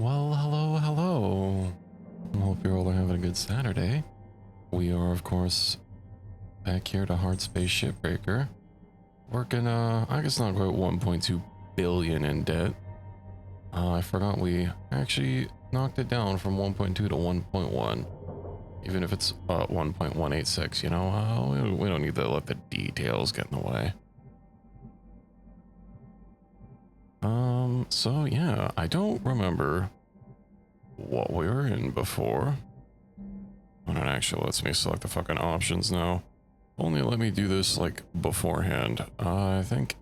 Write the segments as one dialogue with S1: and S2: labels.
S1: Well, hello, hello. I hope you're all having a good Saturday. We are, of course, back here to Hardspace Shipbreaker. Working, I guess not quite 1.2 billion in debt. I forgot we actually knocked it down from 1.2 to 1.1. Even if it's 1.186, you know, we don't need to let the details get in the way. So yeah, I don't remember what we were in before. Oh, it actually lets me select the fucking options now. Only let me do this like beforehand. I think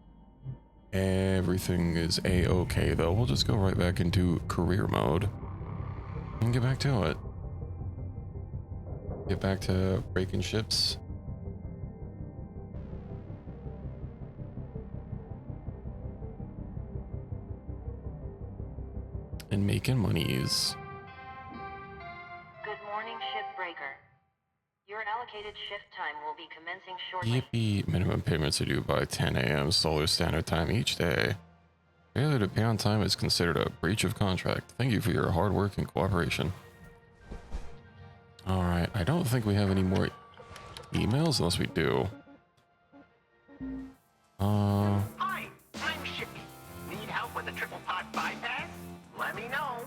S1: everything is a-okay though. We'll just go right back into career mode and get back to it. Get back to breaking ships. And making monies.
S2: Good morning, Shipbreaker. Your allocated shift time will be commencing shortly.
S1: Yippee, minimum payments are due by 10 a.m. Solar Standard Time each day. Failure to pay on time is considered a breach of contract. Thank you for your hard work and cooperation. Alright, I don't think we have any more emails unless we do.
S3: Hi, I'm Shippy. Need help with a triple pot bypass? Let me know.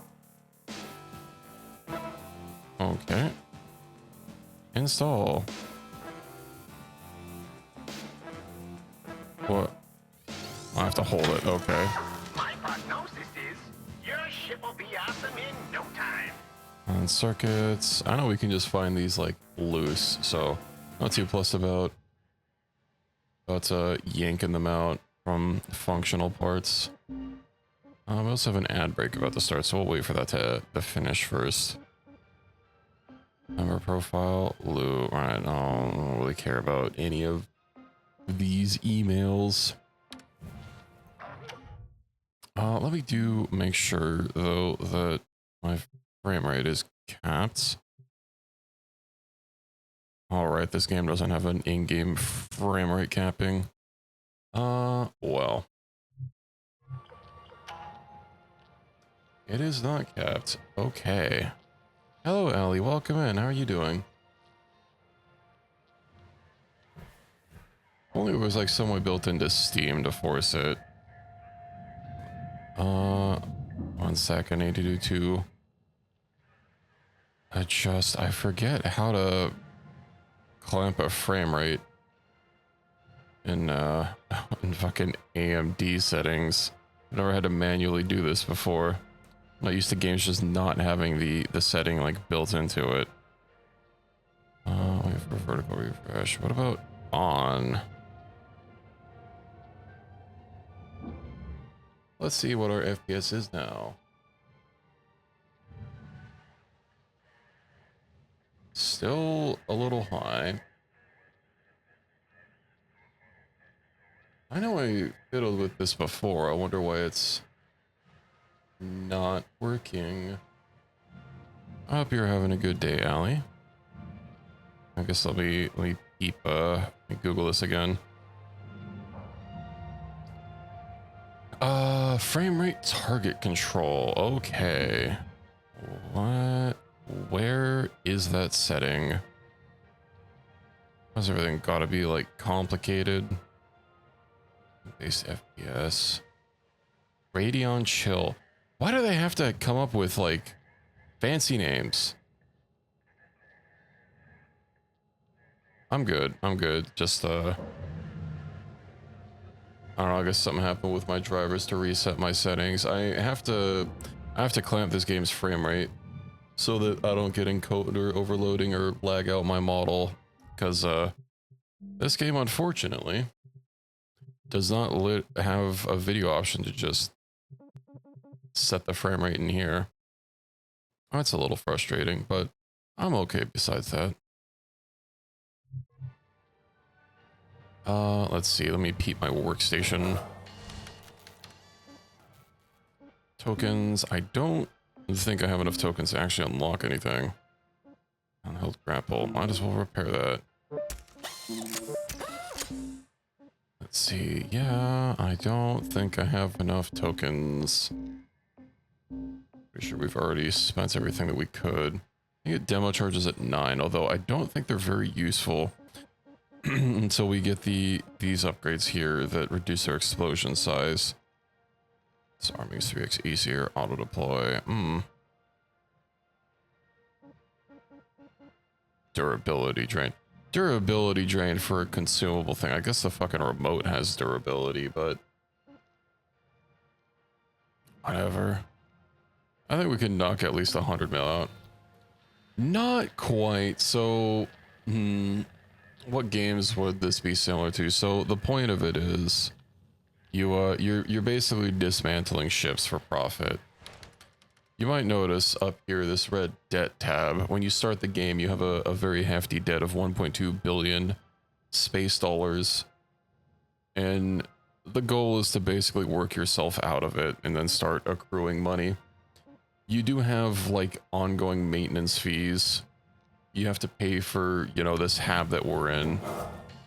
S1: Okay. Install. What? I have to hold it, okay.
S3: My prognosis is your ship will be awesome in no time.
S1: And circuits. I know we can just find these like loose, so not too plus about yanking them out from functional parts. We also have an ad break about to start, so we'll wait for that to finish first. Member profile, Lou. Alright, I don't really care about any of these emails. Let me make sure though that my frame rate is capped. Alright, this game doesn't have an in-game frame rate capping. Well. It is not capped. Okay. Hello, Ellie. Welcome in. How are you doing? Only it was like some way built into Steam to force it. 1 second. I need to do two. Adjust. I forget how to clamp a frame rate in fucking AMD settings. I've never had to manually do this before. I'm not used to games just not having the setting like built into it. Wait for vertical refresh. What about on? Let's see what our FPS is now. Still a little high. I know I fiddled with this before. I wonder why it's not working. I hope you're having a good day, Allie. I guess let me keep let me Google this again. Frame rate target control. Okay. What? Where is that setting? How's everything gotta be like complicated? Base FPS. Radeon chill. Why do they have to come up with like fancy names? I'm good. I'm good. Just I don't know, I guess something happened with my drivers to reset my settings. I have to clamp this game's frame rate so that I don't get encoder overloading or lag out my model, because this game unfortunately does not have a video option to just set the frame rate in here. That's a little frustrating, but I'm okay besides that. Let's see, let me peep my workstation. Tokens, I don't think I have enough tokens to actually unlock anything. Handheld grapple, might as well repair that. Let's see, yeah, I don't think I have enough tokens. Pretty sure we've already spent everything that we could. You get demo charges at 9, although I don't think they're very useful until we get these upgrades here that reduce our explosion size. Disarming's 3x easier, auto deploy. Durability drain. Durability drain for a consumable thing. I guess the fucking remote has durability, but whatever. I think we can knock at least 100 mil out. Not quite. So, what games would this be similar to? So the point of it is, you're basically dismantling ships for profit. You might notice up here this red debt tab. When you start the game, you have a very hefty debt of 1.2 billion space dollars, and the goal is to basically work yourself out of it and then start accruing money. You do have like ongoing maintenance fees. You have to pay for, you know, this hab that we're in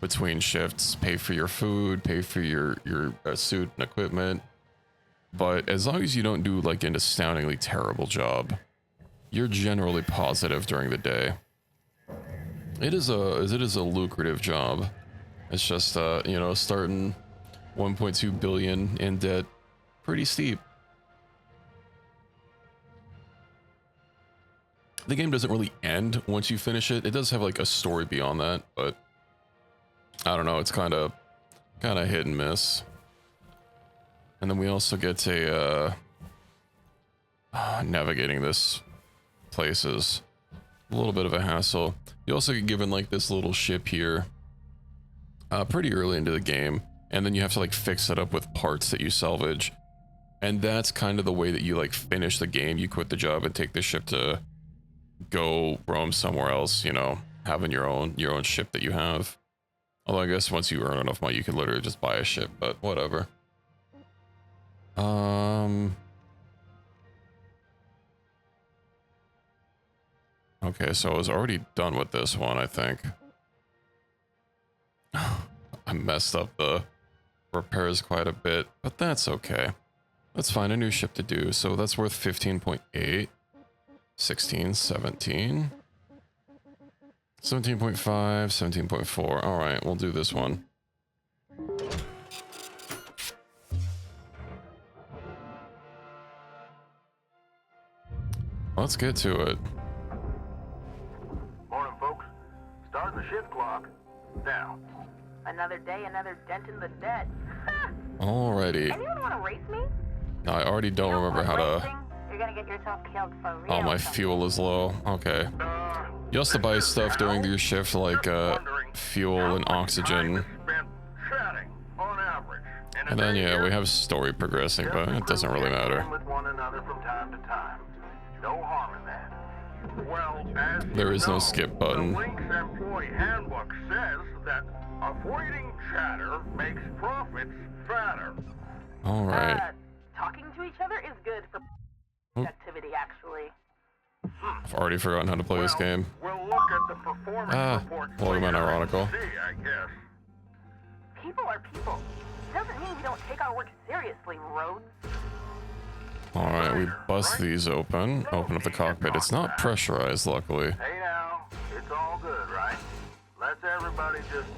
S1: between shifts, pay for your food, pay for your suit and equipment. But as long as you don't do like an astoundingly terrible job, you're generally positive during the day. It is a lucrative job. It's just you know, starting 1.2 billion in debt, pretty steep. The game doesn't really end once you finish it. It does have like a story beyond that, but I don't know, it's kind of hit and miss. And then we also get a navigating this place is a little bit of a hassle. You also get given like this little ship here pretty early into the game, and then you have to like fix it up with parts that you salvage. And that's kind of the way that you like finish the game. You quit the job and take the ship to go roam somewhere else, you know, having your own ship that you have. Although I guess once you earn enough money, you can literally just buy a ship, but whatever. Okay, so I was already done with this one, I think. I messed up the repairs quite a bit, but that's okay. Let's find a new ship to do. So that's worth 15.8, 16, 17, 17.5, 17.4. All right, we'll do this one. Let's get to it.
S3: Morning, folks. Starting the shift clock. Now.
S2: Another day, another dent in the debt.
S1: Alrighty.
S2: Anyone want to race me?
S1: I already don't remember how to...
S2: You're gonna get yourself killed for real.
S1: Oh, my fuel is low. Okay. You also buy stuff during your shift like fuel and oxygen. And then yeah, we have story progressing, but it doesn't really matter.
S3: With one another from time to time. No harm in that. Well, as
S1: There is no
S3: know,
S1: skip button.
S3: The Link's employee handbook says that avoiding chatter makes profits fatter.
S1: All right.
S2: Talking to each other is good for activity, actually.
S1: I've already forgotten how to play this game.
S3: We'll look at the performance report
S1: Logman
S3: later
S1: ironical.
S3: and see, I guess.
S2: People are people. Doesn't mean we don't take our work seriously, Rhodes.
S1: All right, we bust these open. Open up the cockpit. It's not pressurized, luckily.
S3: Hey now, it's all good, right? Let's everybody just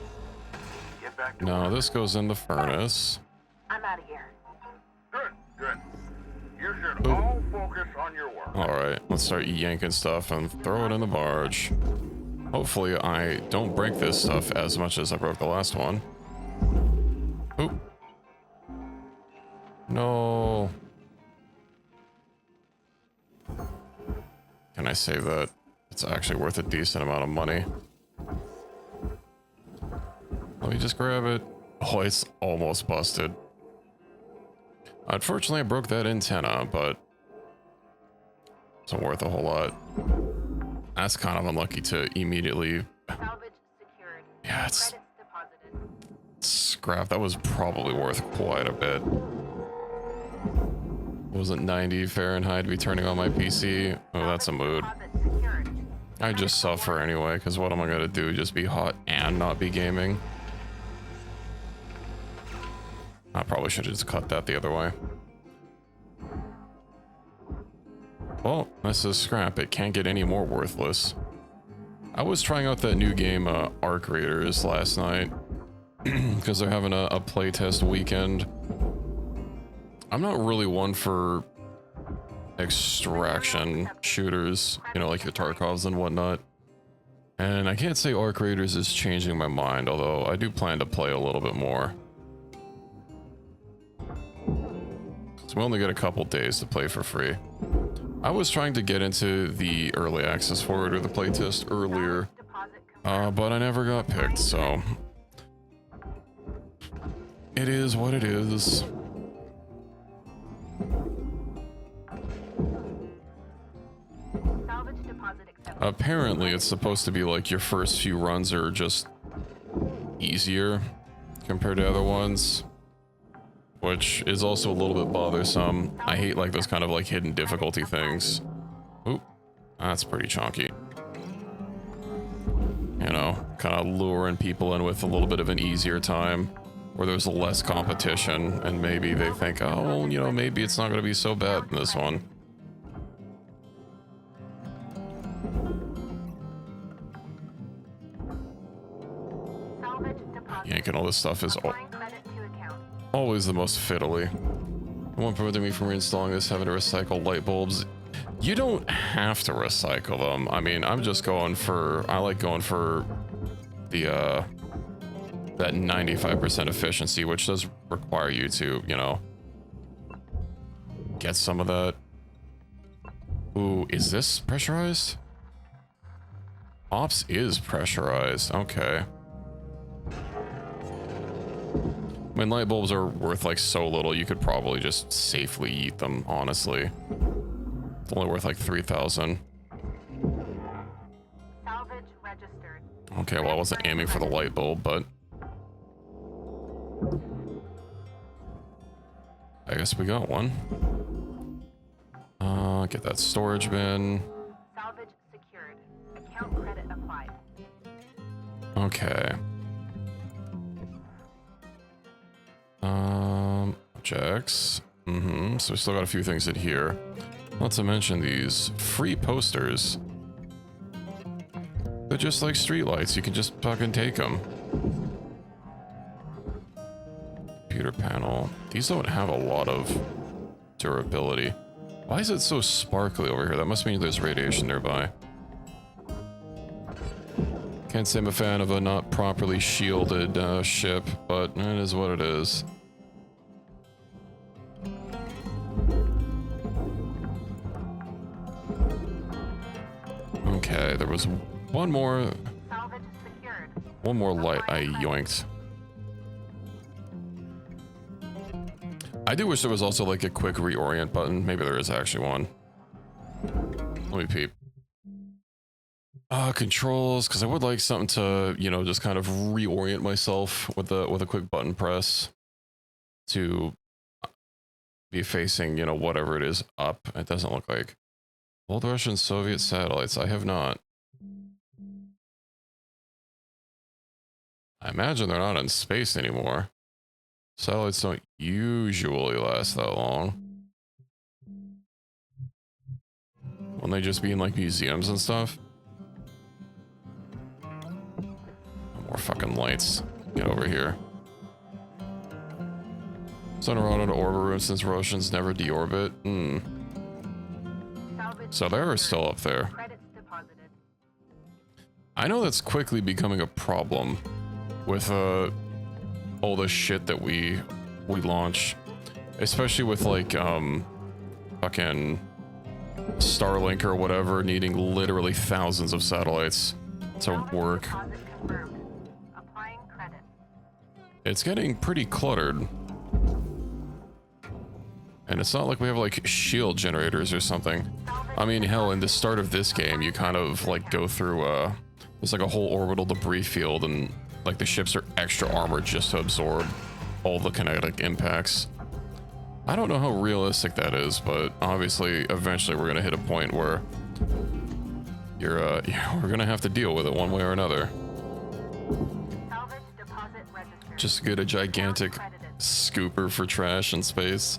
S3: get back to
S1: No,
S3: work.
S1: this goes in the furnace.
S2: I'm out of here.
S3: Good, good. You should all focus on your work.
S1: All right, let's start yanking stuff and throw it in the barge. Hopefully I don't break this stuff as much as I broke the last one. Oop. No. Can I save that? It's actually worth a decent amount of money. Let me just grab it. Oh, it's almost busted. Unfortunately, I broke that antenna, but it's not worth a whole lot. That's kind of unlucky to immediately...
S2: Salvage secured.
S1: Yeah, it's
S2: Credits deposited.
S1: scrap. That was probably worth quite a bit. Wasn't 90 Fahrenheit to be turning on my PC? Oh, that's a mood.
S2: Deposit secured.
S1: I just suffer anyway, because what am I gonna do? Just be hot and not be gaming? I probably should have just cut that the other way. Well, this is scrap. It can't get any more worthless. I was trying out that new game, Arc Raiders, last night. Because they're having a playtest weekend. I'm not really one for extraction shooters, you know, like your Tarkovs and whatnot. And I can't say Arc Raiders is changing my mind, although I do plan to play a little bit more. So we only get a couple days to play for free. I was trying to get into the early access for it, or the playtest earlier, but I never got picked, so it is what it is. Apparently it's supposed to be like your first few runs are just easier compared to other ones, which is also a little bit bothersome. I hate like those kind of like hidden difficulty things. Oop, that's pretty chunky. You know, kind of luring people in with a little bit of an easier time where there's less competition, and maybe they think, oh, well, you know, maybe it's not going to be so bad in this one. Yanking all this stuff is always the most fiddly. The one preventing me from reinstalling this, having to recycle light bulbs. You don't have to recycle them. I mean, I'm just going for, I like going for the, that 95% efficiency, which does require you to, you know, get some of that. Ooh, is this pressurized? Ops is pressurized, okay. I mean, light bulbs are worth like so little, you could probably just safely eat them, honestly. It's only worth like 3,000.
S2: Salvage registered.
S1: Okay, well, I wasn't aiming for the light bulb, but I guess we got one. Get that storage bin.
S2: Salvage secured. Account credit applied.
S1: Okay. Objects. So we still got a few things in here. Not to mention these free posters. They're just like streetlights. You can just fucking take them. Computer panel. These don't have a lot of durability. Why is it so sparkly over here? That must mean there's radiation nearby. Can't say I'm a fan of a not properly shielded ship, but it is what it is. Okay, there was one more light I yoinked. I do wish there was also like a quick reorient button. Maybe there is actually one. Let me peep. Controls, because I would like something to, you know, just kind of reorient myself with a quick button press to be facing, you know, whatever it is up. It doesn't look like old Russian Soviet satellites. I have not. I imagine they're not in space anymore. Satellites don't usually last that long. Wouldn't they just be in like museums and stuff? More fucking lights. Get over here. Send a rod to orbit room since Russians never deorbit. So they're still up there. I know that's quickly becoming a problem with all the shit that we launch, especially with like fucking Starlink or whatever needing literally thousands of satellites to work. It's getting pretty cluttered. And it's not like we have like shield generators or something. I mean, hell, in the start of this game, you kind of like go through there's like a whole orbital debris field, and like the ships are extra armored just to absorb all the kinetic impacts. I don't know how realistic that is, but obviously eventually we're gonna hit a point where we're gonna have to deal with it one way or another. Just get a gigantic scooper for trash in space.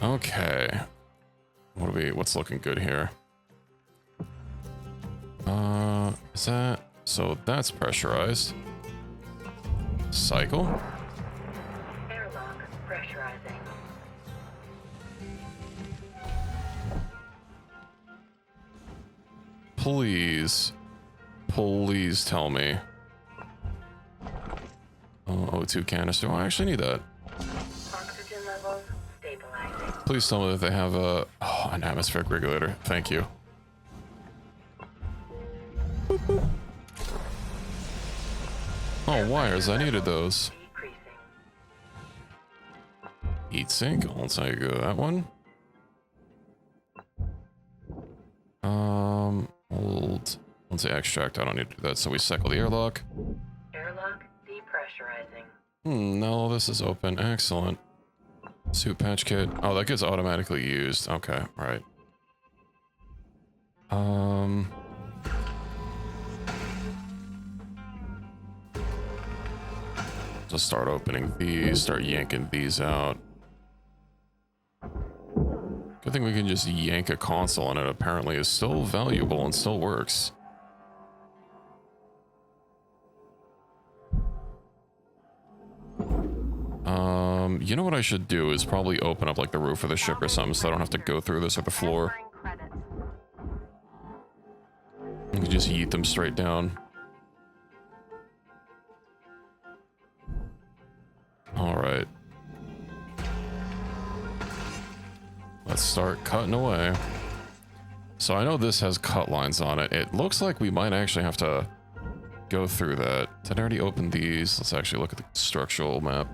S1: Okay. What's looking good here? Is that, so that's pressurized. Cycle?
S2: Airlock pressurizing.
S1: Please tell me. Oh, O2 canister. Oh, I actually need that.
S2: Oxygen levels stabilizing.
S1: Please tell me that they have an atmospheric regulator. Thank you. Oh, wires. I needed those.
S2: Decreasing.
S1: Heat sink. I'll take that one. Let's say extract. I don't need to do that. So we cycle the airlock.
S2: Airlock depressurizing.
S1: No, this is open. Excellent. Suit patch kit. Oh, that gets automatically used. Okay, right. Just start opening these, start yanking these out. Good thing we can just yank a console and it apparently is still valuable and still works. You know what I should do is probably open up like the roof of the ship or something so I don't have to go through this at the floor. You can just yeet them straight down. Alright. Let's start cutting away. So I know this has cut lines on it. It looks like we might actually have to go through that. Did I already open these? Let's actually look at the structural map.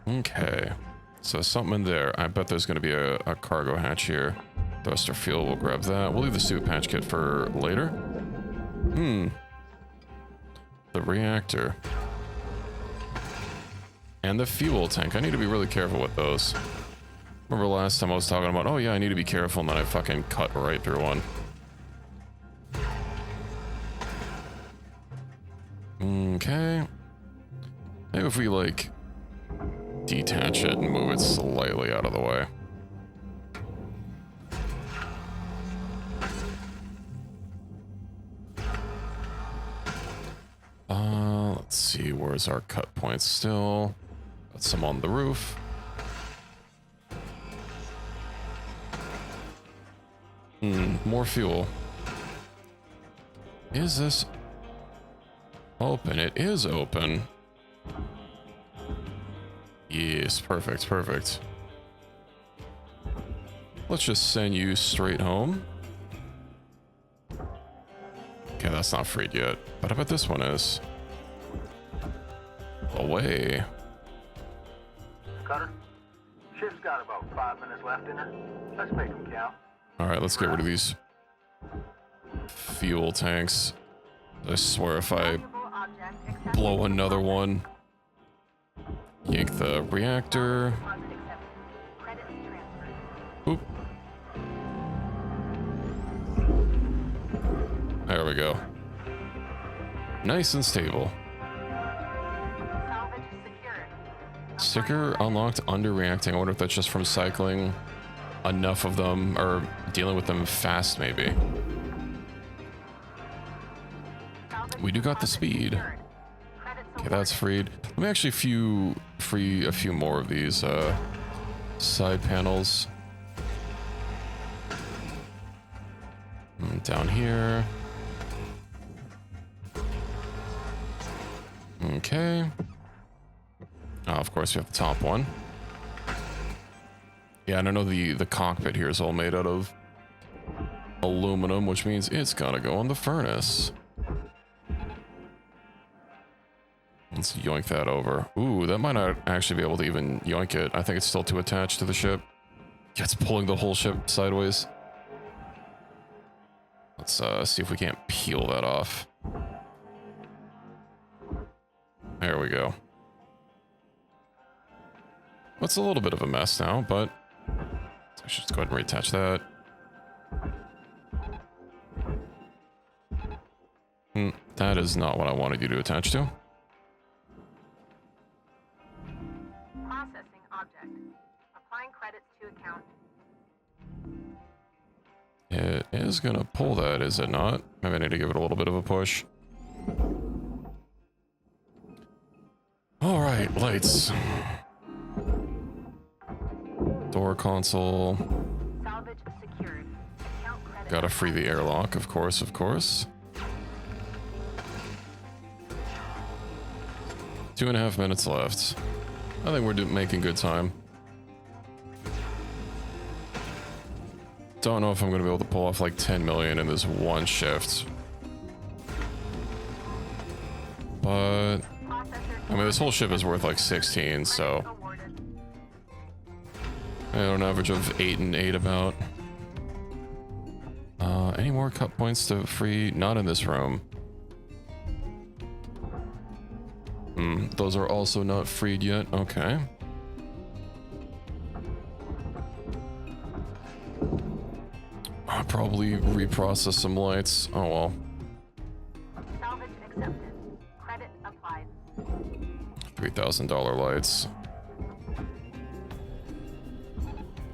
S1: Okay. So something in there. I bet there's going to be a cargo hatch here. Thruster fuel, we'll grab that. We'll leave the suit patch kit for later. The reactor. And the fuel tank. I need to be really careful with those. Remember last time I was talking about, oh yeah, I need to be careful, and then I fucking cut right through one. Okay. Maybe if we, like, detach it and move it slightly out of the way. Let's see, where's our cut point still? Got some on the roof. More fuel. Is this open? It is open. Yes, perfect, perfect. Let's just send you straight home. Okay, that's not freed yet, but I bet this one is. Away.
S3: Cutter, ship's got about 5 minutes left in her. Let's make them count.
S1: Alright, let's get rid of these fuel tanks. I swear if I blow another one, yank the reactor. Oop. There we go. Nice and stable. Sticker unlocked under reacting. I wonder if that's just from cycling enough of them or dealing with them fast, maybe. We do got the speed. Okay, that's freed. Let me actually free a few more of these side panels. Down here. Okay. Of course, we have the top one. Yeah, and I know the cockpit here is all made out of aluminum, which means it's gotta go in the furnace. Let's yoink that over. Ooh, that might not actually be able to even yoink it. I think it's still too attached to the ship. Yeah, it's pulling the whole ship sideways. Let's see if we can't peel that off. There we go. It's a little bit of a mess now, but I should just go ahead and reattach that. That is not what I wanted you to attach to.
S4: Processing object. Applying credits to account.
S1: It is gonna pull that, is it not? Maybe I need to give it a little bit of a push. All right, lights. Door console.
S4: Salvage secured. Account credit.
S1: Gotta free the airlock, of course, of course. 2.5 minutes left. I think we're making good time. Don't know if I'm gonna be able to pull off like 10 million in this one shift. But I mean, this whole ship is worth like 16, so I got an average of 8 and 8 about. Any more cut points to free? Not in this room. Those are also not freed yet. Okay. I'll probably reprocess some lights. Oh well.
S4: Salvage accepted. Credit applied.
S1: $3,000 lights.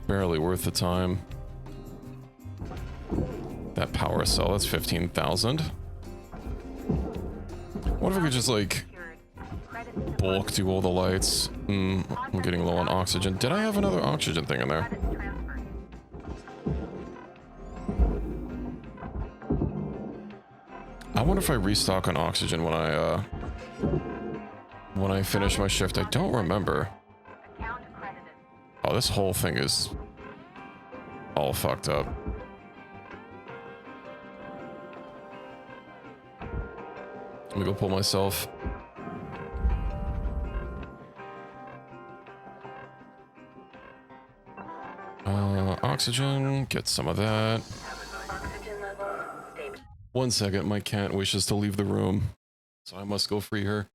S1: Barely worth the time. That power cell, that's 15,000. What if we could just like bulk do all the lights? I'm getting low on oxygen. Did I have another oxygen thing in there? I wonder if I restock on oxygen when I finish my shift. I don't remember. Oh, this whole thing is all fucked up. Let me go pull myself. Oxygen, get some of that.
S2: Oxygen level stable.
S1: 1 second, my cat wishes to leave the room, so I must go free her.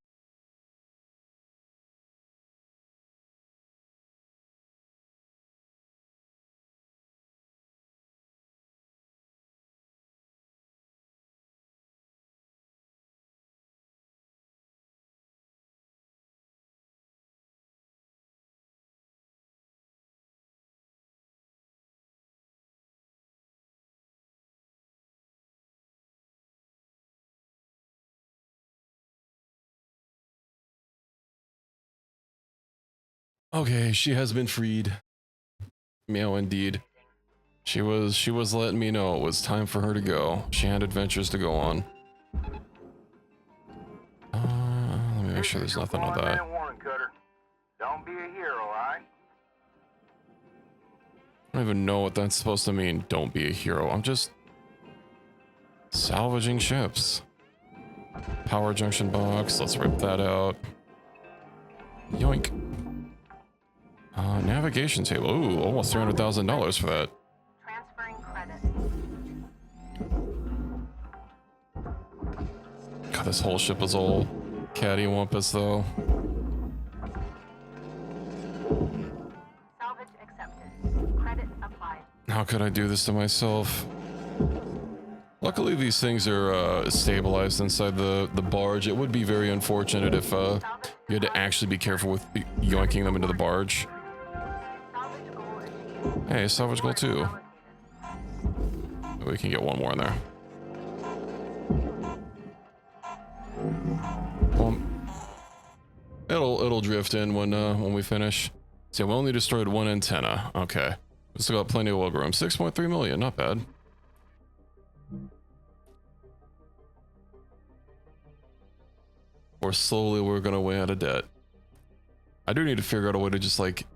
S1: Okay, she has been freed. Meow indeed. She was letting me know it was time for her to go. She had adventures to go on. Let me make sure there's nothing on that.
S3: Don't be a hero, alright?
S1: I don't even know what that's supposed to mean. Don't be a hero. I'm just salvaging ships. Power junction box. Let's rip that out. Yoink. Navigation table. Ooh, almost $300,000 for that.
S4: Transferring credit.
S1: God, this whole ship is all cattywampus though.
S4: Salvage accepted. Credit applied.
S1: How could I do this to myself? Luckily, these things are stabilized inside the barge. It would be very unfortunate if you had to actually be careful with yoinking them into the barge.
S4: Salvage goal achieved.
S1: Hey, salvage goal 2. We can get one more in there. Well, it'll drift in when we finish. So we only destroyed 1 antenna. Okay, we still got plenty of wiggle room. 6.3 million, not bad. Or slowly we're gonna way out of debt. I do need to figure out a way to just like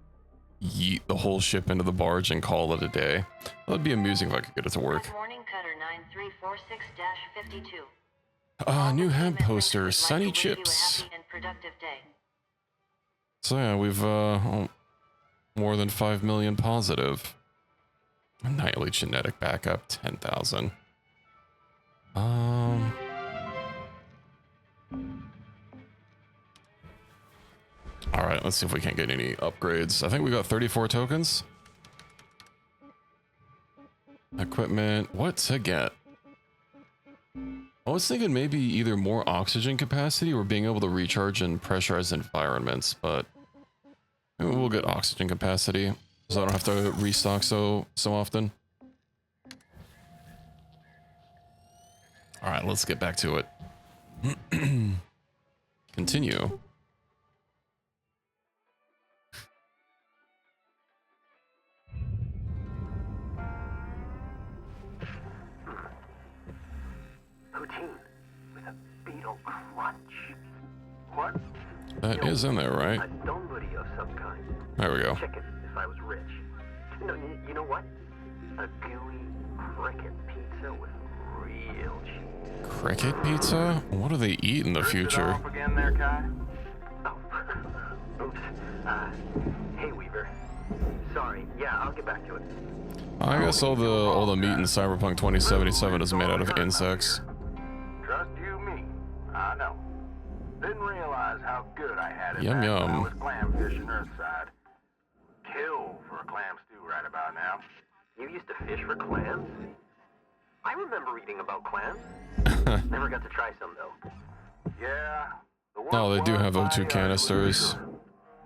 S1: yeet the whole ship into the barge and call it a day. That would be amusing if I could get it to work.
S2: Good morning, Cutter 9346-52.
S1: New hemp
S2: Members
S1: poster,
S2: would like
S1: Sunny
S2: to wish you a
S1: Chips.
S2: happy and productive day.
S1: So yeah, we've more than 5 million positive. Nightly genetic backup, 10,000. All right, let's see if we can't get any upgrades. I think we got 34 tokens. Equipment, what to get? I was thinking maybe either more oxygen capacity or being able to recharge in pressurized environments, but Maybe we'll get oxygen capacity, so I don't have to restock so often. All right, let's get back to it. Continue.
S5: Poutine with a beetle crunch. What?
S1: That is in there, right?
S5: A donburi of some kind.
S1: There we go.
S5: Chicken, if I was rich. No, you know what? A gooey cricket pizza with real cheese.
S1: Cricket pizza? What do they eat in the future?
S3: Off again there, Kai?
S5: Oh, oops. Hey, Weaver. Sorry. Yeah, I'll get back to it.
S1: I guess all the meat in Cyberpunk 2077 is made out of insects.
S3: Trust you me. I know. Didn't realize how good I had it
S1: Yum,
S3: back when I
S1: yum.
S3: was clam fishing Earthside. Kill for a clam stew right about now.
S5: You used to fish for clams? I remember reading about clams. Never got to try some, though.
S3: Yeah. the
S1: Oh, they
S3: work
S1: do
S3: was
S1: have O2
S3: mighty
S1: canisters.
S3: hard,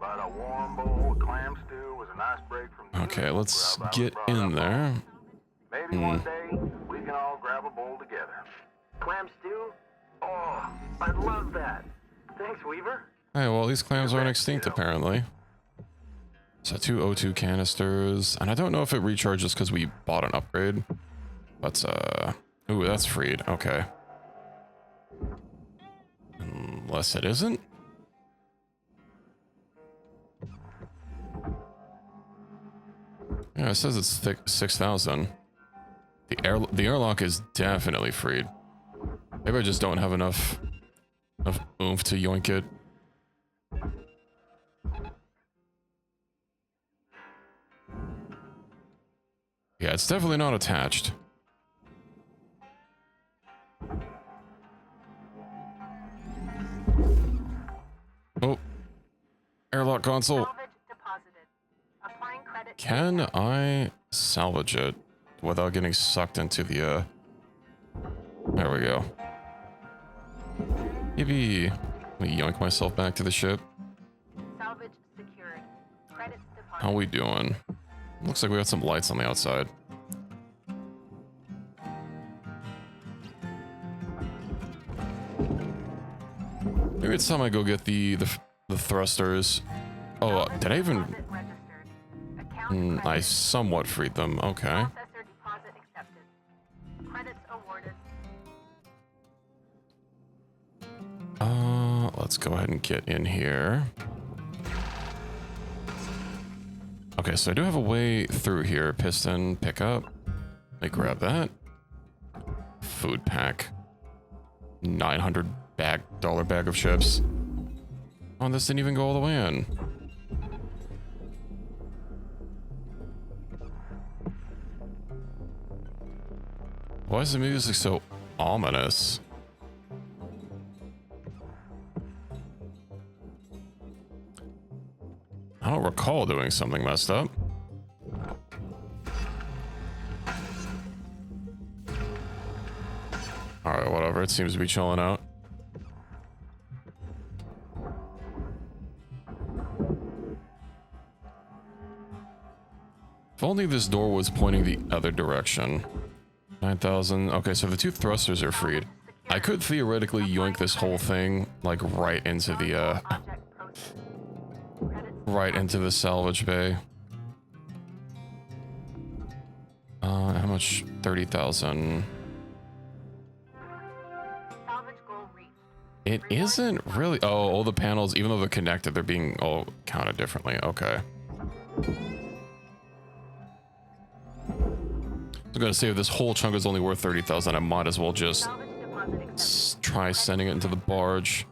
S3: but a warm bowl of clam stew was a nice break from the
S1: Okay,
S3: usual
S1: let's
S3: grub I was
S1: get
S3: brought
S1: in
S3: up on.
S1: there.
S3: Maybe one day we can all grab a bowl together.
S5: Clam stew? Oh, I'd love that. Thanks, Weaver.
S1: Hey, well, these clams aren't extinct, apparently. So 2 O2 canisters. And I don't know if it recharges because we bought an upgrade. But, ooh, that's freed. Okay. Unless it isn't? Yeah, it says it's thick 6,000. The airlock is definitely freed. Maybe I just don't have enough oomph to yoink it. Yeah, it's definitely not attached. Oh. Airlock console.
S4: Salvage deposited. Applying credit.
S1: Can I salvage it without getting sucked into the, There we go. Maybe let me yoink myself back to the ship.
S4: Salvage secured. Credits deposited.
S1: How we doing? Looks like we got some lights on the outside. Maybe it's time I go get the thrusters. Oh, did I even...
S4: Deposit registered. Account
S1: I
S4: credit.
S1: somewhat freed them. Okay.
S4: Processor deposit accepted. Credits awarded.
S1: Let's go ahead and get in here. Okay, so I do have a way through here. Piston, pick up. Let me grab that. Food pack. $900 bag of chips. Oh, this didn't even go all the way in. Why is the music so ominous? I don't recall doing something messed up. Alright, whatever. It seems to be chilling out. If only this door was pointing the other direction. 9,000. Okay, so the 2 thrusters are freed. I could theoretically yoink this whole thing, like, right into the,
S4: Object processed. Credits.
S1: right into the salvage bay. How much? 30,000.
S4: Salvage goal reached.
S1: It isn't really... Oh, all the panels, even though they're connected, they're being all counted differently. Okay. I'm gonna say if this whole chunk is only worth 30,000, I might as well just
S4: Salvage deposit accepted.
S1: try sending it into the barge.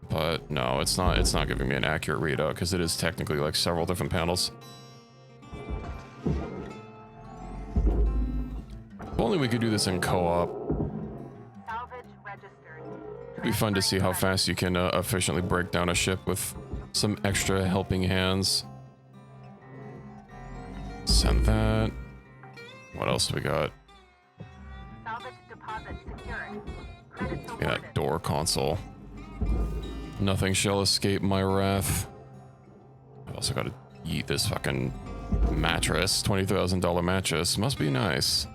S1: But no, it's not giving me an accurate readout because it is technically like several different panels. If only we could do this in co-op.
S4: Salvage registered.
S1: It'd be fun to see how fast you can efficiently break down a ship with some extra helping hands. Send that. What else do we got?
S4: Salvage deposit secured. Credits
S1: Yeah,
S4: awarded.
S1: that door console. Nothing shall escape my wrath. Also gotta eat this fucking mattress. $20,000 mattress. Must be nice.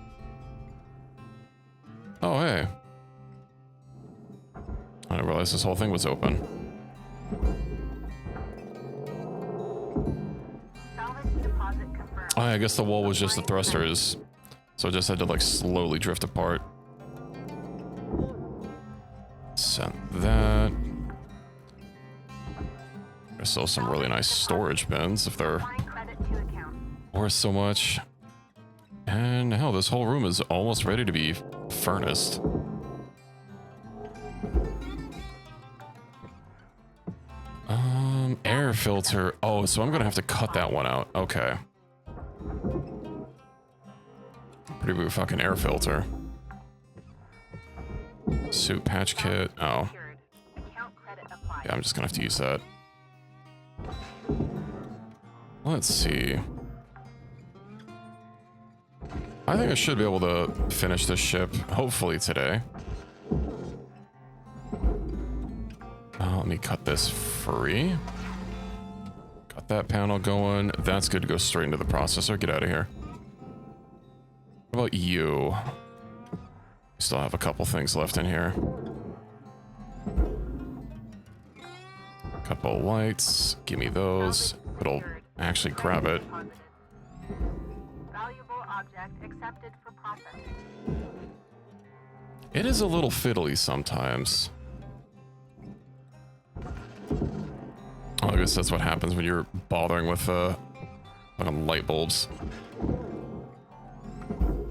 S1: Oh, hey. I didn't realize this whole thing was open.
S4: Salvage deposit confirmed.
S1: Oh, yeah, I guess the wall was just the thrusters. So it just had to like slowly drift apart. Send that. There's still some really nice storage bins if they're
S4: Applying credit to account.
S1: worth so much. And hell, this whole room is almost ready to be furnaced. Air filter. Oh, so I'm gonna have to cut that one out. Okay. Pretty big fucking air filter. Suit patch kit. Oh.
S4: Secured. Account credit applied.
S1: Yeah, I'm just gonna have to use that. Let's see. I think I should be able to finish this ship, hopefully today. Let me cut this free. Got that panel going. That's good to go straight into the processor. Get out of here. What about you? Still have a couple things left in here. Couple lights. Give me those. It'll actually grab it.
S4: Deposited. Valuable object accepted for processing.
S1: It is a little fiddly sometimes. Oh, I guess that's what happens when you're bothering with light bulbs.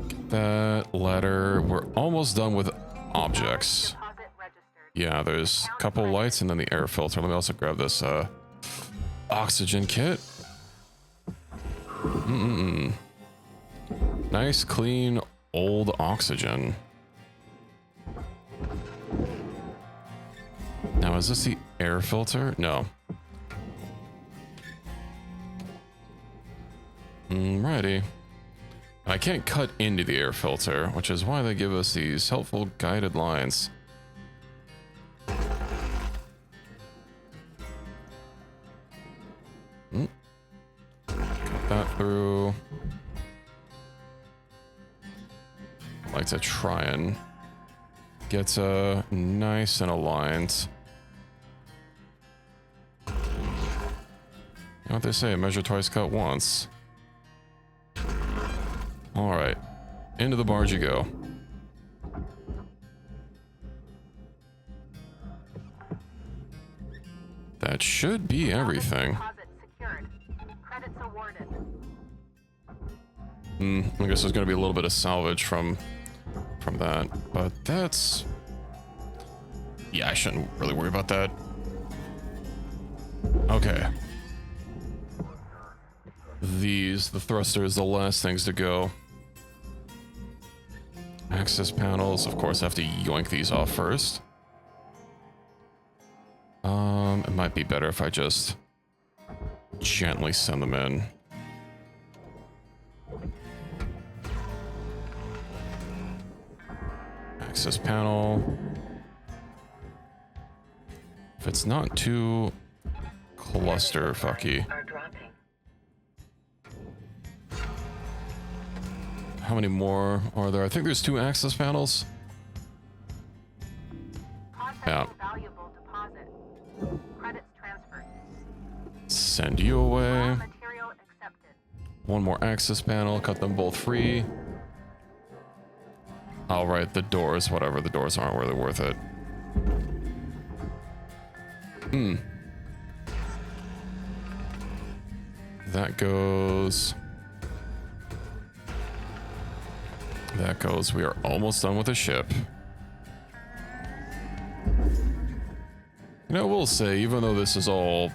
S1: Get that ladder. We're almost done with objects.
S4: Deposit registered.
S1: Yeah, there's a couple lights and then the air filter. Let me also grab this oxygen kit. Nice, clean, old oxygen. Now, is this the air filter? No. Alrighty. I can't cut into the air filter, which is why they give us these helpful guided lines. Cut that through. I like to try and get nice and aligned. You know what they say, measure twice, cut once. Alright, into the barge you go. That should be everything.
S4: Deposit secured. Credits awarded.
S1: I guess there's gonna be a little bit of salvage from that, but that's... Yeah, I shouldn't really worry about that. Okay. The thrusters, the last things to go. Access panels, of course, I have to yoink these off first. It might be better if I just gently send them in. Access panel. If it's not too cluster fucky. How many more are there? I think there's 2 access panels. Yeah.
S4: Valuable deposit. Credits transferred.
S1: Send you away.
S4: Raw material accepted.
S1: 1 more access panel. Cut them both free. All right, the doors. Whatever. The doors aren't really worth it. That goes. That goes. We are almost done with the ship. You know, we'll say, even though this is all,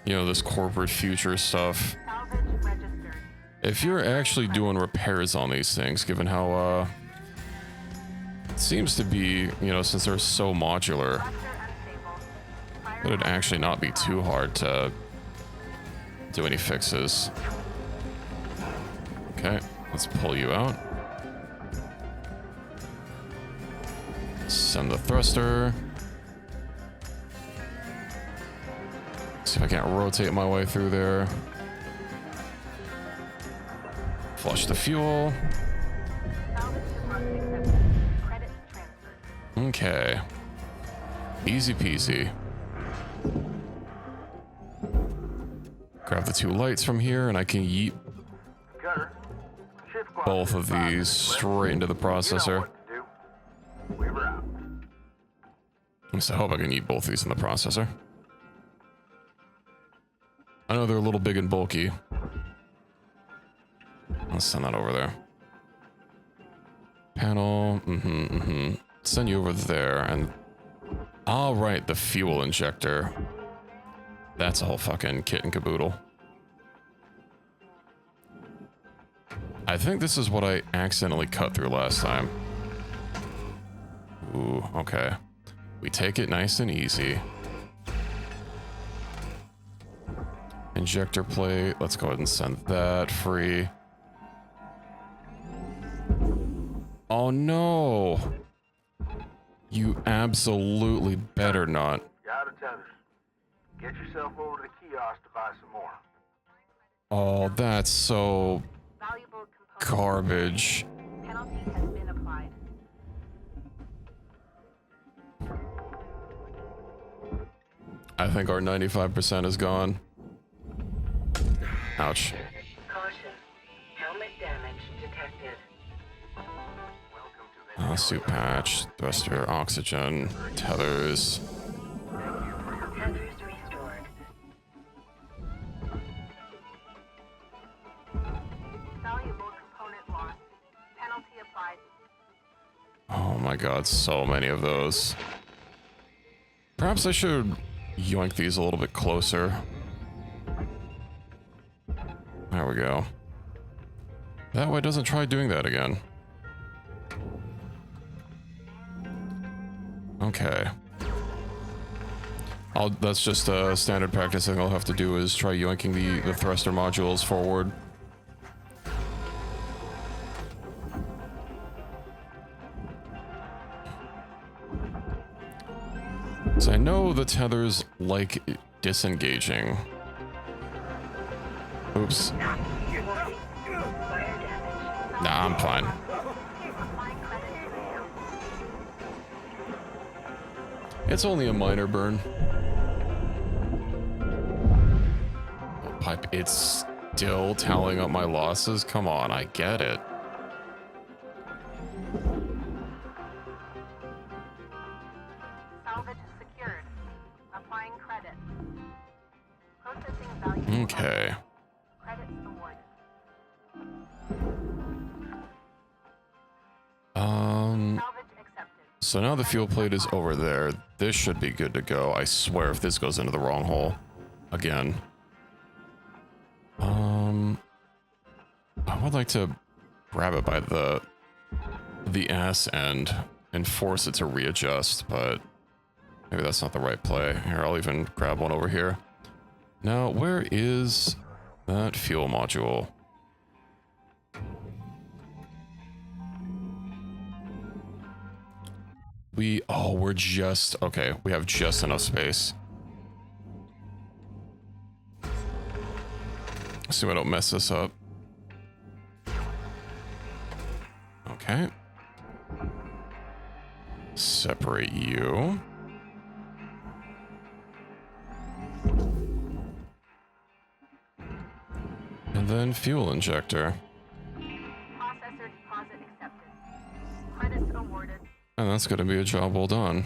S1: you know, this corporate future stuff,
S4: Salvage registered.
S1: if you're actually doing repairs on these things, given how, it seems to be, you know, since they're so modular,
S4: Cluster unstable.
S1: it'd actually not be too hard to do any fixes. Okay, let's pull you out. Send the thruster. See if I can't rotate my way through there. Flush the fuel.
S4: Salvage deposit accepted. Credits transferred.
S1: Okay. Easy peasy. Grab the 2 lights from here, and I can yeet
S3: Cutter, shift clock
S1: both
S3: is
S1: of
S3: 5
S1: these
S3: minutes left.
S1: straight into the
S3: You know
S1: processor.
S3: what to do. Weaver out.
S1: At least I hope I can eat both these in the processor. I know they're a little big and bulky. Let's send that over there. Panel, Send you over there, and... All right, the fuel injector. That's a whole fucking kit and caboodle. I think this is what I accidentally cut through last time. Ooh, okay. We take it nice and easy. Injector plate. Let's go ahead and send that free. Oh no! You absolutely better not.
S3: You're out of tethers. Get yourself over to the kiosk to buy some more.
S1: Oh, that's so
S4: Valuable component.
S1: garbage.
S4: Penalty has been applied.
S1: I think our 95% is gone. Ouch.
S2: Caution. Helmet damage detected.
S1: Suit patch, thruster, oxygen, tethers.
S2: Tethers restored.
S4: Valuable component lost. Penalty applied.
S1: Oh my god, so many of those. Perhaps I should yoink these a little bit closer. There we go. That way it doesn't try doing that again. Okay. That's just a standard practice thing I'll have to do is try yoinking the thruster modules forward. So I know the tethers like disengaging. Oops. Nah, I'm fine.
S4: Applying credits to the account.
S1: It's only a minor burn. Oh, pipe, it's still tallying up my losses? Come on, I get it.
S4: Salvage secured. Applying credit. Processing value.
S1: Okay.
S4: Credits awarded. Salvage accepted.
S1: So now the fuel plate is over there. This should be good to go. I swear if this goes into the wrong hole again. I would like to grab it by the ass end and force it to readjust, but maybe that's not the right play. Here, I'll even grab one over here. Now, where is that fuel module? We're just, okay, we have just enough space. Assume I don't mess this up. Okay. Separate you. And then fuel injector.
S4: Processor deposit accepted. Credits awarded.
S1: And that's going to be a job well done.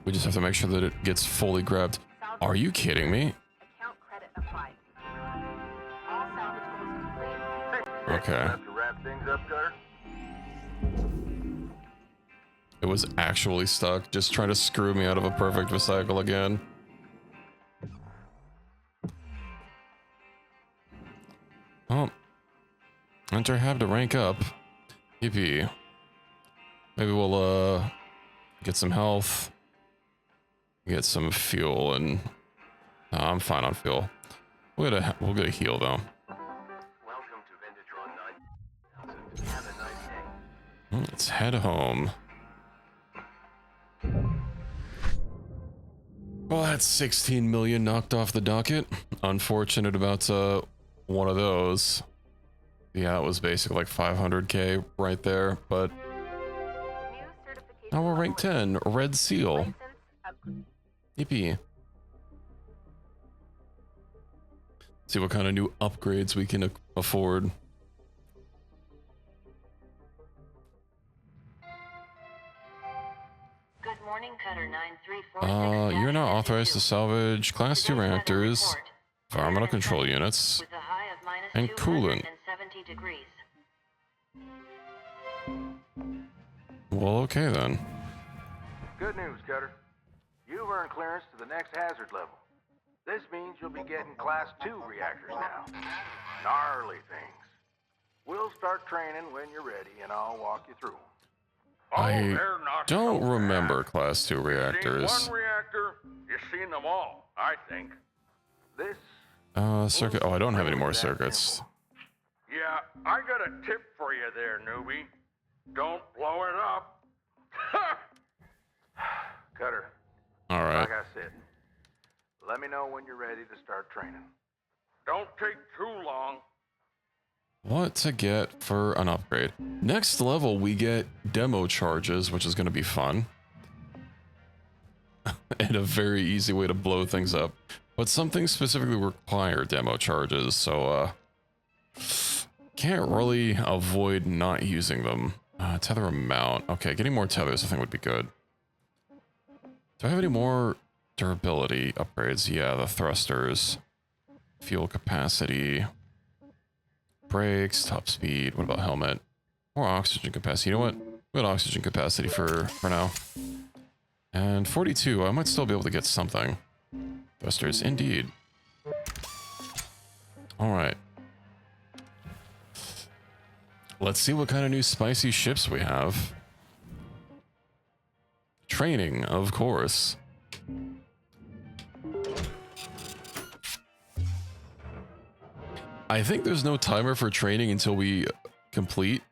S1: We just have to make sure that it gets fully grabbed. Are you kidding me?
S4: Account credit applied. All salvage goals complete.
S1: Okay.
S3: Have to wrap things up, Cutter?
S1: It was actually stuck, just trying to screw me out of a perfect recycle again. Oh. Enter have to rank up. Yippee. Maybe we'll, get some health. Get some fuel, and... I'm fine on fuel. We'll get a heal, though.
S5: Welcome to Vintatron 9000. Have a nice day.
S1: Let's head home. Well, that's 16 million knocked off the docket. Unfortunate about one of those. Yeah, it was basically like 500k right there, but
S4: New certification
S1: now we're ranked 10, Red Seal.
S4: license upgrade.
S1: Yippee. See what kind of new upgrades we can afford.
S2: Good morning, Cutter 9346.
S1: You're not authorized to salvage Class 2 reactors, environmental control units,
S2: With a high of minus
S1: and coolant.
S2: 270 degrees.
S1: Well, okay then.
S6: Good news, Cutter. You've earned clearance to the next hazard level. This means you'll be getting Class 2 reactors now. Gnarly things. We'll start training when you're ready, and I'll walk you through them.
S1: I
S3: they're not
S1: don't
S3: so
S1: remember
S3: bad.
S1: Class 2
S3: Seen
S1: reactors.
S3: one reactor, you've seen them all, I think.
S6: This...
S1: Circuit. Oh, I don't have any more circuits.
S3: Yeah, I got a tip for you there, newbie. Don't blow it up.
S6: Cutter,
S1: Alright.
S6: like I said, let me know when you're ready to start training.
S3: Don't take too long.
S1: What to get for an upgrade? Next level, we get demo charges, which is going to be fun. And a very easy way to blow things up. But some things specifically require demo charges, so can't really avoid not using them. Tether amount. Okay, getting more tethers I think would be good. Do I have any more durability upgrades? Yeah, the thrusters. Fuel capacity. Brakes, top speed. What about helmet? More oxygen capacity. You know what? We got oxygen capacity for now. And 42. I might still be able to get something. Thrusters, indeed. All right. Let's see what kind of new spicy ships we have. Training, of course. I think there's no timer for training until we complete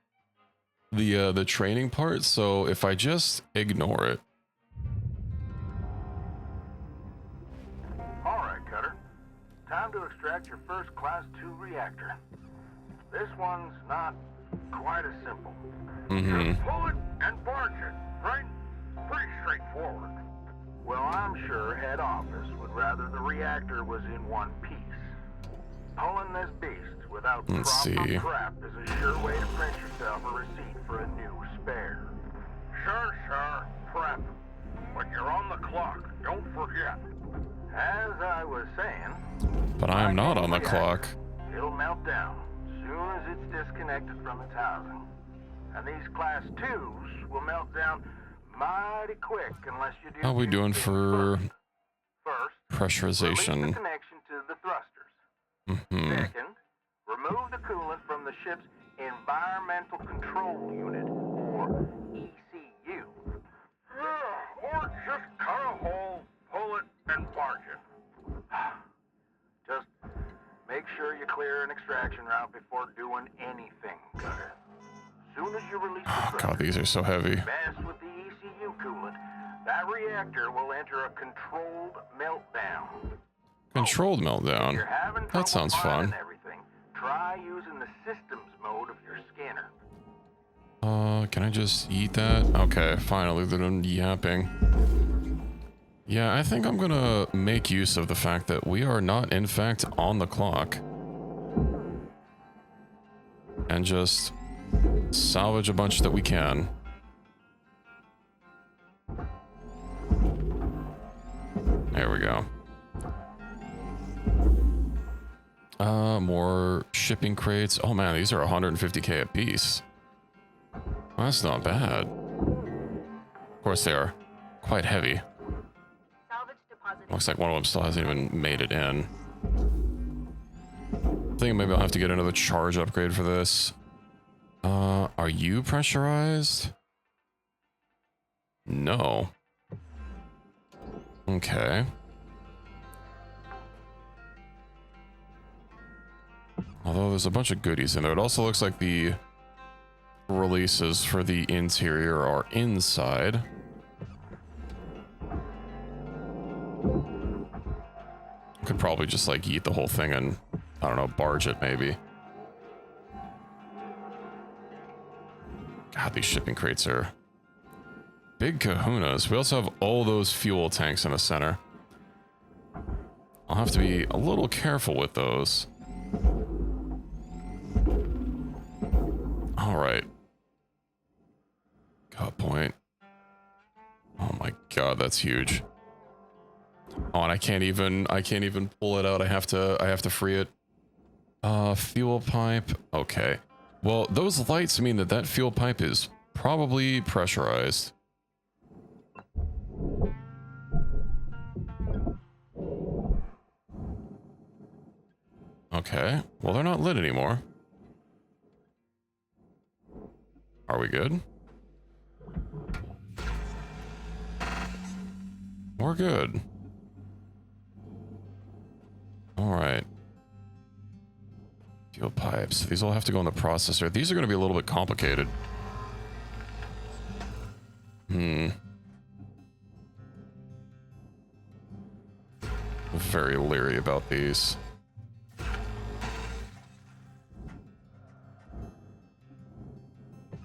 S1: the training part, so if I just ignore it.
S6: All right, Cutter. Time to extract your first Class 2 reactor. This one's not quite as simple.
S3: Just pull it and barge it, right? Pretty straightforward.
S6: Well, I'm sure head office would rather the reactor was in one piece. Pulling this beast without
S1: Let's see.
S6: crap is a sure way to print yourself a receipt for a new spare.
S3: Sure. Prep. When you're on the clock, don't forget.
S6: As I was saying,
S1: But I am not on the clock.
S6: it'll melt down as soon as it's disconnected from its housing. And these Class 2s will melt down mighty quick unless you do...
S1: How we
S6: two
S1: doing
S6: things
S1: for
S6: First, release the
S1: pressurization?
S6: connection to the thrusters.
S1: Mm-hmm.
S6: Second, remove the coolant from the ship's environmental control unit, or ECU.
S3: Or just cut a hole, pull it, and barge it.
S6: Just make sure you clear an extraction route before doing anything, Cutter. Soon as you release the
S1: Oh,
S6: thrusters,
S1: God, these are so heavy.
S6: mess with the ECU coolant, that reactor will enter a controlled meltdown.
S1: Controlled meltdown.
S6: If you're having
S1: That
S6: trouble
S1: sounds
S6: finding
S1: fun.
S6: everything, try using the systems mode of your scanner.
S1: Can I just eat that? Okay, finally they're done yapping. Yeah, I think I'm gonna make use of the fact that we are not, in fact, on the clock. And just salvage a bunch that we can. There we go. More shipping crates. Oh man, these are 150k a piece. That's not bad. Of course, they are quite heavy.
S4: Salvage deposit.
S1: Looks like one of them still hasn't even made it in. I think maybe I'll have to get another charge upgrade for this. Are you pressurized? No. Okay. Although there's a bunch of goodies in there. It also looks like the releases for the interior are inside. could probably just like eat the whole thing and, I don't know, barge it maybe. God, these shipping crates are big kahunas. We also have all those fuel tanks in the center. I'll have to be a little careful with those. All right. Cut point. Oh my god, that's huge. Oh, and I can't even pull it out. I have to free it. Fuel pipe. Okay. Well, those lights mean that that fuel pipe is probably pressurized. Okay. Well, they're not lit anymore. Are we good? We're good. All right. Fuel pipes. These all have to go in the processor. These are going to be a little bit complicated. Very leery about these.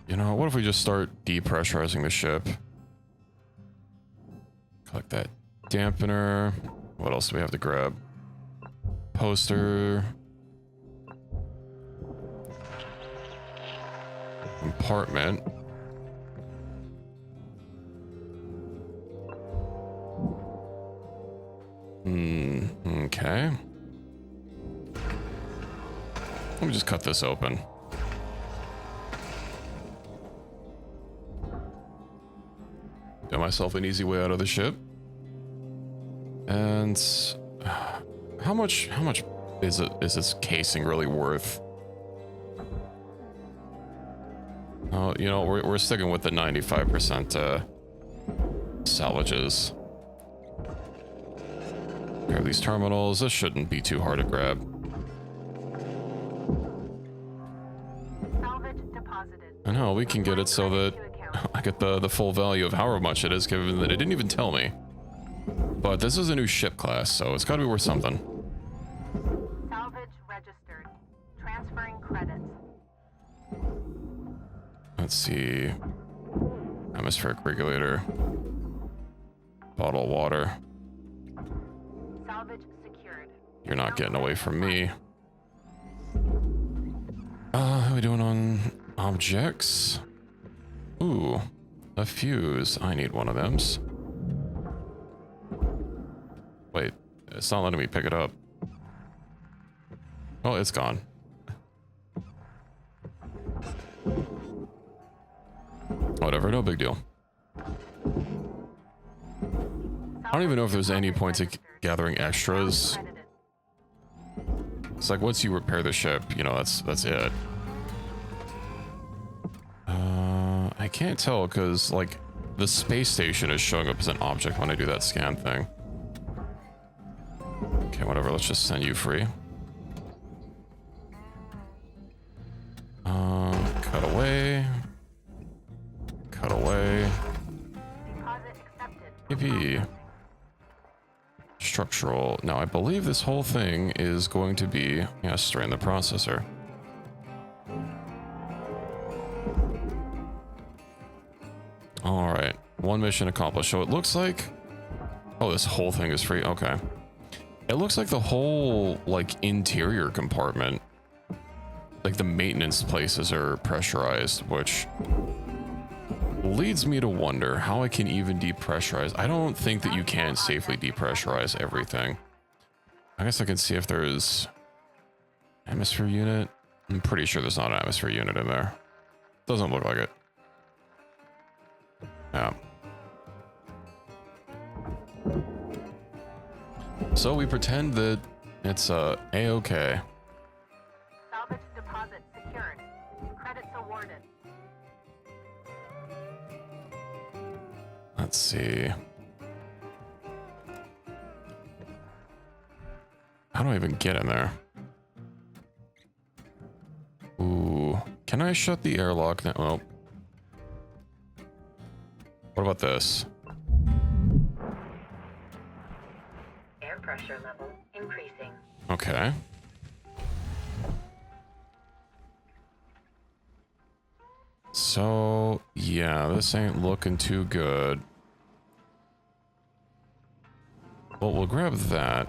S1: You know, what if we just start depressurizing the ship? Collect that dampener. What else do we have to grab? Poster. Compartment. Okay. Let me just cut this open. Get myself an easy way out of the ship. And how much is this casing really worth? Oh, you know, we're sticking with the 95% salvages. Grab these terminals. This shouldn't be too hard to grab.
S4: Salvage deposited.
S1: And hell, we can get it so that I get the full value of however much it is, given that it didn't even tell me. But this is a new ship class, so it's got to be worth something.
S4: Salvage registered. Transferring credits.
S1: Let's see. Atmospheric regulator. Bottle of water.
S4: Salvage secured.
S1: You're not getting away from me. How are we doing on objects? Ooh, a fuse. I need one of them. Wait, it's not letting me pick it up. Oh, it's gone. Whatever, no big deal. I don't even know if there's any point to gathering extras. It's like once you repair the ship, you know, that's it. I can't tell because like the space station is showing up as an object when I do that scan thing. Okay, whatever, let's just send you free. Cut away. Cut away.
S4: Deposit accepted.
S1: Maybe. Structural. Now, I believe this whole thing is going to be, yeah, straight in the processor. All right, one mission accomplished. So it looks like, oh, this whole thing is free. Okay. It looks like the whole like interior compartment, like the maintenance places are pressurized, which leads me to wonder how I can even depressurize. I don't think that you can safely depressurize everything. I guess I can see if there's atmosphere unit. I'm pretty sure there's not an atmosphere unit in there. Doesn't look like it. Yeah. So we pretend that it's A-okay.
S4: Salvage deposit secured. Credits awarded.
S1: Let's see. How do I even get in there? Ooh. Can I shut the airlock now? Oh. What about this?
S5: Air
S2: pressure level increasing.
S1: Okay. So, yeah, this ain't looking too good. Well, we'll grab that.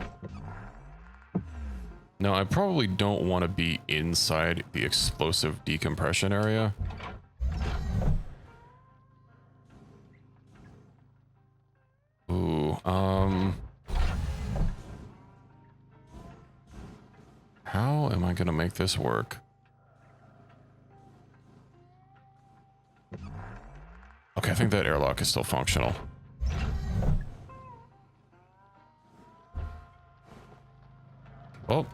S1: Now, I probably don't want to be inside the explosive decompression area. Ooh, how am I gonna make this work? Okay, I think that airlock is still functional. Oh.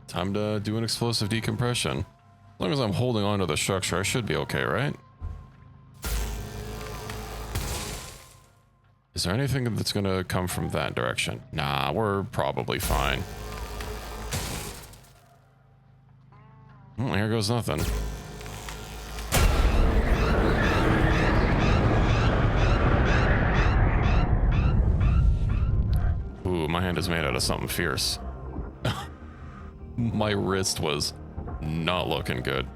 S1: Time to do an explosive decompression. As long as I'm holding on to the structure, I should be okay, right? Is there anything that's gonna come from that direction? Nah, we're probably fine. Well, here goes nothing. Ooh, my hand is made out of something fierce. My wrist was not looking good.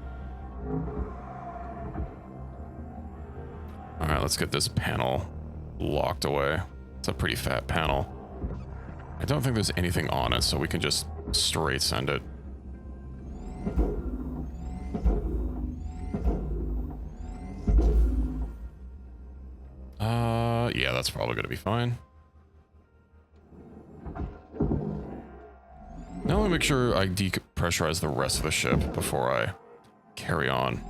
S1: All right, let's get this panel locked away. It's a pretty fat panel. I don't think there's anything on it, so we can just straight send it. Yeah, that's probably gonna be fine. Now let me make sure I depressurize the rest of the ship before I carry on.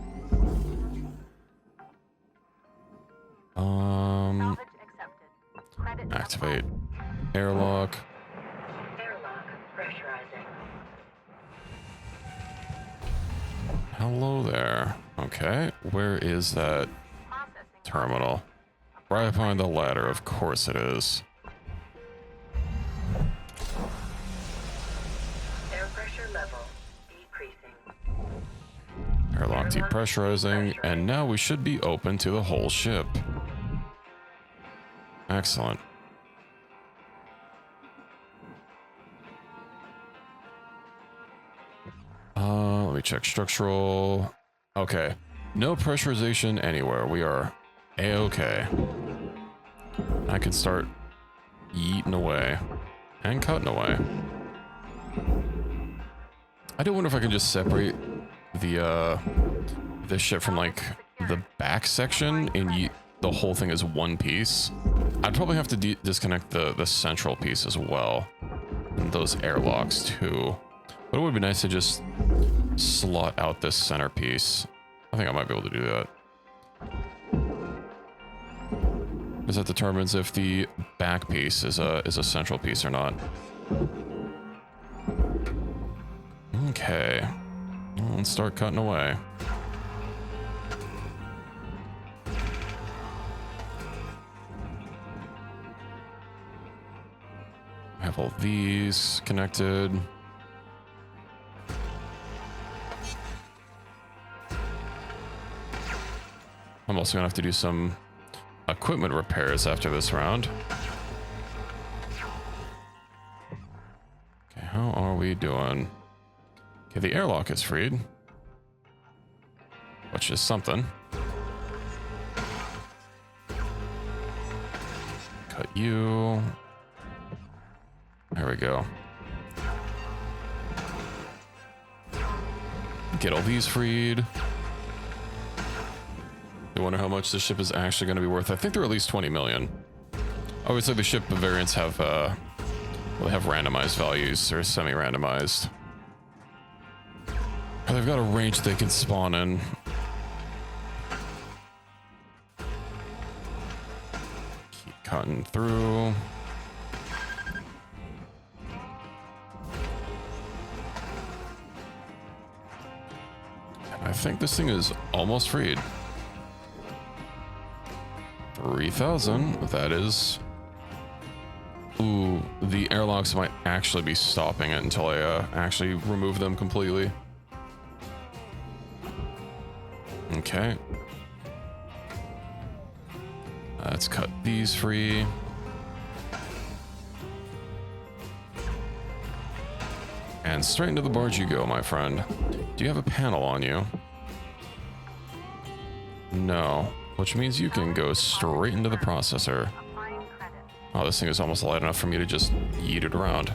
S4: Salvage accepted. Credit
S1: Activate airlock.
S2: Airlock pressurizing.
S1: Hello there. Okay, where is that
S4: processing.
S1: terminal? Right behind the ladder, of course it is.
S2: Air pressure level decreasing.
S1: Airlock depressurizing, and now we should be open to the whole ship. Excellent. Let me check structural. Okay. No pressurization anywhere. We are A-okay. I can start yeeting away and cutting away. I do wonder if I can just separate the ship from like the back section and yeet the whole thing as one piece. I'd probably have to disconnect the central piece as well. And those airlocks too. But it would be nice to just slot out this center piece. I think I might be able to do that. Because that determines if the back piece is a central piece or not. Okay. Let's start cutting away. I have all these connected. I'm also gonna have to do some equipment repairs after this round. Okay, how are we doing? Okay, the airlock is freed, which is something. Cut you. There we go. Get all these freed. I wonder how much this ship is actually going to be worth. I think they're at least 20 million. I would say the ship variants have, well, they have randomized values or semi-randomized. Oh, they've got a range they can spawn in. Keep cutting through. I think this thing is almost freed. 3,000, that is... Ooh, the airlocks might actually be stopping it until I actually remove them completely. Okay. Let's cut these free. And straight into the barge you go, my friend. Do you have a panel on you? No. Which means you can go straight into the processor.
S4: Applying credit.
S1: Oh, this thing is almost light enough for me to just yeet it around.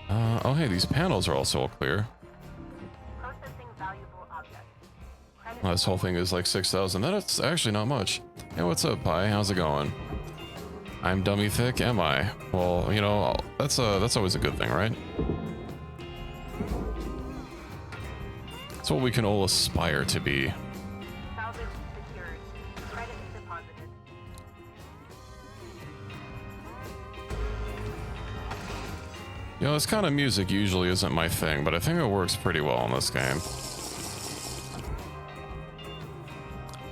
S1: Oh, hey, these panels are also all clear.
S4: Processing valuable objects. Credit
S1: Oh, this whole thing is like 6,000. That's actually not much. Hey, what's up, Pi? How's it going? I'm dummy thick, am I? Well, you know, that's always a good thing, right? It's what we can all aspire to be.
S4: salvage secured. Credit deposited.
S1: You know, this kind of music usually isn't my thing, but I think it works pretty well in this game.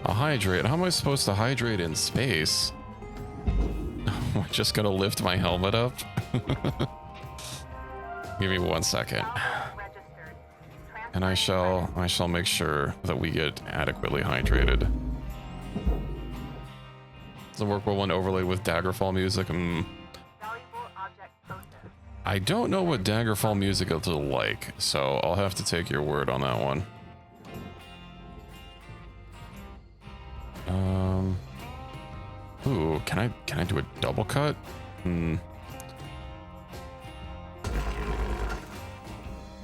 S1: A hydrate? How am I supposed to hydrate in space? Am I just gonna lift my helmet up? Give me 1 second.
S4: Salvage registered.
S1: And I shall make sure that we get adequately hydrated. Does it work well when overlaid with Daggerfall music?
S4: Valuable object processed.
S1: I don't know what Daggerfall music is like, so I'll have to take your word on that one. Ooh, can I do a double cut? I'm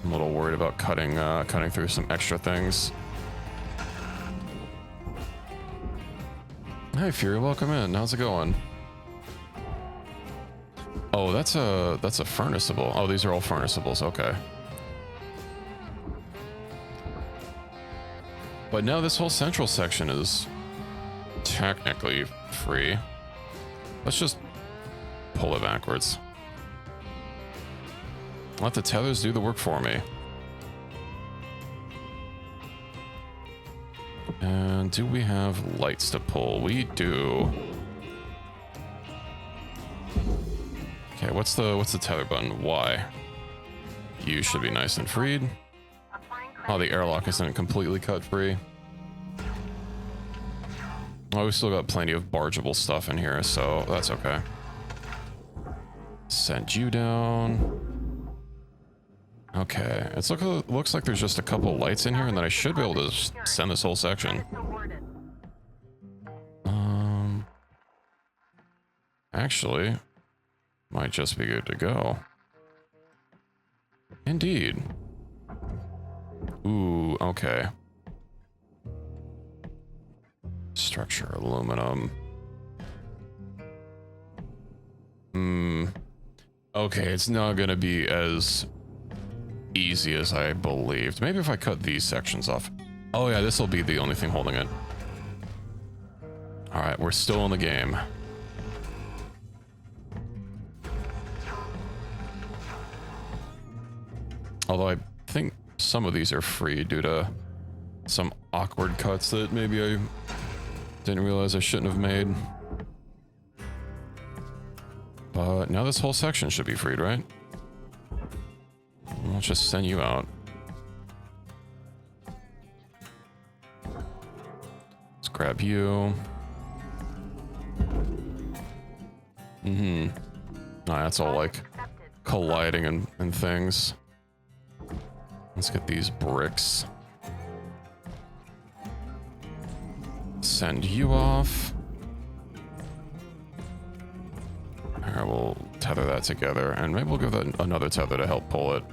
S1: a little worried about cutting through some extra things. Hi Fury, welcome in. How's it going? Oh, that's a furnaceable. Oh, these are all furnaceables. Okay. But now this whole central section is technically free. Let's just pull it backwards. Let the tethers do the work for me. And do we have lights to pull? We do. Okay, what's the tether button? Y. You should be nice and freed.
S4: Applying credit.
S1: Oh, the airlock isn't completely cut free. Oh, we still got plenty of bargeable stuff in here, so that's okay. Send you down. Okay, looks like there's just a couple lights in here, and then I should be able to just send this whole section.
S4: Credits awarded.
S1: Actually, might just be good to go. Indeed. Ooh, okay. Structure aluminum. Okay, it's not gonna be as easy as I believed. Maybe if I cut these sections off. Oh yeah, this will be the only thing holding it. All right, we're still in the game. Although I think some of these are free due to some awkward cuts that maybe I didn't realize I shouldn't have made. But now this whole section should be freed, right? Let's just send you out. Let's grab you. Nah, that's all like colliding and things. Let's get these bricks. Send you off. Alright, we'll tether that together, and maybe we'll give that another tether to help pull it.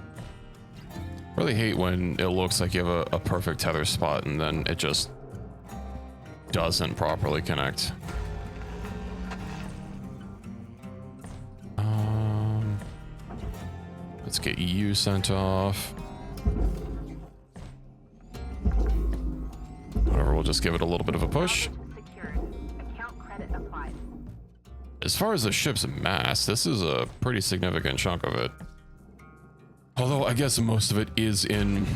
S1: Really hate when it looks like you have a perfect tether spot and then it just doesn't properly connect. Let's get you sent off. Whatever, we'll just give it a little bit of a push.
S4: Secured. Account credit applied.
S1: As far as the ship's mass, this is a pretty significant chunk of it. Although I guess most of it is in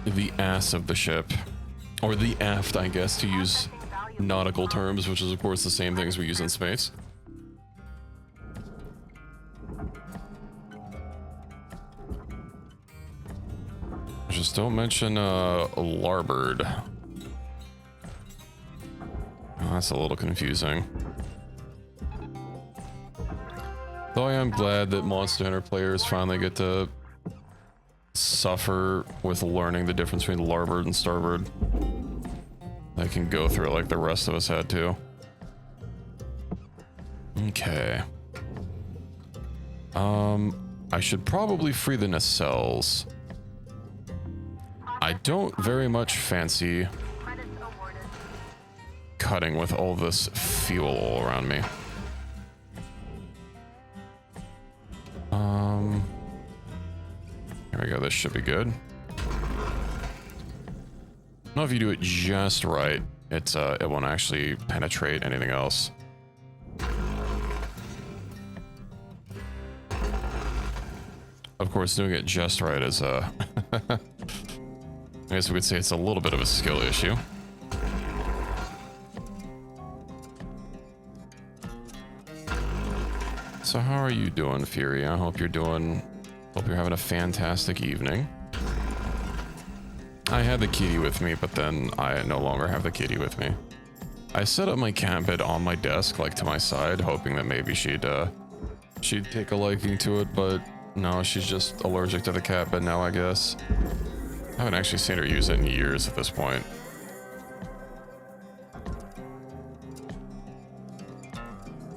S1: the ass of the ship. Or the aft, I guess, to use nautical terms, which is of course the same things we use in space. Just don't mention larboard. That's a little confusing. Though I am glad that Monster Hunter players finally get to suffer with learning the difference between larboard and starboard. They can go through it like the rest of us had to. Okay. I should probably free the nacelles. I don't very much fancy
S4: Credits awarded.
S1: cutting with all this fuel all around me. Here we go, this should be good. Now if you do it just right, it won't actually penetrate anything else. Of course, doing it just right is I guess we could say it's a little bit of a skill issue. So how are you doing, Fury? I hope you're having a fantastic evening. I had the kitty with me, but then I no longer have the kitty with me. I set up my cat bed on my desk, like to my side, hoping that maybe she'd take a liking to it, but no, she's just allergic to the cat bed now, I guess. I haven't actually seen her use it in years at this point.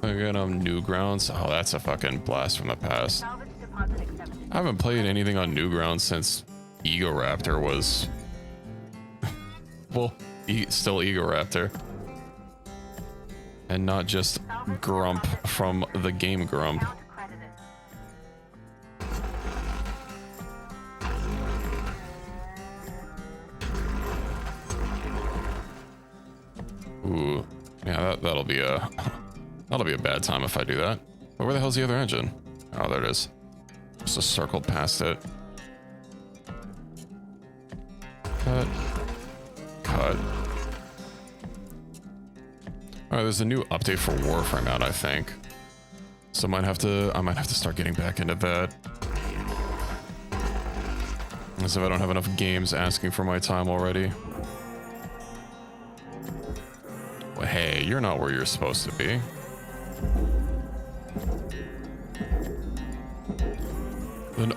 S1: Again, Newgrounds. Oh, that's a fucking blast from the past.
S4: Salvage deposit accepted.
S1: I haven't played anything on Newgrounds since Egoraptor was... well, still Egoraptor. And not just Grump from the game Grump.
S4: Account credited.
S1: Ooh, yeah, that'll be a bad time if I do that. But where the hell's the other engine? Oh, there it is. Just circled past it. Cut. Cut. Alright, there's a new update for Warframe out, I think. So I might have to start getting back into that. As if I don't have enough games asking for my time already. Well, hey, you're not where you're supposed to be. Then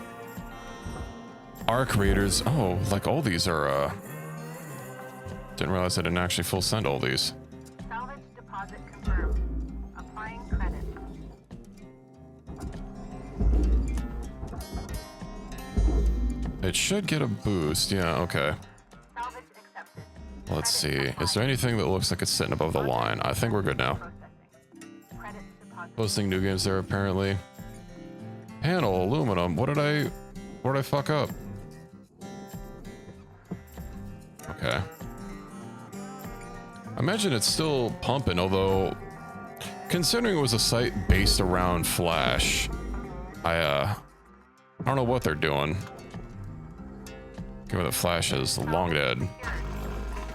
S1: Arc Raiders. Oh, like all these are, didn't realize I didn't actually full send all these.
S4: Salvage deposit confirmed. Applying credit.
S1: It should get a boost. Yeah, okay.
S4: Salvage accepted.
S1: Let's see. Is there anything that looks like it's sitting above the line? I think we're good now.
S4: Processing. Credit deposit.
S1: Posting new games there, apparently. Panel, aluminum. What did I fuck up? Okay. I imagine it's still pumping, although considering it was a site based around Flash, I don't know what they're doing. Given that Flash is long dead.
S4: Secured.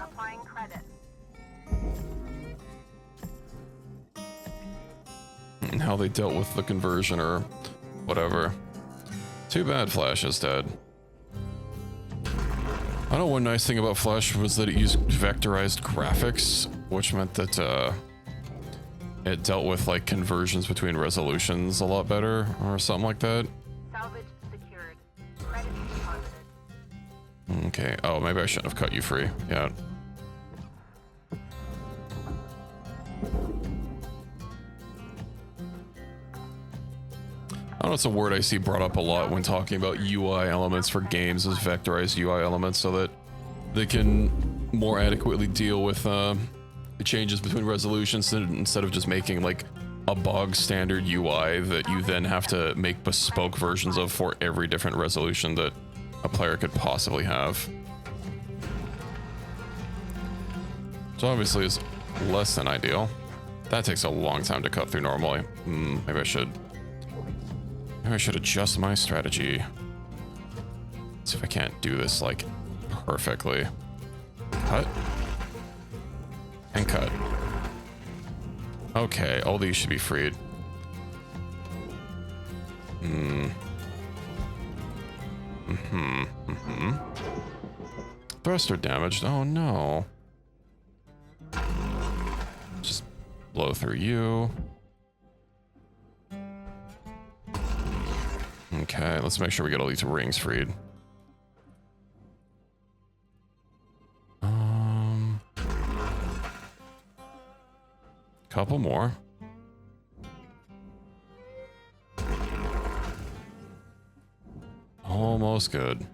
S4: Applying credit.
S1: And how they dealt with the conversion or whatever. Too bad Flash is dead. I know one nice thing about Flash was that it used vectorized graphics, which meant that it dealt with like conversions between resolutions a lot better or something like that.
S4: Salvage secured. Credit deposited.
S1: Okay. Oh, maybe I shouldn't have cut you free. Yeah. I know it's a word I see brought up a lot when talking about UI elements for games is vectorized UI elements so that they can more adequately deal with the changes between resolutions instead of just making like a bog standard UI that you then have to make bespoke versions of for every different resolution that a player could possibly have. So obviously it's less than ideal. That takes a long time to cut through normally. Maybe I should adjust my strategy. See if I can't do this like perfectly. Cut. And cut. Okay, all these should be freed. Thruster damaged. Oh no. Blow through you. Okay, let's make sure we get all these rings freed. Couple more. Almost good.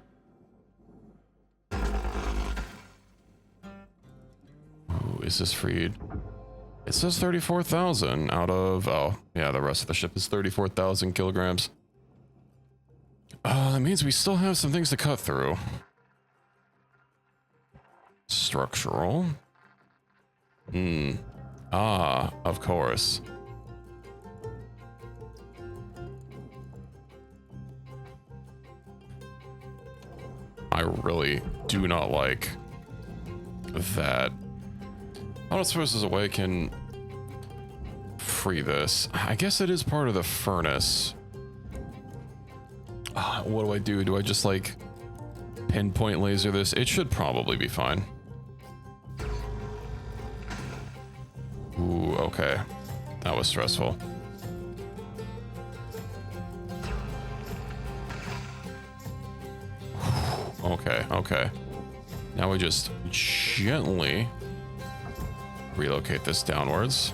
S1: Ooh, is this freed? It says 34,000 out of... Oh, yeah, the rest of the ship is 34,000 kilograms. That means we still have some things to cut through. Structural. Ah, of course. I really do not like that. I don't suppose there's a way I can free this. I guess it is part of the furnace. What do? Do I just like pinpoint laser this? It should probably be fine. Ooh, okay. That was stressful. Okay. Now we just gently relocate this downwards.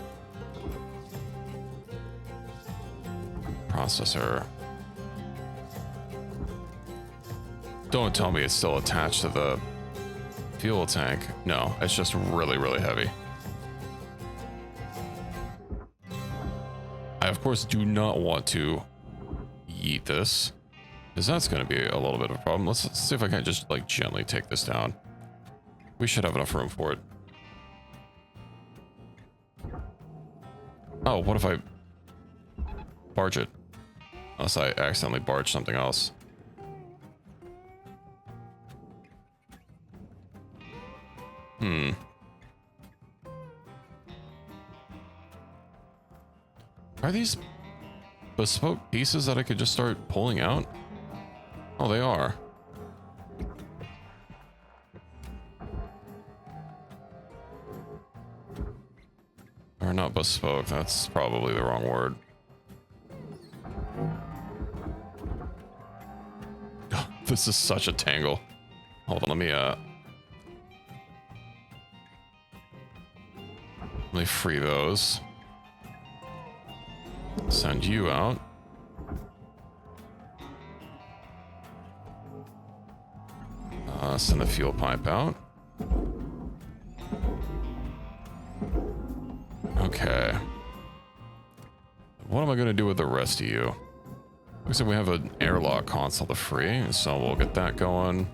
S1: Processor. Don't tell me it's still attached to the fuel tank. No, it's just really, really heavy. I, of course, do not want to yeet this, because that's going to be a little bit of a problem. Let's see if I can just, like, gently take this down. We should have enough room for it. Oh, what if I barge it? Unless I accidentally barge something else. Are these bespoke pieces that I could just start pulling out? Oh, they are. Or not bespoke, that's probably the wrong word. This is such a tangle. Hold on, let me free those. Send you out. Send the fuel pipe out. Okay. What am I going to do with the rest of you? Looks like we have an airlock console to free, so we'll get that going.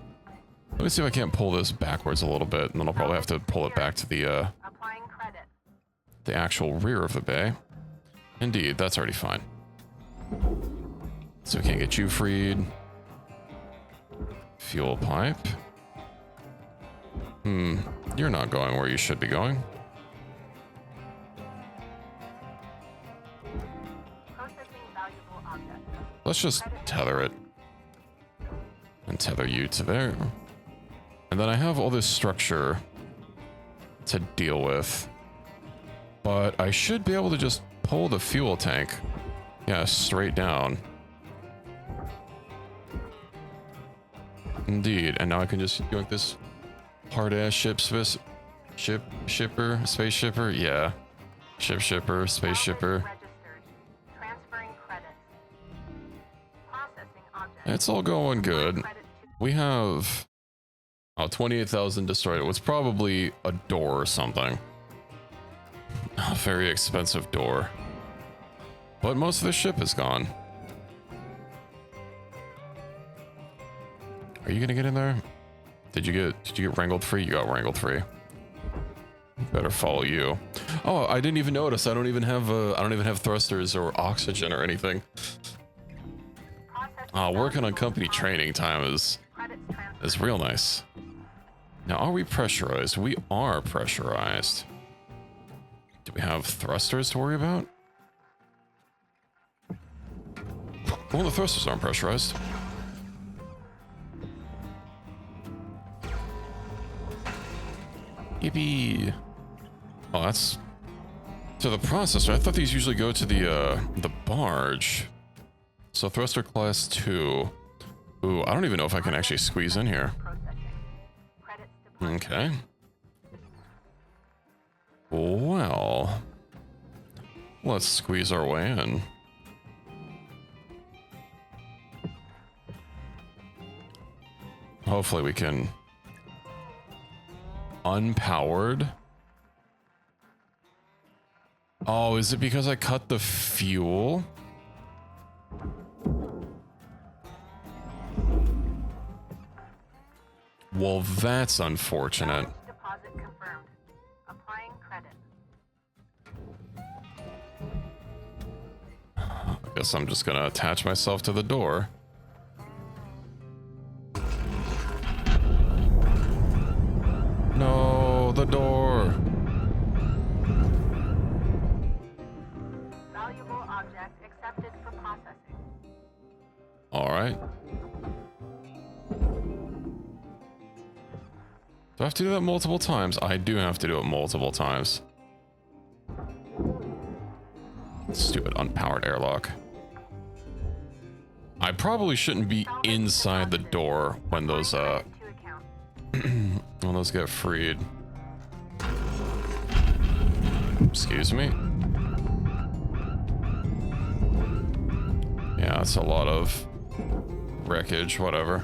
S1: Let me see if I can't pull this backwards a little bit, and then I'll probably have to pull it back to the actual rear of the bay. Indeed, that's already fine. So we can't get you freed. Fuel pipe. You're not going where you should be going. Let's just tether it. And tether you to there. And then I have all this structure to deal with. But I should be able to just pull the fuel tank. Yeah, straight down. Indeed. And now I can just yoink this hard-ass space shipper. Yeah. Shipper, space shipper. It's all going good. We have 28,000 destroyed. It was probably a door or something. A very expensive door. But most of the ship is gone. Are you gonna get in there? Did you get wrangled free? You got wrangled free. Better follow you. Oh, I didn't even notice. I don't even have thrusters or oxygen or anything. Working on company training time is real nice. Now, are we pressurized? We are pressurized. Do we have thrusters to worry about? Well, the thrusters aren't pressurized. Yippee! Oh, To the processor. I thought these usually go to the barge. So thruster class 2. Ooh, I don't even know if I can actually squeeze in here. Okay. Well, let's squeeze our way in. Hopefully we can... Unpowered? Oh, is it because I cut the fuel? Well, that's unfortunate.
S4: Deposit confirmed. Applying credit.
S1: I guess I'm just gonna attach myself to the door. No, the door.
S4: Valuable object accepted for processing.
S1: All right. Do I have to do that multiple times? I do have to do it multiple times. Stupid unpowered airlock. I probably shouldn't be inside the door when those when those get freed. Excuse me. Yeah, it's a lot of wreckage, whatever.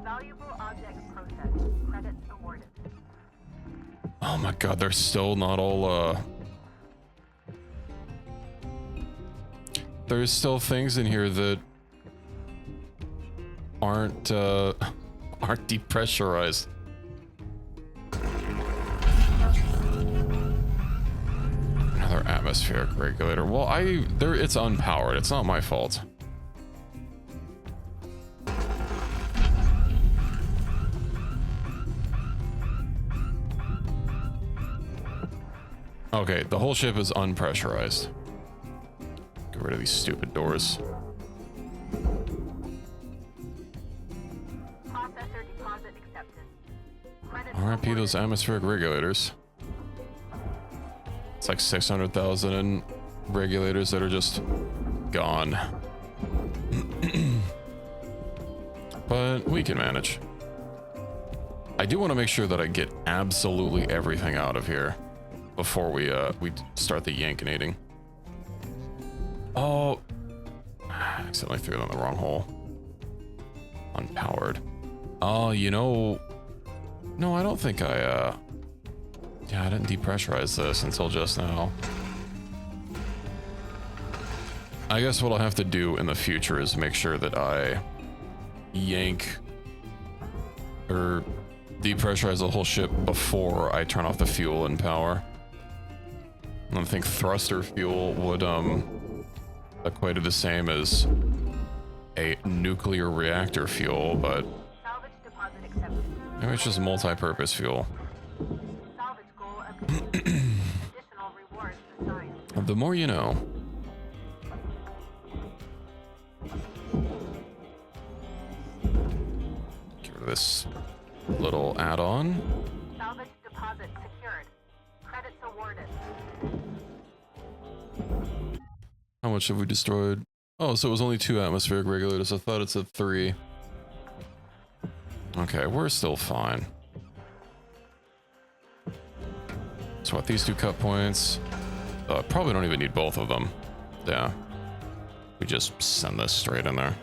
S4: Valuable object processed. Credits awarded.
S1: Oh my god, they're still not all there's still things in here that aren't aren't depressurized. Another atmospheric regulator. Well, it's unpowered. It's not my fault. Okay, the whole ship is unpressurized. Get rid of these stupid doors.
S4: Processor deposit accepted. Credits
S1: RIP those atmospheric regulators. It's like 600,000 in regulators that are just gone. But we can manage. I do want to make sure that I get absolutely everything out of here before we start the yankinating. Oh, I accidentally threw it on the wrong hole. Unpowered. Oh, you know, no, I don't think I yeah, I didn't depressurize this until just now. I guess what I'll have to do in the future is make sure that I yank or depressurize the whole ship before I turn off the fuel and power. I don't think thruster fuel would equate to the same as a nuclear reactor fuel, but
S4: salvage deposit accepted.
S1: maybe it's just multi-purpose fuel.
S4: Salvage goal obtained. Additional rewards assigned.
S1: The more you know. Get rid of this little add-on.
S4: Salvage deposit secured. Credits awarded.
S1: How much have we destroyed? Oh, so it was only 2 atmospheric regulators. I thought it said 3. Okay, we're still fine. So what, these 2 cut points? Probably don't even need both of them. Yeah. We just send this straight in there.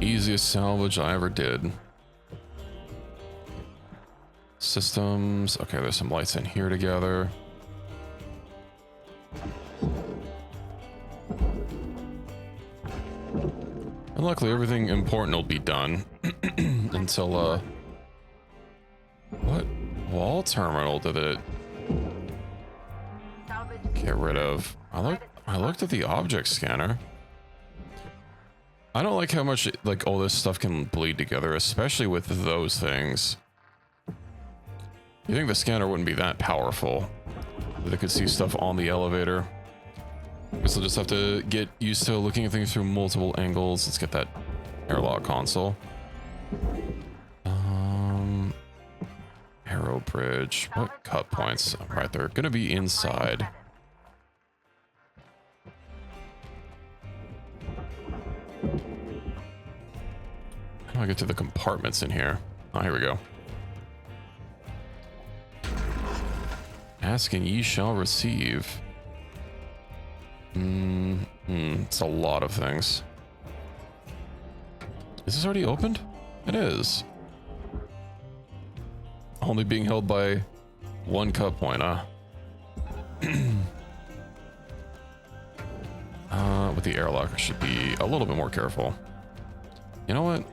S1: Easiest salvage I ever did. Systems. Okay, there's some lights in here together. And luckily everything important will be done until what wall terminal did it
S4: Salvage
S1: get rid of? I looked at the object scanner. I don't like how much like all this stuff can bleed together, especially with those things. You think the scanner wouldn't be that powerful that it could see stuff on the elevator? Guess I'll just have to get used to looking at things through multiple angles. Let's get that Aero bridge. What cut points? Right, they're gonna be inside. How do I get to the compartments in here? Oh, here we go. Ask and ye shall receive. It's a lot of things. Is this already opened? It is. Only being held by one cut point, huh? With the airlock, I should be a little bit more careful. You know what?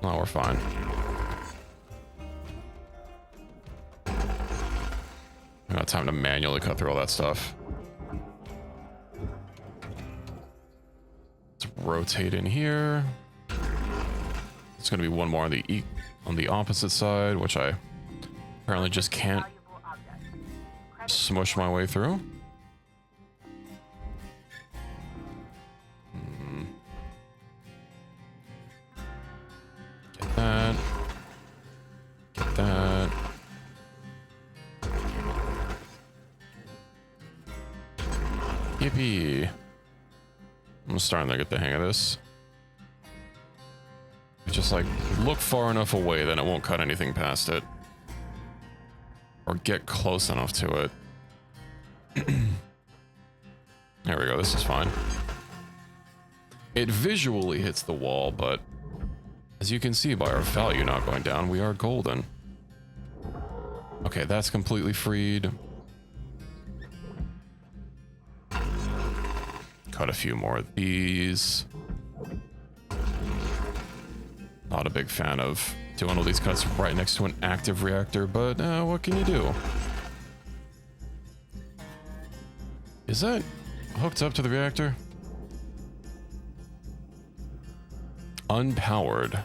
S1: No, we're fine. I got time to manually cut through all that stuff. Let's rotate in here. It's gonna be one more on the opposite side, which I apparently just can't smush my way through. Get that. Get that. Yippee. I'm starting to get the hang of this. Just like look far enough away, then it won't cut anything past it. Or get close enough to it. There we go, this is fine. It visually hits the wall, but as you can see by our value not going down, we are golden. Okay, that's completely freed. Cut a few more of these. Not a big fan of doing all these cuts right next to an active reactor, but what can you do? Is that hooked up to the reactor? Unpowered.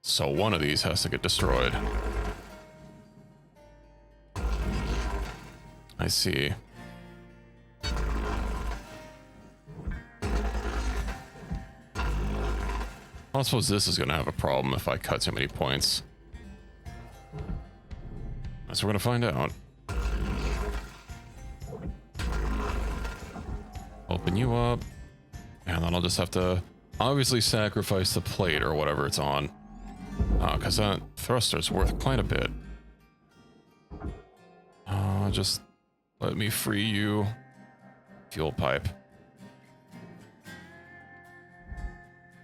S1: So one of these has to get destroyed. I see. I suppose this is going to have a problem if I cut too many points. That's what we're going to find out. Open you up. And then I'll just have to obviously sacrifice the plate or whatever it's on. Because that thruster's worth quite a bit. Just let me free you. Fuel pipe.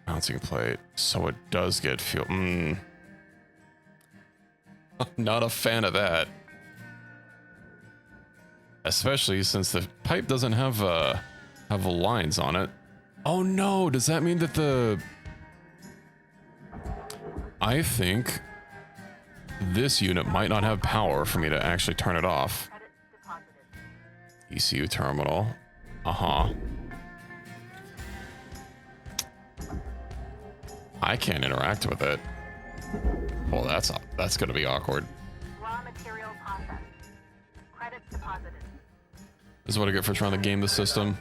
S1: Bouncing plate. So it does get fuel. Not a fan of that. Especially since the pipe doesn't have lines on it. Oh no, does that mean that the... I think this unit might not have power for me to actually turn it off. ECU terminal. I can't interact with it. Well, that's gonna be awkward.
S4: Raw material processed. Credits deposited.
S1: This is what I get for trying to game the system.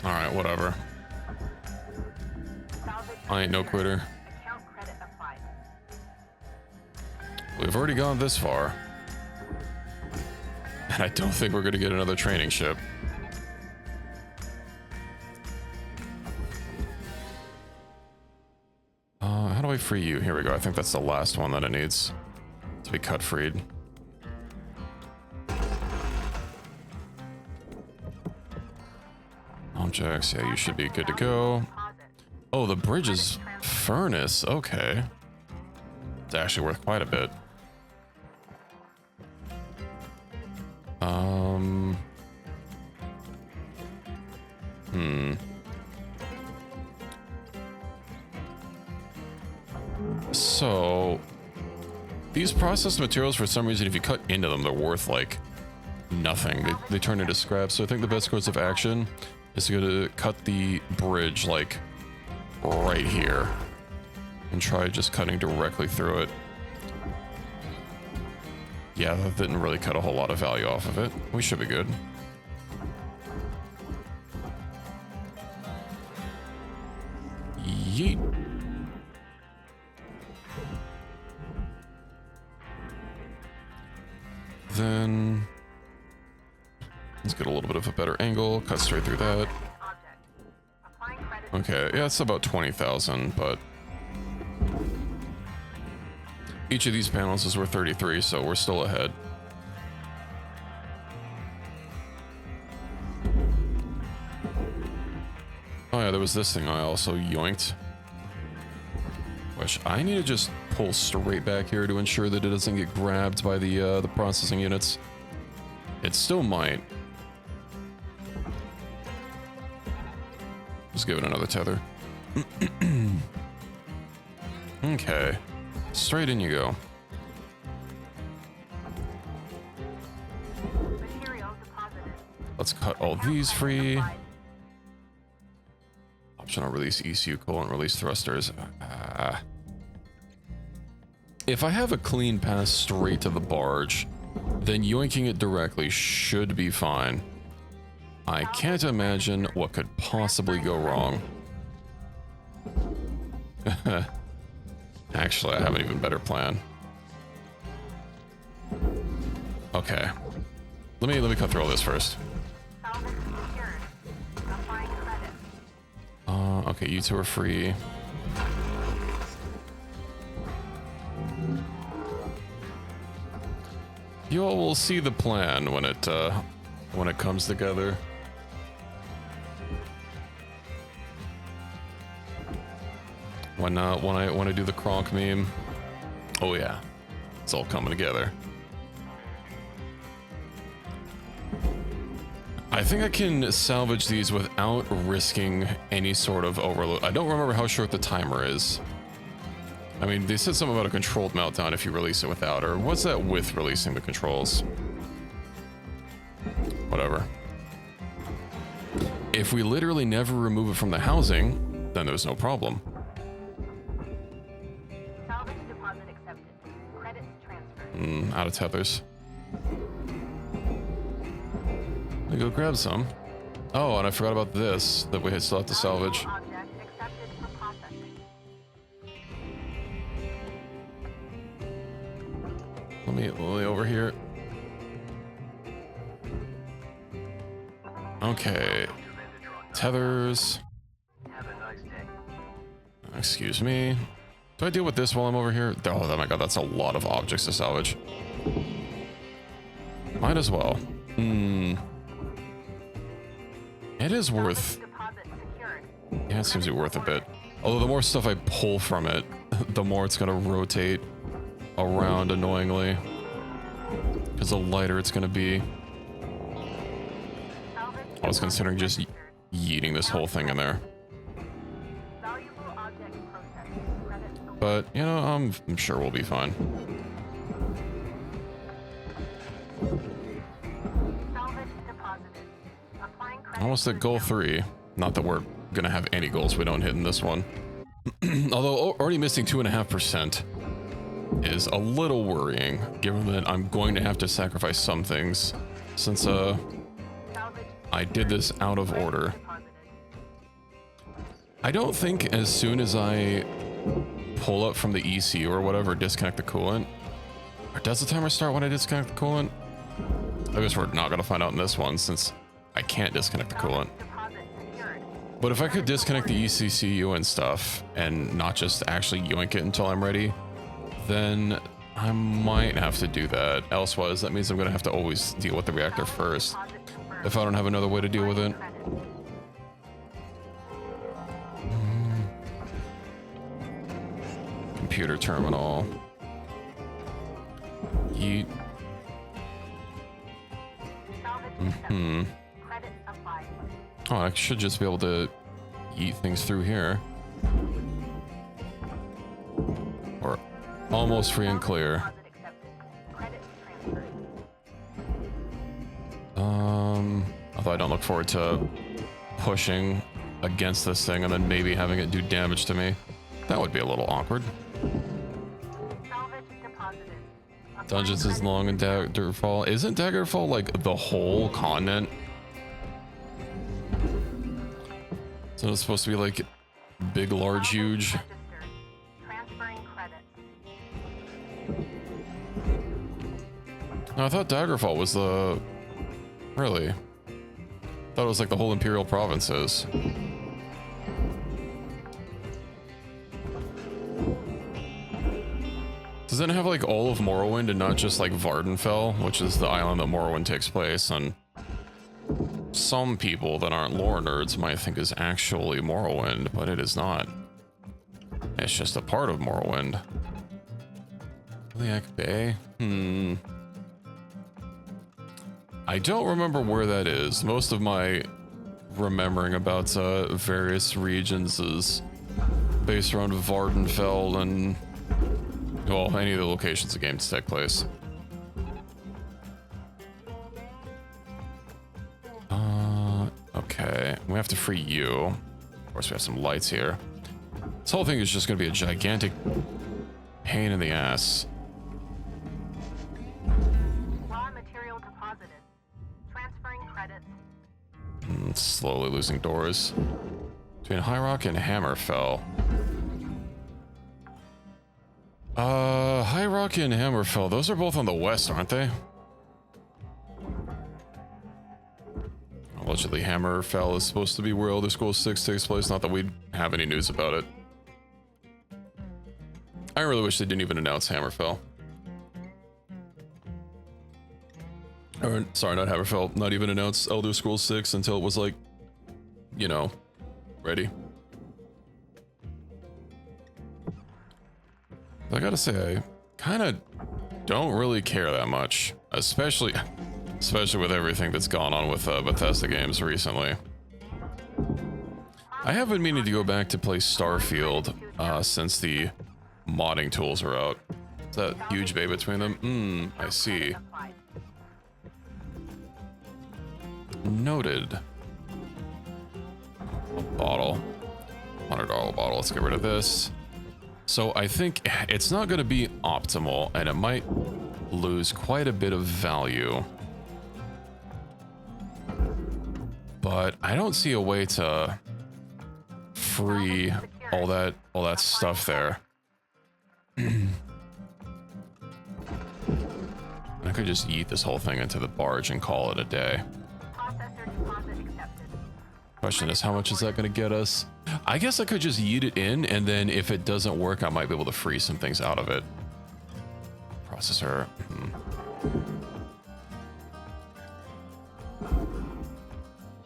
S1: Alright, whatever. I ain't no quitter.
S4: Account credit applied.
S1: We've already gone this far. And I don't think we're gonna get another training ship. How do I free you? Here we go. I think that's the last one that it needs to be cut freed. Objects, yeah, you should be good to go. Oh, the bridge is furnace. Okay. It's actually worth quite a bit. So these processed materials, for some reason, if you cut into them, they're worth like nothing. They turn into scrap. So I think the best course of action is to go to cut the bridge like right here and try just cutting directly through it. Yeah, that didn't really cut a whole lot of value off of it. We should be good. Yeet. Then let's get a little bit of a better angle, cut straight through that. Okay, yeah, it's about 20,000, but each of these panels is worth 33, so we're still ahead. Oh yeah, there was this thing I also yoinked. Which I need to just pull straight back here to ensure that it doesn't get grabbed by the processing units. It still might. Just give it another tether. Okay. Straight in you go. Let's cut all these free. Optional release ECU coolant release thrusters. If I have a clean pass straight to the barge, then yoinking it directly should be fine. I can't imagine what could possibly go wrong. Actually, I have an even better plan. Okay. Let me cut through all this first. Okay, you two are free. You all will see the plan when it comes together. When I do the Kronk meme. Oh yeah, it's all coming together. I think I can salvage these without risking any sort of overload. I don't remember how short the timer is. I mean, they said something about a controlled meltdown if you release it without, or what's that with releasing the controls? Whatever. If we literally never remove it from the housing, then there's no problem.
S4: Salvage deposit accepted. Credits transferred.
S1: Out of tethers. Let me go grab some. Oh, and I forgot about this that we still have to salvage.
S4: Object accepted for processing.
S1: Let me over here. Okay. Tethers.
S5: Have a nice day.
S1: Excuse me. Do I deal with this while I'm over here? Oh my god, that's a lot of objects to salvage. Might as well. It is worth...
S4: Deposit secured.
S1: Yeah, it seems to be worth a bit. Although the more stuff I pull from it, the more it's going to rotate around annoyingly. Because the lighter it's going to be. I was considering just yeeting this whole thing in there.
S4: Valuable object processed. Credits awarded.
S1: But, you know, I'm sure we'll be fine.
S4: Salvage deposited. Applying credits.
S1: Almost at goal 3. Not that we're going to have any goals we don't hit in this one. Although already missing 2.5% is a little worrying, given that I'm going to have to sacrifice some things, since I did this out of order. I don't think as soon as I pull up from the ECU or whatever, disconnect the coolant, or does the timer start when I disconnect the coolant? I guess we're not going to find out in this one, since I can't disconnect the coolant. But if I could disconnect the ECCU and stuff, and not just actually yoink it until I'm ready, then I might have to do that. Elsewise, that means I'm going to have to always deal with the reactor first, if I don't have another way to deal with it. Computer terminal. Yeet. Oh, I should just be able to eat things through here. Or almost free and clear. Although I don't look forward to pushing against this thing and then maybe having it do damage to me. That would be a little awkward. Dungeons is long in Daggerfall. Isn't Daggerfall like the whole continent? So it's supposed to be like big, large, huge.
S4: Registered. Transferring credits.
S1: No, I thought Daggerfall was the... Really? I thought it was like the whole Imperial provinces. Does it have like all of Morrowind and not just like Vardenfell, which is the island that Morrowind takes place on? Some people that aren't lore nerds might think is actually Morrowind, but it is not. It's just a part of Morrowind. Iliac Bay? I don't remember where that is. Most of my remembering about various regions is based around Vardenfell and, well, any of the locations the games take place. Okay, we have to free you. Of course, we have some lights here. This whole thing is just going to be a gigantic pain in the ass.
S4: Raw material deposited. Transferring credits.
S1: Slowly losing doors. Between High Rock and Hammerfell. High Rock and Hammerfell, those are both on the west, aren't they? Allegedly, Hammerfell is supposed to be where Elder Scrolls 6 takes place. Not that we have any news about it. I really wish they didn't even announce Hammerfell. Or, sorry, not Hammerfell. Not even announce Elder Scrolls 6 until it was like, you know, ready. I gotta say, I kind of don't really care that much, especially with everything that's gone on with Bethesda games recently. I have been meaning to go back to play Starfield since the modding tools are out. Is that huge bay between them? I see. Noted. A bottle. $100 bottle. Let's get rid of this. So I think it's not going to be optimal, and it might lose quite a bit of value. But I don't see a way to free all that stuff there. I could just eat this whole thing into the barge and call it a day.
S4: Processor deposit accepted.
S1: Question is, how much is that going to get us? I guess I could just yeet it in, and then if it doesn't work, I might be able to free some things out of it. Processor.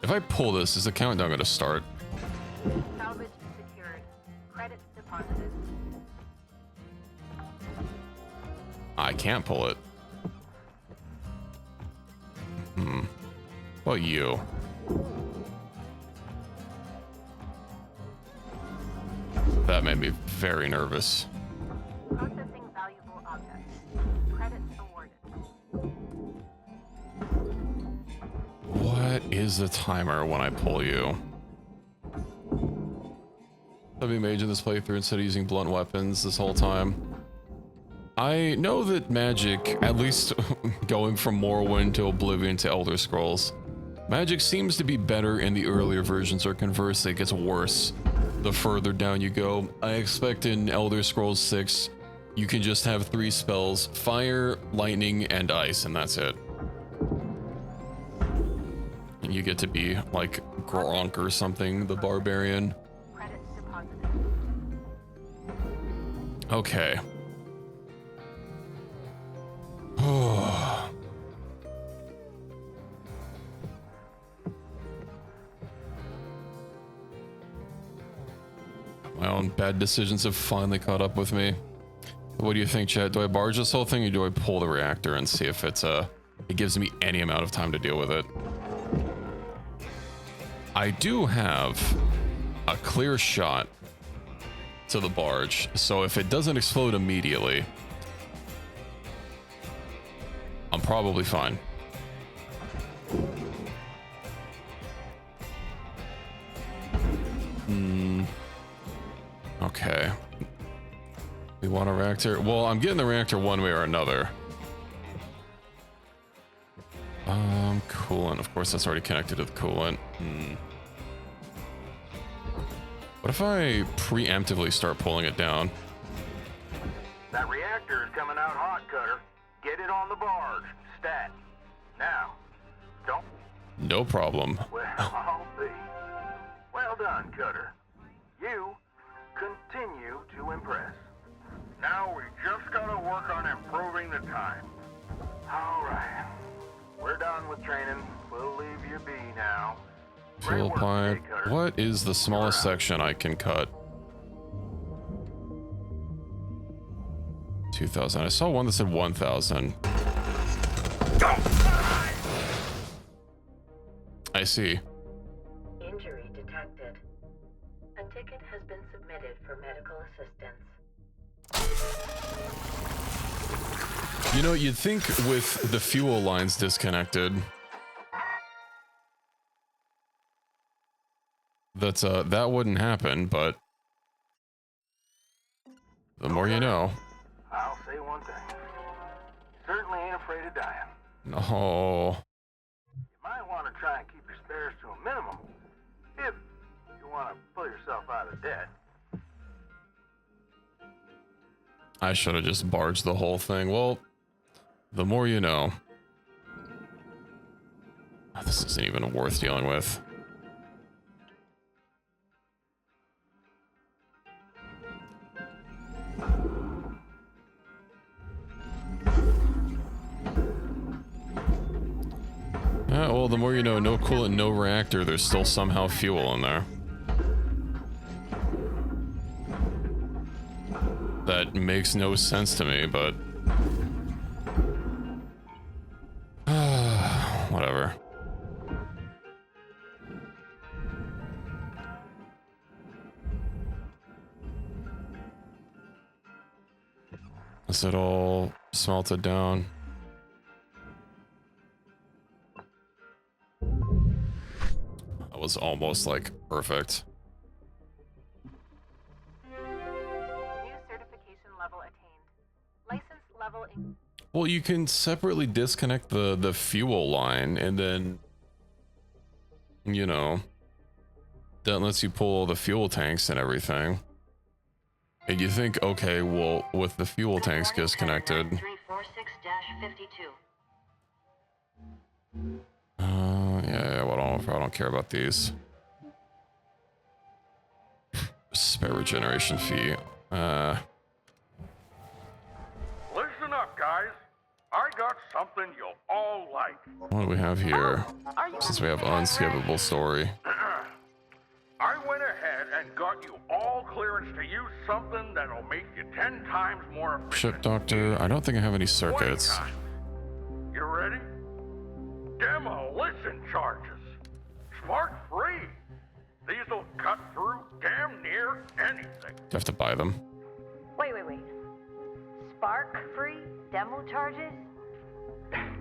S1: If I pull this, is the countdown going to start?
S4: Salvage secured. Credits deposited.
S1: I can't pull it. Well, you. That made me very nervous.
S4: Processing valuable objects. Credits awarded.
S1: What is the timer when I pull you? I've been mage in this playthrough instead of using blunt weapons this whole time. I know that magic, at least going from Morrowind to Oblivion to Elder Scrolls, magic seems to be better in the earlier versions, or conversely, it gets worse the further down you go. I expect in Elder Scrolls 6, you can just have 3 spells: fire, lightning, and ice, and that's it. And you get to be like Gronk or something, the barbarian.
S4: Credits deposited.
S1: Okay. My own bad decisions have finally caught up with me. What do you think, chat? Do I barge this whole thing, or do I pull the reactor and see if it gives me any amount of time to deal with it? I do have a clear shot to the barge, so if it doesn't explode immediately, I'm probably fine. Okay. We want a reactor. Well, I'm getting the reactor one way or another. Coolant. Of course, that's already connected to the coolant. What if I preemptively start pulling it down?
S6: That reactor is coming out hot, Cutter. Get it on the barge. Stat. Now. Don't.
S1: No problem.
S6: Well, I'll see. Well done, Cutter. You continue to impress.
S3: Now we just gotta work on improving the time.
S6: All right. We're done with training. We'll leave you be now. Great
S1: Fuel
S6: work
S1: pipe.
S6: today, Cutter.
S1: What is the smallest section I can cut? 2,000. I saw one that said 1,000. I see.
S2: Injury detected. A ticket has been submitted for medical assistance.
S1: You know, you'd think with the fuel lines disconnected that wouldn't happen, but the more you know.
S6: I'll say one thing. You certainly ain't afraid of dying.
S1: No.
S6: You might want to try and keep your spares to a minimum if you want to pull yourself out of debt.
S1: I should have just barged the whole thing. Well, the more you know. Oh, this isn't even worth dealing with. Yeah, well, the more you know, no coolant, no reactor, there's still somehow fuel in there. That makes no sense to me, but... whatever. Is it all smelted down? That was almost like perfect.
S4: New certification level attained. License level in.
S1: Well, you can separately disconnect the fuel line, and then, you know, that lets you pull all the fuel tanks and everything. And you think, okay, well, with the fuel tanks disconnected.
S2: 346-52.
S1: Yeah, well, I don't care about these. Spare regeneration fee.
S3: Listen up, guys. I got something you'll all like.
S1: What do we have here?
S4: Are you
S1: Since we have unskippable story.
S3: I went ahead and got you all clearance to use something that'll make you 10 times more efficient.
S1: Ship doctor, I don't think I have any circuits.
S3: 20 times. You ready? Demolition charges. Spark free. These'll cut through damn near anything.
S1: Do you have to buy them?
S4: Wait. Spark free demo charges?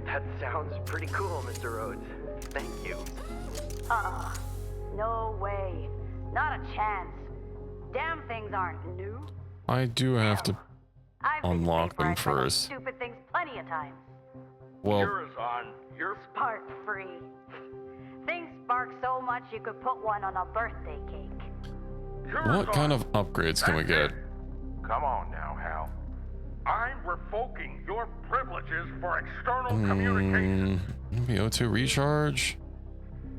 S5: That sounds pretty cool, Mr. Rhodes. Thank you.
S4: No way. Not a chance. Damn things aren't new.
S1: I do have to
S4: I've been
S1: unlock
S4: paid for
S1: them
S4: it for those
S1: first.
S4: stupid things plenty of times.
S1: Well,
S3: Yours on your
S4: Spark free. Things spark so much you could put one on a birthday cake.
S1: what kind of upgrades can we get?
S6: Come on now, Hal.
S3: I'm revoking your privileges for external communication.
S1: VO2 recharge?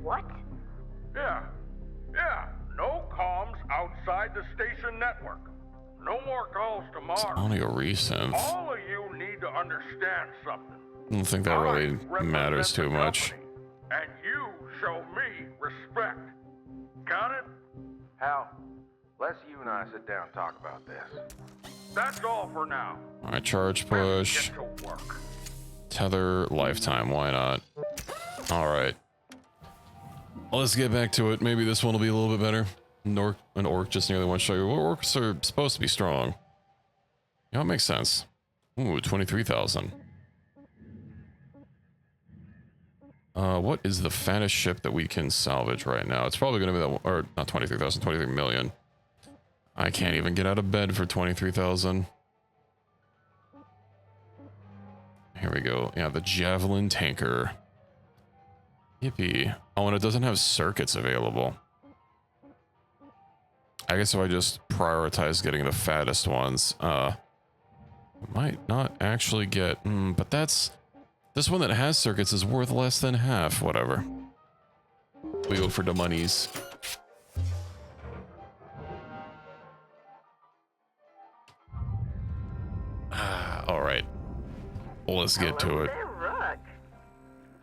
S4: What?
S3: Yeah. No comms outside the station network. No more calls to Mars.
S1: Audio resynth.
S3: All of you need to understand something.
S1: I don't think that really
S3: I represent
S1: matters
S3: the
S1: too much.
S3: company, and you show me respect. Got it?
S6: Hal, let's you and I sit down and talk about this.
S3: That's all for now.
S1: Alright, charge
S3: Let's
S1: push.
S3: get to work.
S1: Tether, lifetime, why not? Alright. Let's get back to it. Maybe this one will be a little bit better. An orc just nearly one shot. Well, orcs are supposed to be strong. Yeah, it makes sense. Ooh, 23,000. What is the fattest ship that we can salvage right now? It's probably going to be that, or not 23,000, 23 million. I can't even get out of bed for 23,000. Here we go. Yeah, the Javelin tanker. Yippee. Oh, and it doesn't have circuits available. I guess if I just prioritize getting the fattest ones, might not actually get, but this one that has circuits is worth less than half, whatever. We go for the monies. All right. Well, let's get to it.
S5: There, Rook.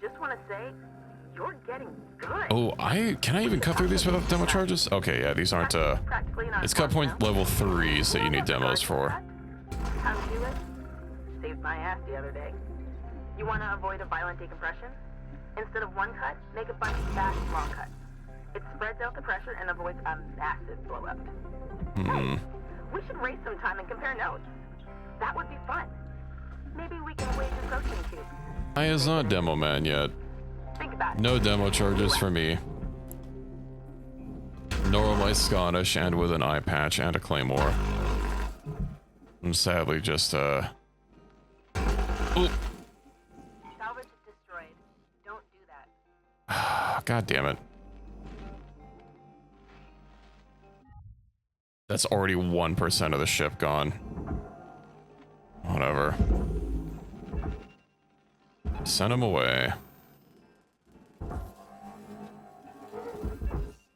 S5: Just want to say, you're getting good.
S1: Oh, can I even cut through these without demo charges? Okay, yeah, these aren't, it's cut point level 3s that you need demos for.
S5: How to do it? Saved my ass the other day. You want to avoid a violent decompression? Instead of one cut, make a bunch of fast, long cuts. It spreads out the pressure and avoids a massive blowout. Hey, we should race sometime and compare notes. That would be fun. Maybe we can wage a protein tube.
S1: I is not demo man yet.
S5: Think about it.
S1: No demo charges for me. Nor am I Scottish and with an eye patch and a claymore. I'm sadly just, Oop.
S4: Salvage is destroyed. Don't do that.
S1: God damn it. That's already 1% of the ship gone. Whatever. Send him away.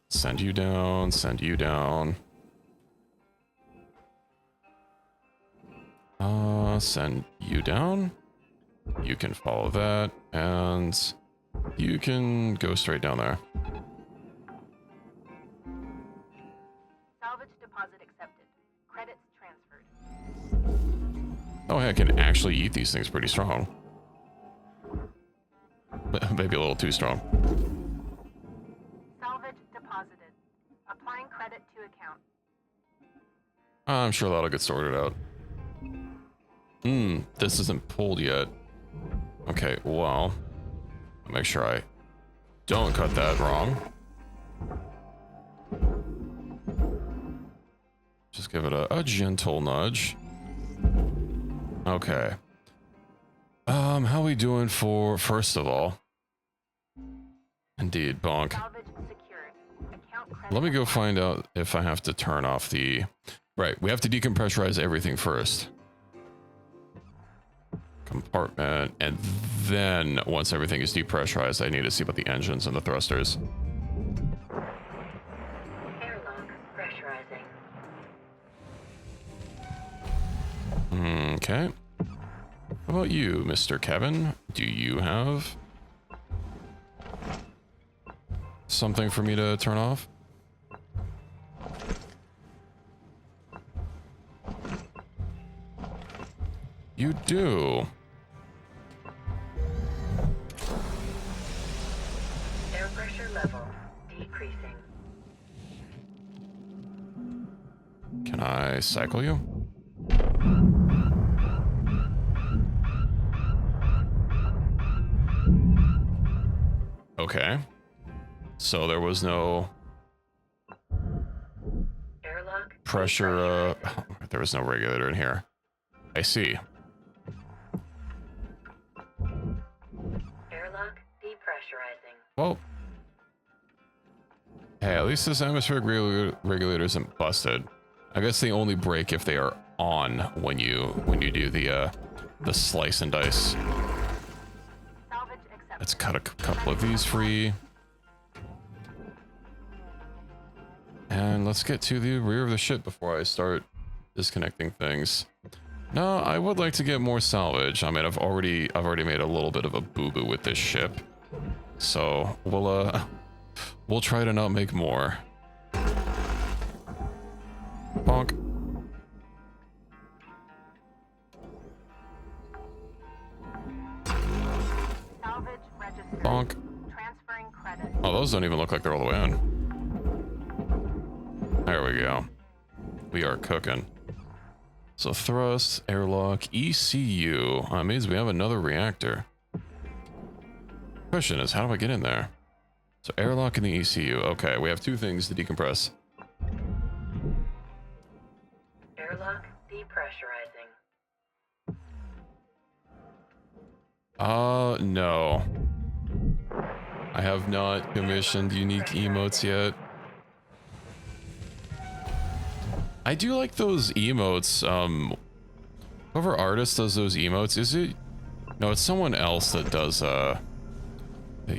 S1: Send you down, send you down. Send you down. You can follow that, and you can go straight down there.
S4: Salvage deposit accepted. Credits transferred.
S1: Oh, hey, I can actually eat these things pretty strong. But maybe a little too strong.
S4: Salvage deposited. Applying credit to account.
S1: I'm sure that'll get sorted out. This isn't pulled yet. Okay, well, I'll make sure I don't cut that wrong. Just give it a gentle nudge. Okay. How we doing for, first of all? Indeed, bonk.
S4: Salvage secured. Account credit.
S1: Let me go find out if I have to turn off the... Right, we have to decompressurize everything first. Compartment, and then once everything is depressurized, I need to see about the engines and the thrusters.
S2: Airlock pressurizing.
S1: Okay. How about you, Mr. Kevin? Do you have something for me to turn off? You do.
S2: Air pressure level decreasing.
S1: Can I cycle you? Okay. So there was no
S2: Airlock
S1: pressure, there was no regulator in here. I see.
S2: Airlock depressurizing.
S1: Well, hey, at least this atmospheric regulator isn't busted. I guess they only break if they are on when you do the slice and dice.
S4: Salvage accepted.
S1: Let's cut a couple of these free. And let's get to the rear of the ship before I start disconnecting things. No, I would like to get more salvage. I mean, I've already made a little bit of a boo-boo with this ship. So we'll try to not make more. Bonk.
S4: Salvage registered.
S1: Bonk.
S4: Transferring credit.
S1: Oh, those don't even look like they're all the way on. There we go. We are cooking. So thrust, airlock, ECU. Means we have another reactor. Question is, how do I get in there? So airlock and the ECU. Okay, we have two things to decompress.
S2: Airlock depressurizing.
S1: No. I have not commissioned unique emotes yet. I do like those emotes. Whoever artist does those emotes, is it? No, it's someone else that does, that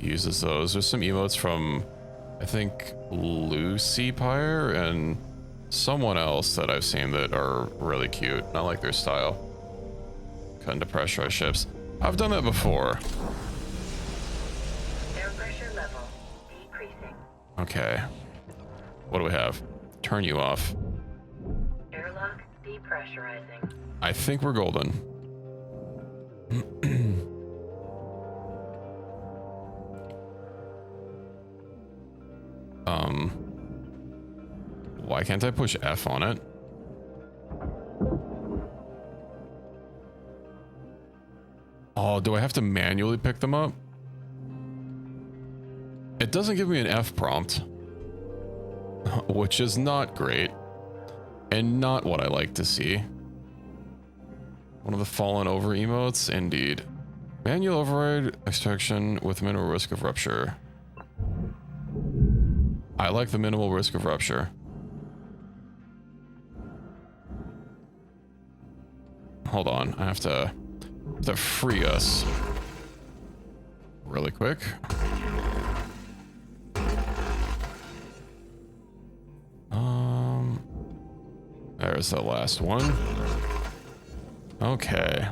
S1: uses those. There's some emotes from, I think, Lucy Pyre and someone else that I've seen that are really cute. I like their style. Cutting to pressurized ships. I've done that before.
S2: Air pressure level decreasing.
S1: Okay. What do we have? Turn you off.
S2: Airlock depressurizing.
S1: I think we're golden. Why can't I push F on it? Oh, do I have to manually pick them up? It doesn't give me an F prompt, which is not great and not what I like to see. One of the fallen over emotes, indeed. Manual override extraction with minimal risk of rupture. I like the minimal risk of rupture. Hold on, I have to free us really quick. There's the last one. Okay.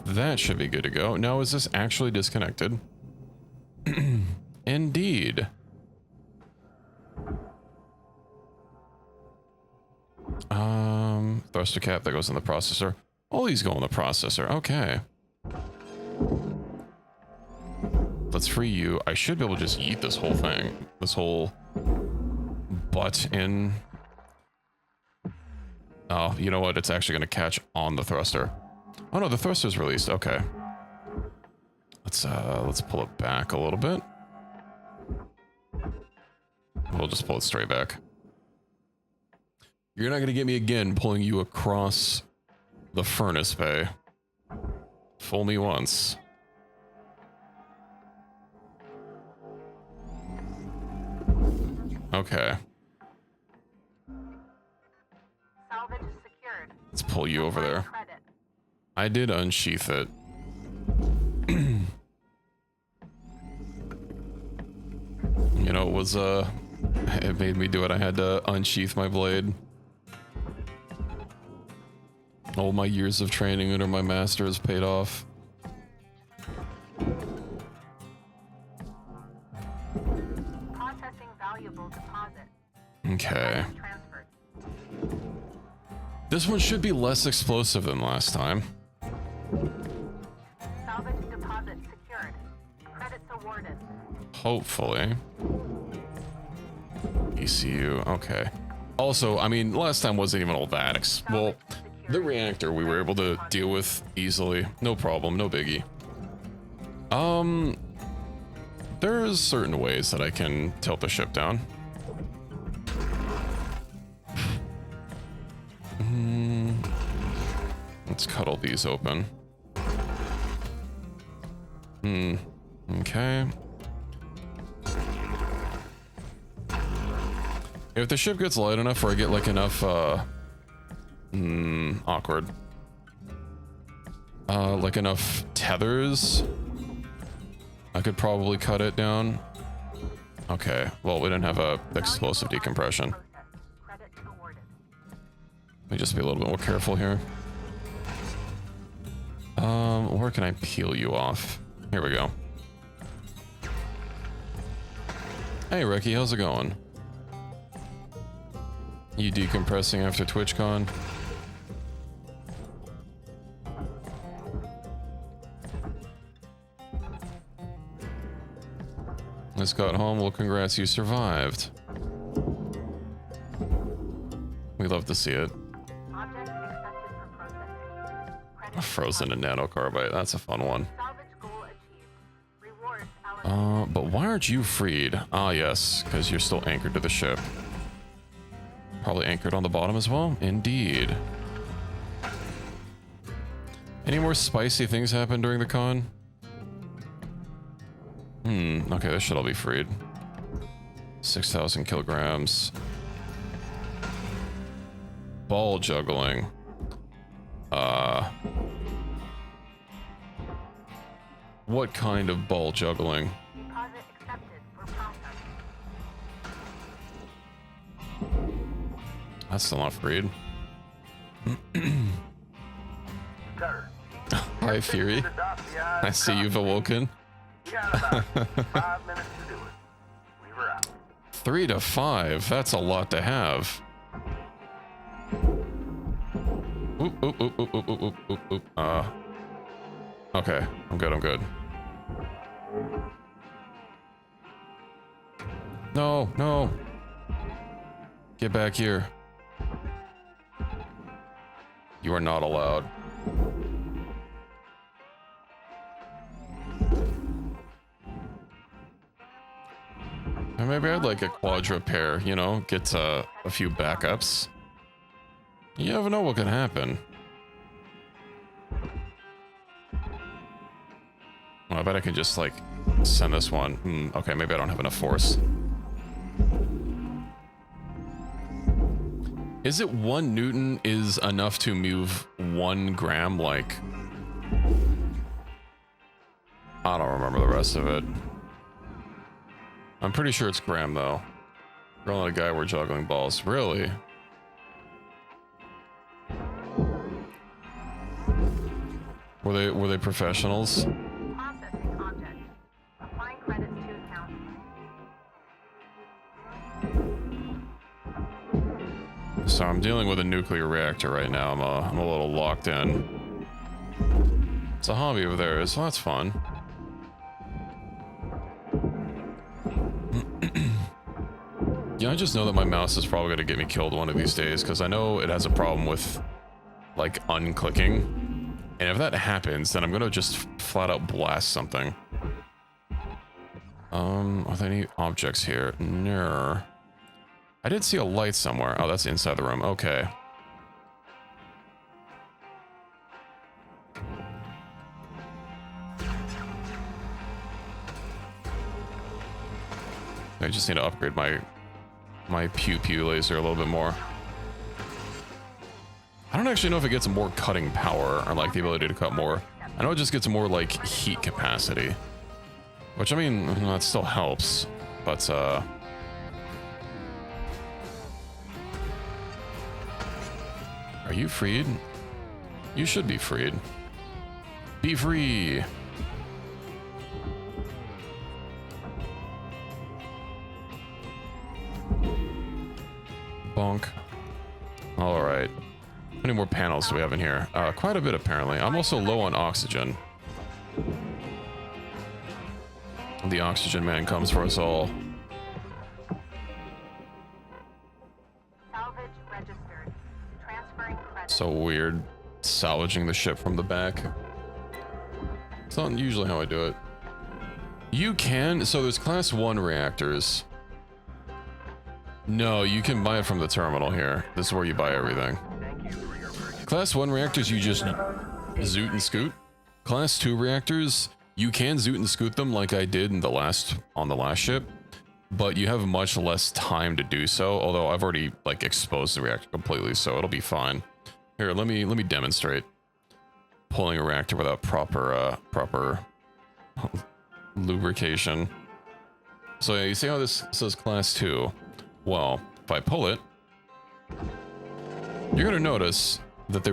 S1: That should be good to go. Now, is this actually disconnected? Indeed. Thruster cap that goes in the processor. All these go in the processor. Okay. Let's free you. I should be able to just eat this whole thing. This whole butt in. Oh, you know what? It's actually going to catch on the thruster. Oh no, the thruster's released. Okay. Let's pull it back a little bit. We'll just pull it straight back. You're not going to get me again pulling you across the furnace bay. Fool me once. Okay.
S5: Salvage is secured.
S1: Let's pull you over there.
S5: Credit.
S1: I did unsheath it. You know, it made me do it. I had to unsheath my blade. All my years of training under my master has paid off.
S5: Processing valuable deposit.
S1: Okay.
S5: Transferred.
S1: This one should be less explosive than last time.
S5: Salvage deposit secured. Credits awarded.
S1: Hopefully. ECU, okay. Also, I mean, last time wasn't even all that well, the reactor we were able to deal with easily. No problem, no biggie. There's certain ways that I can tilt the ship down. Let's cut all these open. Okay. If the ship gets light enough where I get like enough, awkward. Like enough tethers, I could probably cut it down. Okay, well, we didn't have a explosive decompression.
S5: Credits awarded.
S1: Let me just be a little bit more careful here. Where can I peel you off? Here we go. Hey, Ricky, how's it going? You decompressing after TwitchCon? Just got home. Well, congrats, you survived. We love to see it.
S5: Object accepted for processing. Credits
S1: Frozen and nanocarbide. That's a fun one.
S5: salvage goal achieved. Rewards allocated.
S1: But why aren't you freed? Ah, yes, because you're still anchored to the ship. Probably anchored on the bottom as well? Indeed. Any more spicy things happen during the con? Okay, this should all be freed. 6,000 kilograms. Ball juggling. What kind of ball juggling?
S4: Deposit accepted for processing.
S1: That's still not freed.
S6: Cutter.
S1: Hi, Fury. I see you've awoken.
S6: You got about 5 minutes to do it. Leave her out.
S1: 3 to 5. That's a lot to have. Oop, oop, oop, oop, oop, oop, oop, oop, oop. Okay, I'm good, I'm good. No, no. Get back here. You are not allowed. And maybe I'd like a quadra pair, you know, get a few backups. You never know what can happen. Well, I bet I can just like send this one. Okay, maybe I don't have enough force. Is it 1 Newton is enough to move 1 gram? Like, I don't remember the rest of it. I'm pretty sure it's gram though. We're only a guy, we're juggling balls. Really? Were they professionals?
S5: Processing object. Applying credit to account.
S1: So I'm dealing with a nuclear reactor right now. I'm a little locked in. It's a hobby of theirs, so that's fun. Yeah, I just know that my mouse is probably gonna get me killed one of these days because I know it has a problem with like unclicking. And if that happens, then I'm gonna just flat out blast something. Are there any objects here? No. I did see a light somewhere. Oh, that's inside the room. Okay. I just need to upgrade my pew pew laser a little bit more. I don't actually know if it gets more cutting power or like the ability to cut more. I know it just gets more like heat capacity, which I mean, that still helps, but are you freed? You should be freed. Be free. Bonk. All right. How many more panels do we have in here? Quite a bit, apparently. I'm also low on oxygen. The oxygen man comes for us all.
S5: Salvage registered. Transferring credit.
S1: So weird. Salvaging the ship from the back. It's not usually how I do it. You can. So there's class 1 reactors. No, you can buy it from the terminal here. This is where you buy everything. Class 1 reactors, you just zoot and scoot. Class 2 reactors, you can zoot and scoot them like I did on the last ship, but you have much less time to do so. Although I've already like exposed the reactor completely, so it'll be fine. Here, let me demonstrate pulling a reactor without proper lubrication. So yeah, you see how this says class 2? Well, if I pull it, you're gonna notice that the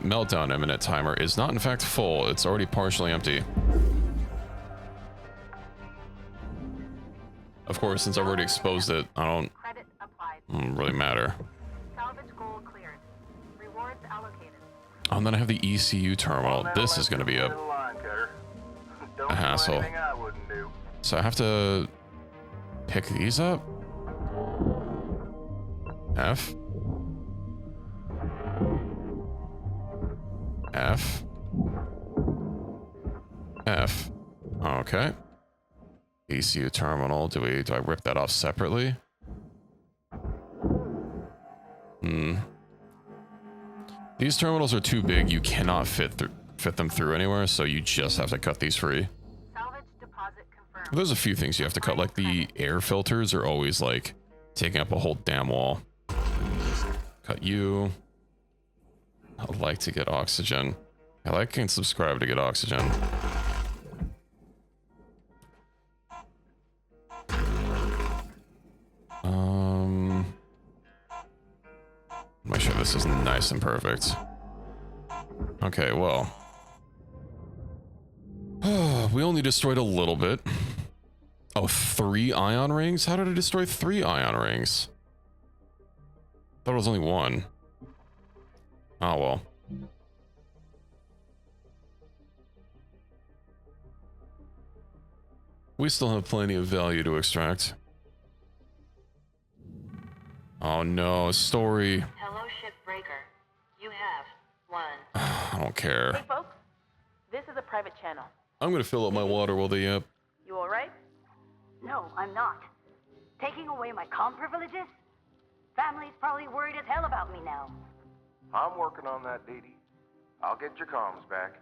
S1: meltdown imminent timer is not in fact full. It's already partially empty. Of course, since I've already exposed it, I don't really matter.
S5: Salvage goal cleared. Rewards allocated.
S1: Oh, and then I have the ECU terminal. This is gonna be a hassle. So I have to pick these up. F. F. F. Okay. ECU terminal. Do I rip that off separately? These terminals are too big. You cannot fit them through anywhere, so you just have to cut these free.
S5: Salvage deposit confirmed.
S1: There's a few things you have to cut, like the air filters are always like taking up a whole damn wall. Cut you. I'd like to get oxygen. I like and subscribe to get oxygen. Make sure this is nice and perfect. Okay, well. We only destroyed a little bit. Oh, 3 ion rings? How did I destroy 3 ion rings? Thought it was only 1. Oh, well. We still have plenty of value to extract. Oh no, story.
S2: Hello, Shipbreaker. You have one.
S1: I don't care.
S5: Hey, folks. This is a private channel.
S1: I'm gonna fill up my water while they yap.
S5: You alright?
S4: No, I'm not. Taking away my comm privileges? Family's probably worried as hell about me now.
S6: I'm working on that, Dee Dee. I'll get your comms back.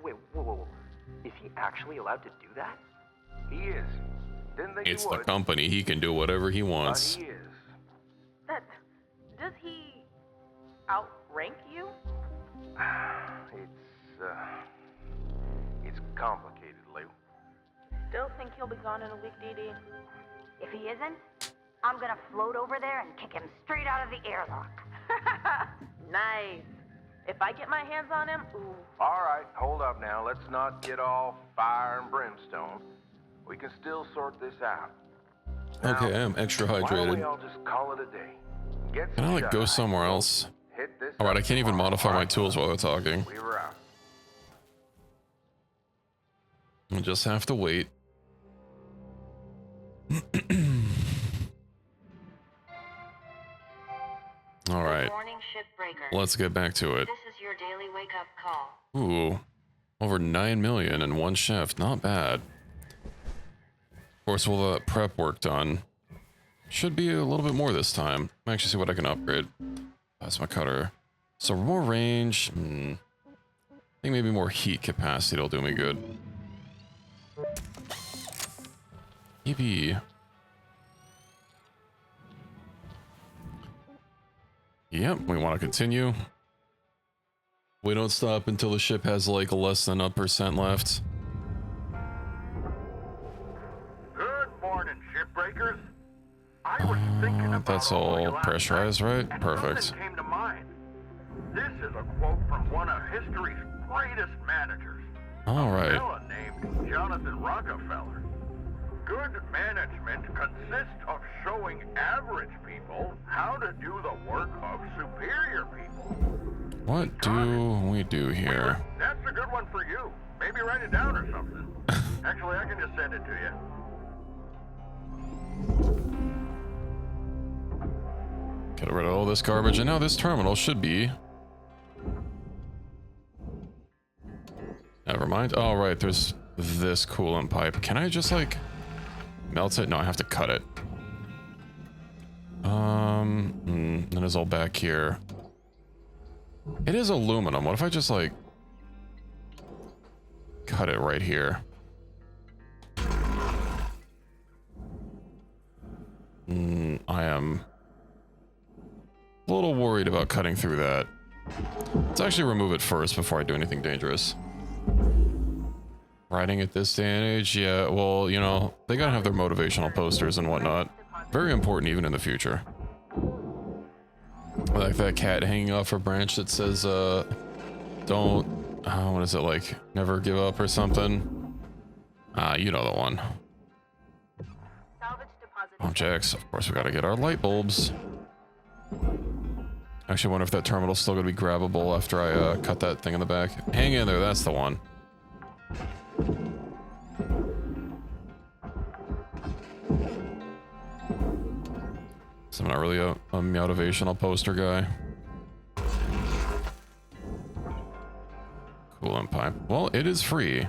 S7: Wait, whoa. Is he actually allowed to do that?
S6: He is. Didn't think
S1: It's
S6: he
S1: the
S6: would.
S1: company, he can do whatever he
S6: But
S1: wants.
S6: he is.
S5: Does he outrank you?
S6: It's complicated, Lou.
S5: Still think he'll be gone in a week, Dee.
S4: If he isn't, I'm gonna float over there and kick him straight out of the airlock.
S5: Nice. If I get my hands on him, ooh.
S6: All right, hold up now. Let's not get all fire and brimstone. We can still sort this out.
S1: Okay,
S6: Now,
S1: I am extra
S6: why don't we
S1: hydrated.
S6: all just call it a day? Get
S1: Can I
S6: some
S1: like go
S6: shut-eye.
S1: somewhere else?
S6: Hit this
S1: Alright, I
S6: up
S1: can't even
S6: tomorrow.
S1: modify my
S6: Alright,
S1: tools while they're talking.
S6: we were out.
S1: I'll just have to wait. Alright,
S2: Good morning, Shipbreaker.
S1: let's get back to it.
S2: This is your daily wake-up call.
S1: Ooh, over 9 million in one shift. Not bad. Of course, with all that prep work done, should be a little bit more this time. Let me actually see what I can upgrade. That's my cutter. So more range. I think maybe more heat capacity will do me good. Maybe. Yep, we want to continue. We don't stop until the ship has like less than 1% left.
S3: Good morning, shipbreakers. I was thinking about
S1: That's
S3: all you
S1: all
S3: last
S1: pressurized,
S3: night,
S1: right?
S3: and
S1: Perfect.
S3: something came to mind. This is a quote from one of history's greatest managers.
S1: All right.
S3: A fella named Jonathan Rockefeller. Good management consists of showing average people how to do the work of superior people.
S1: What do we do here?
S3: That's a good one for you. Maybe write it down or something. Actually, I can just send it to you.
S1: Get rid of all this garbage, and now this terminal should be. Never mind. Oh, right, there's this coolant pipe. Can I just like melt it? No, I have to cut it. It is all back here. It is aluminum. What if I just like cut it right here? I am a little worried about cutting through that. Let's actually remove it first before I do anything dangerous. Writing at this day and age, yeah, well, you know, they gotta have their motivational posters and whatnot. Very important even in the future. Like that cat hanging off a branch that says, don't, what is it, like, never give up or something? You know the one.
S5: Salvage deposit.
S1: Objects, of course we gotta get our light bulbs. Actually, I wonder if that terminal's still gonna be grabbable after I cut that thing in the back. Hang in there, that's the one. So I'm not really a motivational poster guy. Coolant pipe. Well, it is free.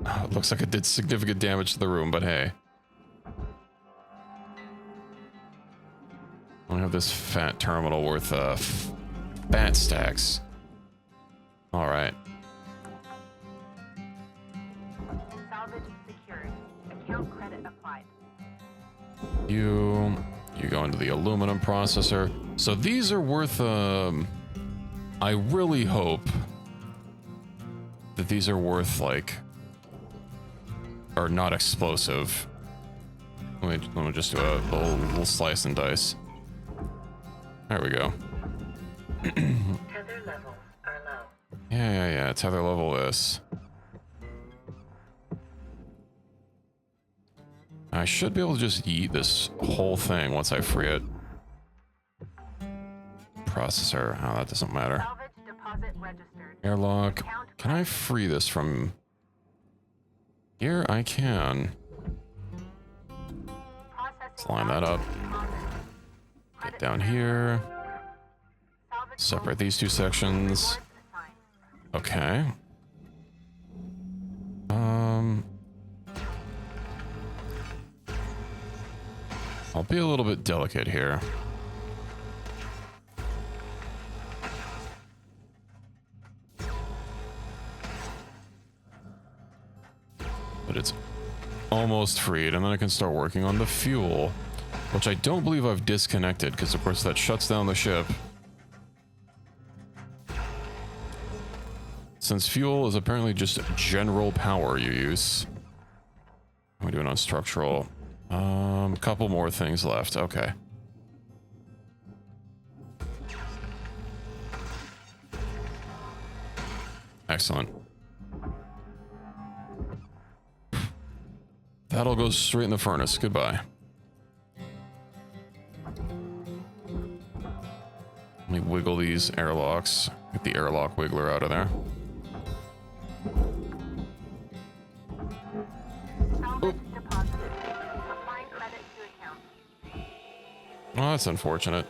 S1: It looks like it did significant damage to the room, but hey. I only have this fat terminal worth fat stacks. All right.
S5: Salvage Account credit applied.
S1: You go into the aluminum processor. So these are worth, I really hope that these are worth, like, are not explosive. Let me just do a little slice and dice. There we go.
S2: Tether levels are low.
S1: Yeah. Tether level this. I should be able to just eat this whole thing once I free it. Processor. Oh, that doesn't matter.
S5: Salvage deposit registered.
S1: Airlock. Can I free this from here? I can. Let's line that up. Get down here. Separate these two sections. Okay. I'll be a little bit delicate here. But it's almost freed, and then I can start working on the fuel, which I don't believe I've disconnected, because of course that shuts down the ship. Since fuel is apparently just general power you use. What are we doing on structural? Couple more things left. Okay. Excellent. That'll go straight in the furnace. Goodbye. Let me wiggle these airlocks. Get the airlock wiggler out of there.
S5: Salvage deposited. Applying credit to account.
S1: Oh, that's unfortunate.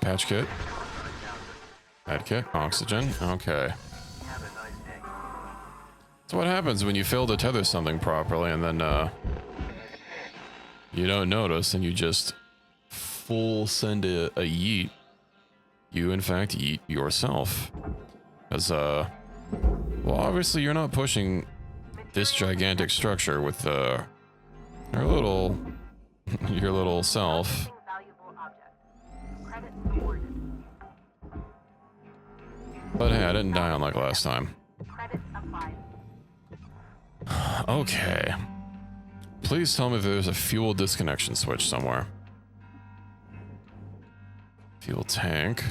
S1: Patch kit. Pad kit. Oxygen. Okay. So what happens when you fail to tether something properly and then, you don't notice and you just full send a yeet? You, in fact, yeet yourself. Because, well, obviously you're not pushing this gigantic structure with, your little self.
S5: Valuable object. Credit awarded.
S1: But hey, I didn't die unlike last time.
S5: Credit applied.
S1: Okay. Please tell me if there's a fuel disconnection switch somewhere. Fuel tank.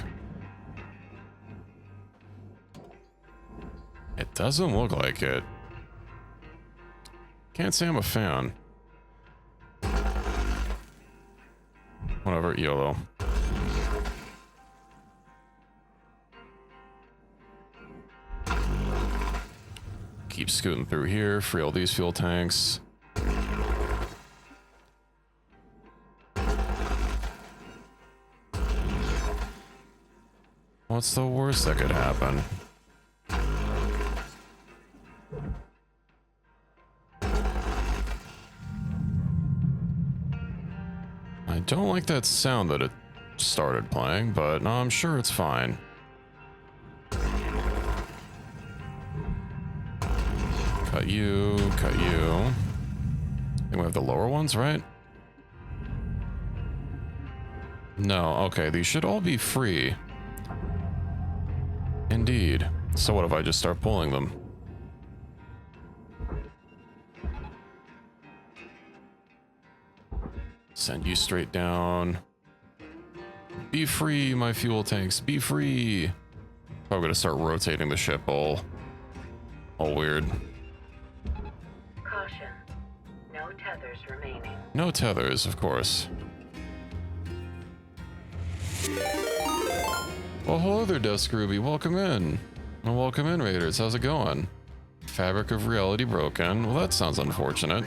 S1: It doesn't look like it. Can't say I'm a fan. Whatever, YOLO. Keep scooting through here, free all these fuel tanks. What's the worst that could happen? I don't like that sound that it started playing, but no, I'm sure it's fine. Cut you, cut you. I think we have the lower ones, right? No, okay, these should all be free. Indeed. So what if I just start pulling them? Send you straight down. Be free, my fuel tanks, be free. Probably gonna start rotating the ship all weird.
S2: Caution. No tethers remaining.
S1: No tethers, of course. Well, hello there, Dusk Ruby. Welcome in. Well, welcome in, Raiders. How's it going? Fabric of reality broken. Well, that sounds unfortunate.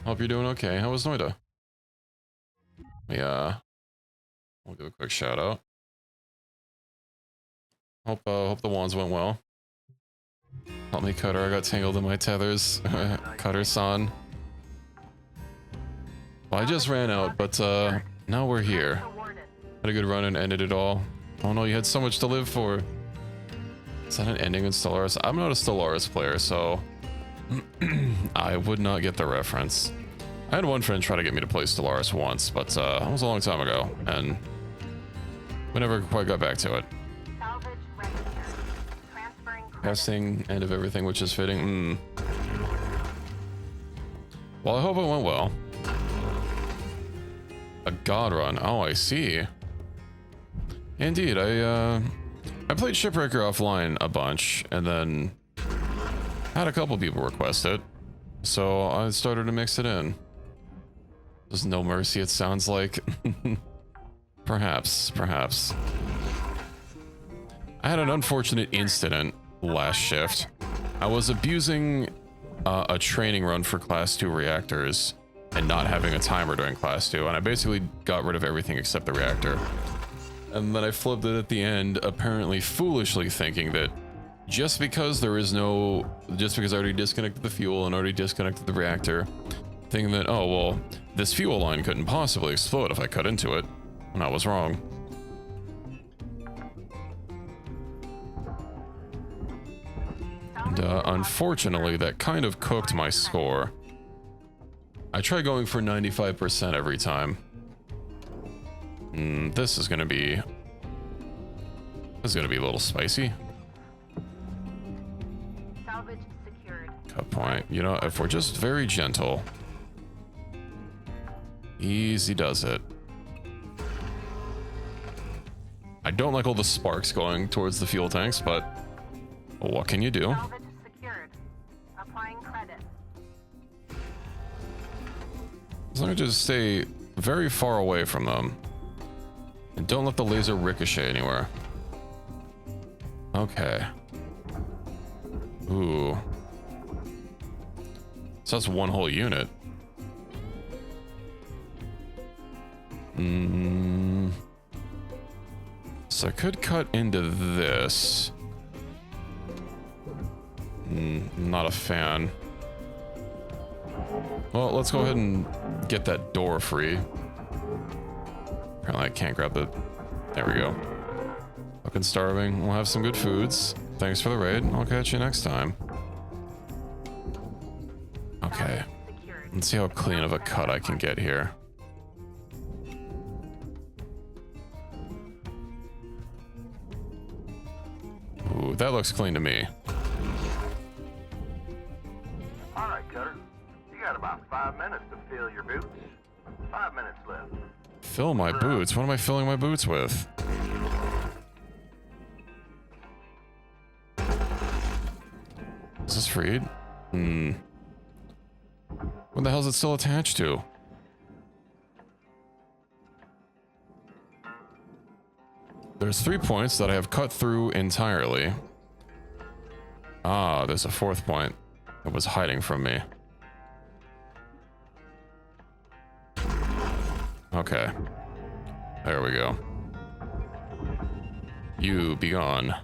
S1: Hope you're doing okay. How was Noida? Yeah. We'll give a quick shout out. Hope the wands went well. Help me, Cutter. I got tangled in my tethers. Cutter-san. Well, I just ran out, but now we're here. Had a good run and ended it all. Oh no, you had so much to live for. Is that an ending in Stellaris? I'm not a Stellaris player, so I would not get the reference. I had one friend try to get me to play Stellaris once, but that was a long time ago, and we never quite got back to it.
S5: Salvage ready here. Transferring credit.
S1: Casting end of everything, which is fitting. Well, I hope it went well. A god run. Oh, I see. Indeed, I played Shipbreaker offline a bunch, and then had a couple people request it, so I started to mix it in. There's no mercy, it sounds like. Perhaps. I had an unfortunate incident last shift. I was abusing a training run for Class 2 reactors and not having a timer during Class 2, and I basically got rid of everything except the reactor. And then I flipped it at the end, apparently foolishly thinking that just because I already disconnected the fuel and already disconnected the reactor, thinking that, oh, well, this fuel line couldn't possibly explode if I cut into it. And I was wrong. And unfortunately, that kind of cooked my score. I try going for 95% every time. This is gonna be a little spicy.
S5: Salvage secured.
S1: Cut point. You know, if we're just very gentle, easy does it. I don't like all the sparks going towards the fuel tanks, but what can you do?
S5: Salvage secured. Applying credit.
S1: As long as you just stay very far away from them. And don't let the laser ricochet anywhere. Okay. Ooh. So that's one whole unit. So I could cut into this. Not a fan. Well, let's go ahead and get that door free. Apparently I can't grab the... There we go. Fucking starving. We'll have some good foods. Thanks for the raid. I'll catch you next time. Okay. Let's see how clean of a cut I can get here. Ooh, that looks clean to me.
S3: All right, Cutter. You got about 5 minutes to fill your boots. 5 minutes left.
S1: Fill my boots? What am I filling my boots with? Is this freed? What the hell is it still attached to? There's 3 points that I have cut through entirely. Ah, there's a 4th point that was hiding from me. Okay. There we go. You be gone.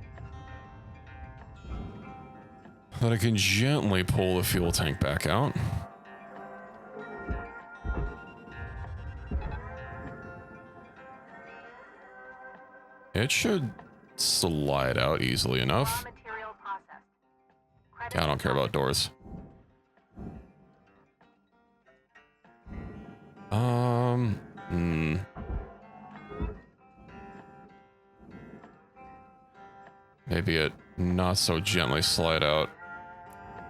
S1: Then I can gently pull the fuel tank back out. It should slide out easily enough.
S5: Material processed. Credit
S1: Yeah, I don't care about doors. Maybe it not so gently slide out.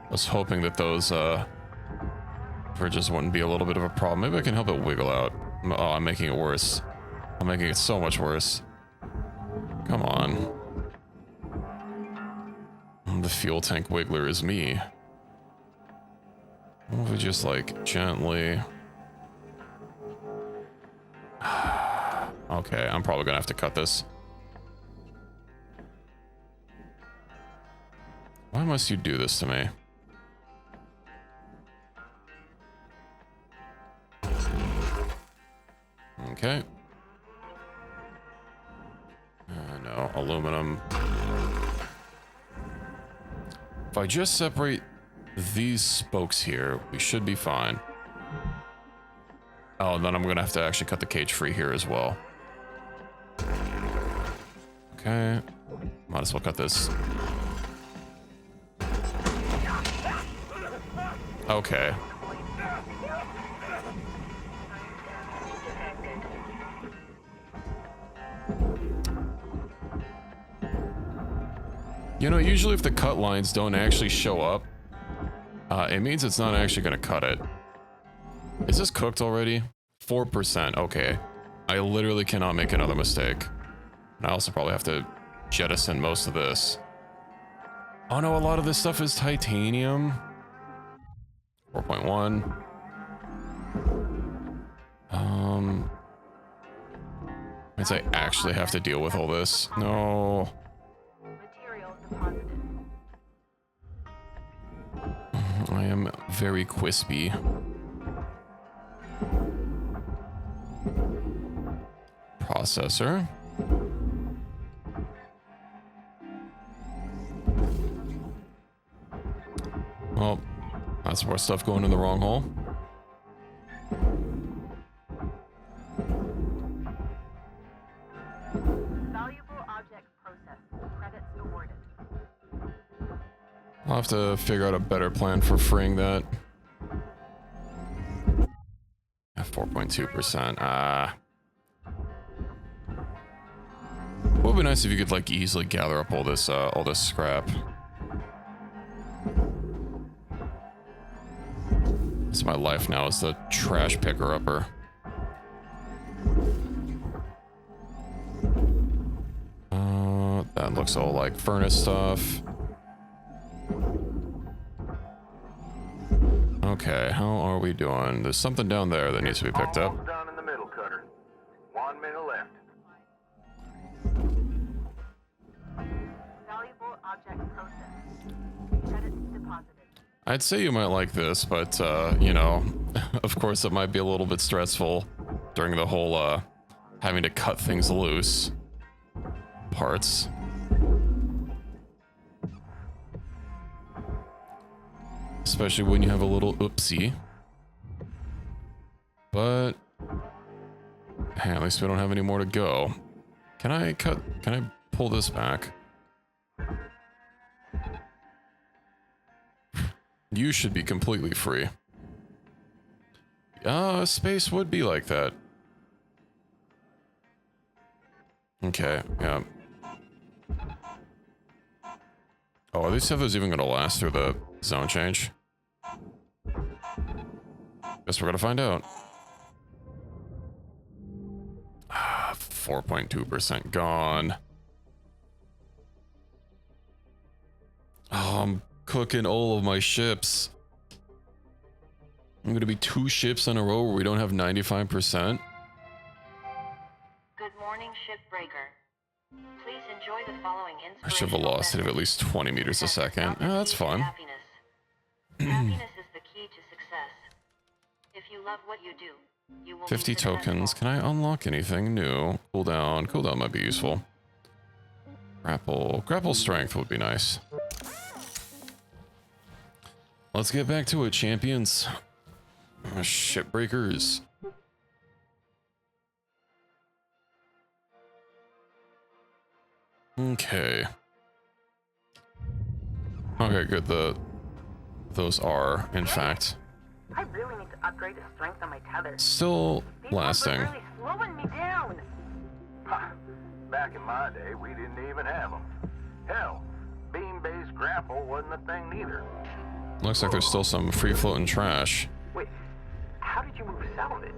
S1: I was hoping that those bridges wouldn't be a little bit of a problem. Maybe I can help it wiggle out. Oh, I'm making it worse. I'm making it so much worse. Come on. The fuel tank wiggler is me. What if we just like gently... Okay, I'm probably gonna have to cut this. Why must you do this to me? Okay. No, aluminum. If I just separate these spokes here, we should be fine. Oh, and then I'm gonna have to actually cut the cage free here as well. Okay. Might as well cut this. Okay. You know, usually if the cut lines don't actually show up, it means it's not actually going to cut it. Is this cooked already? 4%. Okay. I literally cannot make another mistake. And I also probably have to jettison most of this. Oh no, a lot of this stuff is titanium. 4.1. Means I actually have to deal with all this. No.
S5: Material deposited.
S1: I am very crispy. Processor. Well, that's more stuff going in the wrong hole.
S5: Valuable object processed. Credits awarded.
S1: I'll have to figure out a better plan for freeing that. 4.2%. Ah. It would be nice if you could like easily gather up all this scrap. It's my life now as the trash picker-upper. That looks all like furnace stuff. Okay, how are we doing? There's something down there that needs to be picked up.
S3: Almost done in the middle, Cutter. 1 minute left.
S5: Valuable object processed. Credits deposited.
S1: I'd say you might like this, but, you know, of course it might be a little bit stressful during the whole, having to cut things loose parts. Especially when you have a little oopsie. But, hey, at least we don't have any more to go. Can I pull this back? You should be completely free. Space would be like that. Okay, yeah. Oh, are these servers even gonna last through the zone change? Guess we're gonna find out. 4.2% gone. Oh, I'm cooking all of my ships. I'm gonna be 2 ships in a row where we don't have 95%.
S2: Good morning, Shipbreaker. Please enjoy the following
S1: I should have a velocity of at least 20 meters a second. Oh, that's fun.
S2: Happiness. Happiness is the key to success. If you love what you do, you will
S1: 50
S2: be successful.
S1: tokens. Can I unlock anything new? Cooldown. Cooldown might be useful. Grapple. Grapple strength would be nice. Let's get back to it, champions. Shipbreakers. Okay. Okay, good. Those are, in fact,
S5: I really need to upgrade the strength on my tether.
S1: still
S5: These ones are
S1: lasting.
S5: really slowing me down.
S3: Ha! Back in my day, we didn't even have them. Hell, beam-based grapple wasn't a thing neither.
S1: Looks like there's still some free-floating trash.
S7: Wait, how did you move salvage?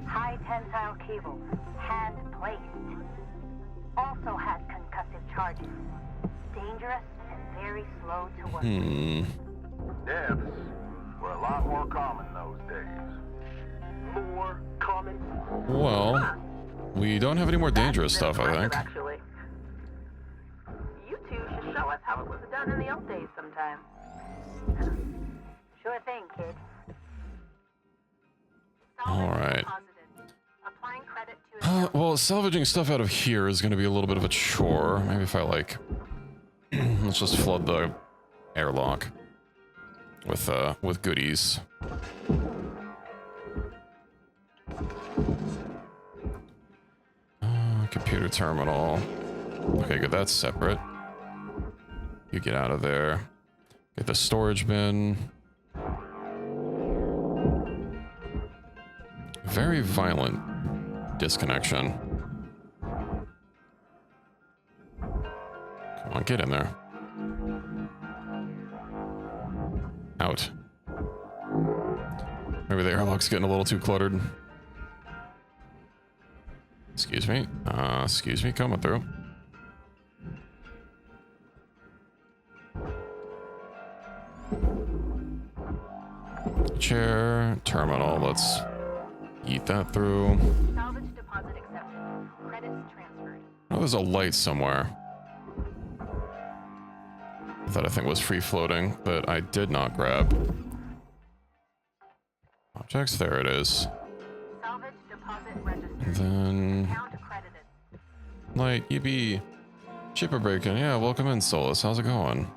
S4: High tensile cables, hand placed. Also has concussive charges. Dangerous and very slow to work.
S3: Deaths were a lot more common those days.
S7: More common?
S1: Well, we don't have any more dangerous
S5: That's
S1: stuff, I think.
S5: impressive, actually. You two should show us how it was done in the old days sometime.
S4: Sure thing, kid.
S1: All right.
S5: Applying credit to
S1: Well, salvaging stuff out of here is going to be a little bit of a chore. Maybe if I, like... let's just flood the airlock with goodies. Computer terminal. Okay, good, that's separate. You get out of there. Get the storage bin. Very violent disconnection. Come on, get in there. Out. Maybe the airlock's getting a little too cluttered. Excuse me, coming through. Chair, terminal, let's eat that through.
S5: Salvage deposit accepted. Credits transferred.
S1: Oh, there's a light somewhere that I think was free floating, but I did not grab. Objects, there it is.
S5: Salvage deposit registered.
S1: And then
S5: Count accredited.
S1: light, yippee. Shipbreaker, yeah, welcome in, Solus. How's it going?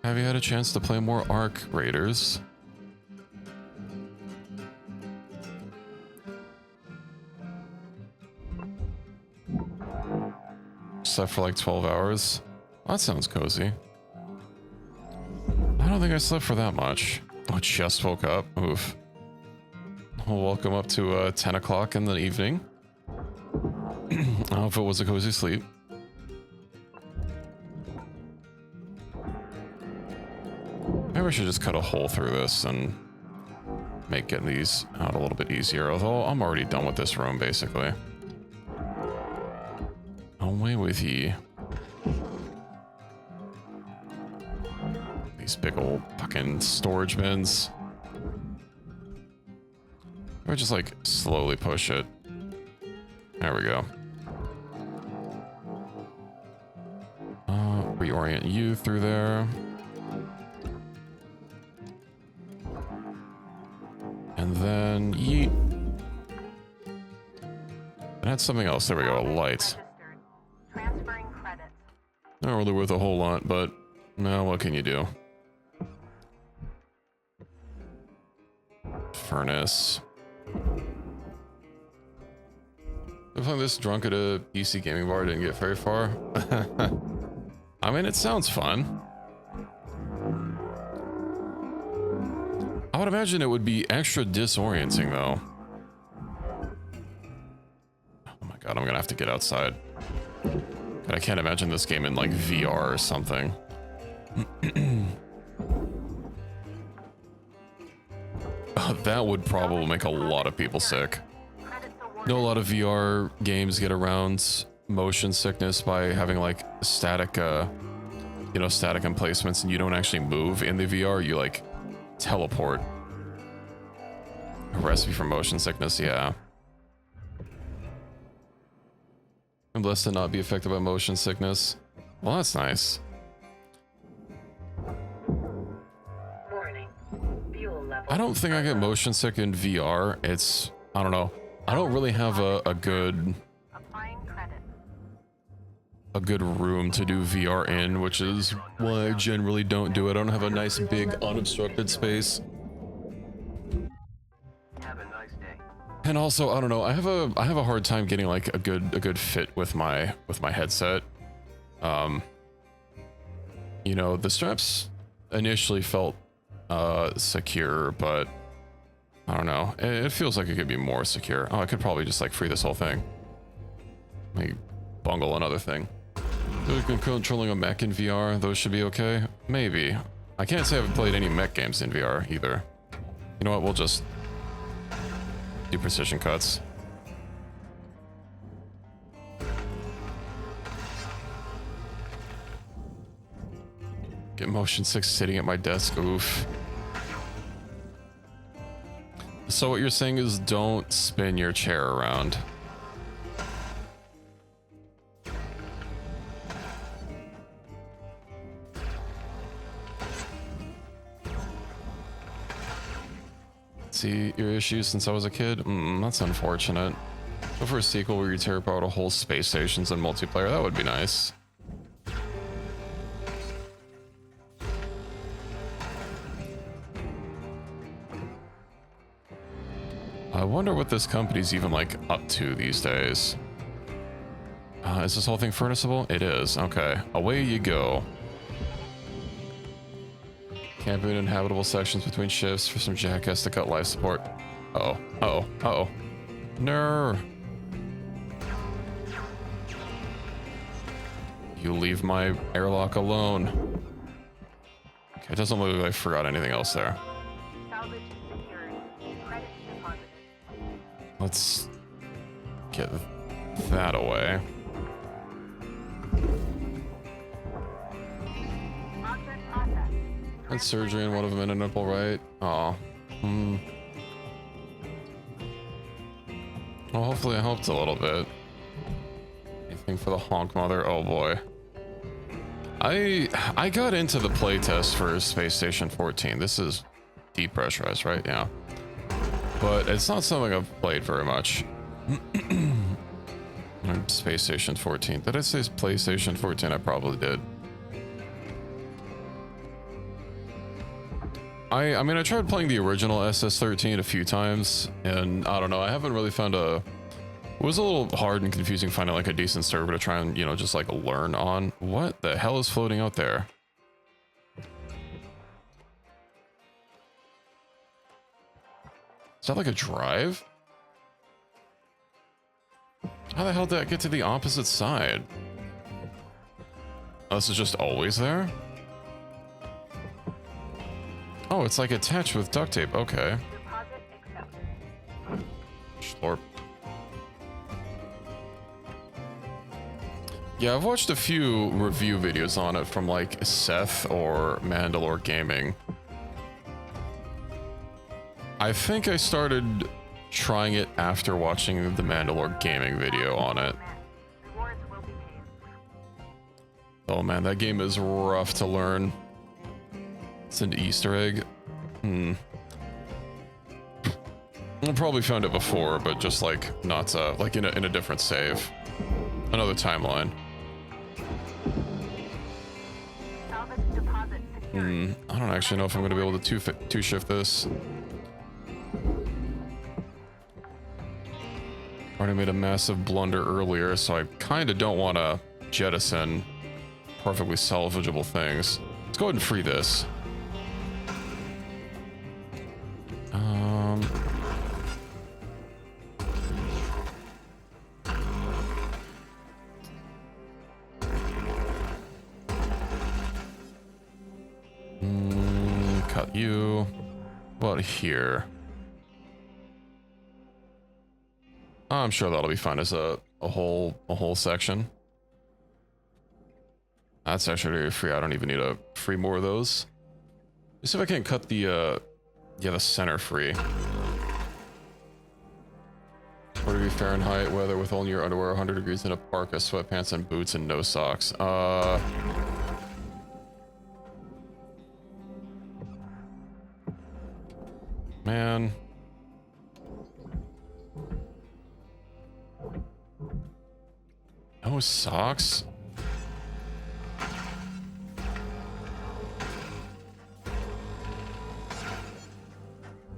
S1: Have you had a chance to play more Ark Raiders? Slept for like 12 hours. That sounds cozy. I don't think I slept for that much. Oh, just woke up. Oof. Well, welcome up to 10 o'clock in the evening. I don't know if it was a cozy sleep. Maybe I should just cut a hole through this and make getting these out a little bit easier. Although I'm already done with this room, basically. Away with ye. These big old fucking storage bins. Or just like slowly push it. There we go. Reorient you through there. And then yeet. And had something else. There we go. A light.
S5: Transferring credits.
S1: Not really worth a whole lot, but now what can you do? Furnace. If I'm this drunk at a PC gaming bar, didn't get very far. I mean, it sounds fun. I would imagine it would be extra disorienting, though. Oh my god, I'm gonna have to get outside. God, I can't imagine this game in, like, VR or something. That would probably make a lot of people sick. I know a lot of VR games get around motion sickness by having, like, static, you know, static emplacements, and you don't actually move in the VR, you, like, teleport. A recipe for motion sickness, yeah. Unless to not be affected by motion sickness. Well, that's nice.
S5: Warning. Fuel level.
S1: I don't think I get motion sick in VR. It's, I don't know. I don't really have a good
S5: Applying credit.
S1: room to do VR in, which is why I generally don't do it. I don't have a nice big unobstructed space.
S7: Have a nice day.
S1: And also, I don't know, I have a hard time getting like a good fit with my headset. You know, the straps initially felt secure, but I don't know. It feels like it could be more secure. Oh, I could probably just like free this whole thing. Let me bungle another thing. Controlling a mech in VR, those should be okay? Maybe. I can't say I've played any mech games in VR either. You know what, we'll just do precision cuts. Get motion sick sitting at my desk, oof. So what you're saying is don't spin your chair around. See your issues since I was a kid? That's unfortunate. Go for a sequel where you tear apart a whole space stations and multiplayer. That would be nice. I wonder what this company's even like up to these days. Is this whole thing furnaceable? It is. Okay. Away you go. Camping in inhabitable sections between shifts for some jackass to cut life support. Uh-oh. Uh-oh. Uh-oh. No. You leave my airlock alone. Okay, it doesn't look like I forgot anything else there.
S5: Salvage secured. Credit deposited.
S1: Let's get that away.
S4: Object process.
S1: Had surgery in one of them in a nipple, right? Aw. Well, hopefully I helped a little bit. Anything for the honk mother? Oh boy. I got into the playtest for Space Station 14. This is depressurized, right? Yeah. But it's not something I've played very much. Space Station 14. Did I say PlayStation 14? I probably did. I mean, I tried playing the original SS13 a few times, and I don't know, I haven't really found a... It was a little hard and confusing finding like a decent server to try and, you know, just like learn on. What the hell is floating out there? Is that like a drive? How the hell did I get to the opposite side? Oh, this is just always there? Oh, it's like attached with duct tape. Okay.
S5: Deposit accepted.
S1: Slurp. Yeah, I've watched a few review videos on it from like Seth or Mandalore Gaming. I think I started trying it after watching the Mandalore Gaming video on it.
S5: Rewards will be paid.
S1: Oh man, that game is rough to learn. It's an Easter egg. I probably found it before, but just like not like in a different save. Another timeline.
S5: Salvage deposit secured.
S1: I don't actually know if I'm going to be able to two-shift this. Already made a massive blunder earlier, so I kind of don't want to jettison perfectly salvageable things. Let's go ahead and free this. Cut you. What here? I'm sure that'll be fine as a whole section. That's actually free. I don't even need to free more of those. Let's see if I can cut the the center free. 40 degree Fahrenheit weather with only your underwear, 100 degrees in a parka, sweatpants and boots and no socks. Man. No socks?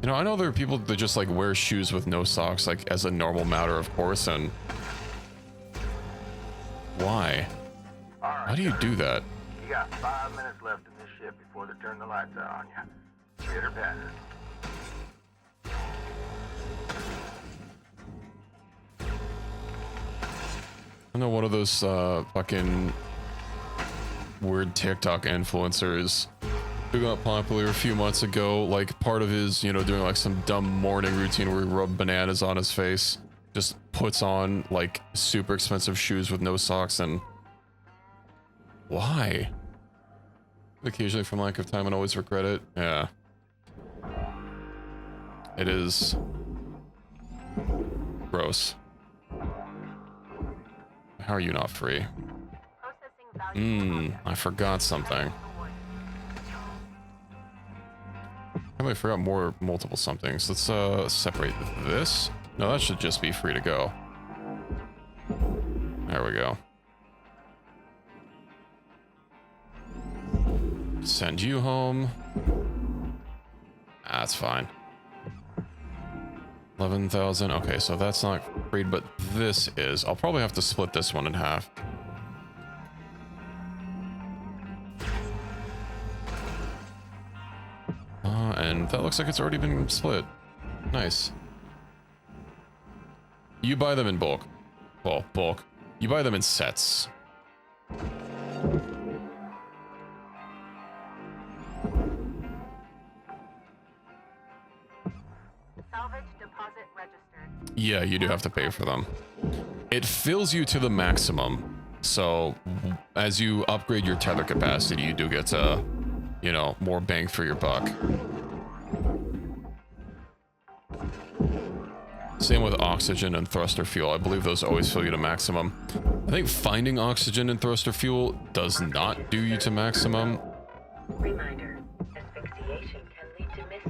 S1: You know, I know there are people that just like wear shoes with no socks, like as a normal matter, of course, and why? How do you do that?
S6: You got 5 minutes left in this ship before they turn the lights out on you. Pitter patter.
S1: I know one of those fucking weird TikTok influencers who got popular a few months ago, like part of his, you know, doing like some dumb morning routine where he rubbed bananas on his face, just puts on like super expensive shoes with no socks. And why? Occasionally from lack of time and always regret it. Yeah. It is gross. How are you not free? I forgot something. I forgot more multiple somethings. Let's separate this. No, that should just be free to go. There we go. Send you home. That's fine. 11,000. Okay, so that's not freed, but this is. I'll probably have to split this one in half. And that looks like it's already been split. Nice. You buy them in bulk. Well, bulk. You buy them in sets.
S4: Salvage deposit registered.
S1: Yeah, you do have to pay for them. It fills you to the maximum. So as you upgrade your tether capacity, you do get you know, more bang for your buck. Same with oxygen and thruster fuel. I believe those always fill you to maximum. I think finding oxygen and thruster fuel does not do you to maximum.
S2: Reminder, asphyxiation can lead to missed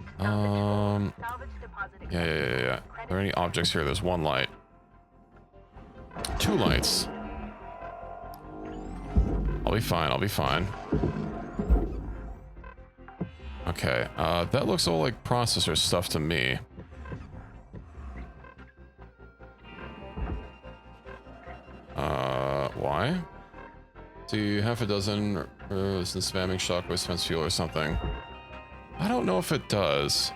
S4: Salvage deposit
S1: Yeah. Are there any objects here? There's one light. 2 lights. I'll be fine. Okay, that looks all like processor stuff to me. Why? See, half a dozen is spamming shockwave spends fuel or something. I don't know if it does.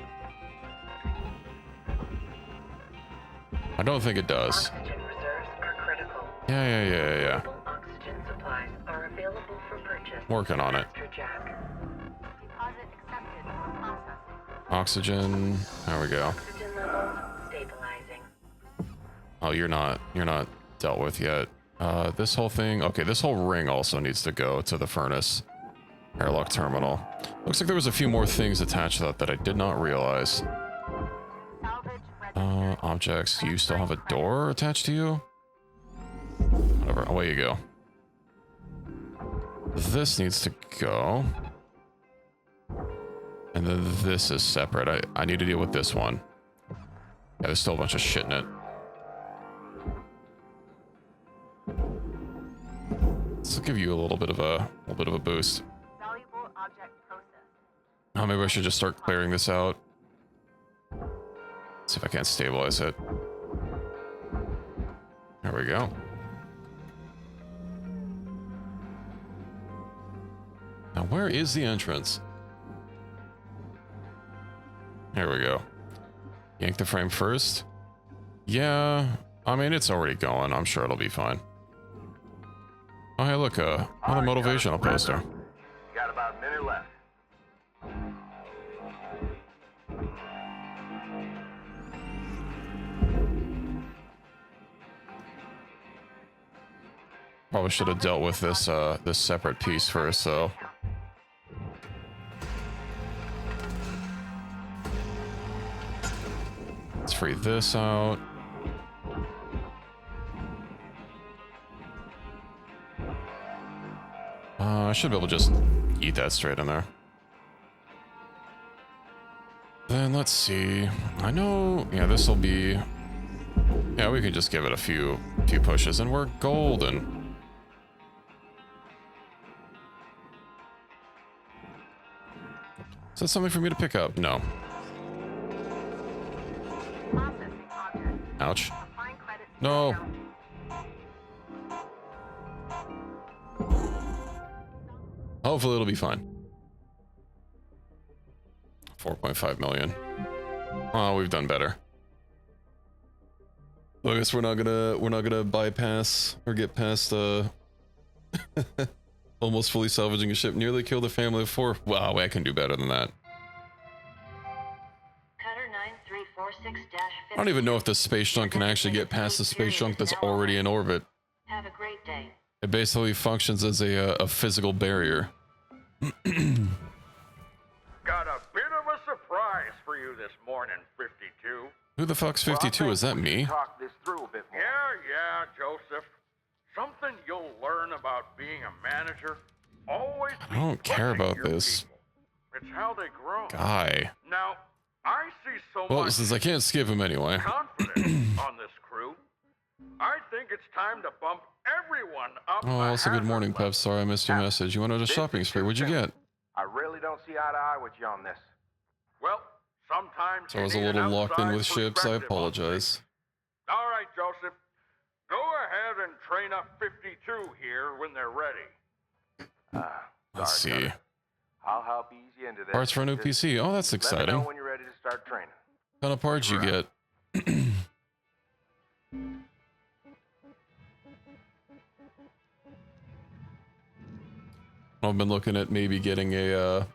S1: I don't think it does.
S2: oxygen reserves are critical.
S1: Yeah.
S2: Oxygen supplies are available for purchase.
S1: Working on it.
S2: Master Jack.
S4: deposit accepted for processing.
S1: Oxygen. There we go.
S2: Oxygen levels stabilizing.
S1: Oh, you're not dealt with yet. This whole thing. Okay, this whole ring also needs to go to the furnace airlock terminal. Looks like there was a few more things attached to that I did not realize.
S4: Salvage registered.
S1: Objects. You still have a door attached to you? Whatever. Away you go. This needs to go. And then this is separate. I need to deal with this one. Yeah, there's still a bunch of shit in it. This will give you a little bit of a boost.
S4: Valuable object processed.
S1: Oh, maybe I should just start clearing this out. See if I can't stabilize it. There we go. Now, where is the entrance? Here we go. Yank the frame first. Yeah, I mean, it's already going. I'm sure it'll be fine. Oh, hey, look, another motivational poster.
S3: You got about a minute left.
S1: Probably should have dealt with this this separate piece first, though. Let's free this out. I should be able to just eat that straight in there. Then let's see. I know, yeah, this will be. Yeah, we can just give it a few pushes, and we're golden. Is that something for me to pick up? No.
S4: Processing object.
S1: Ouch.
S4: Applying credits.
S1: No. Hopefully it'll be fine. 4.5 million. Oh, we've done better. Well, I guess we're not gonna bypass or get past almost fully salvaging a ship. Nearly killed a family of 4. Wow, I can do better than that.
S2: Cutter 9346-50.
S1: I don't even know if the space junk can actually get past the space junk that's already in orbit.
S2: Have a great day.
S1: It basically functions as a physical barrier.
S3: Got a bit of a surprise for you this morning, 52.
S1: Who the fuck's 52? Is that me?
S6: Talk this through a bit more.
S3: Yeah, Joseph. Something you'll learn about being a manager. Always
S1: I don't care about
S3: your
S1: this
S3: people. It's how they grow.
S1: guy.
S3: Now, I see so
S1: Well,
S3: much
S1: since I can't skip him anyway.
S3: confidence on this crew. I think it's time to bump everyone up.
S1: Oh,
S3: a
S1: also good morning,
S3: hazard
S1: Pep. Sorry I missed your message. You went on a shopping spree. What'd you get?
S6: I really don't see eye to eye with you on this.
S3: level. Well, Sometimes
S1: So I was a
S3: you need
S1: little
S3: an
S1: locked in
S3: outside
S1: with ships. I
S3: perspective on
S1: apologize.
S3: things. All right, Joseph. Go ahead and train up 52 here when they're ready.
S1: Let's
S6: Sorry,
S1: see.
S6: Cutter. I'll help ease you into this.
S1: Parts for a new
S6: Just
S1: PC. Oh, that's
S6: let me know
S1: exciting.
S6: when you're ready to start training.
S1: What kind of parts you get? I've been looking at maybe getting a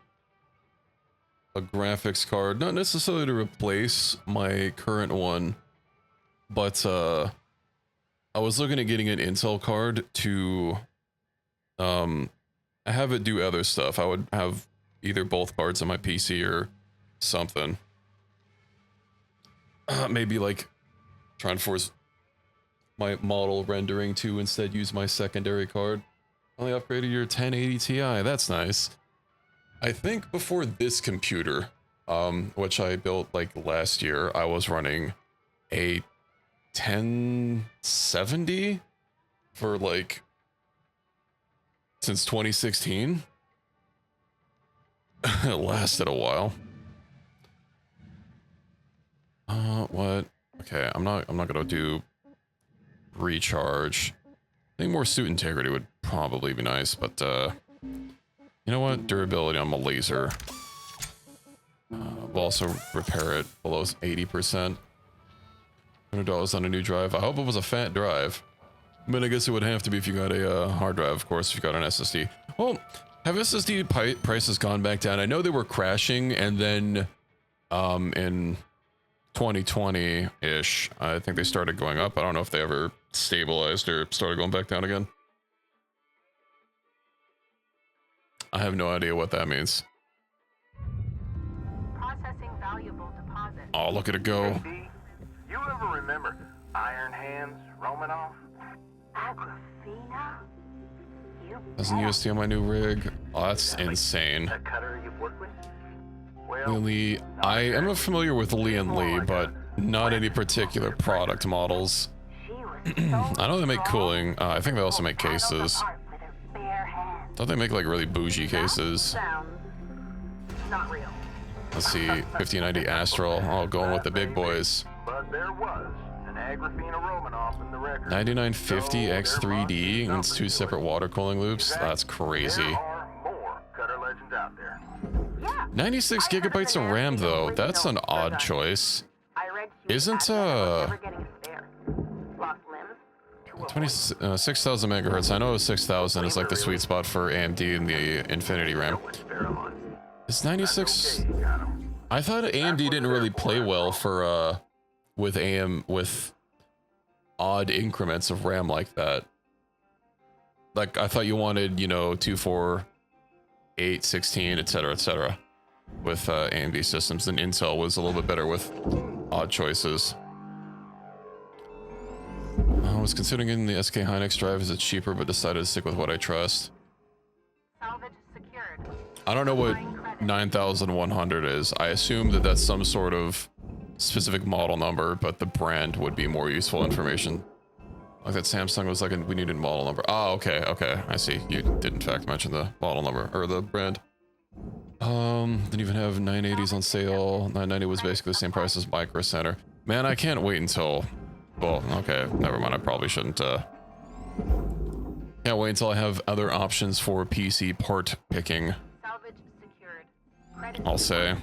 S1: graphics card, not necessarily to replace my current one, but I was looking at getting an Intel card to have it do other stuff. I would have either both cards on my PC or something. Maybe like try and force my model rendering to instead use my secondary card. Only upgraded your 1080 Ti. That's nice. I think before this computer, which I built like last year, I was running a 1070 for like since 2016. It lasted a while. What? Okay, I'm not gonna do recharge. I think more suit integrity would probably be nice, but you know what? Durability on my laser. We'll also repair it below 80%. $100 on a new drive. I hope it was a fat drive. But I guess it would have to be if you got a hard drive, of course, if you got an SSD. Well, have SSD prices gone back down? I know they were crashing, and then in 2020-ish, I think they started going up. I don't know if they ever stabilized or started going back down again. I have no idea what that means.
S4: Processing valuable deposit.
S1: Oh, look at it go.
S6: Hey, you ever remember Iron Hands Romanoff?
S4: Agrafina? You
S1: There's an USD on my new rig. Oh, that's insane.
S6: A cutter you've worked with?
S1: Lee, I am familiar with Lee and Lee, but not any particular product models. I know they make cooling. I think they also make cases. Don't they make like really bougie cases?
S5: Sounds not real.
S1: Let's see, 1590 Astral. Oh, going with the big boys.
S3: But there was an Agrafina Romanoff in the record.
S1: 9950 X3D and it's 2 separate water cooling loops. That's crazy.
S3: There are more cutter legends out there.
S5: Yeah.
S1: 96 gigabytes of RAM though. That's an odd choice.
S5: I read she was
S1: Isn't
S5: never getting a spare. Lost limbs.
S1: 26,000 megahertz. I know 6,000 is like the sweet spot for AMD and the Infinity RAM. Is 96? I thought AMD didn't really play well for with odd increments of RAM like that. Like I thought you wanted, you know, 2, 4, 8, 16, etc., with AMD systems. And Intel was a little bit better with odd choices. I was considering getting the SK Hynix drive as it's cheaper, but decided to stick with what I trust.
S4: Salvage secured.
S1: I don't know what 9100 is. I assume that that's some sort of specific model number, but the brand would be more useful information. Like that Samsung was like, we needed model number. Oh, okay, I see. You did in fact mention the model number, or the brand. Didn't even have 980s on sale. 990 was basically the same price as Micro Center. Man, I can't wait until... Well, okay, never mind. I probably shouldn't, can't wait until I have other options for PC part picking.
S4: Salvage secured. Credit
S1: I'll say.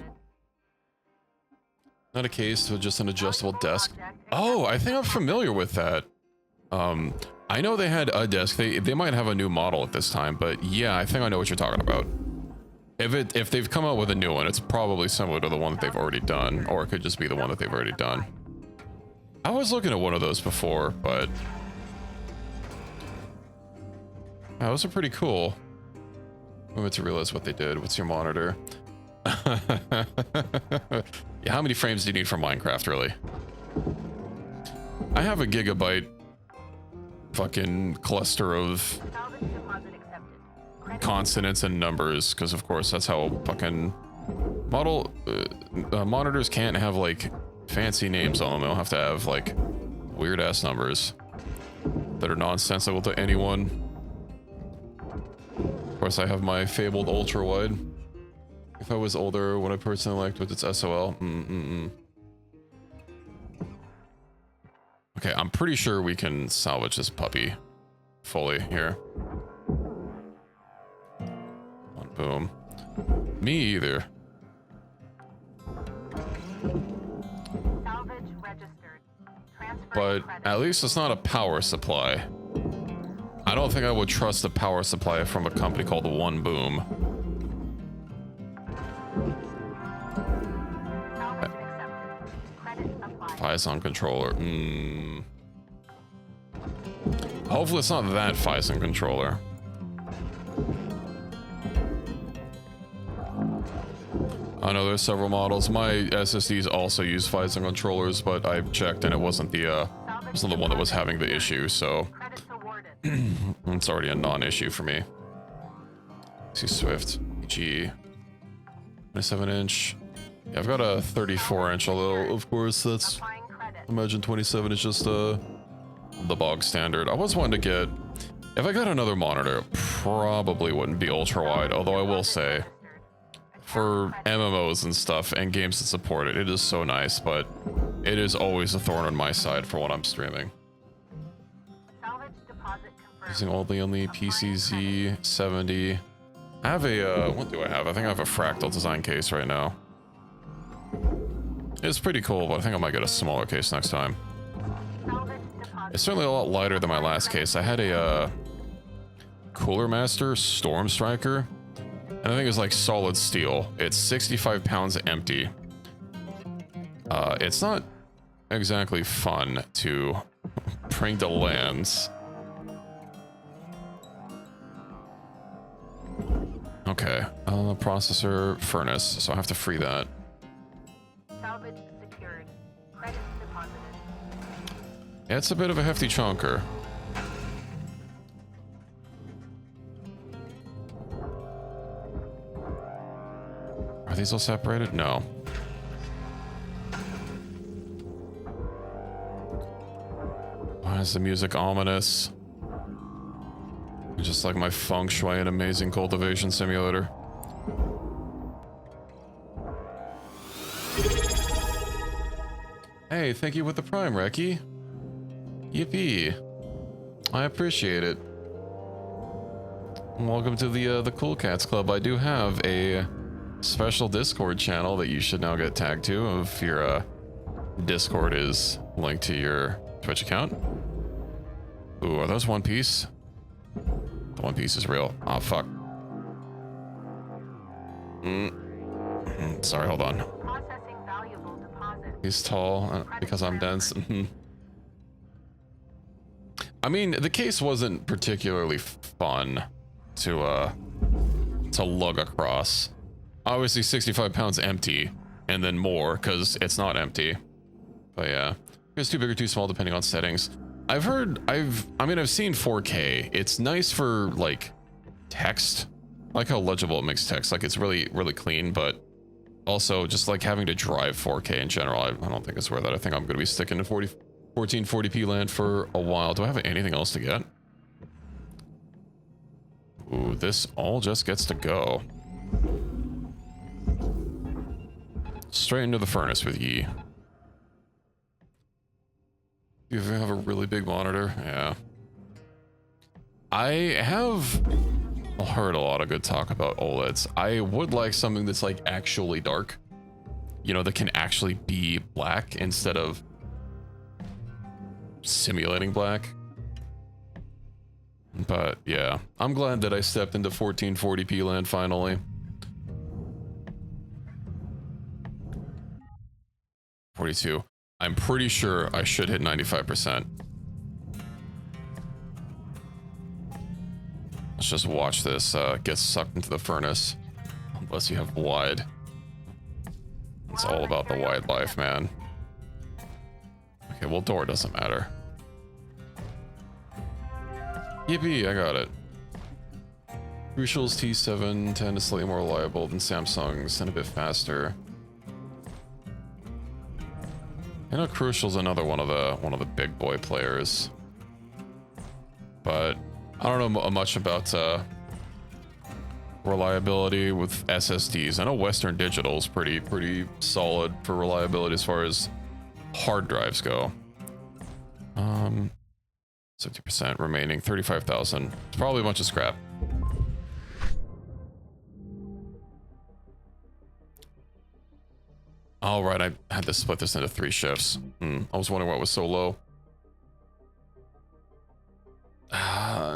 S1: Not a case, but just an adjustable desk. Oh, I think I'm familiar with that. I know they had a desk. They might have a new model at this time, but yeah, I think I know what you're talking about. If they've come out with a new one, it's probably similar to the one that they've already done, or it could just be the one that they've already done. I was looking at one of those before, but yeah, those are pretty cool. I went to realize what they did. What's your monitor? Yeah, how many frames do you need for Minecraft, really? I have a gigabyte fucking cluster of
S4: Salvage deposit accepted.
S1: consonants and numbers, because of course that's how fucking monitors can't have like fancy names on them. They'll have to have like weird ass numbers that are nonsensical to anyone. Of course, I have my fabled ultra wide. If I was older, what I personally liked with its SOL. Okay, I'm pretty sure we can salvage this puppy fully here. One boom. Me either.
S4: Salvage registered. Transfer
S1: But
S4: credit.
S1: at least it's not a power supply. I don't think I would trust a power supply from a company called One Boom.
S4: Salvage accepted. Credit applied.
S1: Phison controller. Hopefully it's not that Phison controller. I know there's several models. My SSDs also use Phison controllers, but I checked and it wasn't the one that was having the issue, so
S4: Credits awarded.
S1: it's already a non-issue for me. See Swift, G, 27-inch. Yeah, I've got a 34-inch, although of course that's,
S4: Applying credit.
S1: imagine 27 is just the bog standard. I was wanting to get, if I got another monitor, it probably wouldn't be ultra wide, although I will say, for MMOs and stuff and games that support it, it is so nice, but it is always a thorn on my side for when I'm streaming.
S4: Salvage deposit confirmed.
S1: Using only on the PCZ70. I have a, what do I have? I think I have a fractal design case right now. It's pretty cool, but I think I might get a smaller case next time.
S4: Salvage deposit.
S1: It's certainly a lot lighter than my last case. I had a Cooler Master Storm Striker, and I think it's like solid steel. It's 65 pounds empty. It's not exactly fun to bring to lands. Okay, processor furnace, so I have to free that.
S4: Salvage secured. Credits deposited.
S1: It's a bit of a hefty chunker. Are these all separated? No. Why is the music ominous? Just like my feng shui and amazing cultivation simulator. Hey, thank you with the prime, Reki. Yippee. I appreciate it. Welcome to the Cool Cats Club. I do have a special Discord channel that you should now get tagged to if your Discord is linked to your Twitch account. Ooh, are those One Piece? The One Piece is real. Oh, fuck. Sorry, hold on.
S4: Processing valuable deposit.
S1: He's tall because I'm dense. I mean, the case wasn't particularly fun to lug across. Obviously 65 pounds empty, and then more because it's not empty. But yeah, it's too big or too small depending on settings. I've seen 4K. It's nice for like text. I like how legible it makes text. Like it's really, really clean, but also just like having to drive 4K in general, I don't think it's worth it. I think I'm going to be sticking to 1440p land for a while. Do I have anything else to get? Ooh, this all just gets to go. Straight into the furnace with Yi. You have a really big monitor? Yeah. I have heard a lot of good talk about OLEDs. I would like something that's like actually dark. You know, that can actually be black instead of simulating black. But yeah, I'm glad that I stepped into 1440p land finally. 42. I'm pretty sure I should hit 95%. Let's just watch this get sucked into the furnace. Unless you have wide. It's all about the wide life, man. Okay, well, door doesn't matter. Yippee, I got it. Crucial's T710 is slightly more reliable than Samsung's and a bit faster. I know Crucial's another one of the big boy players, but I don't know much about reliability with SSDs. I know Western Digital is pretty solid for reliability as far as hard drives go. 70% remaining, 35,000. It's probably a bunch of scrap. All right, I had to split this into 3 shifts. I was wondering what was so low.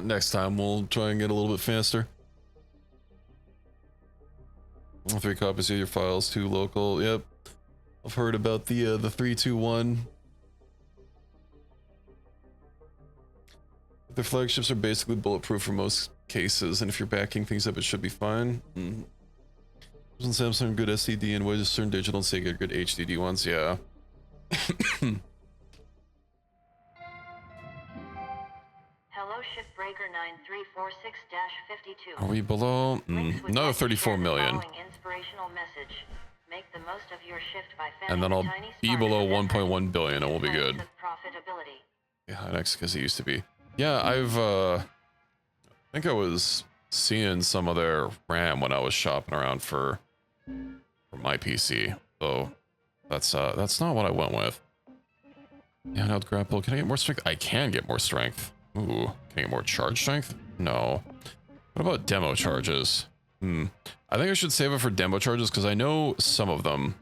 S1: Next time we'll try and get a little bit faster. 3 copies of your files, 2 local. Yep, I've heard about the 321. Their flagships are basically bulletproof for most cases, and if you're backing things up, it should be fine. Samsung good SDD and Western Digital and Sega good HDD ones, yeah.
S2: Hello, Shipbreaker 9346-52.
S1: Are we below? Another 34 million.
S2: Inspirational message. Make the most of your shift by
S1: And then I'll be below 1.1 billion and we'll be good.
S2: Profitability.
S1: Yeah, next because it used to be. Yeah, I think I was seeing some of their RAM when I was shopping around for my PC. So that's not what I went with. Yeah, now grapple. Can I get more strength? I can get more strength. Ooh, can I get more charge strength? No. What about demo charges? I think I should save it for demo charges because I know some of them.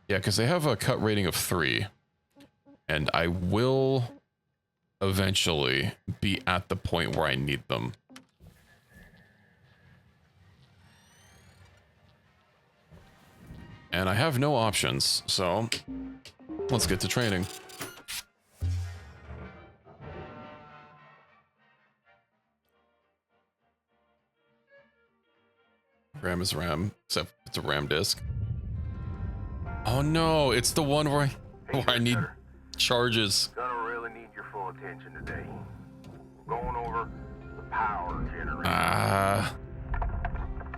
S1: Yeah, because they have a cut rating of 3. And I will eventually be at the point where I need them. And I have no options, so let's get to training. RAM is RAM, except it's a RAM disk. Oh no, it's the one where I need charges.
S6: Gonna really need your full attention today. We're going over the power generator.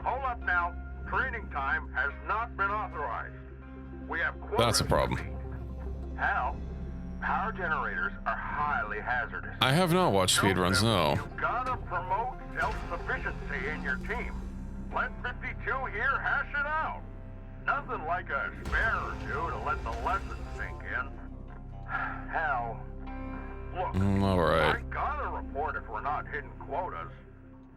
S3: Hold up now. Training time has not been authorized. We have
S1: That's a problem.
S3: Hal, power generators are highly hazardous.
S1: I have not watched speedruns, no.
S3: You gotta promote self-sufficiency in your team. Let 52 here hash it out. Nothing like a spare or 2 to let the lesson sink in. Hal, look,
S1: All right.
S3: I gotta report if we're not hitting quotas.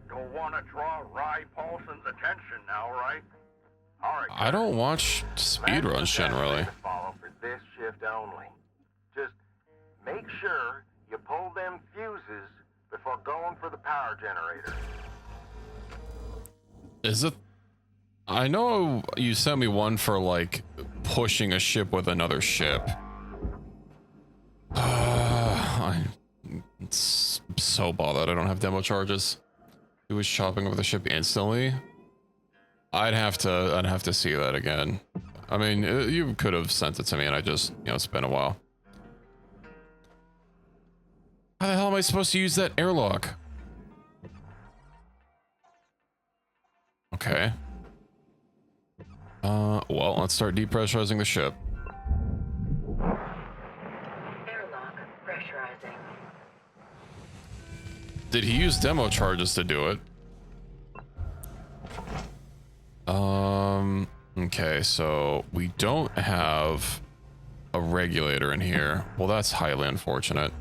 S3: Don't want to draw Rye Paulson's attention now, right? All right.
S1: I don't watch speedruns generally.
S6: Follow for this shift only. Just make sure you pull them fuses before going for the power generator.
S1: Is it? I know you sent me one for like pushing a ship with another ship. I'm so bothered I don't have demo charges. He was shopping with the ship instantly. I'd have to see that again. I mean, you could have sent it to me and I just, it's been a while. How the hell am I supposed to use that airlock? Okay. Well, let's start depressurizing the ship.
S2: Airlock pressurizing.
S1: Did he use demo charges to do it? Okay, so we don't have a regulator in here. Well, that's highly unfortunate.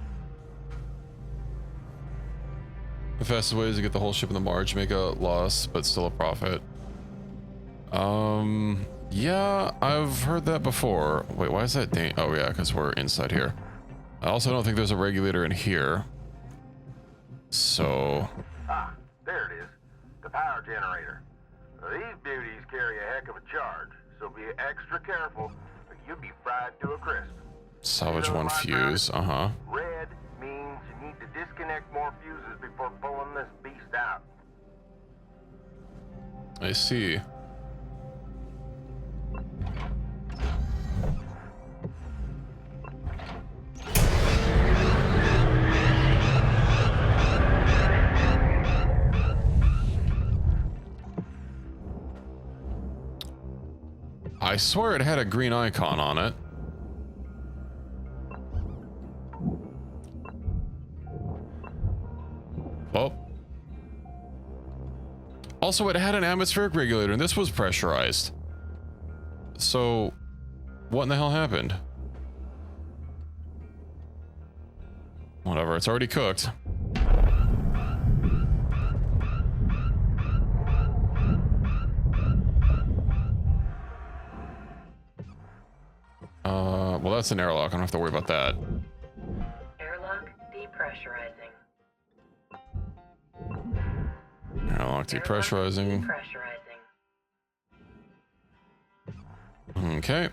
S1: The fastest way is to get the whole ship in the march, make a loss, but still a profit. Yeah, I've heard that before. Wait, why is that dang? Oh yeah, because we're inside here. I also don't think there's a regulator in here. So...
S6: There it is. The power generator. These beauties carry a heck of a charge, so be extra careful or you'll be fried to a crisp.
S1: Salvage one fuse,
S6: Red means you need to disconnect more fuses before pulling this beast out.
S1: I see. I swear it had a green icon on it. Also, it had an atmospheric regulator, and this was pressurized. So, what in the hell happened? Whatever, it's already cooked. Well, that's an airlock. I don't have to worry about that.
S5: Airlock depressurizing.
S1: Airlock depressurizing. Okay.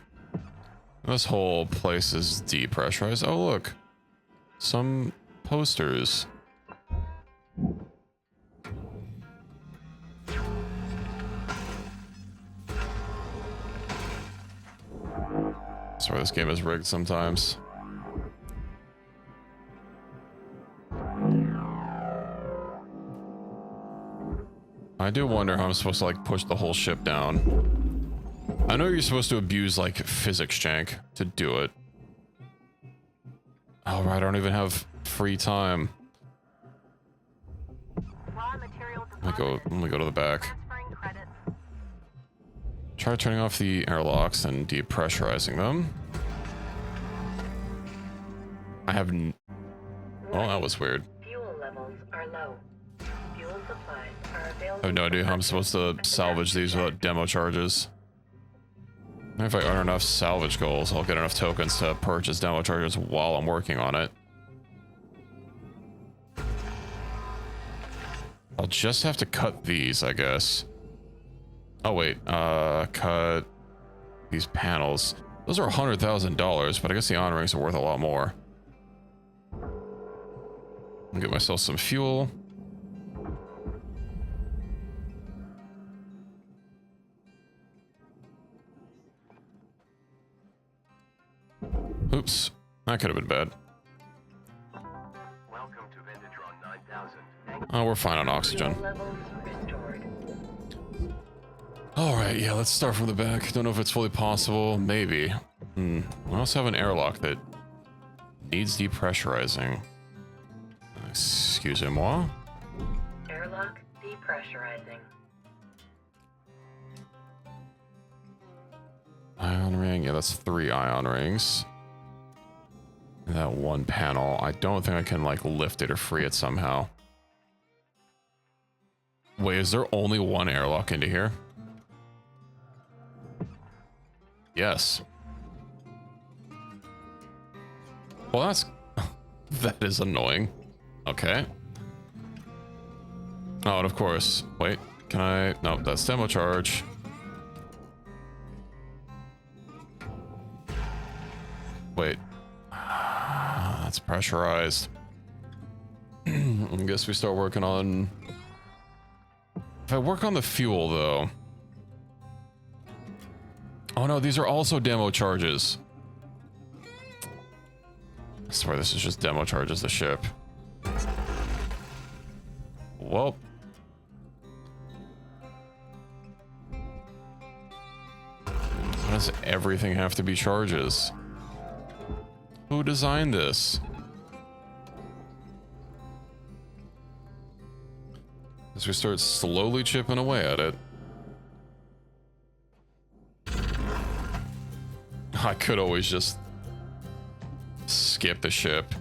S1: This whole place is depressurized. Oh, look. Some posters. Sorry, this game is rigged sometimes. I do wonder how I'm supposed to like push the whole ship down. I know you're supposed to abuse like physics jank to do it. All right, I don't even have free time. Let me go to the back. Try turning off the airlocks and depressurizing them. I have well, that was weird.
S5: Fuel levels are low. Fuel supplies are available.
S1: I have no idea how I'm supposed to salvage these without demo charges. If I earn enough salvage goals, I'll get enough tokens to purchase demo charges while I'm working on it. I'll just have to cut these, I guess. Oh wait, cut these panels. Those are $100,000, but I guess the honor rings are worth a lot more. I'll get myself some fuel. Oops, that could have been bad.
S7: Welcome to Vintatron 9000.
S1: Oh, we're fine on oxygen. Alright, yeah, let's start from the back. Don't know if it's fully possible. Maybe. We also have an airlock that needs depressurizing. Excusez-moi.
S5: Airlock depressurizing.
S1: Ion ring. Yeah, that's 3 ion rings. And that one panel. I don't think I can, like, lift it or free it somehow. Wait, is there only one airlock into here? Yes. Well, that's... that is annoying. Okay. Oh, and of course. Wait, can I... no, that's demo charge. Wait. That's pressurized. I guess we start working on... if I work on the fuel, though... oh no, these are also demo charges. I swear this is just demo charges, the ship. Well. Why does everything have to be charges? Who designed this? As we start slowly chipping away at it. I could always just skip the ship,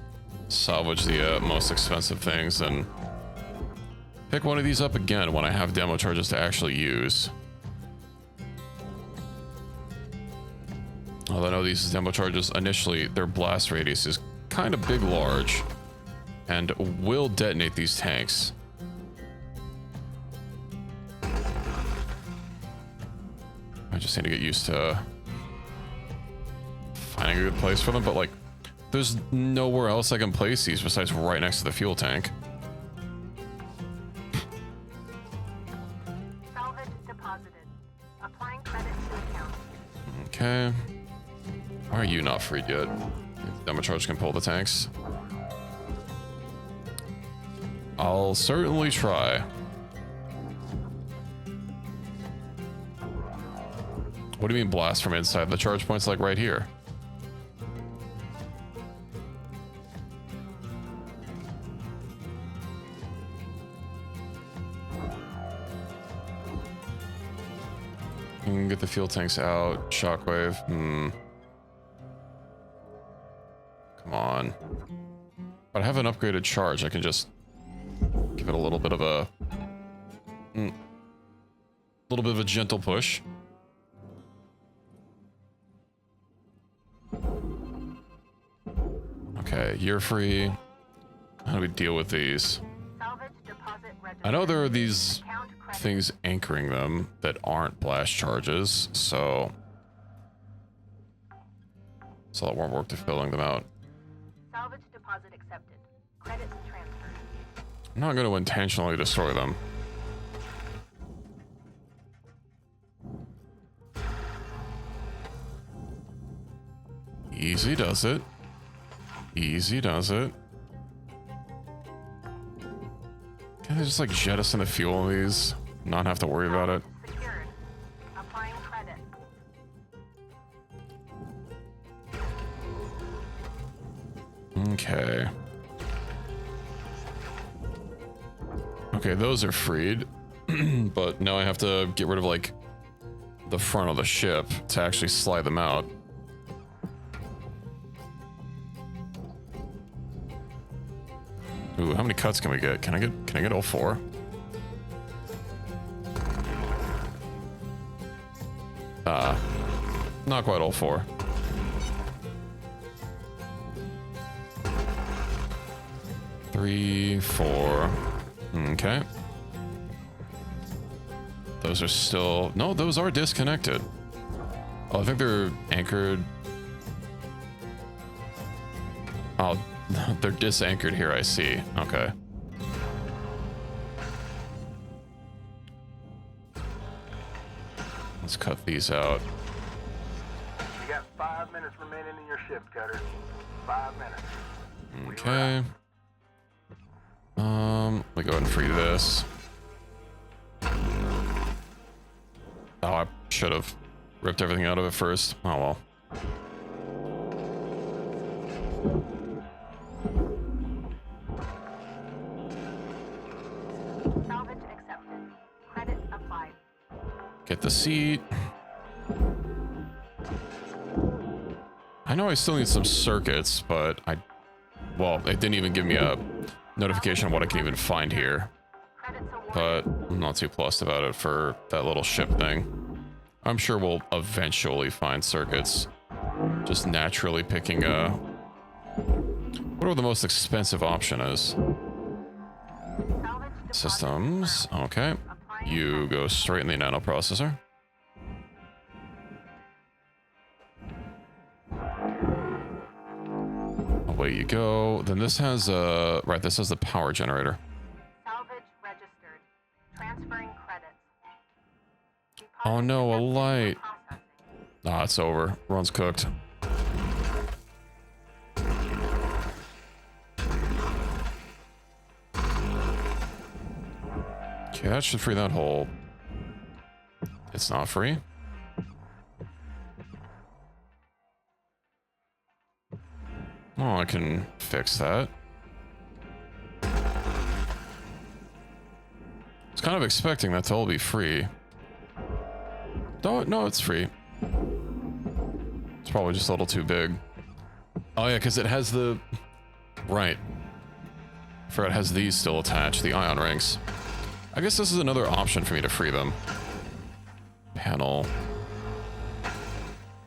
S1: salvage the most expensive things, and pick one of these up again when I have demo charges to actually use. Although I know these demo charges, initially, their blast radius is kind of big, large, and will detonate these tanks. I just need to get used to finding a good place for them, but like, there's nowhere else I can place these besides right next to the fuel tank.
S4: Salvage deposited. Applying credit to account.
S1: Okay. Why are you not freed yet? Demo charge can pull the tanks. I'll certainly try. What do you mean blast from inside? The charge point's like right here. can get the fuel tanks out. Shockwave. Come on. But I have an upgraded charge. I can just give it a little bit of a... little bit of a gentle push. Okay, you're free. How do we deal with these? I know there are these things anchoring them that aren't blast charges, so it's a lot more work to filling them out.
S5: Salvage deposit accepted. Credits transferred.
S1: I'm not going to intentionally destroy them. Easy does it. Easy does it. Can I just like jettison the fuel on these? Not have to worry about it.
S5: Secured. Applying credit.
S1: Okay. Okay, those are freed. But now I have to get rid of like the front of the ship to actually slide them out. Ooh, how many cuts can we get? Can I get all 4? Not quite all 4. Three, 4. Okay. Those are still... No, those are disconnected. Oh, I think they're anchored. Oh, they're disanchored here, I see. Okay. Let's cut these out.
S6: You got 5 minutes remaining in your shift, Cutter. 5 minutes.
S1: Okay. Let me go ahead and free this. Oh, I should have ripped everything out of it first. Oh well.
S5: Salvage accepted. Credit applied.
S1: Get the seat. I know I still need some circuits, but well, it didn't even give me a notification of what I can even find here.
S5: Credits awarded.
S1: But I'm not too plussed about it for that little ship thing. I'm sure we'll eventually find circuits. Just naturally picking whatever the most expensive option is.
S5: Salvage deposit
S1: Systems.
S5: confirmed.
S1: Okay.
S5: Applying
S1: You go straight in the nano processor. Away you go. Then this has right, this has the power generator.
S5: salvage registered. Transferring credits.
S1: Oh no, a
S5: Deposit
S1: light.
S5: processing.
S1: Ah, it's over. Run's cooked. Okay, that should free that hole. It's not free. Oh, I can fix that. I was kind of expecting that to all be free. No, it's free. It's probably just a little too big. Oh yeah, because it has the... Right. For it has these still attached, the ion rings. I guess this is another option for me to free them. Panel.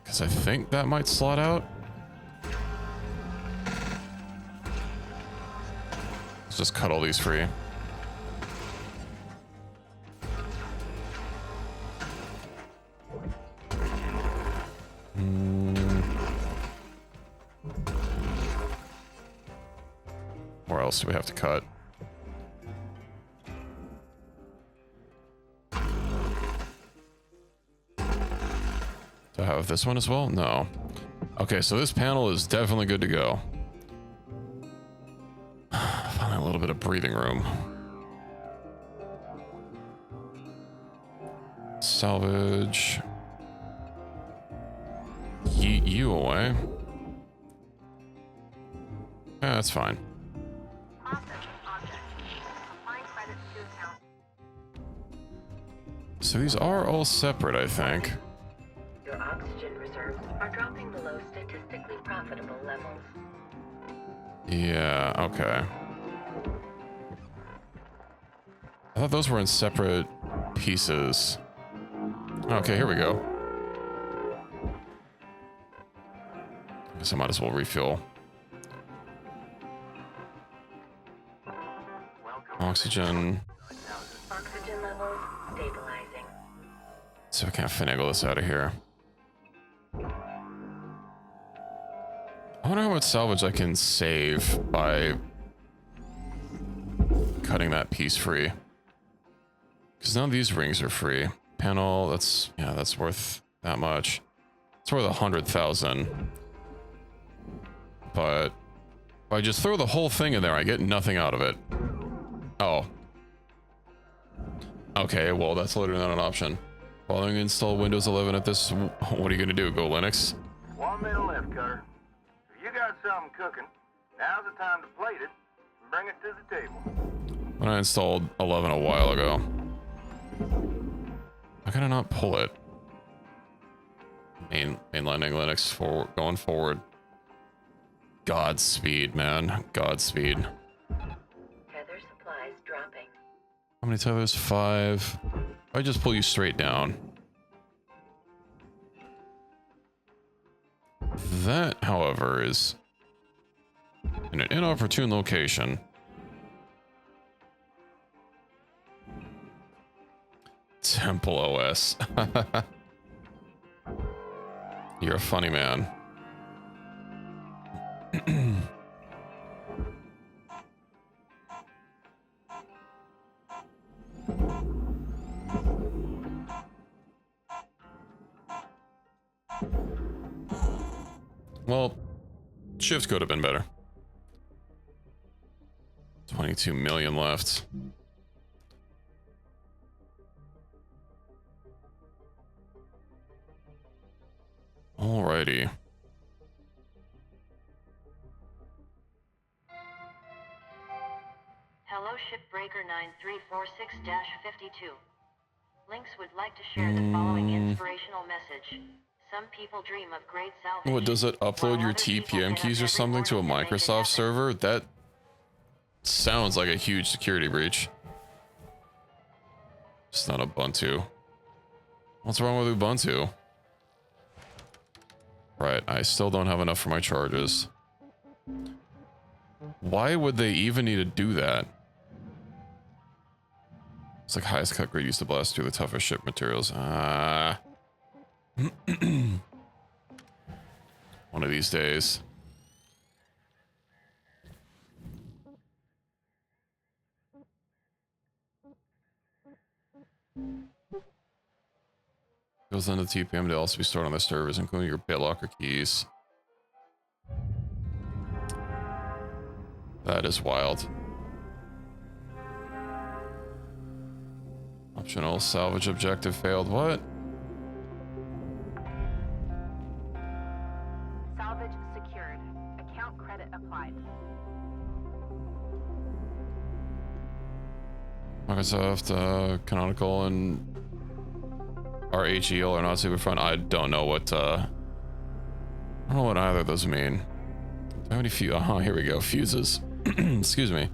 S1: Because I think that might slot out. Let's just cut all these free. Where else do we have to cut? Do I have this one as well? No. Okay, so this panel is definitely good to go. Finally, a little bit of breathing room. Salvage. Yeet you away. Yeah, that's fine.
S5: Processing object. Applying credits to account.
S1: So these are all separate, I think.
S2: Your oxygen reserves are dropping below statistically profitable levels.
S1: Yeah, okay. I thought those were in separate pieces. Okay, here we go. I guess I might as well refuel. Oxygen.
S2: Oxygen levels stabilizing.
S1: So I can't finagle this out of here. I wonder how much salvage I can save by cutting that piece free. Because none of these rings are free. Panel, that's, yeah, that's worth that much. It's worth 100,000. But if I just throw the whole thing in there, I get nothing out of it. Oh. Okay, well, that's literally not an option. Following install Windows 11 at this, what are you gonna do? Go Linux?
S6: 1 minute left, Cutter. If you got something cooking, now's the time to plate it and bring it to the table.
S1: When I installed 11 a while ago. How can I not pull it? Mainlining Linux going forward. Godspeed, man. Godspeed.
S2: Tether supplies dropping.
S1: How many tethers? 5. I just pull you straight down. That, however, is in an inopportune location. Temple OS. You're a funny man. Well, shift could have been better. 22 million left. Alrighty.
S2: Hello, Shipbreaker 9346-52. Links would like to share the following inspirational message. Some people dream of great salvation.
S1: What, does it upload your TPM keys or something to a Microsoft server? That sounds like a huge security breach. It's not Ubuntu. What's wrong with Ubuntu? Right, I still don't have enough for my charges. Why would they even need to do that? It's like highest cut grade used to blast through the toughest ship materials. One of these days. Goes into TPM to also be stored on the servers, including your BitLocker keys. That is wild. Optional salvage objective failed. What?
S5: Salvage secured. Account credit applied.
S1: Microsoft, Canonical, and RHEL are not super fun. I don't know what, I don't know what either of those mean. Do I have any fuse? Oh, here we go. Fuses. Excuse me.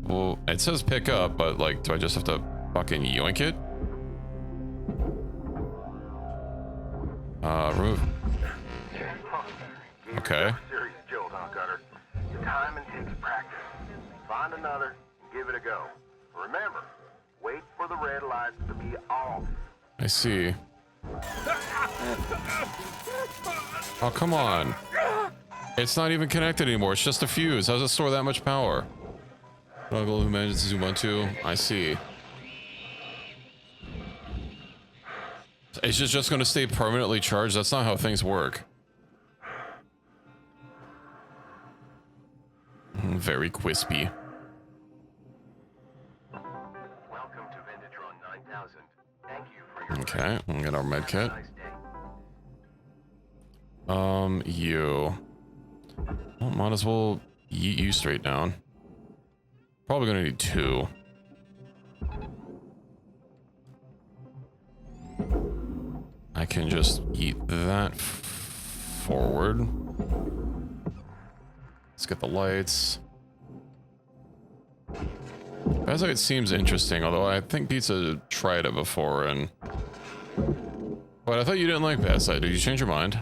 S1: Well, it says pick up, but like, do I just have to fucking yoink it? Remove. Okay.
S6: Serious jolt, huh, Cutter? Your timing takes practice. Find another and give it a go. Remember, wait for the red lights to be off.
S1: I see. Oh, come on. It's not even connected anymore. It's just a fuse. How does it store that much power? Toggle who manages to Ubuntu. I see. It's just going to stay permanently charged. That's not how things work. Very crispy.
S6: Welcome to Vintatron 9000. Thank you for your
S1: Okay, we'll get our med kit.
S6: nice day.
S1: You. Well, might as well yeet you straight down. Probably gonna need 2. can just eat that forward. Let's get the lights. Basilic seems interesting, although I think Pizza tried it before and... But I thought you didn't like Basilic. Did you change your mind?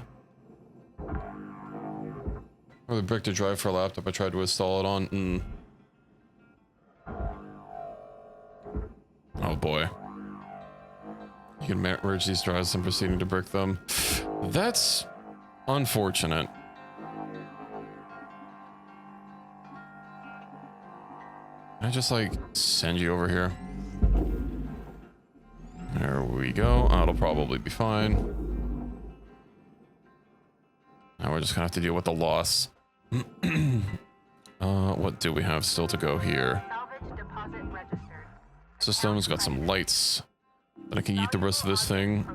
S1: Or the brick to drive for a laptop I tried to install it on? Oh boy. You can merge these drives and proceeding to brick them. That's unfortunate. Can I just like send you over here? There we go. It'll probably be fine. Now we're just gonna have to deal with the loss. What do we have still to go here?
S4: Salvage deposit registered.
S1: System's got some lights. Then I can eat the rest of this thing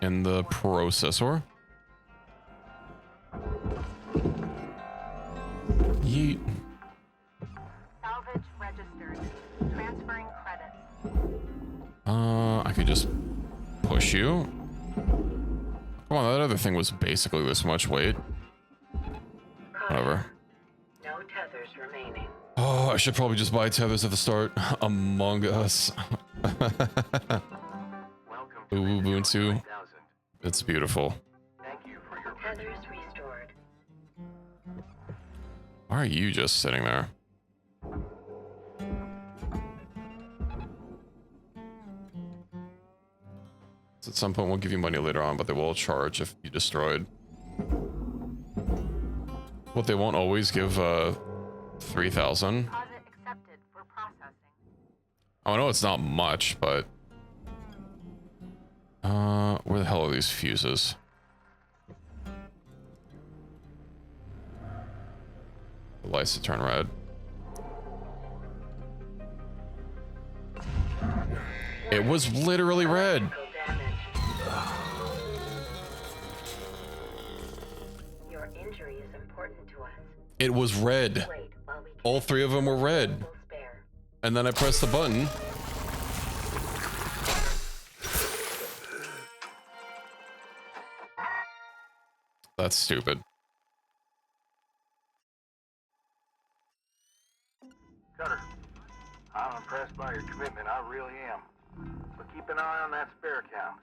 S1: in the processor. Yeet.
S4: Salvage registered. Transferring credits.
S1: I could just push you. Come on, that other thing was basically this much weight. Whatever.
S2: No tethers remaining.
S1: Oh, I should probably just buy tethers at the start. Among Us. Ubuntu. It's beautiful.
S6: Thank you for your
S2: Tethers restored.
S1: Why are you just sitting there? At some point we'll give you money later on, but they will charge if you destroyed. What, they won't always give 3,000?
S4: Deposit accepted for processing.
S1: I know it's not much, but where the hell are these fuses? The lights to turn red. It was literally red.
S2: Your injury is important to us.
S1: It was red.
S2: Wait while we
S1: All three of them were red.
S2: will spare.
S1: And then I pressed the button. That's stupid.
S6: Cutter, I'm impressed by your commitment, I really am. But keep an eye on that spare count.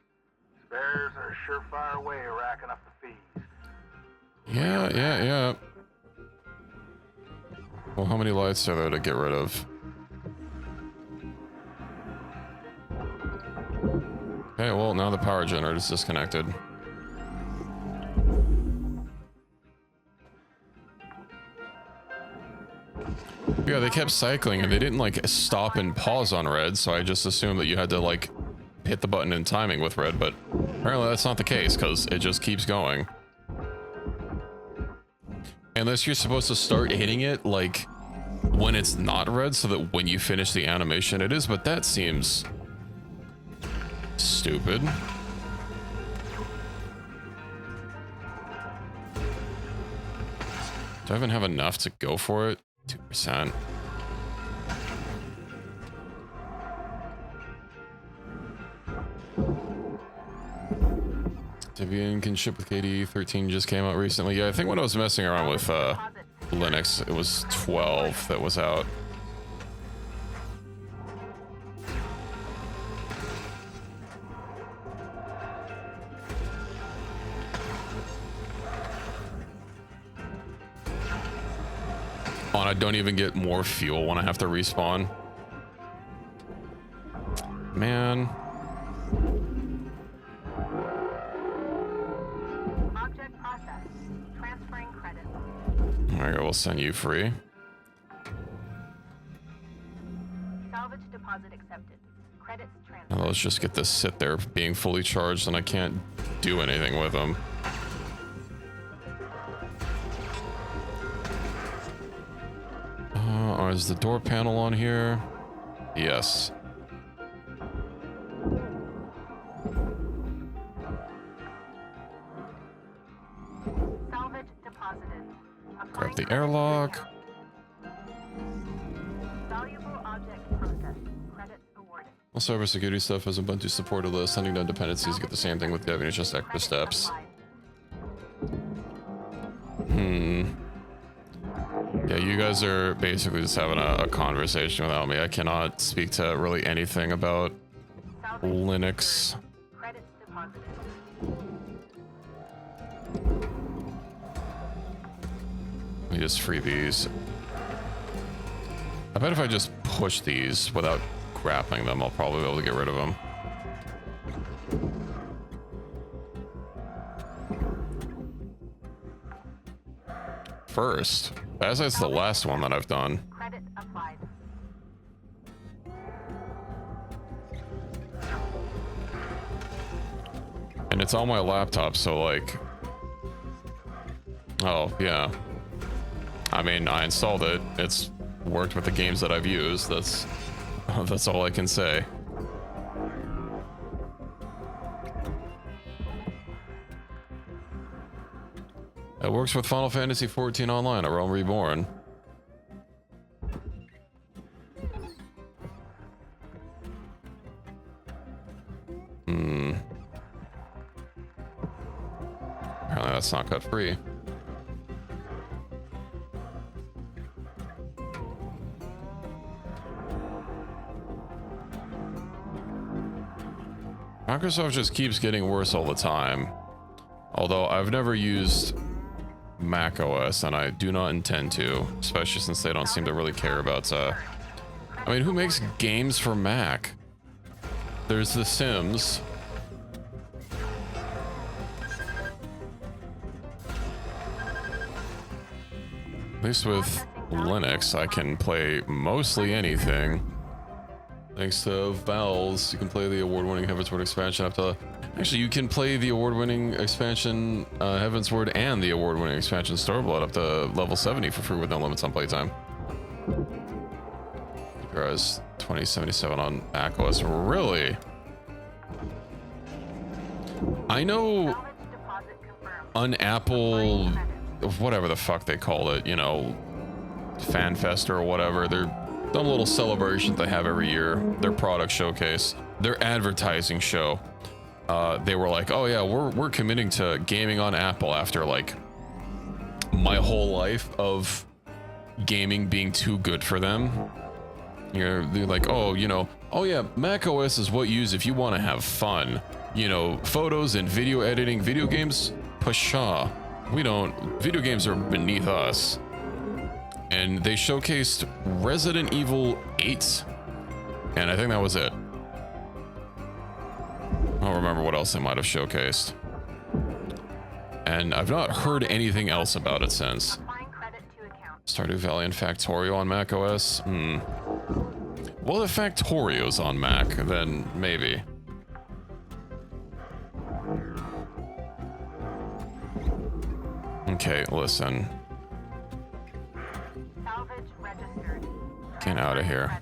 S6: Spares are a surefire way of racking up the fees.
S1: Yeah. Well, how many lights are there to get rid of? Okay, well, now the power generator is disconnected. Yeah, they kept cycling and they didn't like stop and pause on red, so I just assumed that you had to like hit the button in timing with red, but apparently that's not the case because it just keeps going. Unless you're supposed to start hitting it like when it's not red so that when you finish the animation it is, but that seems stupid. Do I even have enough to go for it? 2%. Debian can ship with KDE 13 just came out recently. Yeah, I think when I was messing around with Linux, it was 12 that was out. Oh, and I don't even get more fuel when I have to respawn. Man.
S4: Object processed. Transferring credits.
S1: Alright, we'll send you free.
S4: Salvage deposit accepted. Credits transferred.
S1: Now let's just get this sit there being fully charged and I can't do anything with them. Is the door panel on here? Yes.
S4: Salvage deposited.
S1: Grab the airlock.
S4: Valuable object processed. Credits awarded.
S1: Well, cybersecurity stuff has Ubuntu supported list. Hunting down dependencies get the same thing with Debian, it's just extra steps. Yeah, you guys are basically just having a conversation without me. I cannot speak to really anything about Linux.
S5: Credits deposited.
S1: Let me just free these. I bet if I just push these without grappling them, I'll probably be able to get rid of them. First, as it's the last one that I've done.
S5: Credit applied.
S1: And it's on my laptop, so like... Oh, yeah. I mean, I installed it. It's worked with the games that I've used. That's all I can say. It works with Final Fantasy XIV Online, A Realm Reborn. Apparently that's not cut free. Microsoft just keeps getting worse all the time. Although I've never used Mac OS, and I do not intend to, especially since they don't seem to really care about, I mean, who makes games for Mac? There's The Sims. At least with Linux, I can play mostly anything. Thanks to Valves, you can play the award-winning Heavensward expansion up to... Actually, you can play the award-winning expansion Heavensward and the award-winning expansion Starblood up to level 70 for free with no limits on playtime. Whereas 2077 on macOS, really? I know on Apple, whatever the fuck they call it, you know, FanFest or whatever, their dumb little celebration they have every year, their product showcase, their advertising show. They were like, oh yeah, we're committing to gaming on Apple after like my whole life of gaming being too good for them. They're like, oh, you know, oh yeah, Mac OS is what you use if you want to have fun. You know, photos and video editing, video games, pshaw. We don't, video games are beneath us. And they showcased Resident Evil 8, and I think that was it. I don't remember what else they might have showcased. And I've not heard anything else about it since. Stardew Valley and Factorio on Mac OS? Well, if Factorio's on Mac, then maybe. Okay, listen. Get out of here.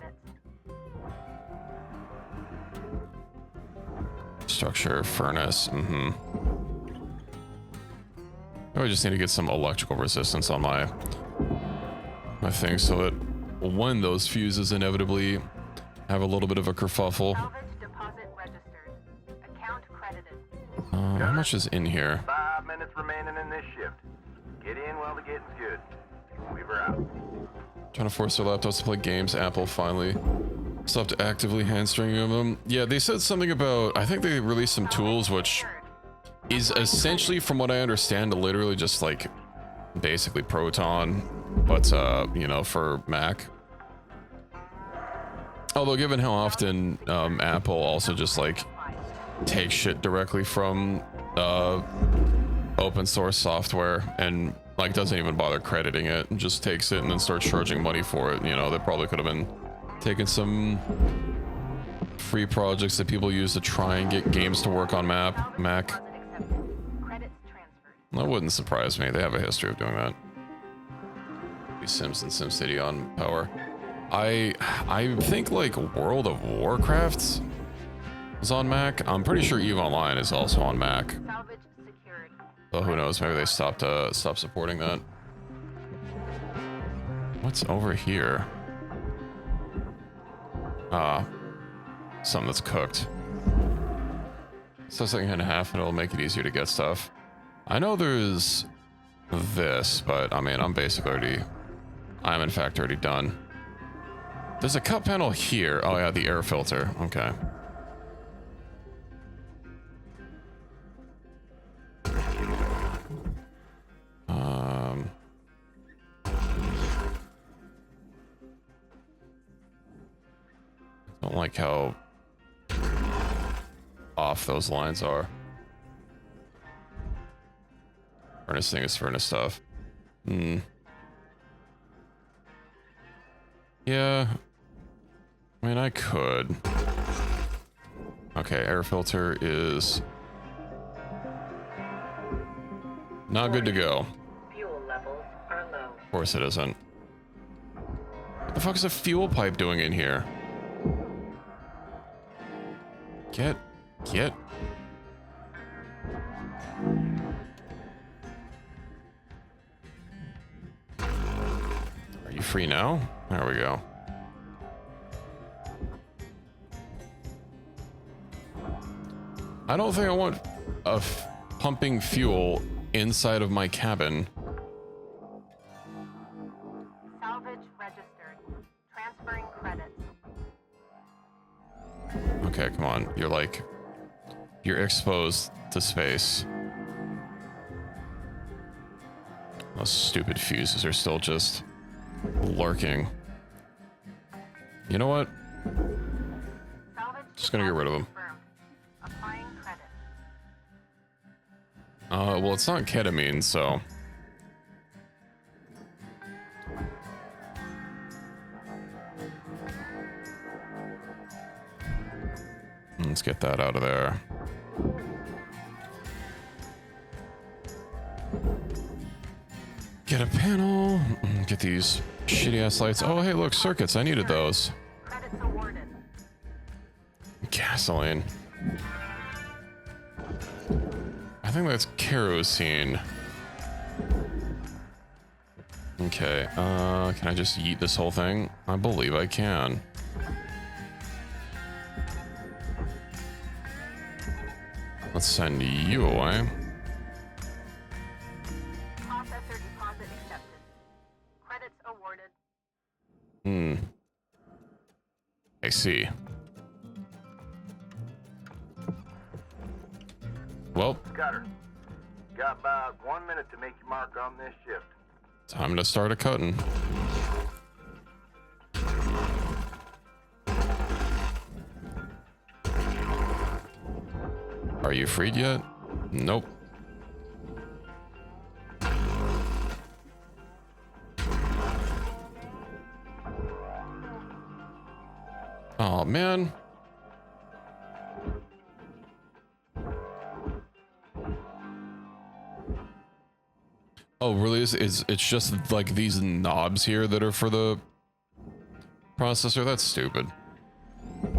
S1: Structure, furnace, I just need to get some electrical resistance on my thing so that when those fuses inevitably have a little bit of a kerfuffle. How much is in here?
S6: 5 minutes remaining in this shift. Get in while the getting's good. Weaver out.
S1: Trying to force their laptops to play games. Apple finally stopped actively hamstringing them. Yeah, they said something about, I think they released some tools which is essentially, from what I understand, literally just like basically Proton, but you know, for Mac. Although given how often Apple also just like takes shit directly from open source software and like doesn't even bother crediting it and just takes it and then starts charging money for it, you know, they probably could have been taking some free projects that people use to try and get games to work on Mac. That wouldn't surprise me. They have a history of doing that. Sims and SimCity on Power. I think like World of Warcraft is on Mac. I'm pretty sure EVE Online is also on Mac. So who knows? Maybe they stopped supporting that. What's over here? something that's cooked. So second hand half, and it'll make it easier to get stuff. I know there's this, but I mean, I'm basically already... I'm in fact already done. There's a cut panel here. Oh yeah, the air filter. Okay. Don't like how off those lines are. Furnace thing is furnace stuff. Yeah. I mean, I could. Okay, air filter is not good to go.
S5: Fuel levels are low.
S1: Of course it isn't. What the fuck is a fuel pipe doing in here? Get. Are you free now? There we go. I don't think I want pumping fuel inside of my cabin.
S4: Salvage registered. Transferring credits.
S1: Okay, come on. You're exposed to space. Those stupid fuses are still just lurking. You know what?
S4: Salvage
S1: Just gonna get rid of them.
S4: confirmed. Applying credits.
S1: Well, it's not ketamine, so... Let's get that out of there. Get a panel. Get these shitty ass lights. Oh, hey, look, circuits. I needed those.
S4: Credits awarded.
S1: Gasoline. I think that's kerosene. Okay, can I just yeet this whole thing? I believe I can. Let's send you away.
S4: Processor deposit accepted. Credits awarded.
S1: I see. Well,
S6: Scudder, got about 1 minute to make your mark on this shift.
S1: time to start a cutting. Are you freed yet? Nope. Oh man. Oh really? It's just like these knobs here that are for the processor? That's stupid.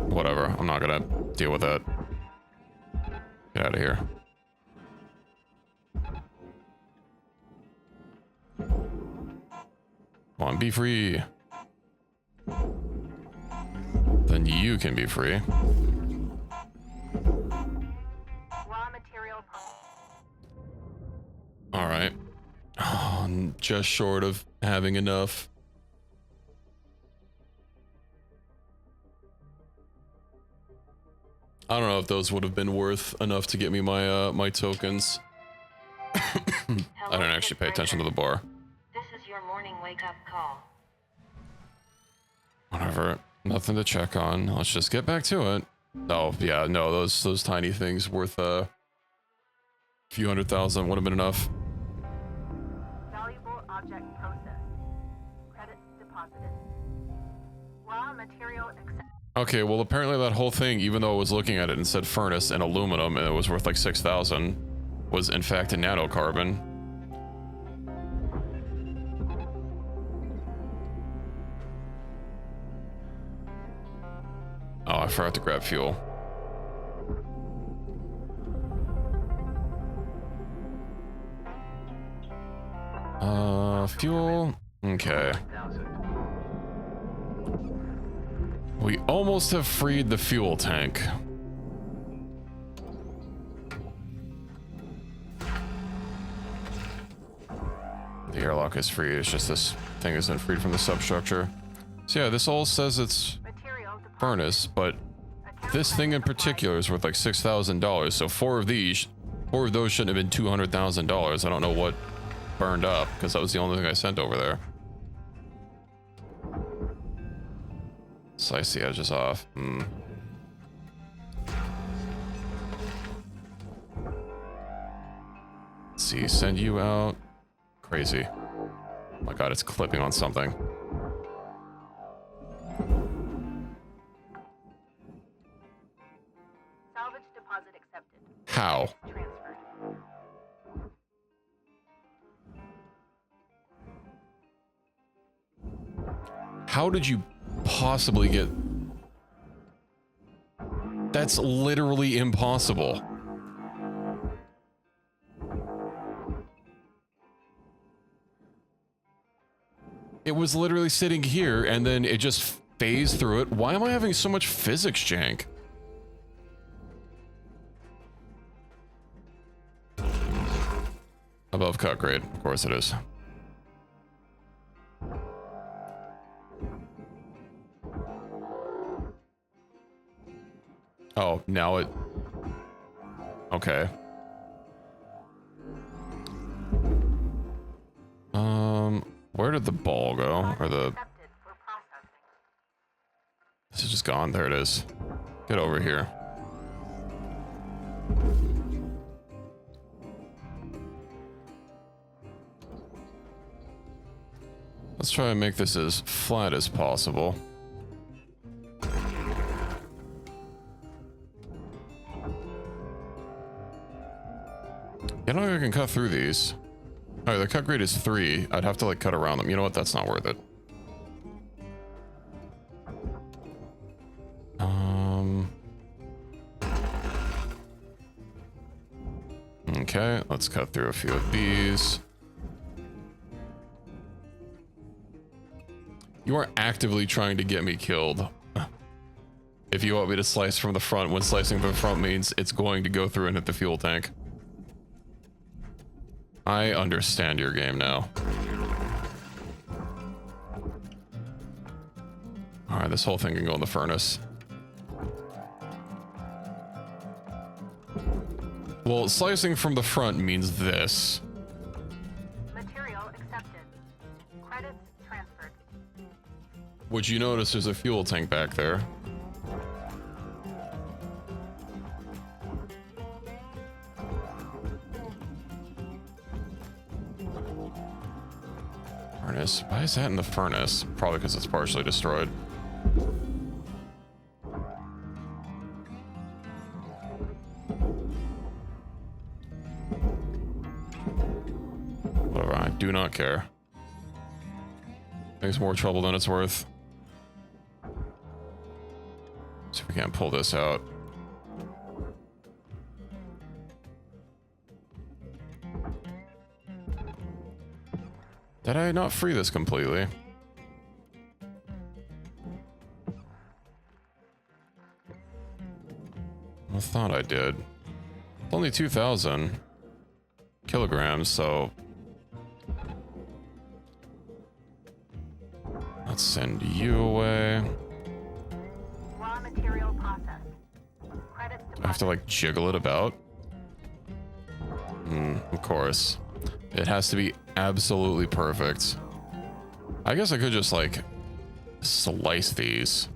S1: Whatever, I'm not gonna deal with that. Get out of here. Come on, be free. Then you can be free.
S4: Raw material.
S1: All right. Oh, I'm just short of having enough. I don't know if those would have been worth enough to get me my my tokens. I don't actually pay attention to the bar.
S2: This is your morning wake-up call.
S1: Whatever. Nothing to check on. Let's just get back to it. Oh yeah, no, those tiny things worth a few 100,000 would have been enough.
S4: Valuable object processed. Credits deposited. Raw material accepted.
S1: Okay, well apparently that whole thing, even though I was looking at it and said furnace and aluminum and it was worth like 6,000, was in fact a nanocarbon. Oh, I forgot to grab fuel. Fuel. Okay. We almost have freed the fuel tank. The airlock is free, it's just this thing isn't freed from the substructure. So yeah, this all says it's furnace, but this thing in particular is worth like $6,000. So four of those shouldn't have been $200,000. I don't know what burned up, because that was the only thing I sent over there. Slice the edges off. Let's see, send you out. Crazy. Oh my god, it's clipping on something.
S5: Salvage deposit accepted.
S1: How?
S5: Transferred.
S1: How did you possibly get... That's literally impossible. It was literally sitting here and then it just phased through it. Why am I having so much physics jank? Above cut grade, of course it is. Oh, now it... Okay. Where did the ball go? Or the... This is just gone. There it is. Get over here. Let's try and make this as flat as possible. I don't think I can cut through these. Alright, the cut grade is 3. I'd have to like cut around them. You know what? That's not worth it. Okay, let's cut through a few of these. You are actively trying to get me killed. If you want me to slice from the front, when slicing from the front means it's going to go through and hit the fuel tank. I understand your game now. Alright, this whole thing can go in the furnace. Well, slicing from the front means this.
S5: Material accepted. Credits transferred.
S1: Would you notice there's a fuel tank back there? Furnace. Why is that in the furnace? Probably because it's partially destroyed. Whatever, I do not care. Makes more trouble than it's worth. See if we can't pull this out. Did I not free this completely? I thought I did. It's only 2,000 kilograms, so... Let's send you away.
S5: Raw material processed. Credits
S1: I have to like jiggle it about? Of course. It has to be absolutely perfect. I guess I could just like slice these.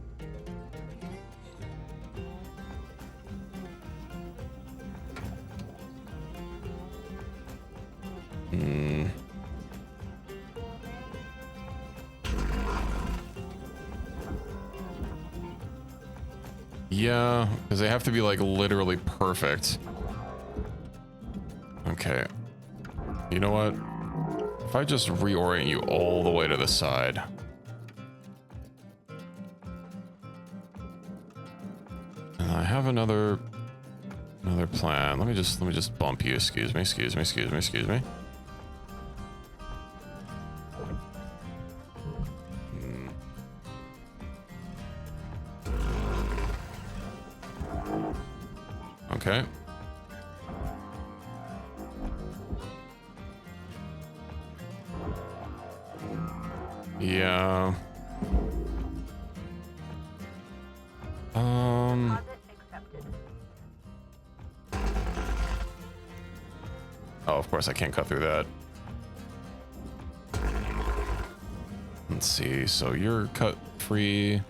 S1: Yeah, because they have to be like literally perfect. Okay. You know what? If I just reorient you all the way to the side. And I have another plan. Let me just bump you. Excuse me. Okay. Yeah.
S5: Deposit accepted.
S1: Oh, of course I can't cut through that. Let's see. So you're cut free.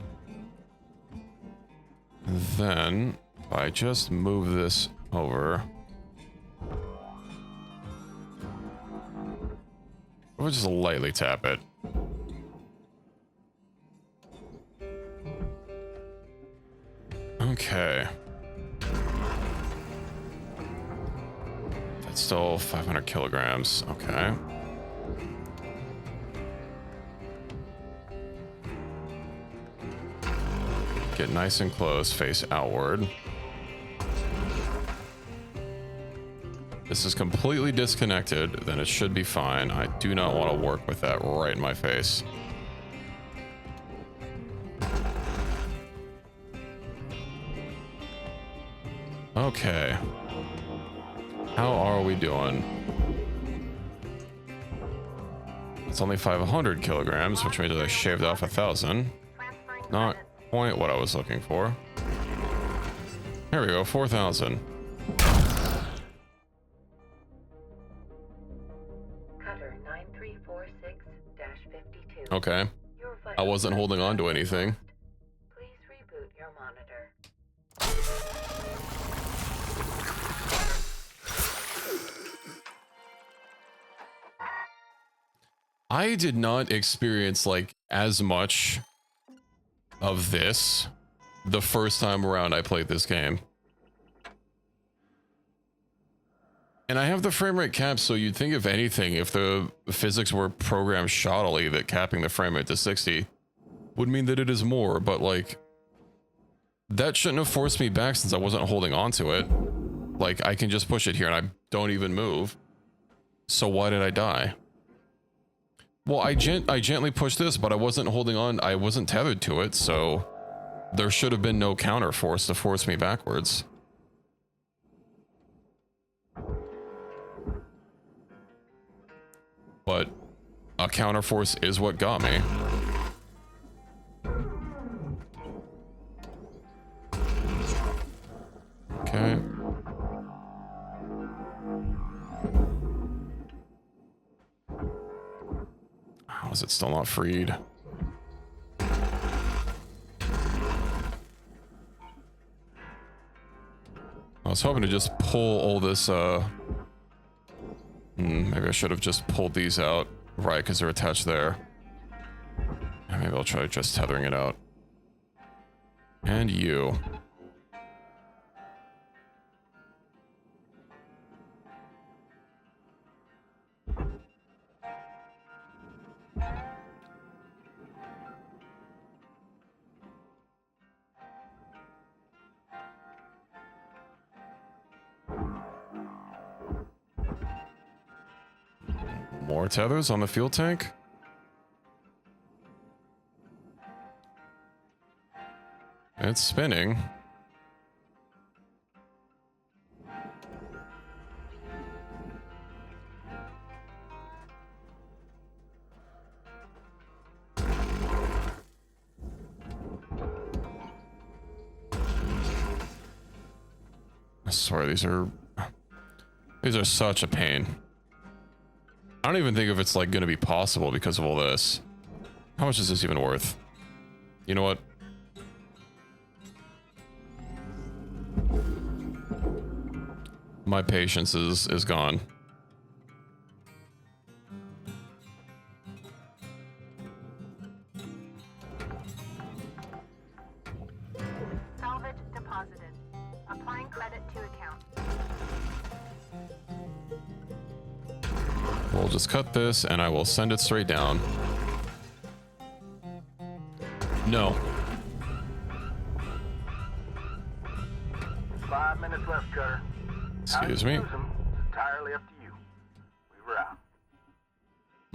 S1: Then if I just move this over. We'll just lightly tap it. Okay. That's still 500 kilograms. Okay. Get nice and close, face outward. This is completely disconnected, then it should be fine. I do not want to work with that right in my face. Okay. How are we doing? It's only 500 kilograms, which means I shaved off 1,000. Not quite what I was looking for. Here we go, 4,000.
S5: Cutter 9346-52.
S1: Okay. I wasn't holding on to anything.
S5: Please reboot your monitor.
S1: I did not experience like as much of this the first time around I played this game. And I have the frame rate cap, so you'd think if anything, if the physics were programmed shoddily, that capping the frame rate to 60 would mean that it is more, but like that shouldn't have forced me back since I wasn't holding on to it. Like I can just push it here and I don't even move. So why did I die? Well, I gently pushed this, but I wasn't holding on. I wasn't tethered to it, so there should have been no counter force to force me backwards. But a counter force is what got me. Okay. How is it still not freed? I was hoping to just pull all this, maybe I should have just pulled these out, right, because they're attached there. Maybe I'll try just tethering it out. And you. More tethers on the fuel tank? It's spinning. Sorry, these are such a pain. I don't even think if it's like going to be possible because of all this. How much is this even worth? You know what? My patience is gone.
S4: Salvage deposited. Applying credit to account.
S1: We'll just cut this and I will send it straight down. No.
S6: 5 minutes left, Cutter.
S1: Excuse
S6: How
S1: me.
S6: you use 'em, it's entirely up to you. We were out.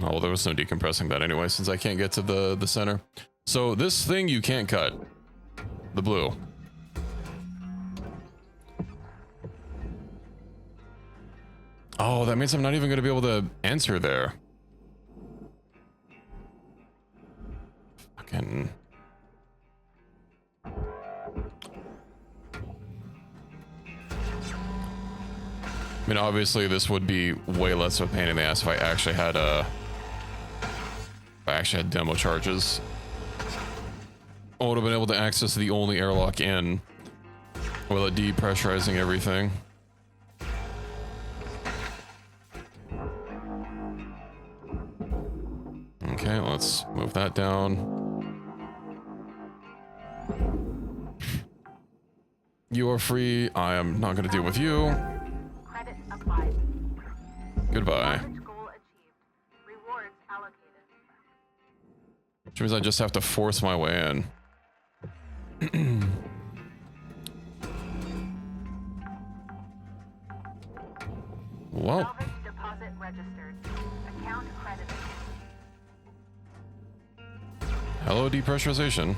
S1: Oh, well, there was no decompressing that anyway, since I can't get to the center. So this thing you can't cut. The blue. Oh, that means I'm not even going to be able to enter there. Fucking... I mean, obviously this would be way less of a pain in the ass if I actually had demo charges. I would have been able to access the only airlock in without depressurizing everything. Okay, let's move that down. You are free. I am not going to deal with you.
S5: Credit applied.
S1: Goodbye.
S5: Salvage goal achieved. Rewards allocated.
S1: Which means I just have to force my way in. Well.
S5: Salvage deposit registered. Account credited.
S1: Hello, depressurization.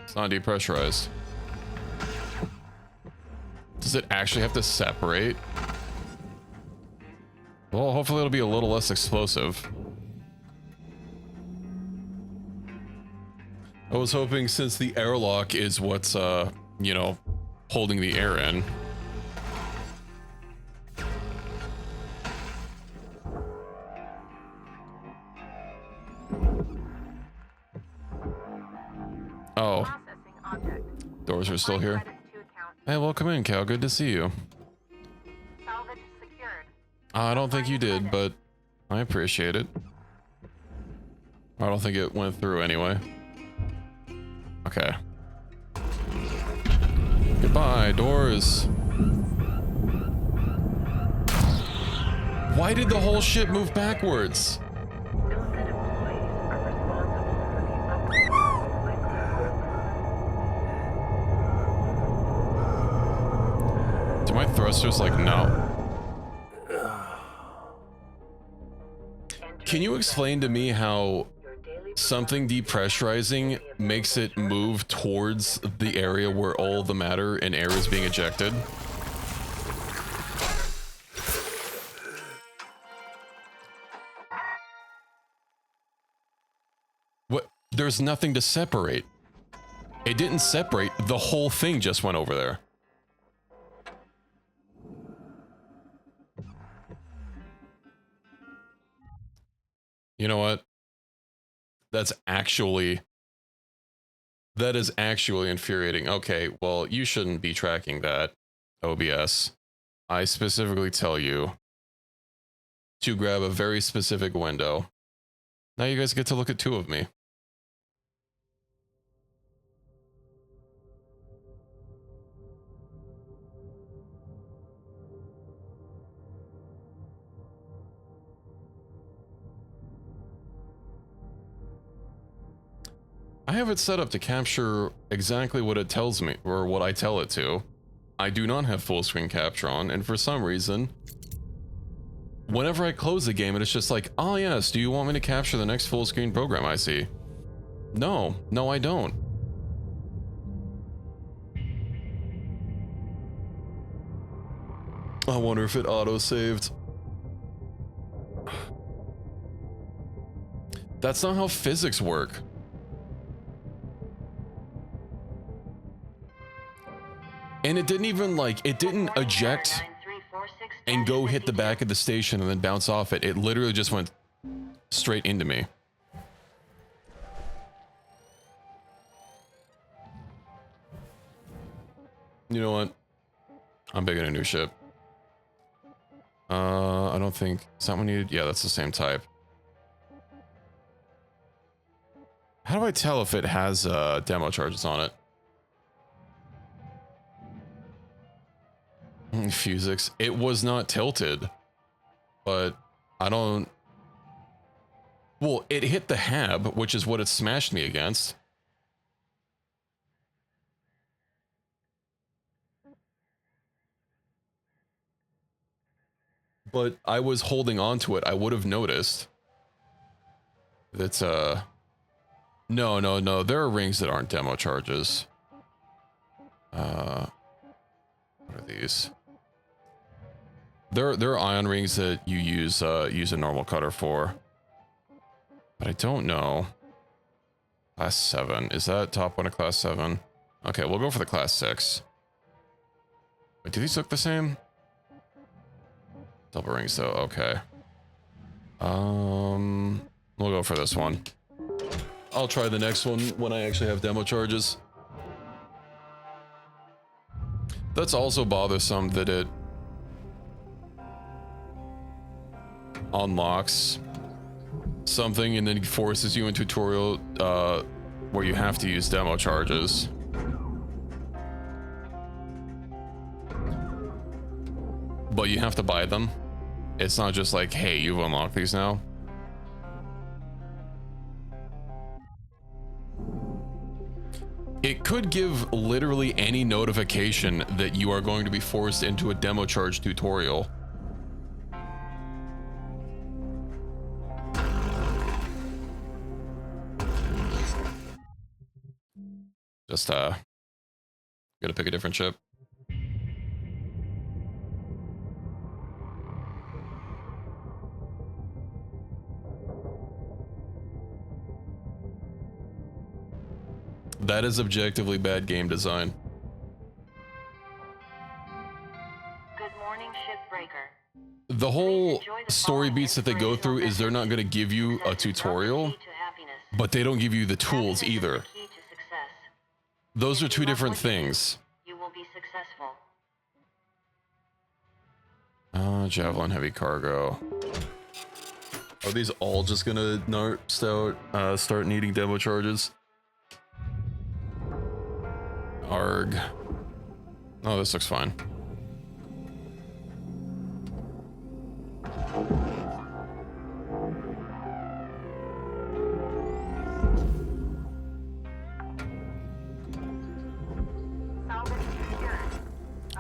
S1: It's not depressurized. Does it actually have to separate? Well, hopefully it'll be a little less explosive. I was hoping, since the airlock is what's, you know, holding the air in. Oh.
S5: Processing object.
S1: Doors are still here.
S5: Credits to account.
S1: Hey, welcome in, Cal. Good to see you.
S5: Salvage secured.
S1: I don't think you did, but I appreciate it. I don't think it went through anyway. Okay. Goodbye, doors. Why did the whole ship move backwards?
S5: Illicit employees are responsible for the upgrade.
S1: Do my thrusters like no? Can you explain to me how something depressurizing makes it move towards the area where all the matter and air is being ejected? What? There's nothing to separate. It didn't separate. The whole thing just went over there. You know what? That is actually infuriating. Okay, well, you shouldn't be tracking that, OBS. I specifically tell you to grab a very specific window. Now you guys get to look at two of me. I have it set up to capture exactly what it tells me, or what I tell it to. I do not have full screen capture on, and for some reason, whenever I close the game, it's just like, oh yes, do you want me to capture the next full screen program I see? No, no I don't. I wonder if it auto-saved. That's not how physics work. And it didn't even it didn't eject and go hit the back of the station and then bounce off it. It literally just went straight into me. You know what? I'm picking a new ship. I don't think, is that one needed? Yeah, that's the same type. How do I tell if it has demo charges on it? Physics. It was not tilted, but I don't. Well, it hit the hab, which is what it smashed me against. But I was holding on to it. I would have noticed. That's no. There are rings that aren't demo charges. What are these? There are ion rings that you use a normal cutter for, but I don't know. Class 7, is that top one of class 7? Okay, we'll go for the class 6. Wait, do these look the same? Double rings though, okay. We'll go for this one. I'll try the next one when I actually have demo charges. That's also bothersome that it unlocks something and then forces you into a tutorial where you have to use demo charges. But you have to buy them. It's not just like, hey, you've unlocked these now. It could give literally any notification that you are going to be forced into a demo charge tutorial. Just gotta pick a different ship. That is objectively bad game design.
S2: Good morning, Shipbreaker.
S1: The whole story beats that they go through is they're not going to give you a tutorial, but they don't give you the tools either. Those are two different things.
S2: You will be successful.
S1: Javelin heavy cargo. Are these all just gonna start needing demo charges? Arg. Oh, this looks fine.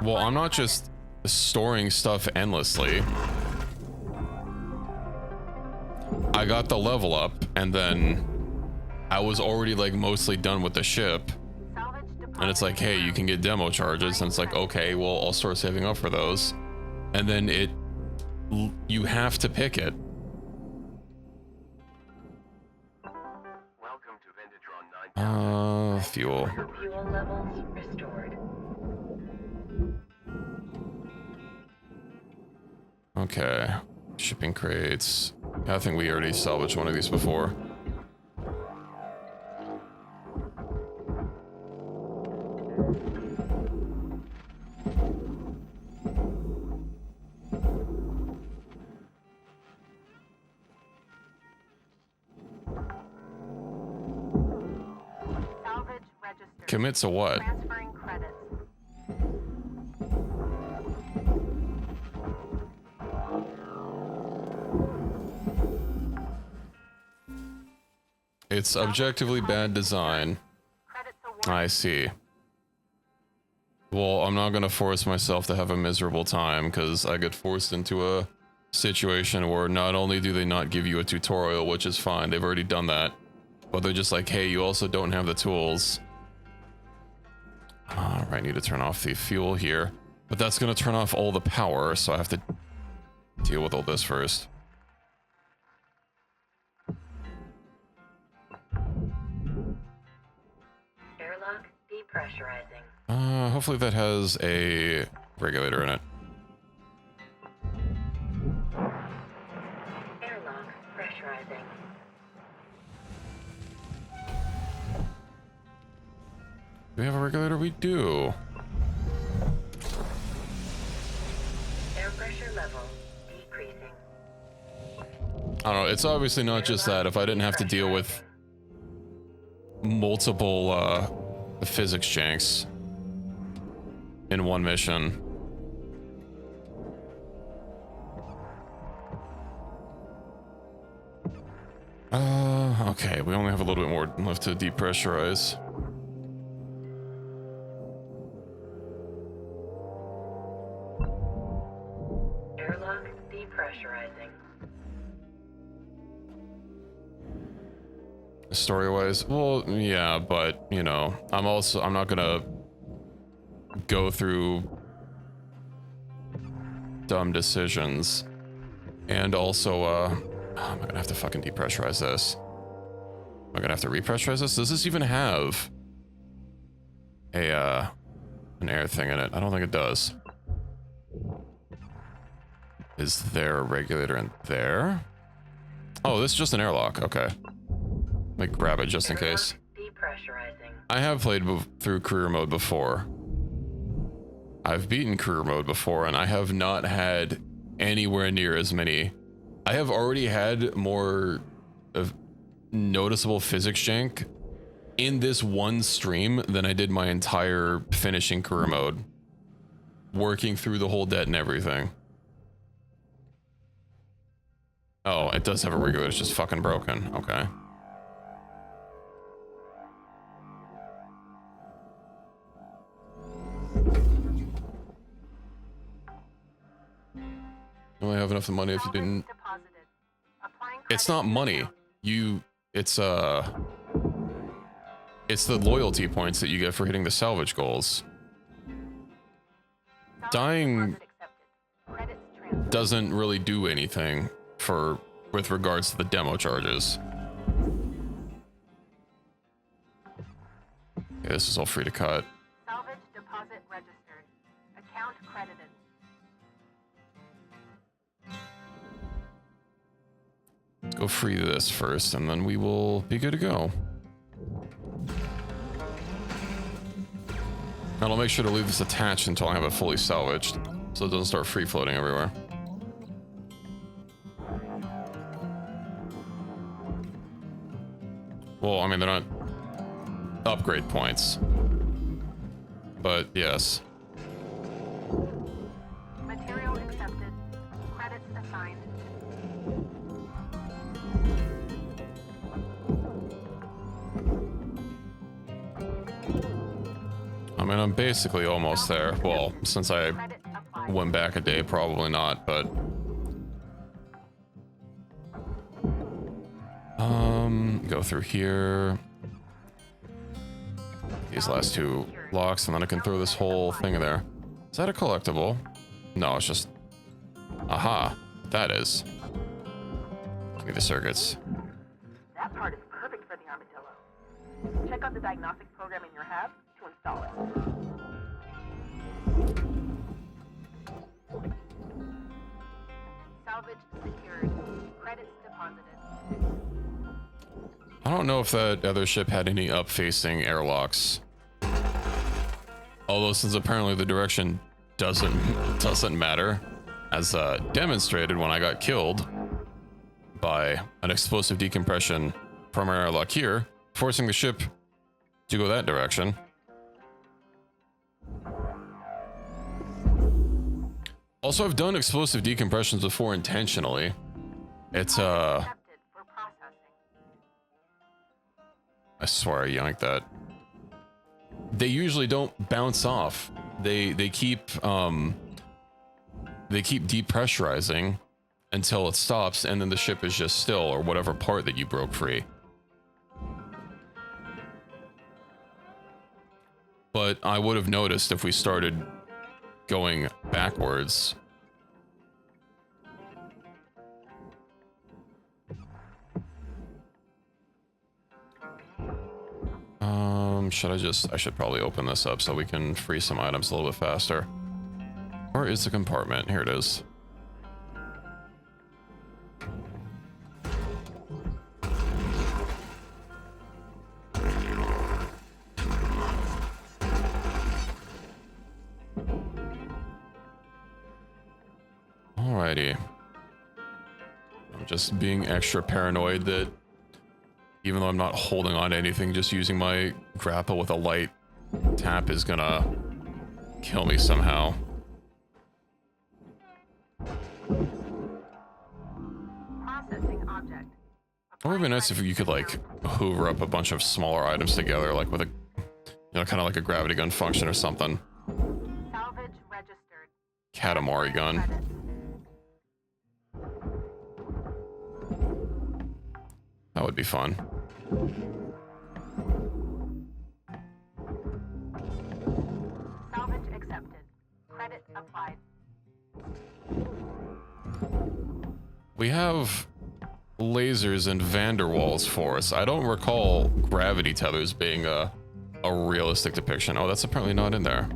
S1: Well, I'm not just storing stuff endlessly. I got the level up and then I was already like mostly done with the ship. And it's like, hey, you can get demo charges. And it's like, okay, well, I'll start saving up for those. And then you have to pick it.
S7: Welcome to Vintage
S1: Fuel.
S2: Fuel levels restored.
S1: Okay. Shipping crates. I think we already salvaged one of these before. Commit to what?
S4: Transferring credits.
S1: It's objectively bad design. I see. Well, I'm not gonna force myself to have a miserable time because I get forced into a situation where not only do they not give you a tutorial, which is fine, they've already done that, but they're just like, hey, you also don't have the tools. All right, need to turn off the fuel here, but that's gonna turn off all the power, so I have to deal with all this first.
S2: Airlock depressurizing.
S1: Hopefully that has a regulator in it.
S2: Airlock pressurizing.
S1: Do we have a regulator? We do.
S2: Air pressure level decreasing.
S1: I don't know. It's obviously not just that. If I didn't have to deal with multiple physics janks in one mission. Okay, we only have a little bit more left to depressurize.
S2: Airlock depressurizing.
S1: Story-wise, well, yeah, but you know, I'm not gonna go through dumb decisions. And also, am I gonna have to fucking depressurize this? Am I gonna have to repressurize this? Does this even have a, an air thing in it? I don't think it does. Is there a regulator in there? Oh, this is just an airlock. Okay. Let me grab it just in case.
S5: Depressurizing.
S1: I have played through career mode before. I've beaten career mode before, and I have not had anywhere near as many. I have already had more of noticeable physics jank in this one stream than I did my entire finishing career mode. Working through the whole debt and everything. Oh, it does have a regulator, it's just fucking broken. Okay. You only have enough money if you didn't. It's not money. It's the loyalty points that you get for hitting the salvage goals. Dying doesn't really do anything with regards to the demo charges. Okay, this is all free to cut.
S4: Salvage deposit registered. Account credited.
S1: Let's go free this first, and then we will be good to go. And I'll make sure to leave this attached until I have it fully salvaged, so it doesn't start free floating everywhere. Well, I mean, they're not upgrade points, but yes.
S4: Material accepted. Credits assigned.
S1: I mean, I'm basically almost there. Well, since I went back a day, probably not, but... go through here. These last two locks, and then I can throw this whole thing in there. Is that a collectible? No, it's just... Aha, that is. Give me the circuits.
S5: That part is perfect for the armadillo. Check out the diagnostic program in your hab to install it.
S4: Salvage secured. Credits deposited.
S1: I don't know if that other ship had any up-facing airlocks. Although, since apparently the direction doesn't matter, as demonstrated when I got killed by an explosive decompression primary airlock here, forcing the ship to go that direction. Also, I've done explosive decompressions before intentionally. It's I swear I yanked that. They usually don't bounce off. They keep depressurizing until it stops, and then the ship is just still, or whatever part that you broke free. But I would have noticed if we started going backwards. I should probably open this up so we can free some items a little bit faster. Where is the compartment? Here it is. Alrighty. I'm just being extra paranoid that even though I'm not holding on to anything, just using my grapple with a light tap is gonna kill me somehow.
S4: Processing object.
S1: It would be nice if you could like hoover up a bunch of smaller items together, like with a, kind of like a gravity gun function or something.
S4: Salvage registered.
S1: Katamari gun.
S4: Credits.
S1: That would be fun.
S4: Salvage
S1: We have lasers and Vanderwalls for us. I don't recall gravity tethers being a realistic depiction. Oh, that's apparently not in there.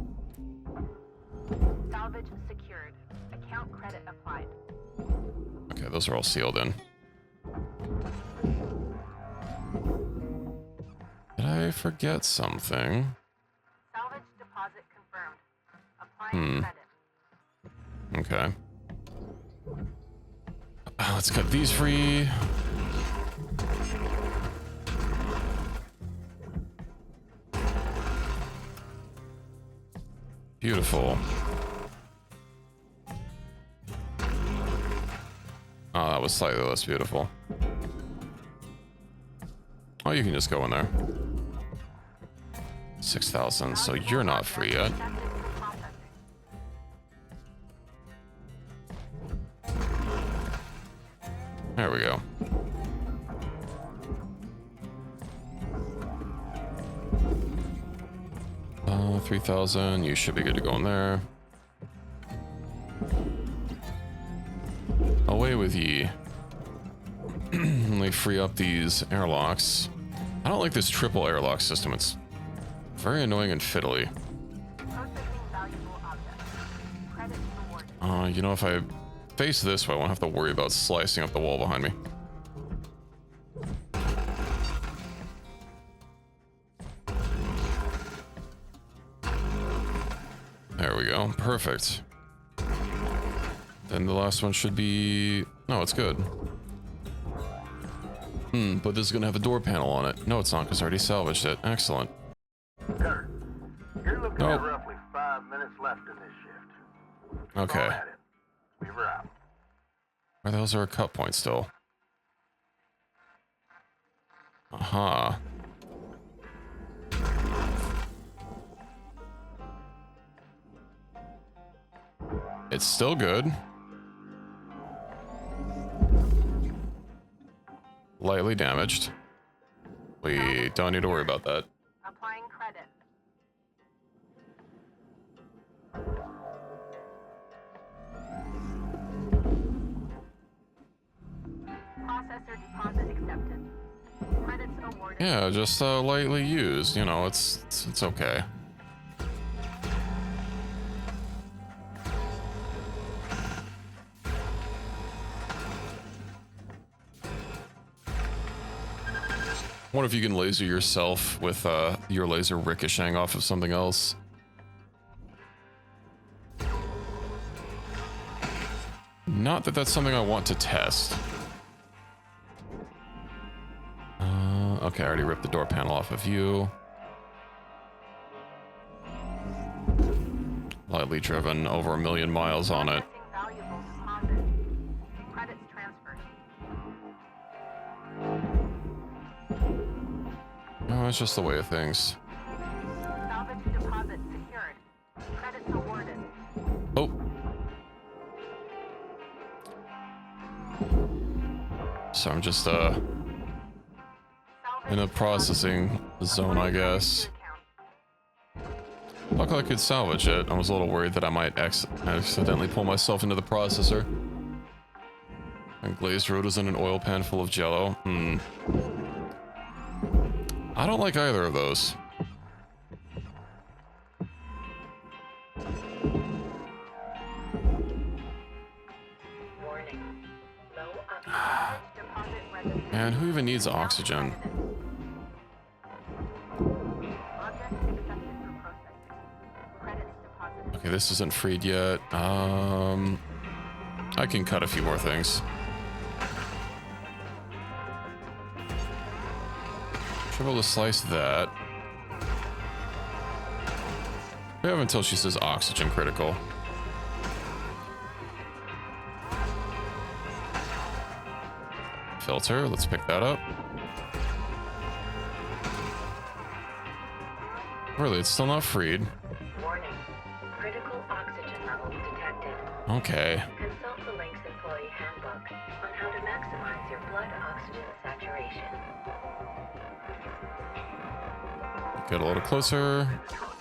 S5: Salvage secured. Account credit applied.
S1: Okay, those are all sealed in. Did I forget something?
S5: Salvage deposit confirmed. Applying credit.
S1: Okay. Let's cut these free. Beautiful. Oh, that was slightly less beautiful. Oh, you can just go in there. 6,000, so you're not free yet. There we go. Uh, 3,000, you should be good to go in there. Away with ye. Let me free up these airlocks. I don't like this triple airlock system. It's very annoying and fiddly. You know, if I face this way, I won't have to worry about slicing up the wall behind me. There we go. Perfect. Then the last one should be... No, it's good. But this is going to have a door panel on it. No, it's not, because I already salvaged it. Excellent.
S6: Cutter, you're looking
S1: Nope.
S6: at roughly 5 minutes left in this shift.
S1: Okay.
S6: Go at it. Weaver out.
S1: Where those are a cut point still. Aha. It's still good. Lightly damaged. We don't need to worry about that.
S5: Applying credit. Processor deposit accepted. Credits awarded.
S1: Yeah, just lightly used. You know, it's okay. What if you can laser yourself with your laser ricocheting off of something else? Not that that's something I want to test. Okay, I already ripped the door panel off of you. Lightly driven, over 1 million miles on it.
S5: Valuable deposit. Credits transferred.
S1: No, it's just the way of things.
S5: Salvage deposit secured. Credits awarded.
S1: Oh. So I'm just in a processing zone, I guess. Luckily I could salvage it. I was a little worried that I might accidentally pull myself into the processor. And glazed road is in an oil pan full of jello. I don't like either of those.
S5: Warning. Low oxygen deposit residue.
S1: Man, who even needs oxygen?
S5: Object accepted for processing. Credits deposited.
S1: Okay, this isn't freed yet. I can cut a few more things. Should be able to slice that. We have until she says oxygen critical. Filter, let's pick that up. Really, it's still not freed.
S8: Warning. Critical oxygen levels detected.
S1: Okay.
S8: Consult the Link's employee handbook on how to maximize your blood oxygen saturation.
S1: Get a little closer.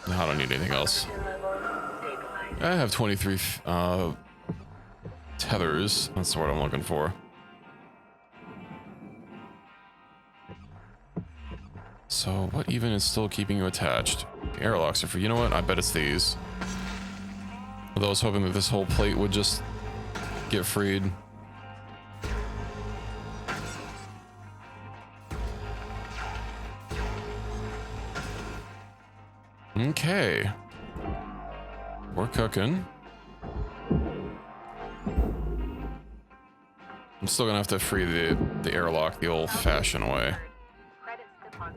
S1: No, I don't need anything else.
S8: Oxygen levels stabilized.
S1: I have 23 tethers. That's the word I'm looking for. So what even is still keeping you attached? The airlocks are for, you know what? I bet it's these. Although I was hoping that this whole plate would just get freed. Okay. We're cooking. I'm still gonna have to free the airlock the old-fashioned way.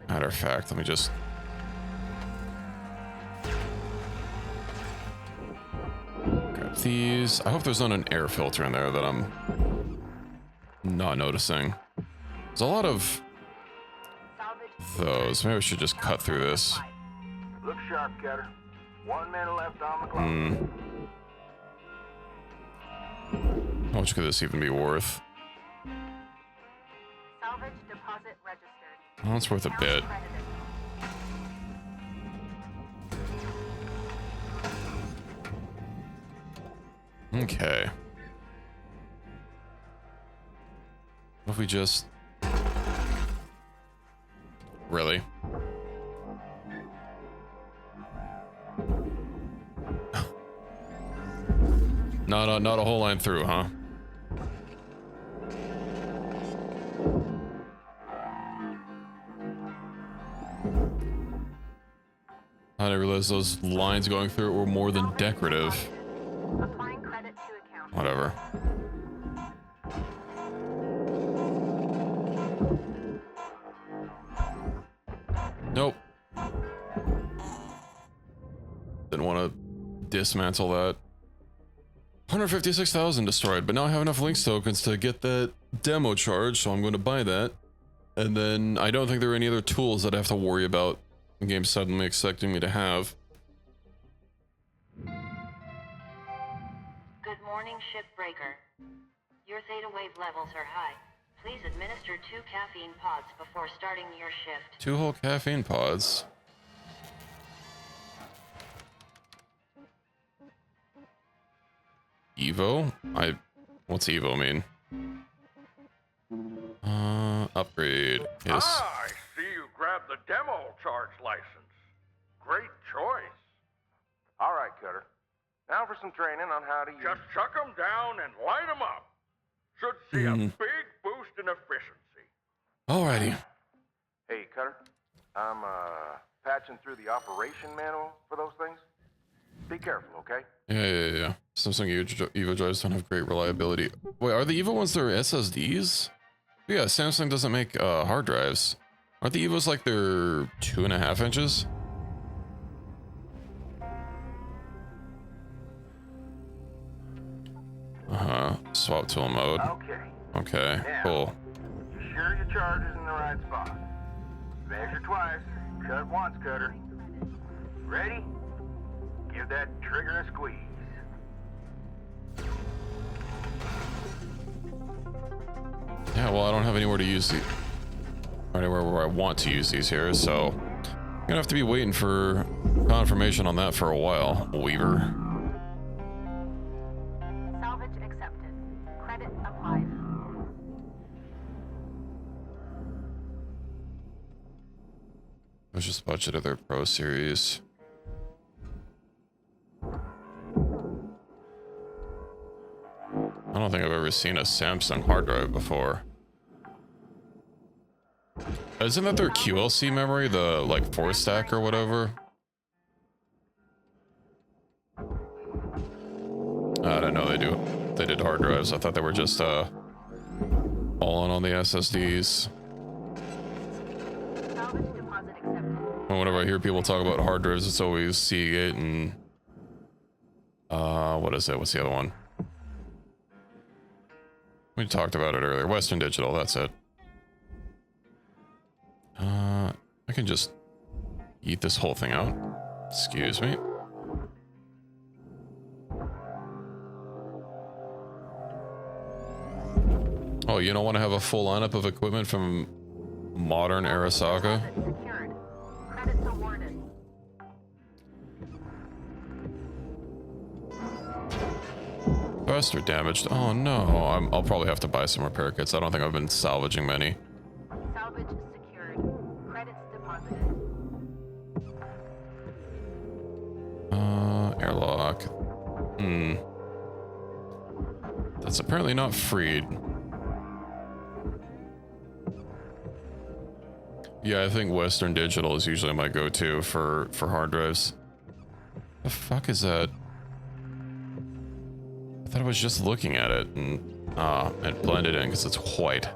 S1: Matter of fact, let me just... grab these. I hope there's not an air filter in there that I'm not noticing. There's a lot of those. Maybe I should just cut through this.
S6: Look sharp, Cutter. 1 minute left on the clock.
S1: How much could this even be worth?
S4: Salvage deposit registered.
S1: Well, it's worth a bit. Okay. What if we just... Really? Not a whole line through, huh? I didn't realize those lines going through it were more than decorative.
S4: Applying credit to account.
S1: Whatever. Nope. Didn't want to dismantle that. 156,000 destroyed, but now I have enough links tokens to get that demo charge, so I'm going to buy that. And then I don't think there are any other tools that I have to worry about the game suddenly expecting me to have.
S2: Good morning, Shipbreaker. Your theta wave levels are high. Please administer 2 caffeine pods before starting your shift.
S1: 2 whole caffeine pods. Evo? What's Evo mean? Upgrade. Yes.
S3: Ah, I see you grabbed the demo charge license. Great choice.
S6: All right, Cutter. Now for some training on how to use...
S3: Just chuck them down and light them up. Should see a big boost in efficiency.
S1: Alrighty.
S6: Hey, Cutter. I'm, patching through the operation manual for those things. Be careful, okay?
S1: Yeah. Samsung Evo drives don't have great reliability. Wait, are the Evo ones their SSDs? Yeah, Samsung doesn't make hard drives. Aren't the Evos like they're 2.5 inches? Swap tool mode. Okay,
S6: Now,
S1: cool.
S6: You sure your charge is in the right spot? Measure twice, cut once, Cutter. Ready? Give that trigger a squeeze.
S1: Yeah, well, I don't have anywhere to use the... anywhere where I want to use these here, so... I'm gonna have to be waiting for confirmation on that for a while, Weaver.
S4: Salvage accepted. Credit applied.
S1: Let's just budget of their Pro Series. I don't think I've ever seen a Samsung hard drive before. Isn't that their QLC memory, the like 4-stack or whatever? I don't know, they did hard drives. I thought they were just all on the SSDs.
S4: Salvage deposit accepted.
S1: And whenever I hear people talk about hard drives, it's always Seagate and what is it? What's the other one? We talked about it earlier. Western Digital, that's it. I can just eat this whole thing out. Excuse me. Oh, you don't want to have a full lineup of equipment from modern Arasaka?
S4: Secured. Credits awarded.
S1: Burst or damaged? Oh no, I'll probably have to buy some repair kits. I don't think I've been salvaging many.
S4: Salvage secured.
S5: Credits deposited.
S1: Airlock. That's apparently not freed. Yeah, I think Western Digital is usually my go-to for hard drives. The fuck is that? I thought I was just looking at it and it blended in because it's white.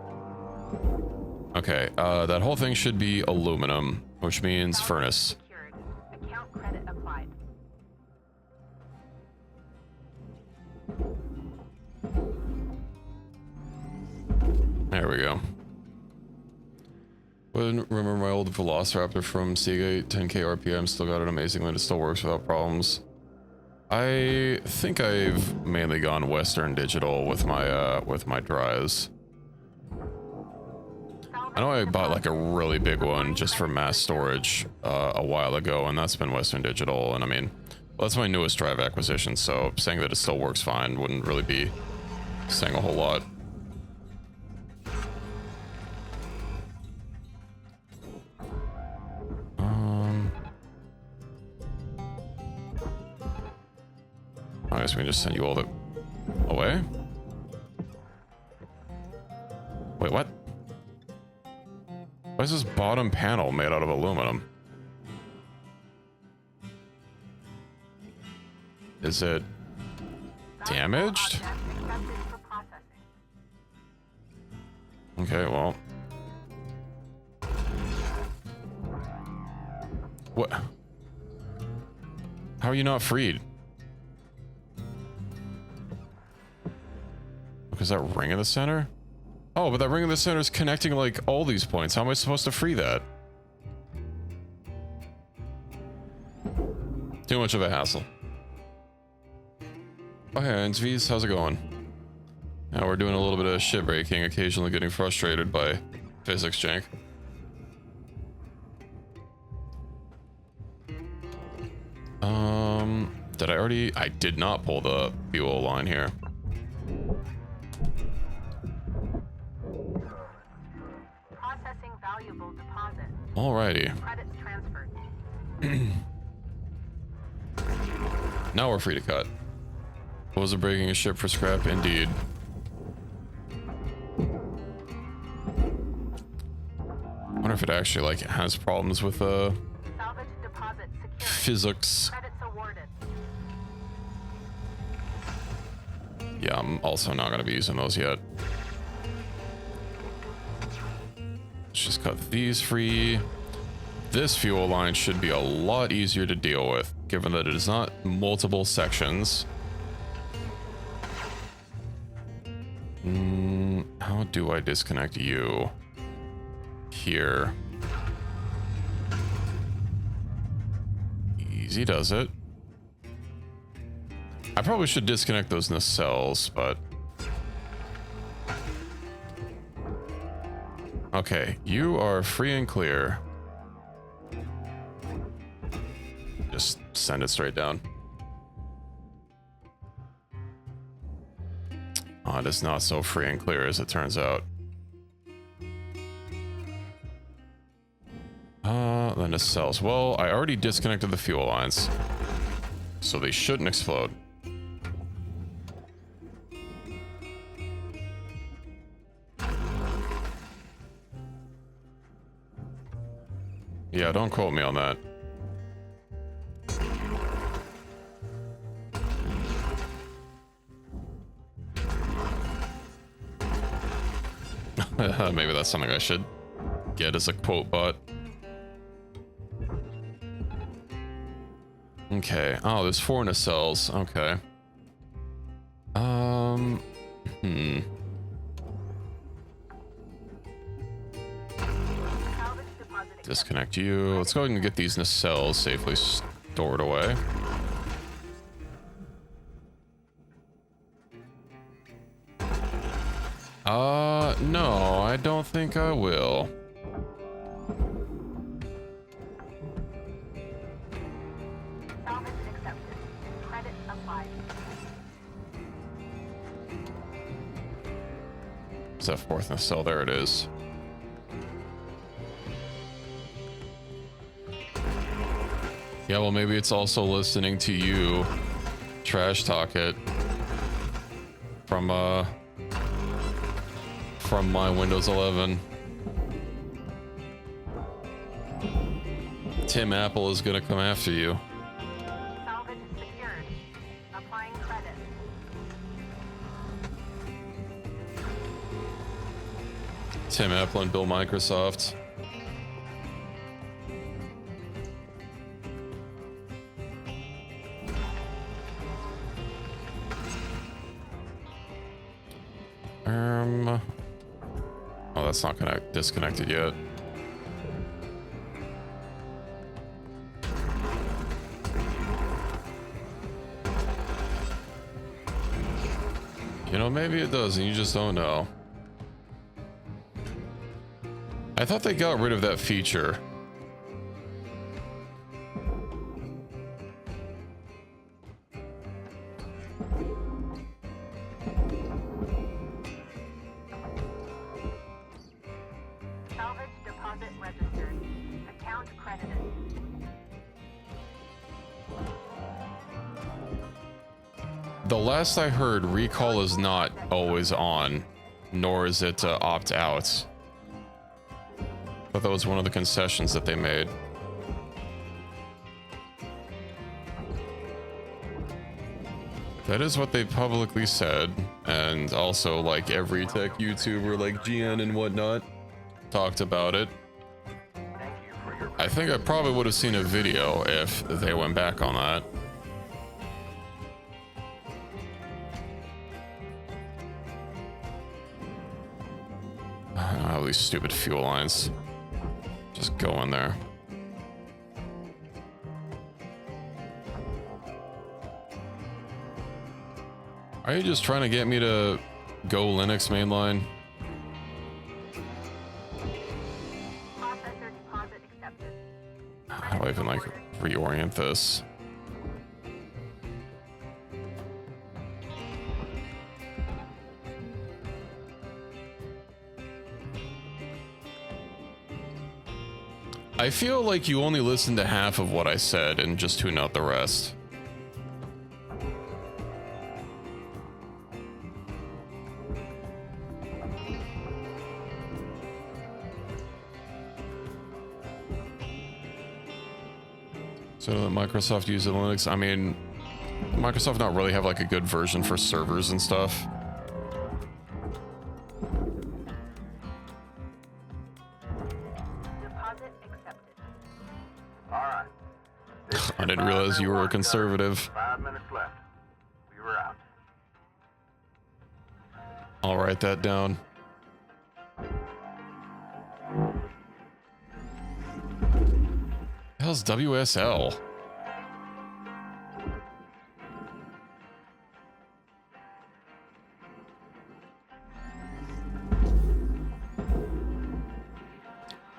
S1: Okay, that whole thing should be aluminum, which means furnace.
S5: Secured. Account credit applied.
S1: There we go. Wouldn't remember my old Velociraptor from Seagate, 10k RPM, still got it amazingly, it still works without problems. I think I've mainly gone Western Digital with my drives. I know I bought like a really big one just for mass storage a while ago, and that's been Western Digital, and I mean, well, that's my newest drive acquisition, so saying that it still works fine wouldn't really be saying a whole lot. I guess we can just send you all the away. Wait, what? Why is this bottom panel made out of aluminum? Is it damaged? Okay, well. What? How are you not freed? Is that ring in the center? Oh, but that ring in the center is connecting like all these points. How am I supposed to free that? Too much of a hassle. Oh hey, Ensvies, how's it going? Now we're doing a little bit of shit breaking, occasionally getting frustrated by physics jank. Did I already? I did not pull the fuel line here.
S5: Processing valuable deposit.
S1: Alrighty.
S5: Credits transferred.
S1: Now we're free to cut. Was it breaking a ship for scrap? Indeed. I wonder if it actually like has problems with
S5: Salvage deposit secured.
S1: physics.
S5: Credits awarded.
S1: Yeah, I'm also not going to be using those yet. Let's just cut these free. This fuel line should be a lot easier to deal with, given that it is not multiple sections. How do I disconnect you? Here. Easy does it. I probably should disconnect those nacelles, but... Okay, you are free and clear. Just send it straight down. Oh, it is not so free and clear as it turns out. The nacelles. Well, I already disconnected the fuel lines, so they shouldn't explode. Yeah, don't quote me on that. Maybe that's something I should get as a quote bot. Okay. Oh, there's 4 nacelles. Okay. Disconnect you. Let's go ahead and get these nacelles safely stored away. No, I don't think I will.
S5: Salvage accepted. Credit applied.
S1: Is that 4th nacelle? There it is. Yeah, well, maybe it's also listening to you trash talk it from my Windows 11. Tim Apple is gonna come after you.
S4: Salvage secured. Applying credit.
S1: Tim Apple and Bill Microsoft. Oh, that's not disconnected yet. You know, maybe it does, and you just don't know. I thought they got rid of that feature.
S4: Salvage deposit registered. Account credited.
S1: The last I heard, recall is not always on, nor is it opt out. But that was one of the concessions that they made. That is what they publicly said, and also like every tech YouTuber like GN and whatnot talked about it. I think I probably would have seen a video if they went back on that. All these stupid fuel lines. Just go in there. Are you just trying to get me to go Linux mainline?
S4: Processor deposit accepted.
S1: How do I even like reorient this? I feel like you only listened to half of what I said and just tune out the rest. So that Microsoft uses Linux. I mean, Microsoft not really have like a good version for servers and stuff.
S4: Deposit accepted.
S6: All right.
S1: I didn't realize you were a conservative.
S6: 5 minutes left. We were out.
S1: I'll write that down. The hell's WSL?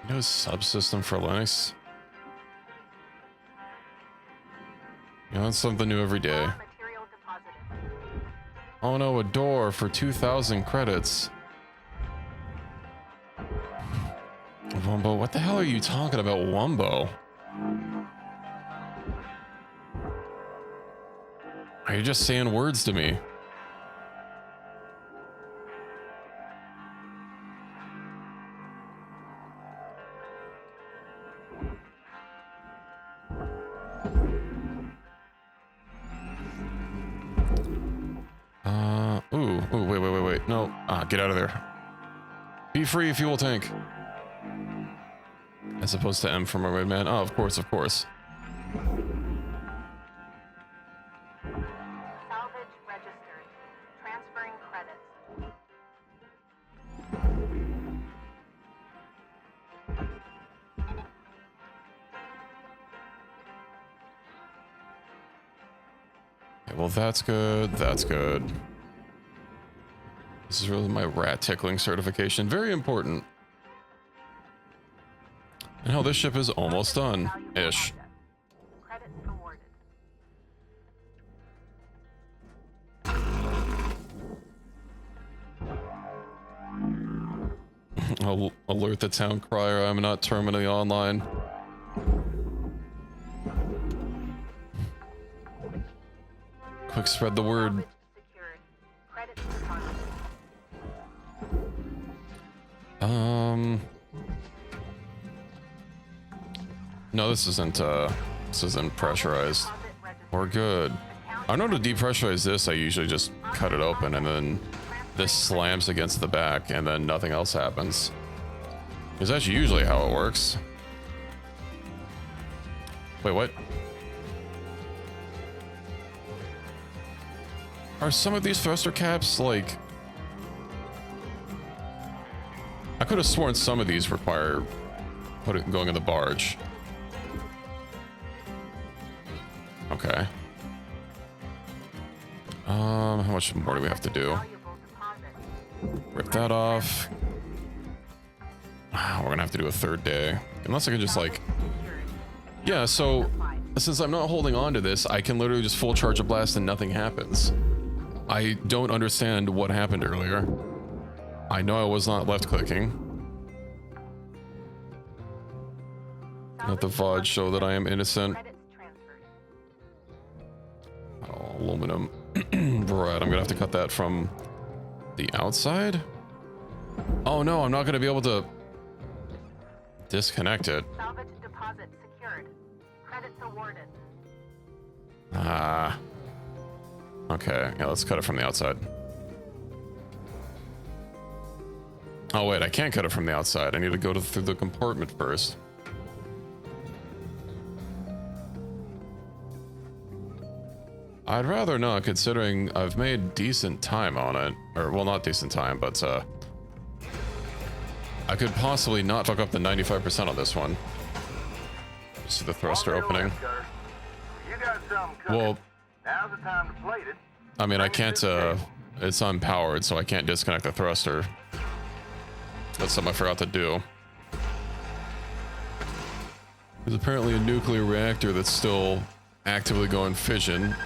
S1: No subsystem for Linux. You know, it's something new every day.
S4: Material deposited.
S1: Oh no, a door for 2,000 credits. Wumbo, what the hell are you talking about, Wumbo? Are you just saying words to me? Wait. No. Get out of there. Be free, fuel tank. As opposed to M from a red man. Oh, of course.
S4: Salvage registered. Transferring credits.
S1: Okay, well, that's good. That's good. This is really my rat tickling certification. Very important. And hell, this ship is almost done-ish.
S4: Credits awarded.
S1: I'll alert the town crier I'm not terminally online. Quick, spread the word.
S5: Salvage secured. Credits deposited.
S1: No, this isn't pressurized. We're good. I know to depressurize this, I usually just cut it open and then this slams against the back and then nothing else happens. Because that's usually how it works. Wait, what? Are some of these thruster caps like... I could have sworn some of these require going in the barge. Okay. How much more do we have to do? Rip that off. We're gonna have to do a third day. Unless I can just like... Yeah, so since I'm not holding on to this, I can literally just full charge a blast and nothing happens. I don't understand what happened earlier. I know I was not left clicking. Let the VOD show that I am innocent. Oh, aluminum. Right, I'm gonna have to cut that from the outside. Oh no, I'm not gonna be able to disconnect it.
S5: Salvage deposit secured. Credits awarded.
S1: Ah. Okay, yeah, let's cut it from the outside. Oh wait, I can't cut it from the outside. I need to go through the compartment first. I'd rather not, considering I've made decent time on it. Or, well, not decent time, but I could possibly not fuck up the 95% on this one. See the thruster opening.
S3: You got something cooking.
S1: Well,
S3: Now's the time to plate it.
S1: I mean, I can't, it's unpowered, so I can't disconnect the thruster. That's something I forgot to do. There's apparently a nuclear reactor that's still actively going fission.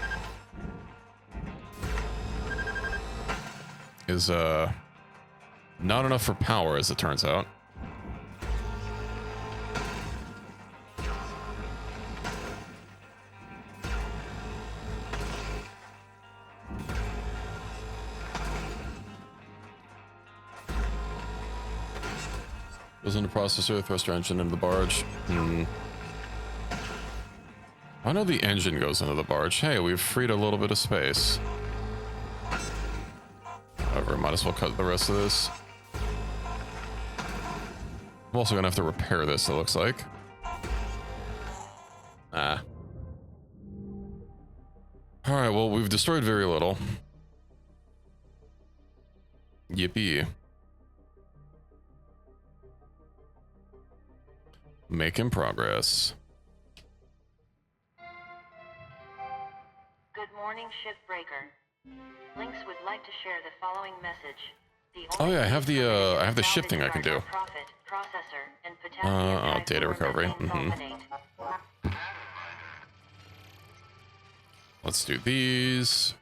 S1: Is not enough for power, as it turns out. Goes into processor, thruster engine into the barge. I know the engine goes into the barge. Hey, we've freed a little bit of space. However, might as well cut the rest of this. I'm also gonna have to repair this, it looks like. Ah. Alright, well, we've destroyed very little. Yippee. Making progress.
S2: Good morning, Shipbreaker. Lynx would like to share the following message.
S1: Oh yeah, I have the ship thing I can do. Data recovery. Let's do these.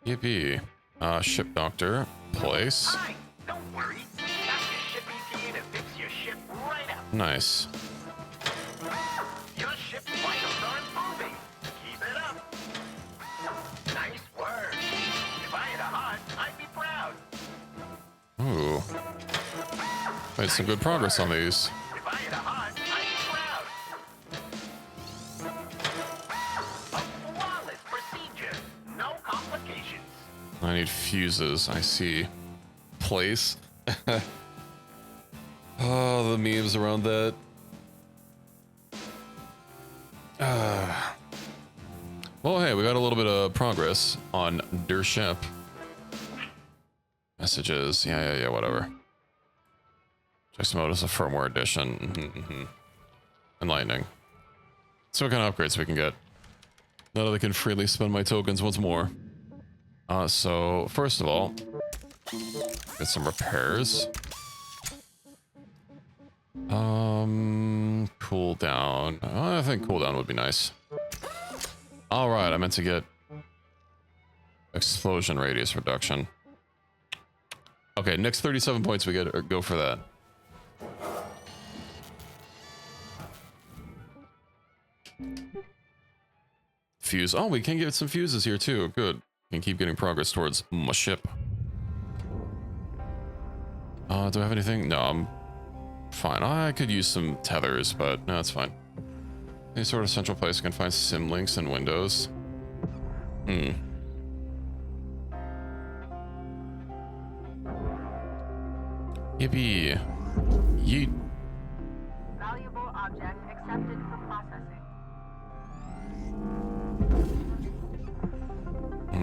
S1: Yippee. Ship doctor, place.
S6: Hi, don't worry. Ask your ship ETA to fix your ship right up.
S1: Nice.
S6: Your ship's vitals are improving. Keep it up. Nice work. If I had a heart, I'd be proud.
S1: Ooh. Made some good progress on these.
S6: If I had a heart, I'd be proud. A flawless procedure. No complications.
S1: I need fuses, I see. Place. Oh, the memes around that. Well, hey, we got a little bit of progress on Der Ship. Messages. Yeah, whatever. Jackson mode is a firmware edition. Enlightening. So what kind of upgrades we can get? Now that I can freely spend my tokens once more. So, first of all, get some repairs. Cooldown. I think cooldown would be nice. Alright, I meant to get explosion radius reduction. Okay, next 37 points we get, go for that. fuse. Oh, we can get some fuses here too. Good. Can keep getting progress towards my ship. Do I have anything? No, I'm fine. I could use some tethers, but no, it's fine. Any sort of central place I can find sim links and windows. Yippee. Yeet.
S5: Valuable object accepted for processing.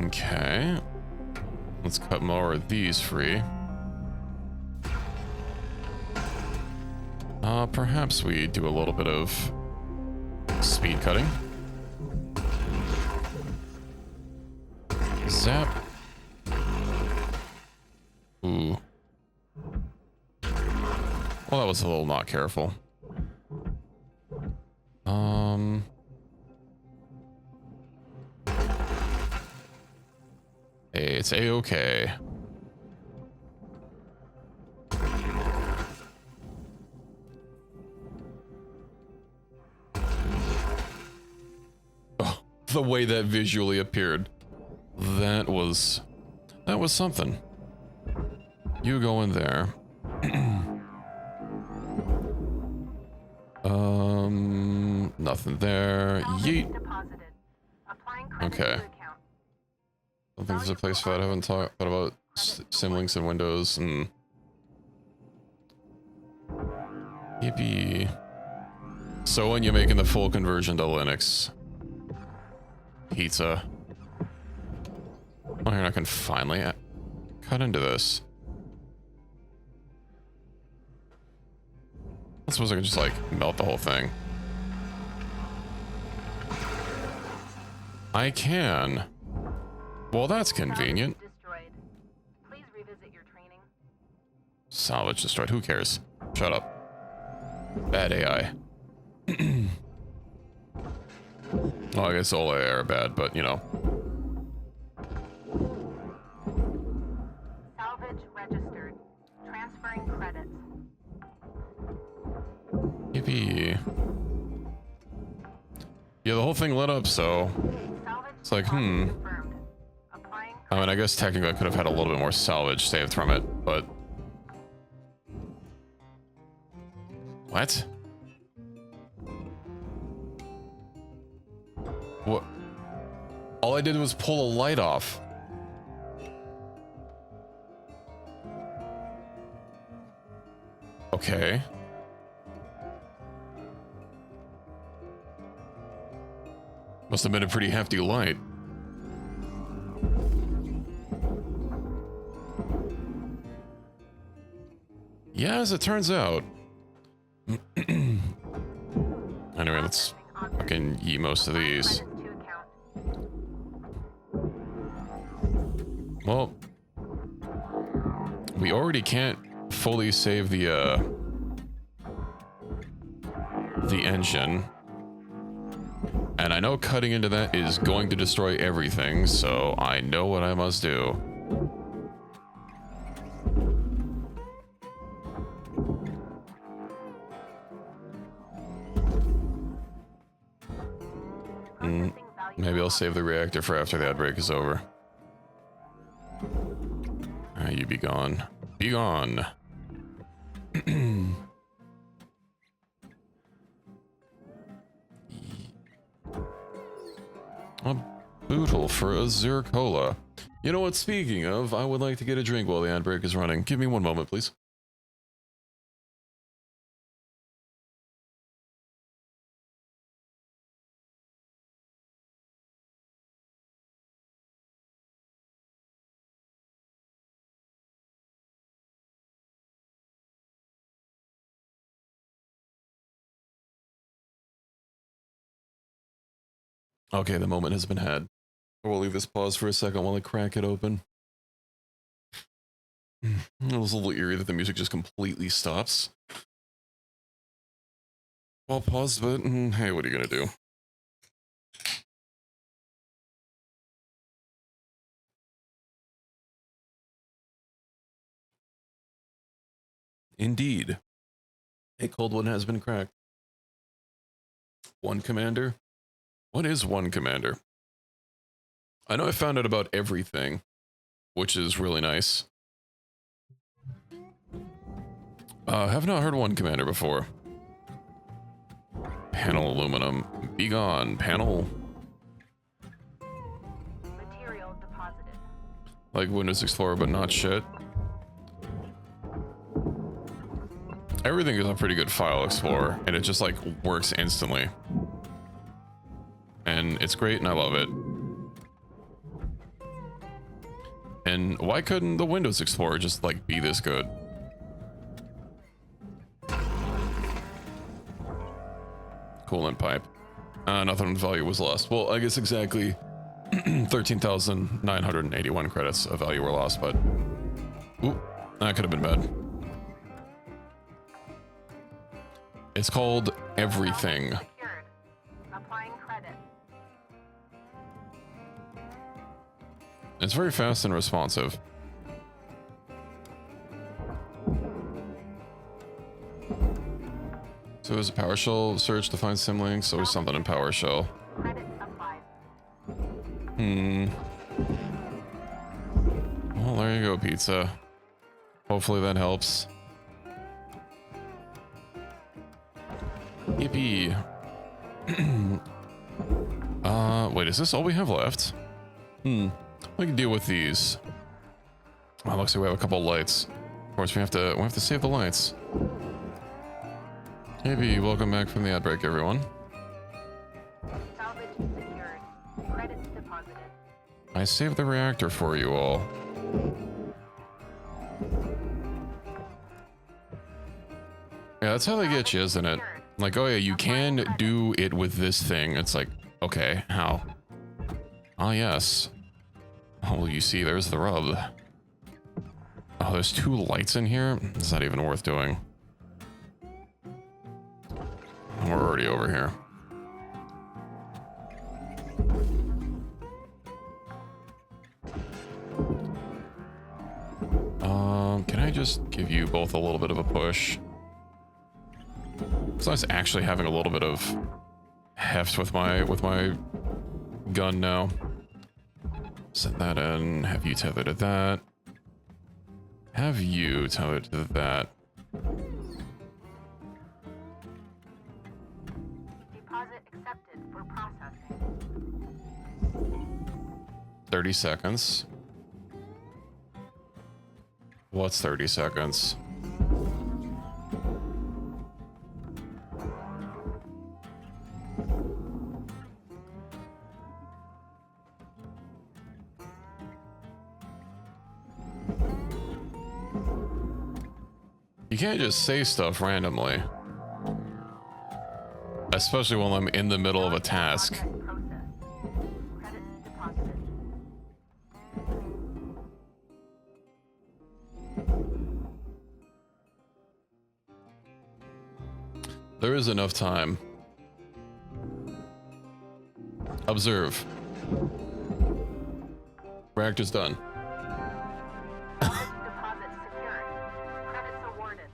S1: Okay. Let's cut more of these free. Perhaps we do a little bit of speed cutting. Zap. Ooh. Well, that was a little not careful. Hey, it's A-okay. Oh, the way that visually appeared. That was something. You go in there. Nothing there. Yeet. Okay. I don't think there's a place for that. I haven't thought about sim links and windows and... Yippee. So when you're making the full conversion to Linux. Pizza. Oh, here I can finally cut into this. I suppose I can just like melt the whole thing. I can. Well, that's convenient.
S5: Please revisit your training.
S1: Salvage destroyed. Who cares? Shut up. Bad AI. Well, I guess all AI are bad, but you know.
S5: Salvage registered. Transferring credits.
S1: Yippee. Yeah, the whole thing lit up, so it's like, I mean, I guess technically I could have had a little bit more salvage saved from it, but... What? What? All I did was pull a light off. Okay. Must have been a pretty hefty light. Yeah, as it turns out. Anyway, let's fucking eat most of these. Well, we already can't fully save the engine. And I know cutting into that is going to destroy everything, so I know what I must do. Maybe I'll save the reactor for after the outbreak is over. You be gone. Be gone. A bootle for a Zircola. You know what, speaking of, I would like to get a drink while the ad break is running. Give me one moment, please. Okay, the moment has been had. We'll leave this pause for a second while I crack it open. It was a little eerie that the music just completely stops. I'll pause, but hey, what are you gonna do? Indeed. A cold one has been cracked. One commander? What is one commander? I know I found out about everything, which is really nice. Have not heard one commander before. Panel aluminum. Be gone, panel.
S5: Material deposited.
S1: Like Windows Explorer, but not shit. Everything is a pretty good file explorer, and it just like works instantly. And it's great, and I love it. And why couldn't the Windows Explorer just like be this good? Coolant pipe. Nothing of value was lost. Well, I guess exactly 13,981 credits of value were lost, but ooh, that could have been bad. It's called everything.
S5: Secured. Applying credit.
S1: It's very fast and responsive. So there's a PowerShell search to find symlinks. Always something in PowerShell.
S5: Credit applied.
S1: Well, there you go, pizza. Hopefully that helps. Yippee. Wait, is this all we have left? We can deal with these. Oh, looks like we have a couple lights. Of course, we have to save the lights. Hey B, welcome back from the ad break, everyone.
S5: Salvage secured. Credits deposited.
S1: I saved the reactor for you all. Yeah, that's how they get you, isn't it? Like, oh yeah, you can do it with this thing. It's like, okay, how? Ah, yes. Oh, well, you see, there's the rub. Oh, there's 2 lights in here? It's not even worth doing. We're already over here. Can I just give you both a little bit of a push? It's nice actually having a little bit of heft with my gun now. Set that in. Have you tethered to that. Have you tethered to that.
S5: Deposit accepted for processing.
S1: 30 seconds. What's 30 seconds? You can't just say stuff randomly. Especially while I'm in the middle of a task.
S5: Credits deposited.
S1: There is enough time. Observe. Reactor's done.
S5: Deposit secured. Credits awarded.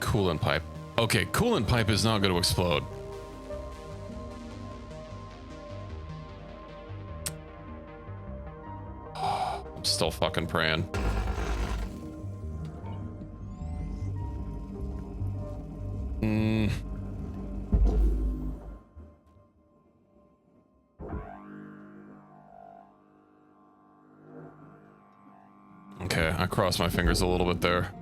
S1: Coolant pipe. Okay, coolant pipe is not going to explode. I'm still fucking praying. Okay, I crossed my fingers a little bit there.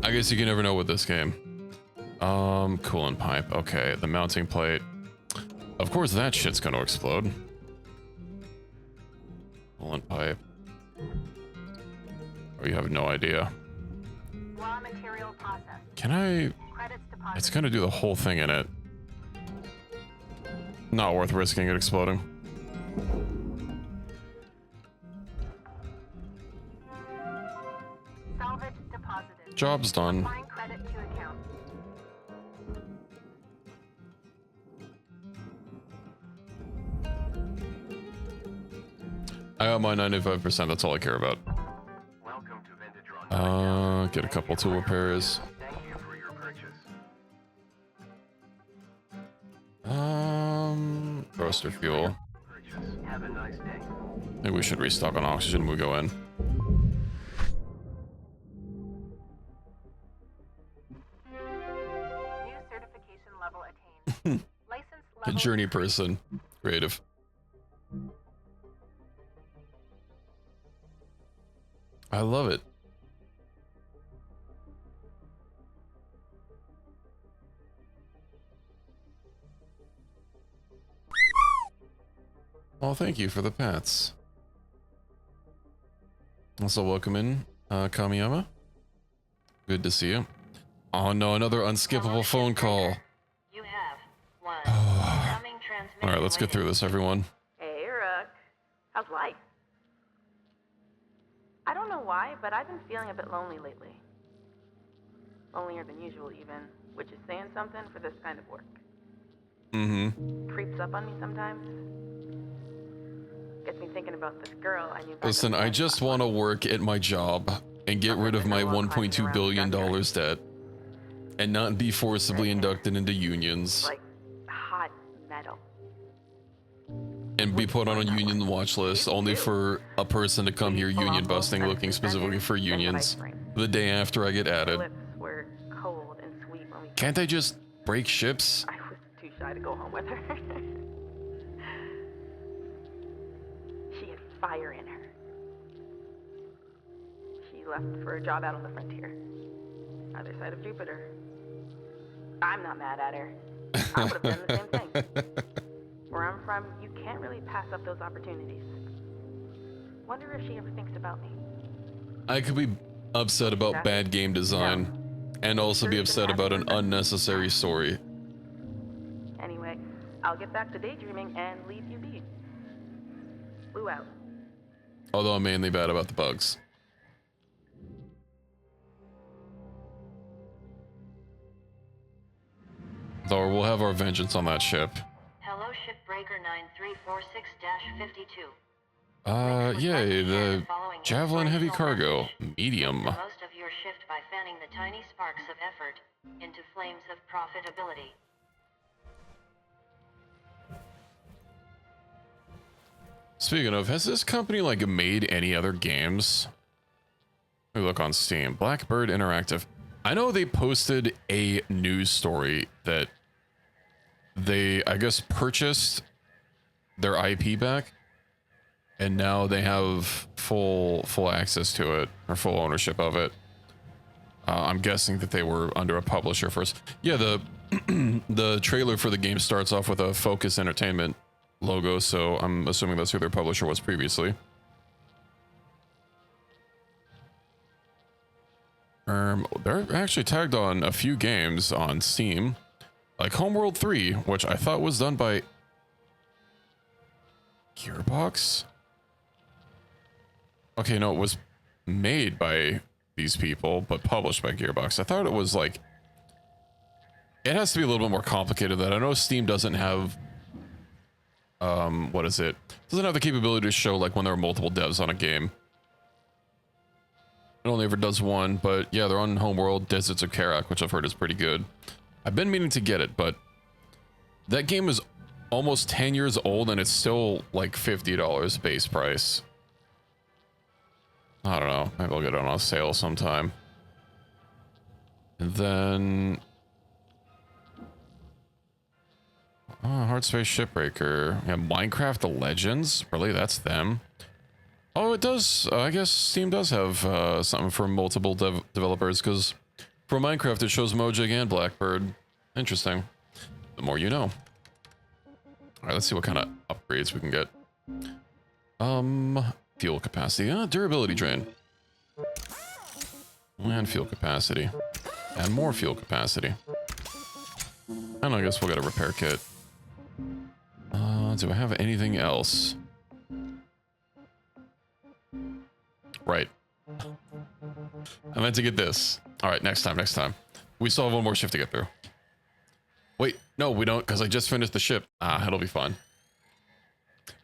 S1: I guess you can never know with this game. Coolant pipe. Okay, the mounting plate. Of course that shit's gonna explode. Coolant pipe. Oh, you have no idea.
S5: Raw material processed.
S1: Can I...
S5: Credits deposited.
S1: It's gonna do the whole thing in it. Not worth risking it exploding.
S5: Salvage deposited.
S1: Job's done.
S5: Applying credit to account.
S1: I got my 95%, that's all I care about.
S6: Welcome to Vintage Run.
S1: Get a couple tool repairs.
S6: Thank you for your purchase.
S1: thruster fuel.
S7: Have a nice day.
S1: Maybe we should restock on oxygen when we go in.
S5: New certification level attained. License
S1: A
S5: level.
S1: journey person. Creative. I love it. Well, thank you for the pats. Also, welcome in, Kamiyama. Good to see you. Oh no, another unskippable phone call.
S2: You have one incoming transmission.
S1: Alright, let's get through this, everyone.
S5: Hey, Rook. How's life? I don't know why, but I've been feeling a bit lonely lately. Lonelier than usual, even, which is saying something for this kind of work.
S1: Mm-hmm.
S5: Creeps up on me sometimes. Gets me thinking about this girl I knew back
S1: Listen,
S5: in the
S1: I just want to work at my job and get rid of my $1.2 billion debt and not be forcibly inducted into unions
S5: like hot metal.
S1: and be put on a union watch list only for a person to come here union busting looking specifically for unions the day after I get added.
S5: Lips were cold and sweet when we.
S1: Can't I just break ships?
S5: I was too shy to go home with her. She had fire in her. She left for a job out on the frontier, other side of Jupiter. I'm not mad at her. I would have done the same thing. Where I'm from, you can't really pass up those opportunities. Wonder if she ever thinks about me.
S1: I could be upset about bad game design and also be upset about an unnecessary story.
S5: Anyway, I'll get back to daydreaming and leave you be. Blue out.
S1: Although I'm mainly bad about the bugs. Though we'll have our vengeance on that ship.
S2: Hello, Shipbreaker 9346-52.
S1: Yay, the Javelin Heavy Cargo, medium.
S2: Most of your shift by fanning the tiny sparks of effort into flames of profitability.
S1: Speaking of, has this company like made any other games? Let me look on Steam. Blackbird Interactive. I know they posted a news story that they, I guess, purchased their IP back, and now they have full access to it, or full ownership of it. I'm guessing that they were under a publisher first. Yeah, the the trailer for the game starts off with a Focus Entertainment logo, so I'm assuming that's who their publisher was previously. They're actually tagged on a few games on Steam, like Homeworld 3, which I thought was done by Gearbox. Okay, no, it was made by these people, but published by Gearbox. I thought it was like, it has to be a little bit more complicated than that. I know Steam doesn't have, what is it? Doesn't have the capability to show like when there are multiple devs on a game. It only ever does one, but yeah, they're on Homeworld, Deserts of Karak, which I've heard is pretty good. I've been meaning to get it, but that game is almost 10 years old and it's still like $50 base price. I don't know, maybe I'll get it on a sale sometime. And then Hardspace Shipbreaker. Yeah, Minecraft The Legends. Really, that's them. Oh, it does. I guess Steam does have something for multiple developers, because for Minecraft it shows Mojang and Blackbird. Interesting. The more you know. All right, let's see what kind of upgrades we can get. Fuel capacity. Durability drain. And fuel capacity. And more fuel capacity. And I guess we'll get a repair kit. Do I have anything else? Right. I meant to get this. All right, next time. We still have one more shift to get through. Wait, no, we don't, because I just finished the ship. It'll be fun.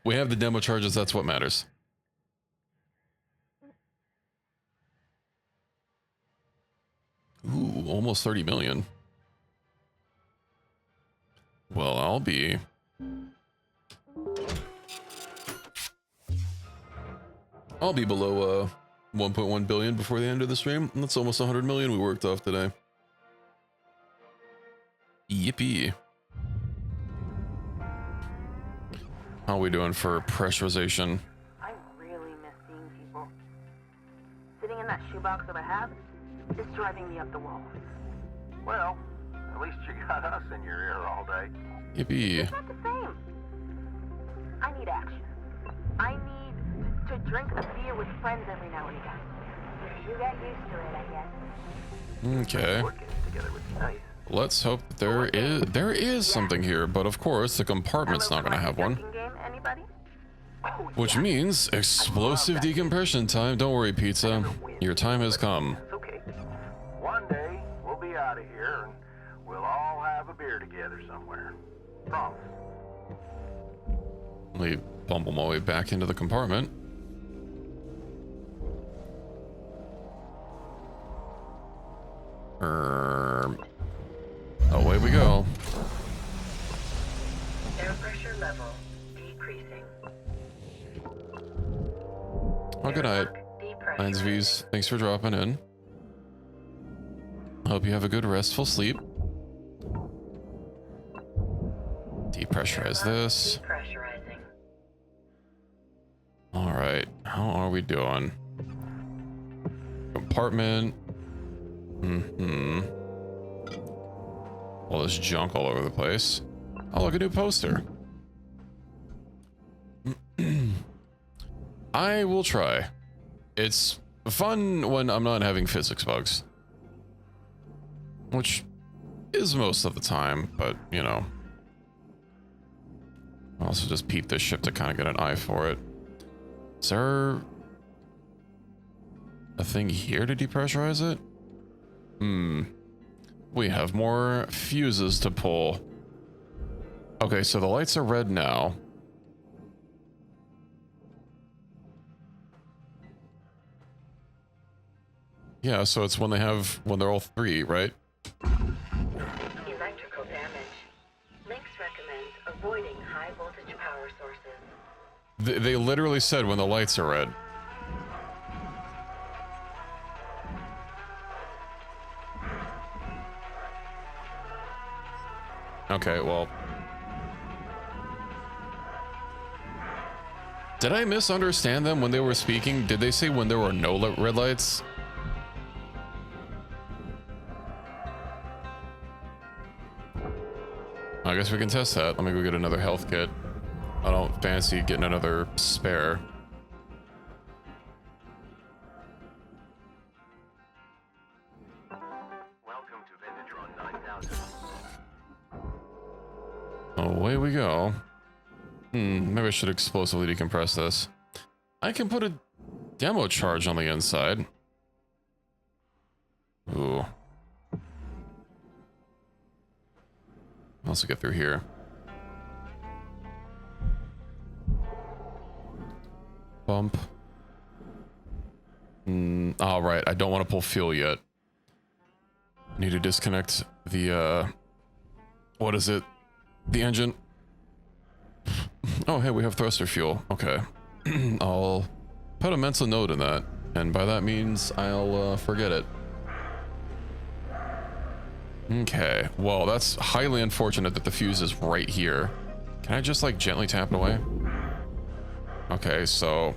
S1: We have the demo charges, that's what matters. Ooh, almost 30 million. Well, I'll be I'll be below 1.1 billion before the end of the stream. That's almost 100 million we worked off today. Yippee. How are we doing for pressurization?
S5: I really miss seeing people. Sitting in that shoebox that I have is driving me up the wall.
S6: Well, at least you got us in your ear all day.
S1: Yippee.
S5: It's not the same. I need action. I need to drink a beer with friends every now and again.
S4: You get used to it, I guess.
S1: Okay.
S7: Working together would be nice.
S1: Let's hope that there is something here, but of course the compartment's not gonna have one.
S5: Game, anybody?
S7: Oh,
S1: Which means explosive decompression time. Don't worry, pizza. Your time has come.
S7: it's okay.
S6: One day, we'll be out of here and we'll all have a beer together somewhere. Promise.
S1: Let me bumble my way back into the compartment. Away we go.
S8: Air pressure level decreasing.
S1: Oh, good night. Lines V's, thanks for dropping in. Hope you have a good restful sleep. Depressurize this.
S8: Depressurizing.
S1: All right, how are we doing? Compartment. All this junk all over the place. Oh, look, a new poster. I will try. It's fun when I'm not having physics bugs. Which is most of the time, but, you know. I'll also just peep this ship to kind of get an eye for it. Is there a thing here to depressurize it? We have more fuses to pull. Okay, so the lights are red now. Yeah, so it's when they're all three, right?
S8: Electrical damage. Links recommends avoiding high voltage power sources.
S1: They literally said when the lights are red. Okay, well. Did I misunderstand them when they were speaking? Did they say when there were no red lights? I guess we can test that. Let me go get another health kit. I don't fancy getting another spare.
S7: Welcome to Vintage 9000.
S1: Away we go. Maybe I should explosively decompress this. I can put a demo charge on the inside. Ooh. I'll also get through here. Bump. All right, I don't want to pull fuel yet. Need to disconnect the, what is it? The engine. Oh, hey, we have thruster fuel. Okay. I'll put a mental note in that. And by that means, I'll forget it. Okay. Well, that's highly unfortunate that the fuse is right here. Can I just, like, gently tap it away? Okay, so...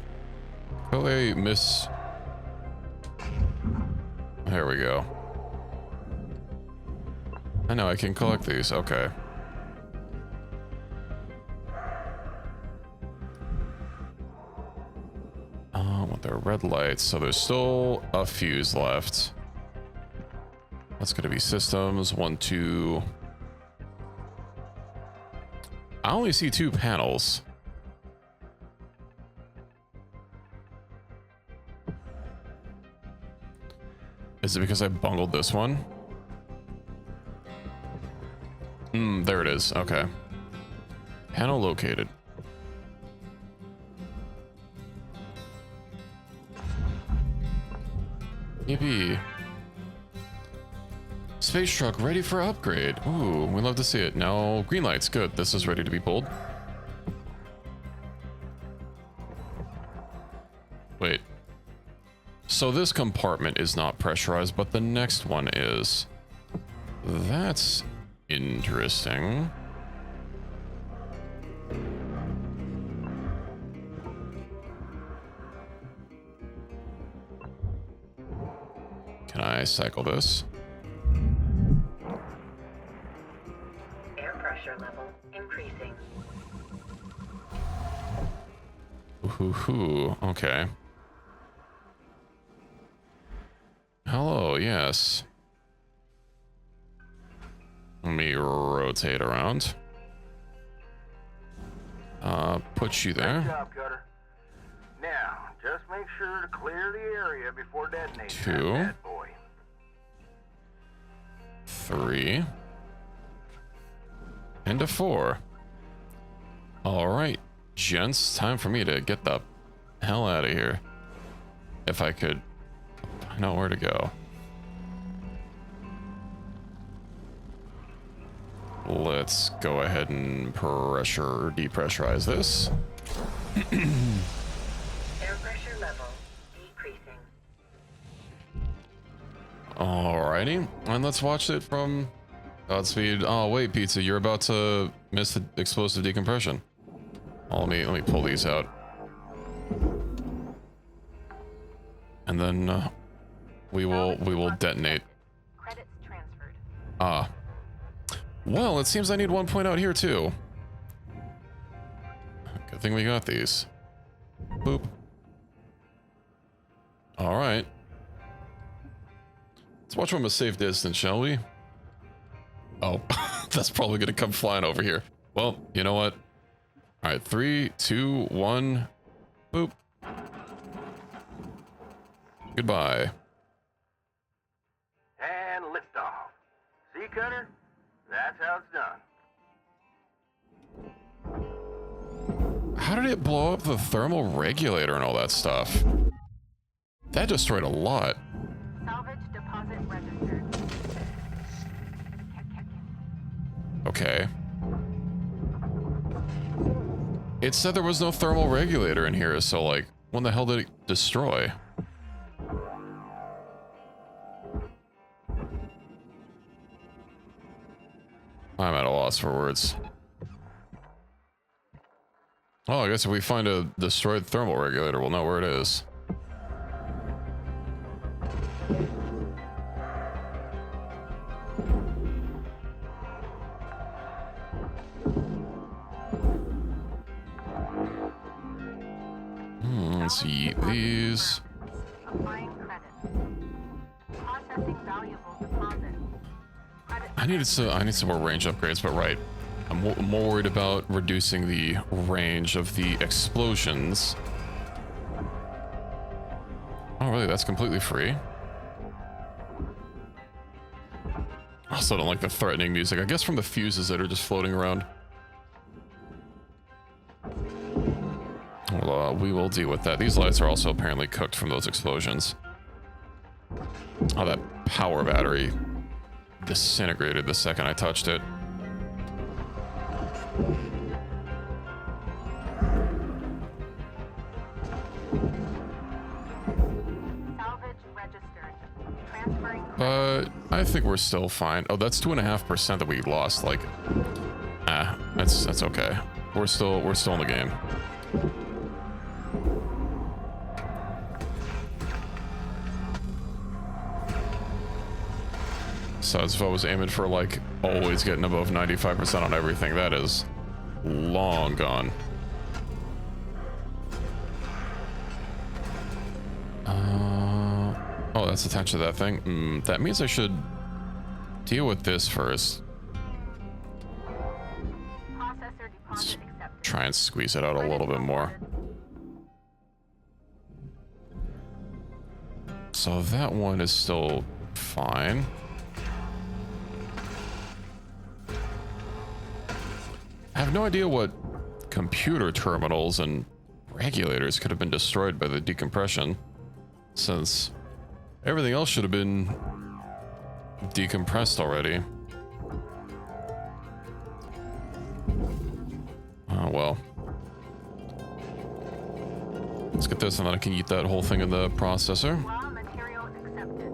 S1: clearly miss... There we go. I know, I can collect these. Okay. With their red lights, so there's still a fuse left. That's gonna be systems. 1, 2. I only see 2 panels. Is it because I bungled this one? There it is. Okay. Panel located. Yippee. Space truck ready for upgrade. Ooh, we love to see it. Now, green lights. Good. This is ready to be pulled. Wait. So this compartment is not pressurized, but the next one is. That's interesting. Can I cycle this?
S8: Air pressure level increasing.
S1: Ooh, okay. Hello, yes. Let me rotate around. Put you
S6: Good
S1: there.
S6: job, Cutter. Now, just make sure to clear the area before detonating that
S1: 2,
S6: bad boy.
S1: 3, and a 4. All right, gents, time for me to get the hell out of here. If I could know where to go. Let's go ahead and depressurize this.
S8: Air pressure level decreasing.
S1: Alrighty, and let's watch it from Godspeed. Oh wait, Pizza, you're about to miss the explosive decompression. Oh, let me pull these out, and then we will detonate.
S5: Credits transferred.
S1: Ah, well, it seems I need 1 point out here too. Good thing we got these. Boop. All right. Let's watch from a safe distance, shall we? Oh, that's probably gonna come flying over here. Well, you know what? All right, 3, 2, 1, boop. Goodbye.
S6: And liftoff. See, Cutter? That's how it's done.
S1: How did it blow up the thermal regulator and all that stuff? That destroyed a lot.
S4: Salvage deposit registered.
S1: Okay. It said there was no thermal regulator in here, so like, when the hell did it destroy? I'm at a loss for words. Oh, I guess if we find a destroyed thermal regulator, we'll know where it is. Let's eat these.
S4: Applying credit. Processing valuable deposit. Credit.
S1: I need some more range upgrades, but right. I'm more worried about reducing the range of the explosions. Oh, really? That's completely free? Also don't like the threatening music. I guess from the fuses that are just floating around. Well, we will deal with that. These lights are also apparently cooked from those explosions. Oh, that power battery disintegrated the second I touched it.
S4: Salvage registered. Transferring.
S1: But I think we're still fine. Oh, that's 2.5% that we lost. Like, that's okay. We're still in the game. So as if I was aiming for like always getting above 95% on everything, that is long gone. Oh, that's attached to that thing. That means I should deal with this first.
S4: Processor deposit accepted.
S1: Try and squeeze it out a little bit more. So that one is still fine. I have no idea what computer terminals and regulators could have been destroyed by the decompression, since everything else should have been decompressed already. Oh well. Let's get this, and then I can eat that whole thing in the processor.
S5: Raw material accepted.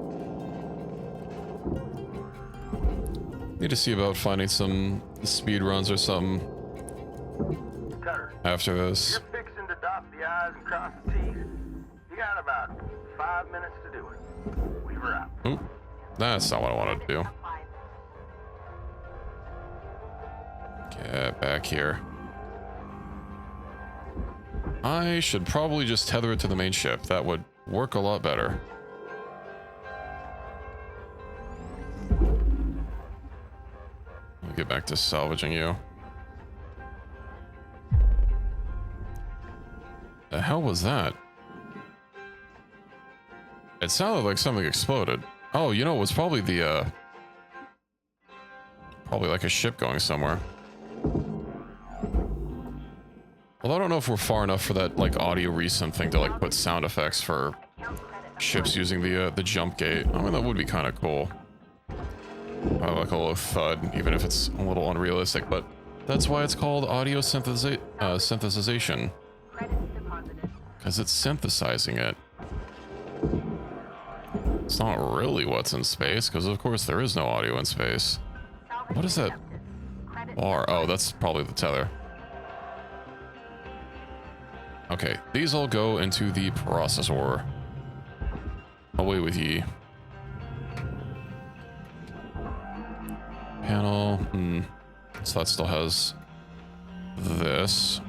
S1: Need to see about finding some speed runs or something
S6: Cutter,
S1: after this.
S6: you're fixing to dot the I's and cross the T's. You got about 5 minutes to do it. Weaver out.
S1: Oop, that's not what I wanted to do.
S5: Applied.
S1: Get back here. I should probably just tether it to the main ship. That would work a lot better. Let me get back to salvaging you. The hell was that? It sounded like something exploded. Oh, you know, it was probably the, probably like a ship going somewhere. Well, I don't know if we're far enough for that, like, audio resynth thing to, like, put sound effects for ships using the jump gate. I mean, that would be kind of cool. Like a little thud, even if it's a little unrealistic, but that's why it's called audio synthesization.
S5: Credits deposited.
S1: Because it's synthesizing it. It's not really what's in space, because of course there is no audio in space.
S5: Salvage
S1: What is that
S5: accepted. Credits
S1: bar? Oh, that's probably the tether. Okay, these all go into the processor. Away with ye. Panel. So that still has this.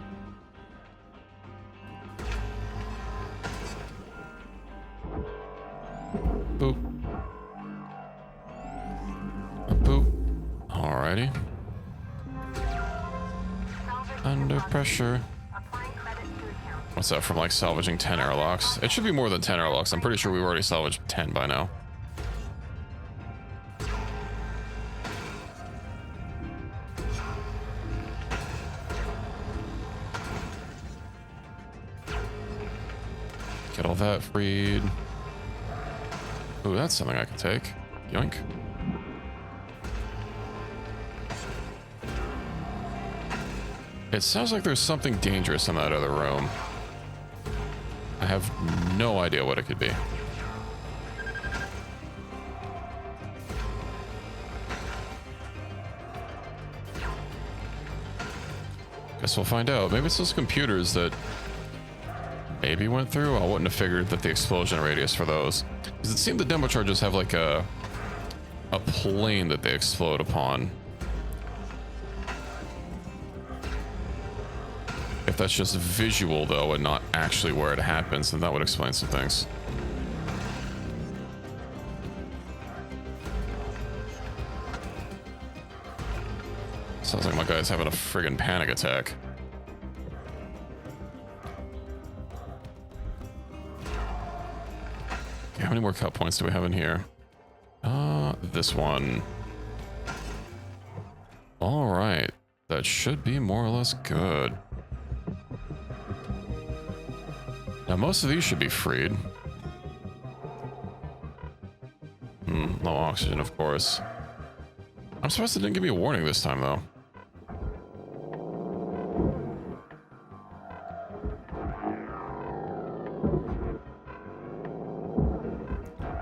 S1: Boop. Boop. Alrighty.
S5: salvage
S1: Under
S5: deposited.
S1: pressure.
S5: Applying credits to account.
S1: What's that from, like, salvaging 10 airlocks? It should be more than 10 airlocks. I'm pretty sure we've already salvaged 10 by now. Get all that freed. Ooh, that's something I can take. Yoink. It sounds like there's something dangerous in that other room. I have no idea what it could be. Guess we'll find out. Maybe it's those computers that maybe went through. I wouldn't have figured that the explosion radius for those. Because it seemed the demo charges have like a plane that they explode upon. If that's just visual though and not actually where it happens, then that would explain some things. Sounds like my guy's having a friggin' panic attack. Okay, how many more cut points do we have in here? This one. All right, that should be more or less good. Now most of these should be freed. No oxygen, of course. I'm surprised it didn't give me a warning this time, though.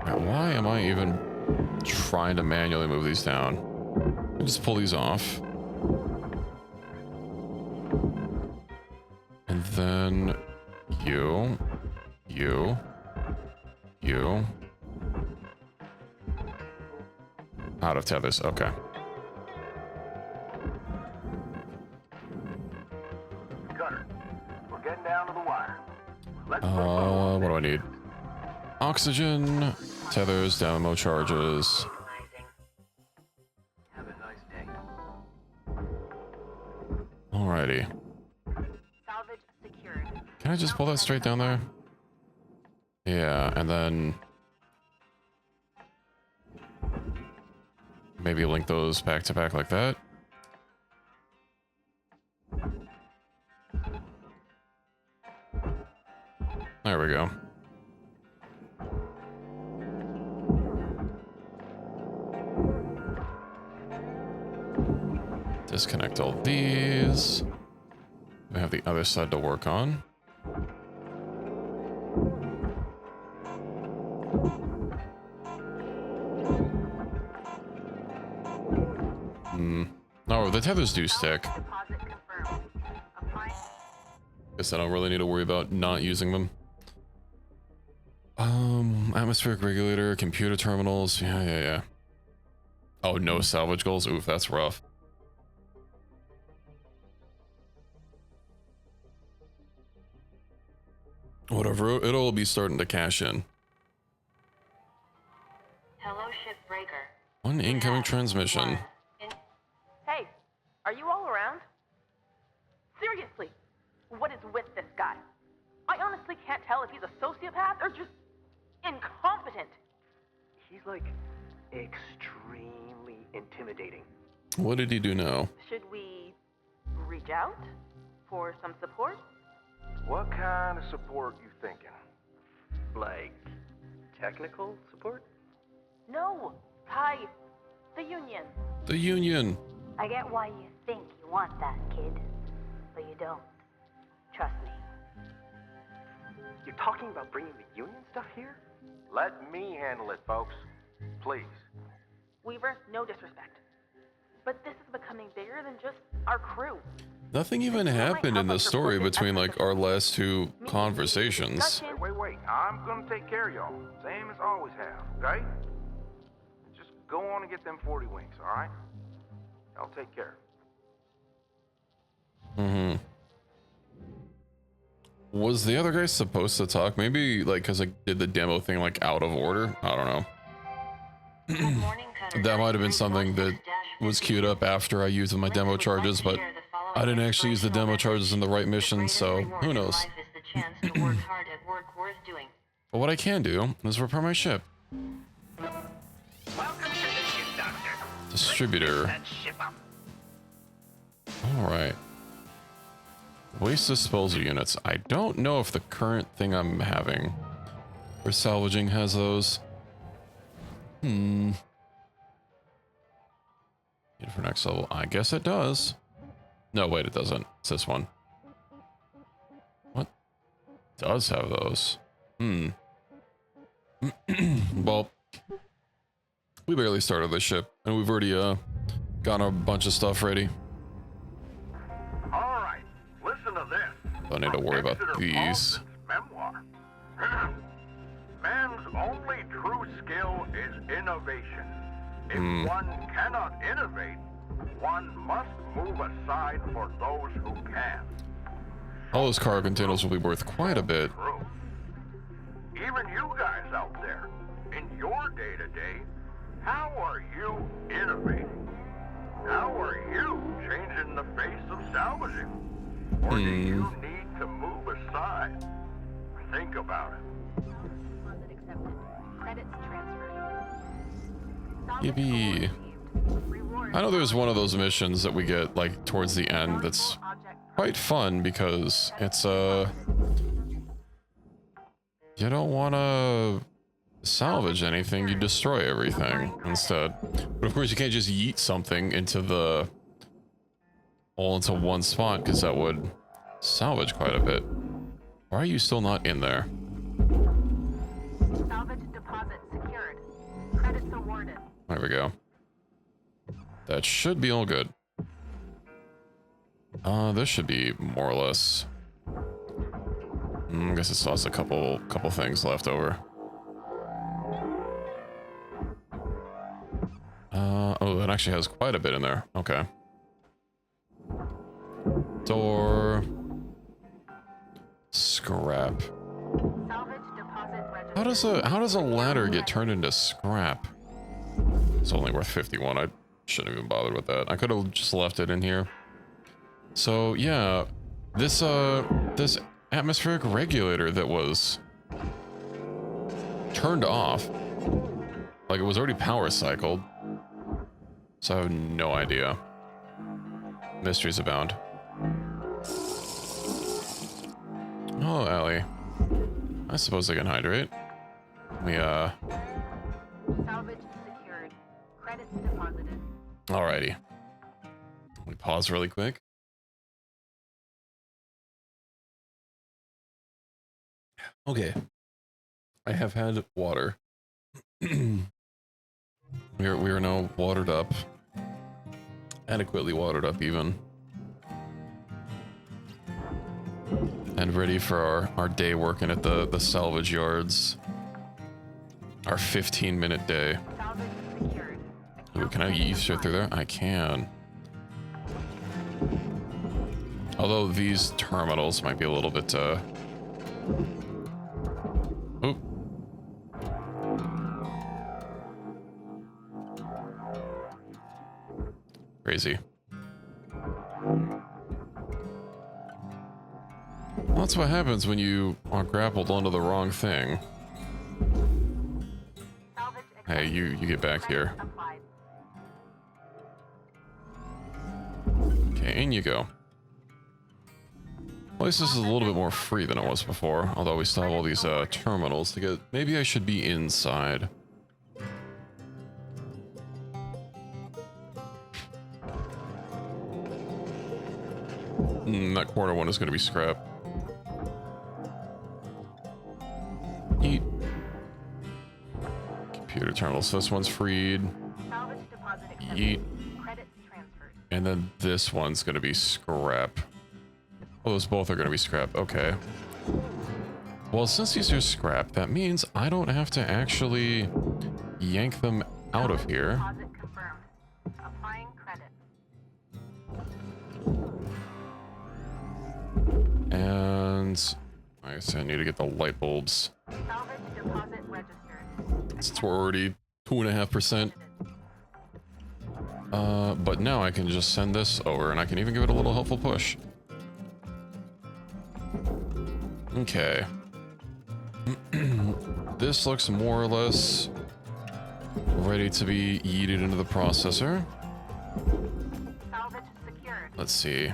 S1: Now, why am I even trying to manually move these down? I'll just pull these off. And then you. Out of tethers, okay.
S6: Cutter, we're getting down to the wire. Let's
S1: What do I need? Oxygen, tethers, dynamo charges.
S6: have a nice day.
S1: Alrighty.
S5: Salvage secured.
S1: Can I just pull that straight down there? Yeah, and then maybe link those back to back like that. There we go. Disconnect all these. We have the other side to work on. the tethers do stick.
S4: Deposit confirmed. Applying.
S1: Guess I don't really need to worry about not using them. Atmospheric regulator, computer terminals. Yeah. Oh, no salvage goals. Oof, that's rough. Whatever, it'll be starting to cash in.
S2: Hello, Shipbreaker.
S1: One incoming transmission.
S5: Hey, are you all around? Seriously, what is with this guy? I honestly can't tell if he's a sociopath or just incompetent.
S7: He's like extremely intimidating.
S1: What did he do now?
S5: Should we reach out for some support?
S6: What kind of support you thinking?
S7: Like technical support?
S5: No, Kai, the Union.
S1: The Union.
S4: I get why you think you want that, kid. But you don't. Trust me.
S7: You're talking about bringing the Union stuff here?
S6: Let me handle it, folks. Please.
S5: Weaver, no disrespect. But this is becoming bigger than just our crew.
S1: Nothing even happened in the story between like our last two conversations.
S6: Wait. I'm gonna take care of y'all. Same as always have, okay? Just go on and get them 40 wings, alright? I'll take care.
S1: Was the other guy supposed to talk? Maybe like because I did the demo thing like out of order? I don't know.
S2: Good morning, Cutter.
S1: That might have been something that was queued up after I used my demo charges, but I didn't actually use the demo charges in the right mission, so who knows. But what I can do is repair my ship. Distributor. Alright. Waste disposal units. I don't know if the current thing I'm having for salvaging has those. Need for next level. I guess it does. No, wait, it doesn't. It's this one. What? Does have those. Well, we barely started this ship, and we've already got a bunch of stuff ready.
S3: All right, listen to this.
S1: Don't need to worry about
S3: Exeter
S1: these.
S3: Paulson's memoir. Man's only true skill is innovation. If one cannot innovate, one must move aside for those who can.
S1: All those cargo containers will be worth quite a bit.
S3: True. Even you guys out there, in your day-to-day, how are you innovating? How are you changing the face of salvaging? Or do you need to move aside? Think about it.
S4: Deposit accepted. Credits transferred.
S1: Yippee. I know there's one of those missions that we get like towards the end that's quite fun because it's you don't want to salvage anything, you destroy everything instead. But of course you can't just yeet something into the all into one spot because that would salvage quite a bit. Why are you still not in there?
S4: Salvage deposit secured. Credits awarded.
S1: There we go. That should be all good. This should be more or less. I guess it still has a couple things left over. Oh, that actually has quite a bit in there. Okay. Door. Scrap.
S4: Salvage deposit registered.
S1: How does a ladder get turned into scrap? It's only worth 51. I shouldn't even bother with that. I could have just left it in here. So yeah, this atmospheric regulator that was turned off, like it was already power cycled. So I have no idea. Mysteries abound. Oh, Allie. I suppose I can hydrate. We
S4: Salvage secured. Credits deposited.
S1: Alrighty. We pause really quick. Okay. I have had water. we are now watered up. adequately watered up even. And ready for our day working at the salvage yards. Our 15-minute day.
S5: Salvage secured.
S1: Ooh, can I eat straight through there? I can. Although these terminals might be a little bit, Oop. Crazy. Well, that's what happens when you are grappled onto the wrong thing. Hey, you get back here. Okay, in you go. At least this is a little bit more free than it was before, although we still have all these terminals to get. Maybe I should be inside. That corner one is going to be scrap. Eat. Computer terminals. So this one's freed. Yeet. And then this one's going to be scrap. Oh, those both are going to be scrap. Okay. Well, since these are scrap, that means I don't have to actually yank them out of here. And I guess I need to get the light bulbs. Since we're already 2.5%. But now I can just send this over, and I can even give it a little helpful push. Okay. This looks more or less ready to be yeeted into the processor. Let's see.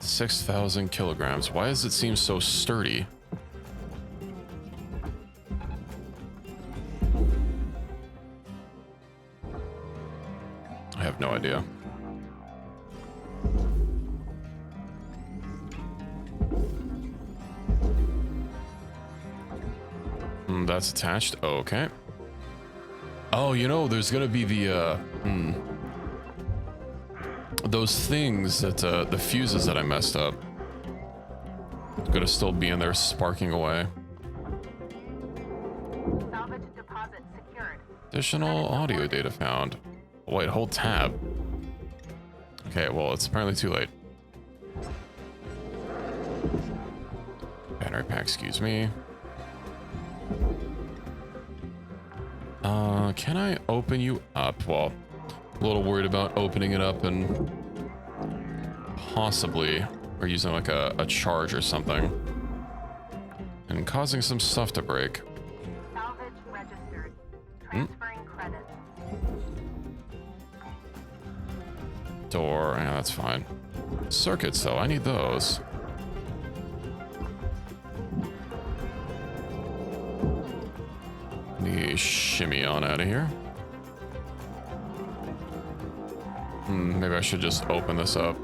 S1: 6,000 kilograms. Why does it seem so sturdy? I have no idea. That's attached. Oh, okay. Oh, you know, there's gonna be the those things that the fuses that I messed up. It's gonna still be in there sparking away.
S5: Salvage deposit secured.
S1: Additional audio data found. Oh, wait, hold tab. Okay, well, it's apparently too late. Battery pack, excuse me. Can I open you up? Well, a little worried about opening it up and possibly, or using like a charge or something, and causing some stuff to break.
S5: Salvage registered. Transferring credits.
S1: Door, yeah, that's fine. Circuits though, I need those. Me shimmy on out of here. Maybe I should just open this up.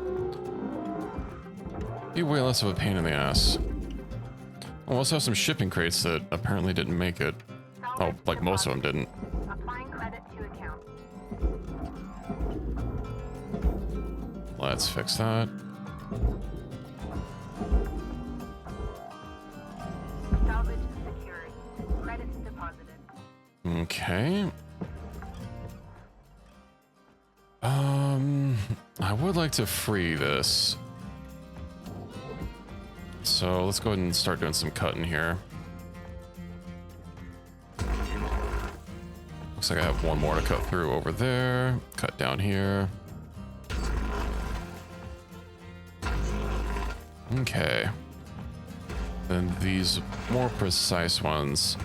S1: Be way less of a pain in the ass. I also have some shipping crates that apparently didn't make it. Oh, like most of them didn't.
S5: Applying credit to account.
S1: Let's fix that.
S5: Salvage secured. Credits deposited.
S1: Okay. I would like to free this. So let's go ahead and start doing some cutting here. Looks like I have one more to cut through over there. Cut down here. Okay. Then these more precise ones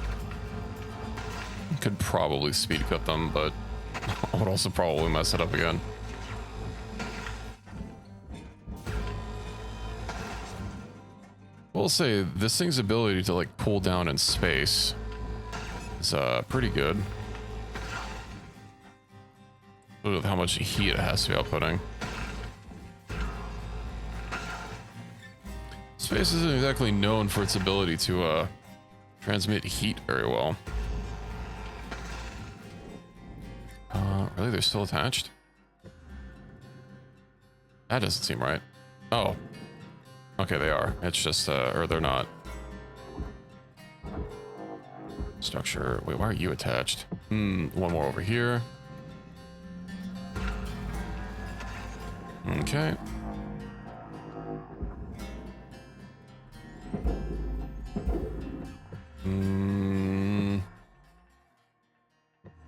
S1: could probably speed cut them, but I would also probably mess it up again. We'll say this thing's ability to like pull down in space is pretty good. With how much heat it has to be outputting. Space isn't exactly known for its ability to transmit heat very well. Really? They're still attached? That doesn't seem right. Oh. Okay, they are. It's just, or they're not. Structure. Wait, why are you attached? One more over here. Okay.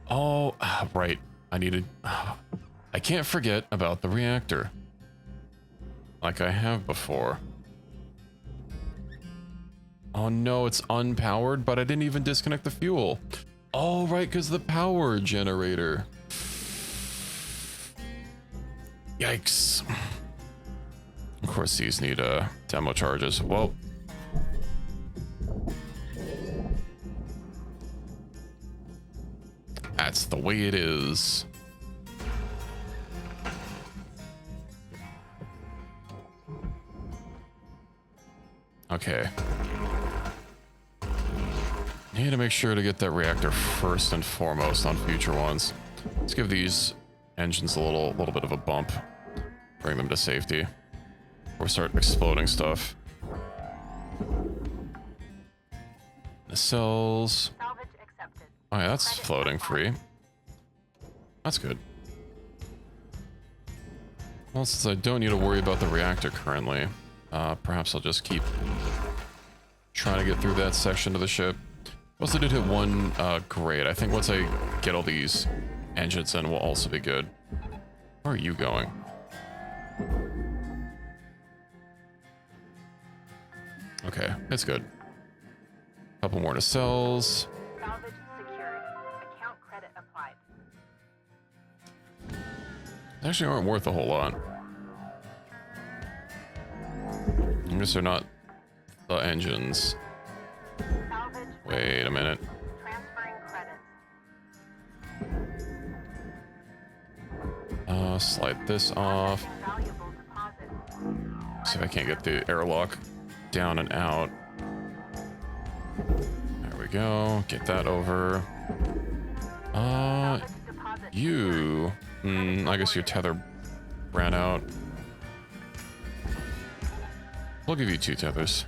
S1: Oh, right. I needed... I can't forget about the reactor. Like I have before. Oh no, it's unpowered, but I didn't even disconnect the fuel. Oh, right, because the power generator. Yikes. Of course, these need demo charges. Well, that's the way it is. Okay. Need to make sure to get that reactor first and foremost on future ones. Let's give these engines a little bit of a bump. Bring them to safety. Or start exploding stuff. Nacelles.
S4: Salvage accepted.
S1: Oh yeah, that's floating free. That's good. Well, since I don't need to worry about the reactor currently, perhaps I'll just keep trying to get through that section of the ship. Also did hit one grade. I think once I get all these engines in, will also be good. Where are you going? Okay, it's good. Couple more nacelles.
S5: Salvage secured. Account credit applied.
S1: They actually aren't worth a whole lot. I guess they're not the engines.
S4: Salvage.
S1: Wait a minute.
S4: Transferring credits.
S1: Slide this off.
S4: Valuable deposit.
S1: See if I can't get the airlock down and out. There we go. Get that over. You. I guess your tether ran out. We'll give you 2 tethers.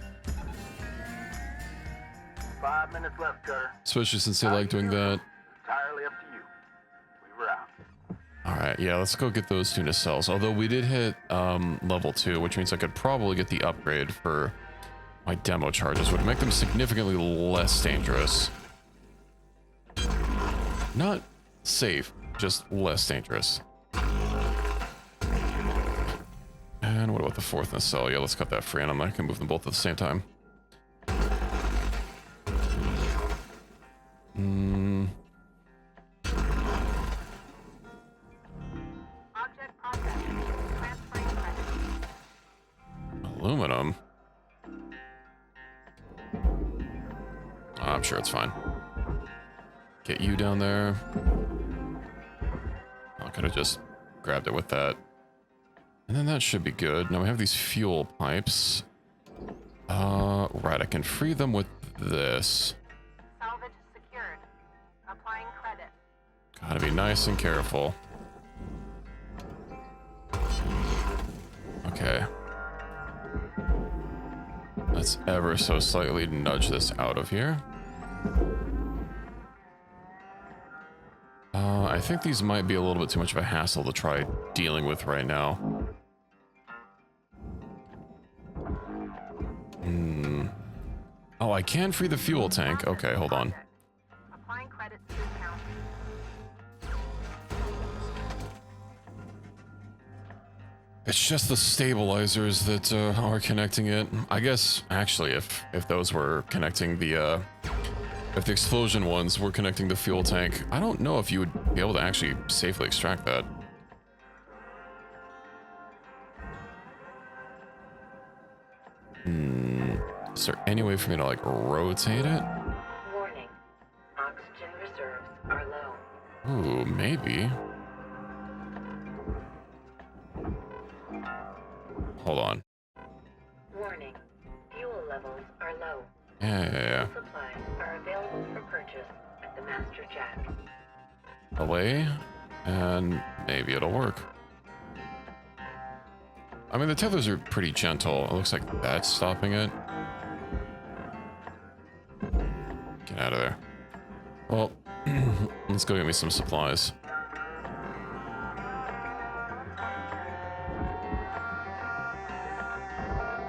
S6: 5 minutes left, Cutter.
S1: Especially since they like doing that.
S6: Entirely up to you. We were out.
S1: Alright, yeah, let's go get those 2 nacelles. Although we did hit level 2, which means I could probably get the upgrade for my demo charges. Would make them significantly less dangerous. Not safe, just less dangerous. And what about the 4th nacelle? Yeah, let's cut that free, and I can move them both at the same time.
S4: Object processed. Transferring credits.
S1: Aluminum. I'm sure it's fine. Get you down there. I could have just grabbed it with that. And then that should be good. Now we have these fuel pipes. Right, I can free them with this.
S4: Salvage secured. Applying credit.
S1: Gotta be nice and careful. Okay. Let's ever so slightly nudge this out of here. I think these might be a little bit too much of a hassle to try dealing with right now. Oh, I can free the fuel tank. Okay, hold on.
S4: Applying credits to account.
S1: It's just the stabilizers that are connecting it. I guess, actually, if those were connecting the, if the explosion ones were connecting the fuel tank, I don't know if you would be able to actually safely extract that. Is there any way for me to, like, rotate it?
S8: Warning. Oxygen reserves are low.
S1: Ooh, maybe. Hold on.
S8: Warning. Fuel levels are low.
S1: Yeah.
S8: Supplies are available for purchase at the Master Jack.
S1: Away. And maybe it'll work. I mean, the tethers are pretty gentle. It looks like that's stopping it. Get out of there. Well, let's go get me some supplies.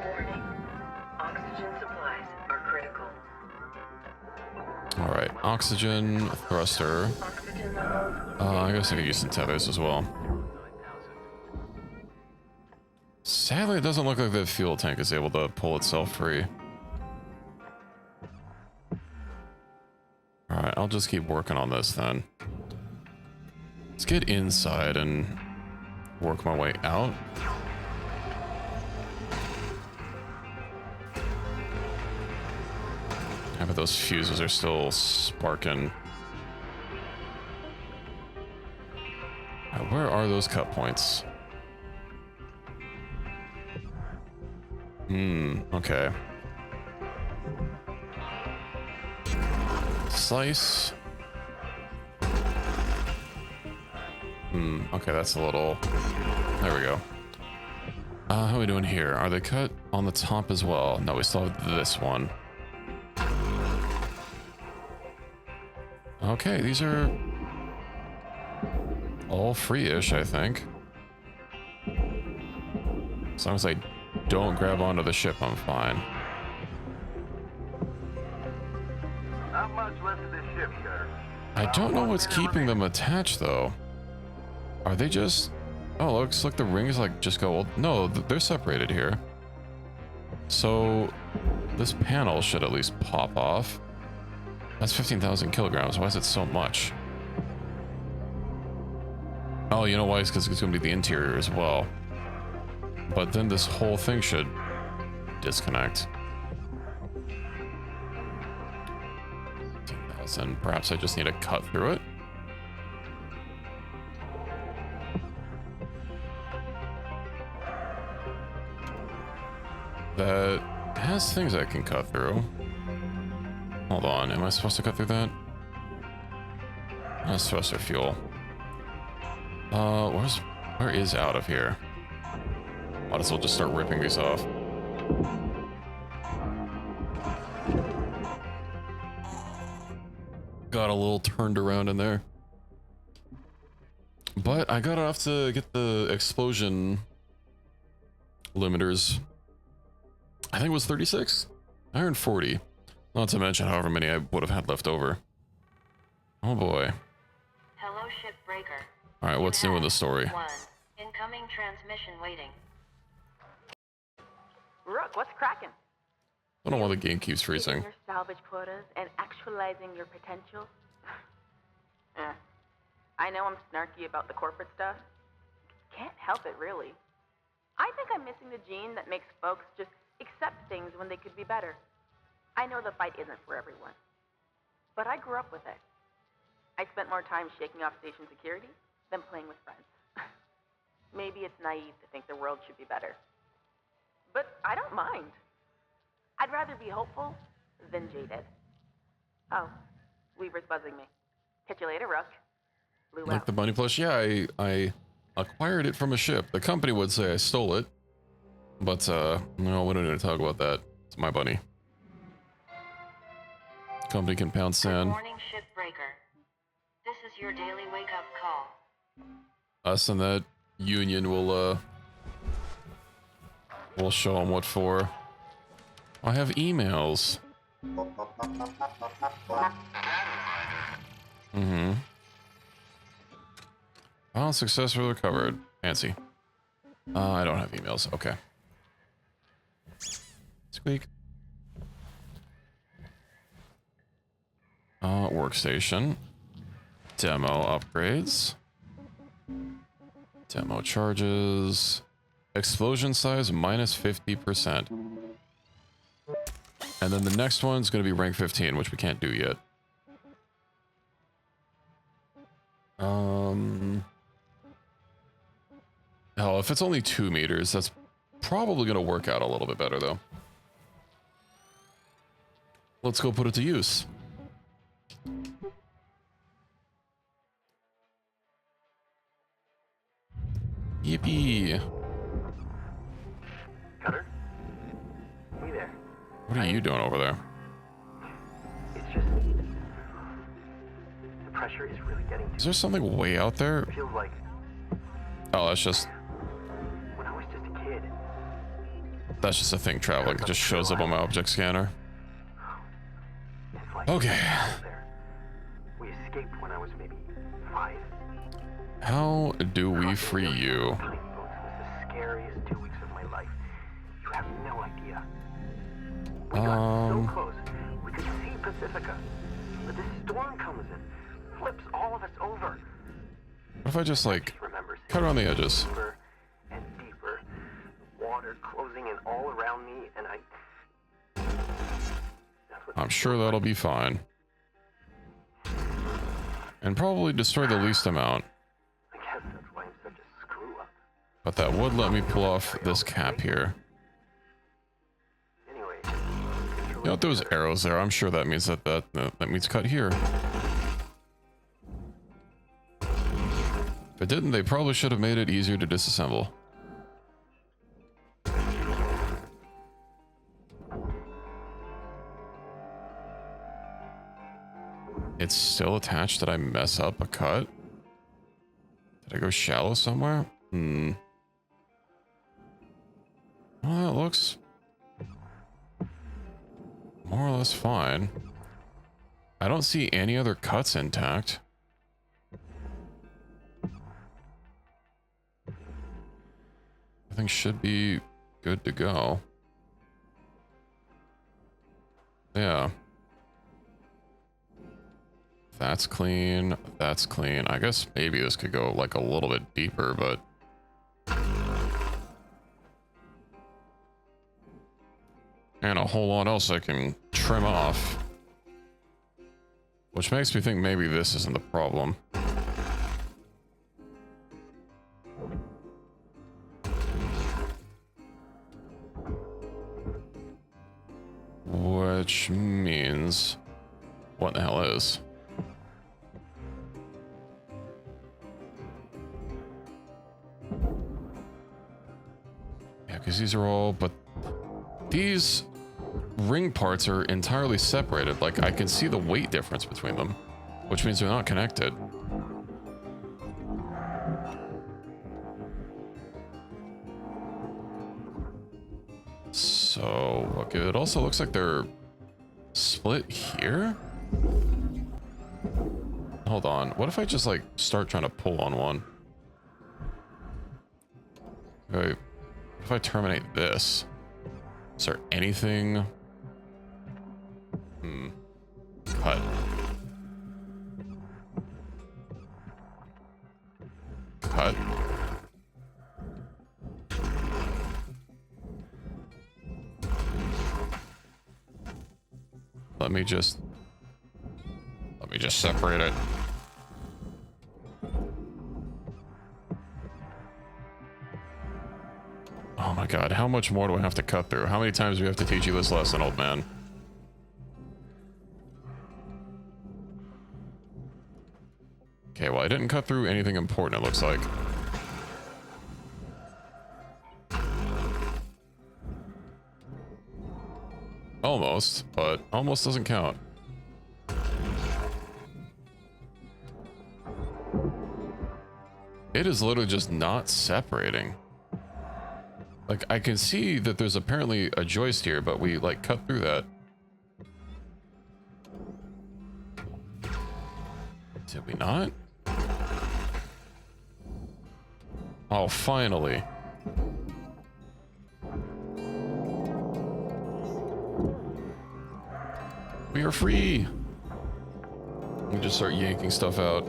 S8: Warning. Oxygen supplies are critical.
S1: Alright, oxygen, thruster.
S8: Oxygen levels.
S1: I guess I could use some tethers as well. Sadly, it doesn't look like the fuel tank is able to pull itself free. Alright, I'll just keep working on this then. Let's get inside and work my way out. Yeah, but those fuses are still sparking. Where are those cut points? Okay. Slice. Okay, that's a little... There we go. How are we doing here? Are they cut on the top as well? No, we still have this one. Okay, these are all free-ish, I think. As long as I don't grab onto the ship, I'm fine.
S6: Not much left of this ship, Cutter.
S1: I don't know what's keeping them attached, though. Are they just... Oh, looks like the rings like just go... No, they're separated here. So this panel should at least pop off. That's 15,000 kilograms. Why is it so much? Oh, you know why? It's because it's going to be the interior as well. But then this whole thing should disconnect. 15,000. Perhaps I just need to cut through it. That has things I can cut through. Hold on, am I supposed to cut through that? That's thruster fuel. Where is out of here? Might as well just start ripping these off. Got a little turned around in there. But I got enough to get the explosion limiters. I think it was 36? I earned 40. Not to mention however many I would have had left over. Oh boy.
S2: Hello, Shipbreaker.
S1: Alright, what's new in the story?
S2: 1. Incoming transmission waiting.
S5: Rook, what's cracking?
S1: I don't know why the game keeps freezing.
S5: Your salvage quotas and actualizing your potential. I know I'm snarky about the corporate stuff. Can't help it, really. I think I'm missing the gene that makes folks just accept things when they could be better. I know the fight isn't for everyone, but I grew up with it. I spent more time shaking off station security than playing with friends. Maybe it's naive to think the world should be better, but I don't mind. I'd rather be hopeful than jaded. Oh, Weaver's buzzing me. Catch you later, Rook. Blue
S1: Like
S5: out.
S1: the bunny plush? Yeah, I acquired it from a ship. The company would say I stole it. But, no, we don't need to talk about that. It's my bunny. Company can pound
S2: Good
S1: sand.
S2: morning, Shipbreaker. This is your daily wake-up call.
S1: Us and that union will we'll show them what for. I have emails. File successfully recovered. Fancy. I don't have emails. Okay. Squeak. Workstation. Demo upgrades. Demo charges. Explosion size minus 50%. And then the next one's going to be rank 15, which we can't do yet. Hell, if it's only 2 meters, that's probably going to work out a little bit better, though. Let's go put it to use. Yippee.
S7: Cutter? Hey there.
S1: What are you doing over there?
S7: It's just... the pressure is really getting to
S1: Is there something way out there?
S7: me. Feels like
S1: Oh, that's just
S7: when I was just a kid.
S1: a thing traveling. It just shows up on my object scanner.
S7: It's like
S1: Okay.
S7: out there. We escaped when I was maybe 5.
S1: How do we free you?
S7: Tiny boats was the scariest 2 weeks of my life. You have no idea. We got so close. We could see Pacifica. But this storm comes in, flips all of us over.
S1: What if I just like
S7: Just remember
S1: cut around the edges?
S7: deeper and deeper. Water closing in all around me, and that's what
S1: I'm sure that'll be fine. And probably destroy the least amount.
S7: I guess that's why I'm such a screw up.
S1: But that would let me pull off this cap here.
S7: Anyway,
S1: You know, those arrows there, I'm sure that means that means cut here. If it didn't, they probably should have made it easier to disassemble. It's still attached. Did I mess up a cut? Did I go shallow somewhere? Well, that looks more or less fine. I don't see any other cuts intact. Everything should be good to go. Yeah. That's clean. That's clean. I guess maybe this could go like a little bit deeper, but... and a whole lot else I can trim off. Which makes me think maybe this isn't the problem. Which means... what the hell is? Yeah, because these are all... but these ring parts are entirely separated. Like, I can see the weight difference between them, which means they're not connected. So, okay, it also looks like they're split here? Hold on. What if I just, like, start trying to pull on one? Okay. What if I terminate this? Is there anything? Cut. Cut. Let me just separate it. Oh my god, how much more do I have to cut through? How many times do we have to teach you this lesson, old man? Okay, well, I didn't cut through anything important, it looks like. Almost, but almost doesn't count. It is literally just not separating. Like, I can see that there's apparently a joist here, but we, like, cut through that. Did we not? Oh, finally. We are free. Let me just start yanking stuff out.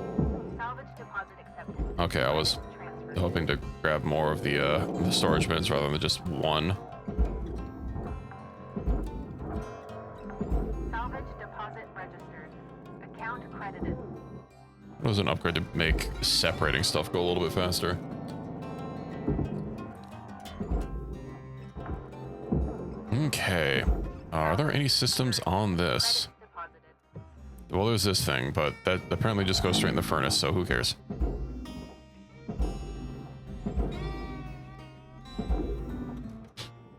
S4: Salvage deposit accepted.
S1: Okay, I was hoping to grab more of the storage bins rather than just one.
S4: Salvage deposit registered. Account credited.
S1: It was an upgrade to make separating stuff go a little bit faster. Okay. Are there any systems on this? Well, there's this thing, but that apparently just goes straight in the furnace, so who cares?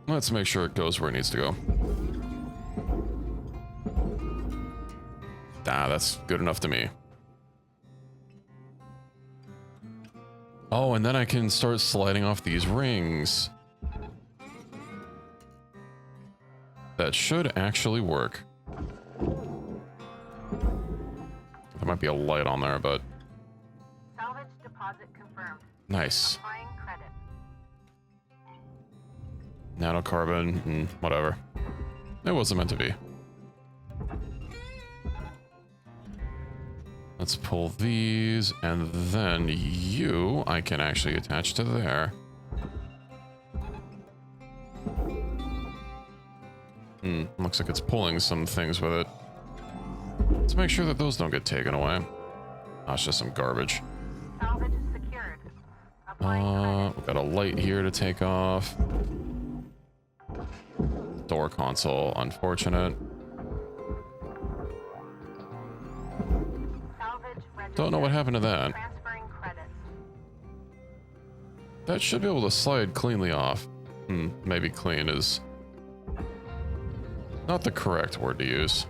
S1: Let's make sure it goes where it needs to go. Ah, that's good enough to me. Oh, and then I can start sliding off these rings. That should actually work. There might be a light on there, but...
S5: Salvage deposit confirmed.
S1: Nice.
S5: Applying credit.
S1: Nanocarbon, whatever. It wasn't meant to be. Let's pull these, and then you, I can actually attach to there. Looks like it's pulling some things with it. Let's make sure that those don't get taken away. Oh, it's just some garbage.
S5: Salvage secured. Applying
S1: We've got a light here to take off. Door console, unfortunate.
S5: salvage registered.
S1: Don't know what happened to that.
S5: Transferring credits.
S1: That should be able to slide cleanly off. Maybe clean is not the correct word to use.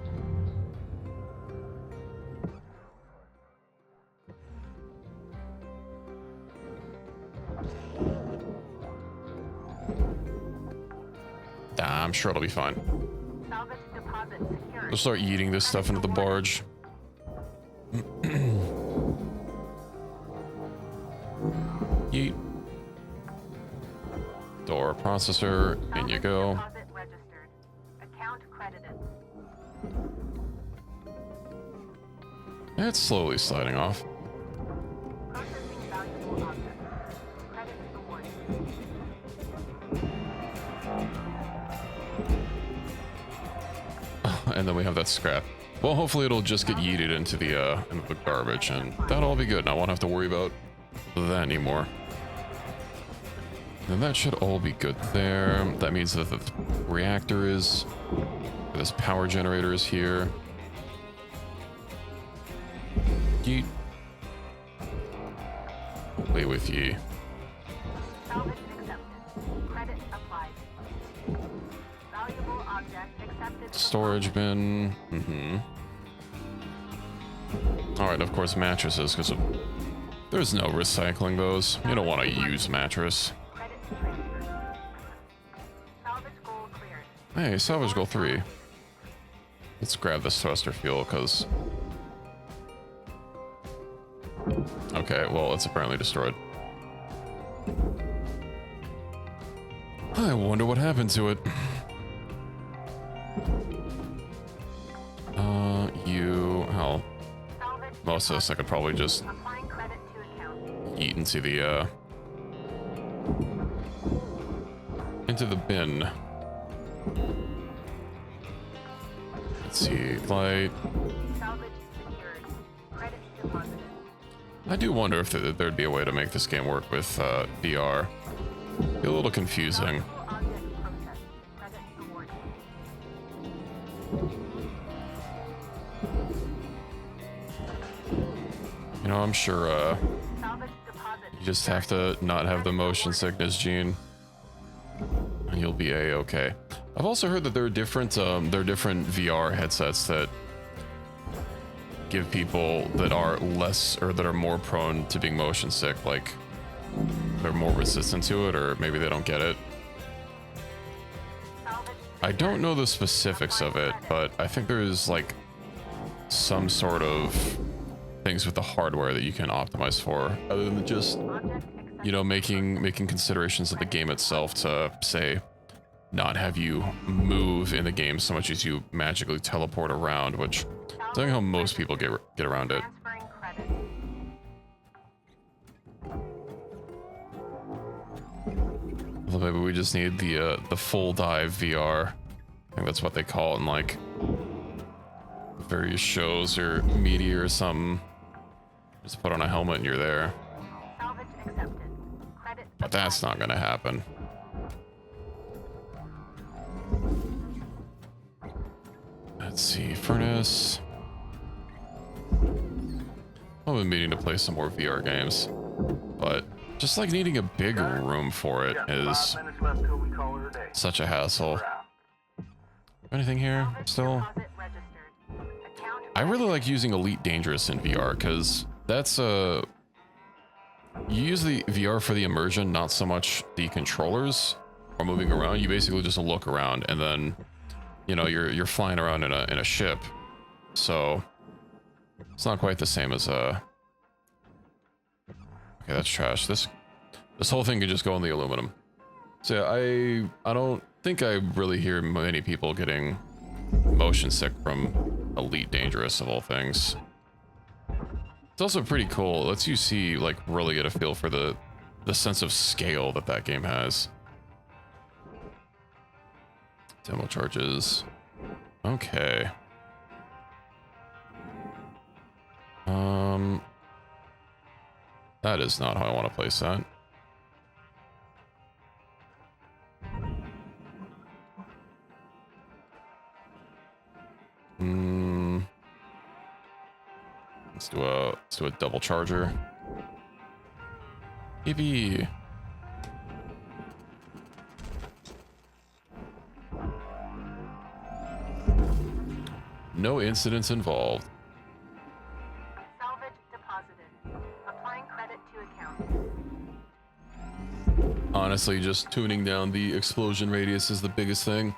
S1: I'm sure it'll be fine.
S5: Salvage deposit secured.
S1: We'll start eating this stuff into the barge. Yeet. Door processor, in you go.
S5: Deposit registered. Account credited.
S1: It's slowly sliding off.
S5: Processing valuable objects. Credit awarded.
S1: And then we have that scrap. Well, hopefully it'll just get yeeted into the garbage, and that'll all be good. And I won't have to worry about that anymore. And that should all be good there. That means that the reactor is... This power generator is here. Yeet. Away with ye.
S5: Salvage accepted. Credit applied. Valuable object accepted.
S1: Storage bin. Alright, of course, mattresses, because there's no recycling those. You don't want to use mattress.
S5: Credit transferred. Salvage goal cleared.
S1: Hey, salvage goal 3. Let's grab this thruster fuel, because... Okay, well, it's apparently destroyed. I wonder what happened to it. Hell.
S5: Salvage
S1: Most of this I could probably just
S5: applying credit to account.
S1: eat into the bin. Let's see, light.
S5: Salvage secured. Credit deposited.
S1: I do wonder if there'd be a way to make this game work with VR. Be a little confusing.
S5: Valuable object processed. Credit awarded.
S1: You know, I'm sure
S5: Salvage deposit.
S1: you just have to not have the motion sickness gene, and you'll be a-okay. I've also heard that there are different VR headsets that give people that are less or that are more prone to being motion sick, like they're more resistant to it, or maybe they don't get it.
S5: Salvage
S1: I don't know the specifics of it, but I think there's like some sort of things with the hardware that you can optimize for, other than just, you know, making considerations of the game itself to, say, not have you move in the game so much as you magically teleport around, which I think how most people get around it.
S5: transferring credit.
S1: Well, maybe we just need the full dive VR. I think that's what they call it in like various shows or media or something. Just put on a helmet and you're there.
S5: Salvage accepted. Credit.
S1: But that's not gonna happen. Let's see, furnace. I've been meaning to play some more VR games, but Just like needing a big room for it is
S6: 5 minutes left till we call it a day.
S1: such a hassle.
S6: We're out.
S1: Anything here still?
S4: Deposit registered. Account
S1: I really like using Elite Dangerous in VR because that's you use the VR for the immersion, not so much the controllers or moving around. You basically just look around and then, you know, you're flying around in a ship. So it's not quite the same as okay, that's trash. This whole thing could just go in the aluminum. So yeah, I don't think I really hear many people getting motion sick from Elite Dangerous of all things. It's also pretty cool. It lets you see, like, really get a feel for the sense of scale that game has. Demo charges. Okay. That is not how I want to place that. Let's do a double charger. Maybe. No incidents involved.
S4: salvage deposited. Applying credit to account.
S1: Honestly, just tuning down the explosion radius is the biggest thing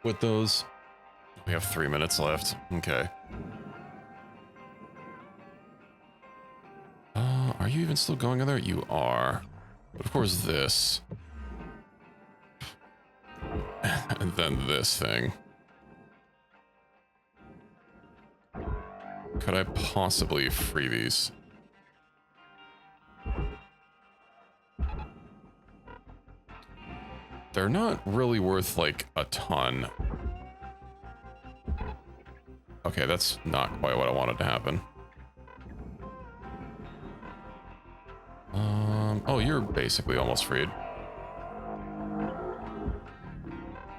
S1: with those. We have 3 minutes left. Okay. Are you even still going in there? You are. But of course this. And then this thing. Could I possibly free these? They're not really worth, like, a ton. Okay, that's not quite what I wanted to happen. Oh, you're basically almost freed.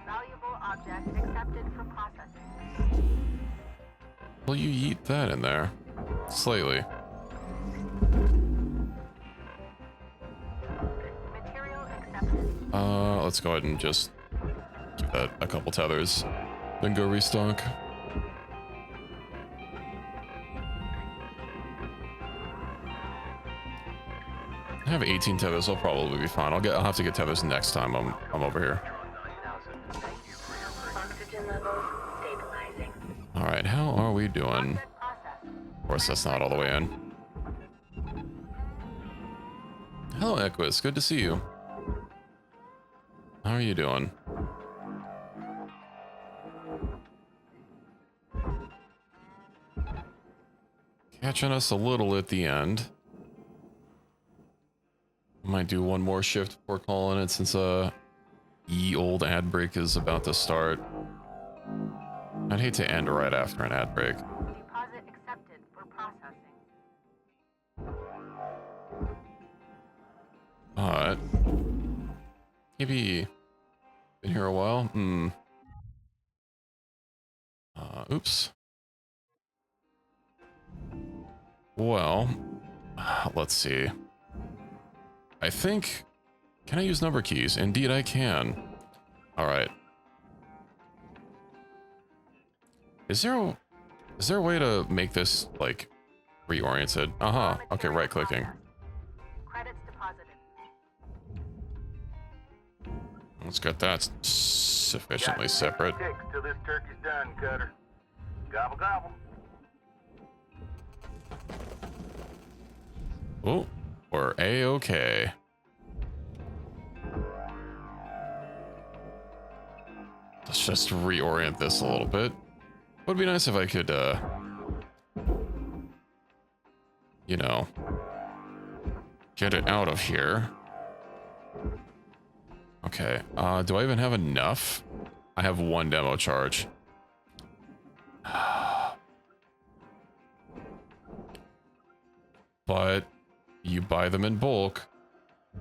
S4: Valuable object accepted for processing.
S1: Well, you yeet that in there. Slightly.
S4: Material accepted.
S1: Let's go ahead and just give that a couple tethers. Then go restock. I have 18 tethers, I'll probably be fine. I'll have to get tethers next time I'm over here.
S8: Oxygen levels stabilizing.
S1: Alright, how are we doing? Of course, that's not all the way in. Hello, Equus. Good to see you. How are you doing? Catching us a little at the end. Might do one more shift before calling it since ye old ad break is about to start. I'd hate to end right after an ad break.
S4: Deposit accepted for processing.
S1: Alright. Maybe been here a while? Oops. Well, let's see. I think... Can I use number keys? Indeed I can. Alright. Is there a way to make this, like, reoriented? Uh-huh. Okay, right-clicking.
S4: Credits deposited.
S1: Let's get that sufficiently separate.
S6: Ticks till this turkey's done, Cutter. Gobble gobble.
S1: Oh, we're A-okay. Let's just reorient this a little bit. Would be nice if I could, you know, get it out of here. Okay, do I even have enough? I have one demo charge. But you buy them in bulk.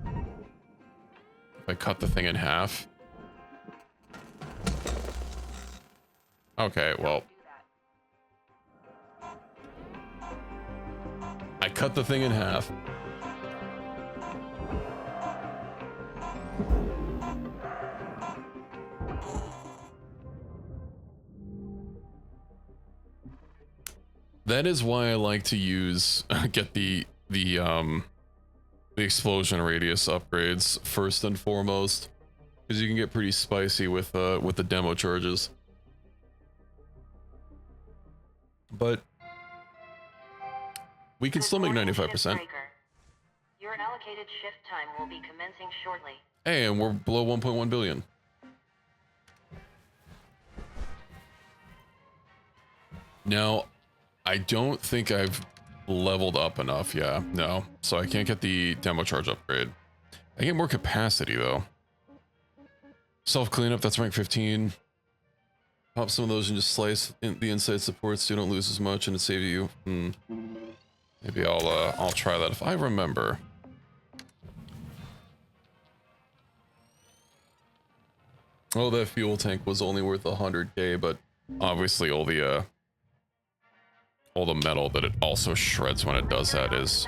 S1: If I cut the thing in half. Okay, well. I cut the thing in half. That is why I like to use get the explosion radius upgrades first and foremost, because you can get pretty spicy with the demo charges. But we can still make 95%.
S2: Your allocated shift time will be commencing shortly.
S1: Hey, and we're below 1.1 billion. Now, I don't think I've leveled up enough. Yeah, no. So I can't get the demo charge upgrade. I get more capacity though. Self cleanup, that's rank 15. Pop some of those and just slice in the inside supports so you don't lose as much and it saves you. Maybe I'll try that if I remember. Oh, that fuel tank was only worth 100k, but obviously all the metal that it also shreds when it does that is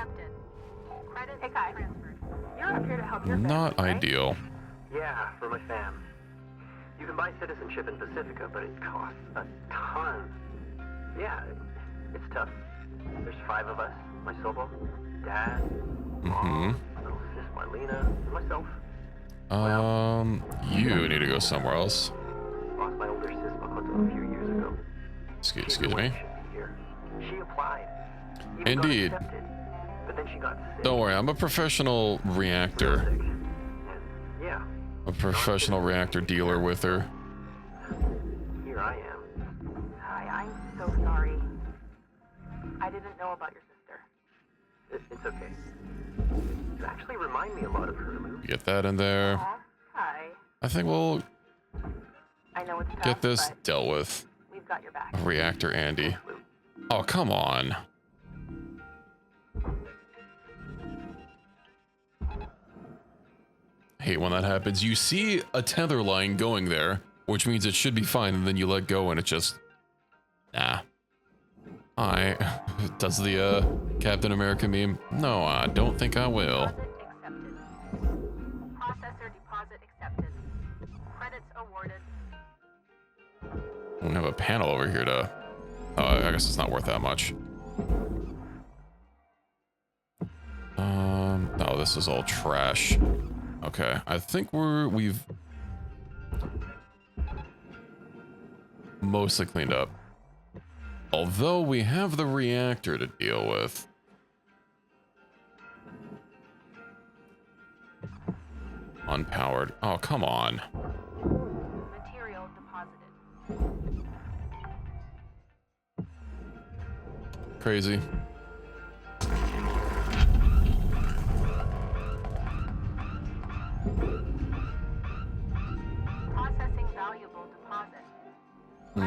S1: not ideal.
S7: Yeah, for my fam. You can buy citizenship in Pacifica, but it costs a ton. Yeah, it's tough. There's 5 of us. My solo, Dad, Mom, little sis Marlena, and myself.
S1: You need to go somewhere else.
S7: Lost my older sis Makoto a few years ago.
S1: Excuse me.
S7: She applied.
S1: Indeed.
S7: Accepted, but then she got sick.
S1: Don't worry, I'm a professional reactor.
S7: Yeah.
S1: A professional reactor dealer with her.
S7: Here I am.
S5: Hi, I'm so sorry. I didn't know about your sister.
S7: It's okay. You actually remind me a lot of her, Lou.
S1: Get that in there.
S5: Hi.
S1: I think we'll
S5: I know it's tough,
S1: get this
S5: but
S1: dealt with.
S5: we've got your back.
S1: Reactor Andy. Oh, come on. Hate when that happens. You see a tether line going there, which means it should be fine, and then you let go and it just... Nah. I... Does the, Captain America meme? No, I don't think I will.
S5: Processor deposit accepted. Credits awarded.
S1: I don't have a panel over here to... Oh, I guess it's not worth that much. No, this is all trash. Okay, I think we've mostly cleaned up. Although we have the reactor to deal with. Unpowered. Oh, come on.
S5: Material deposited.
S1: Crazy.
S5: Processing valuable deposit.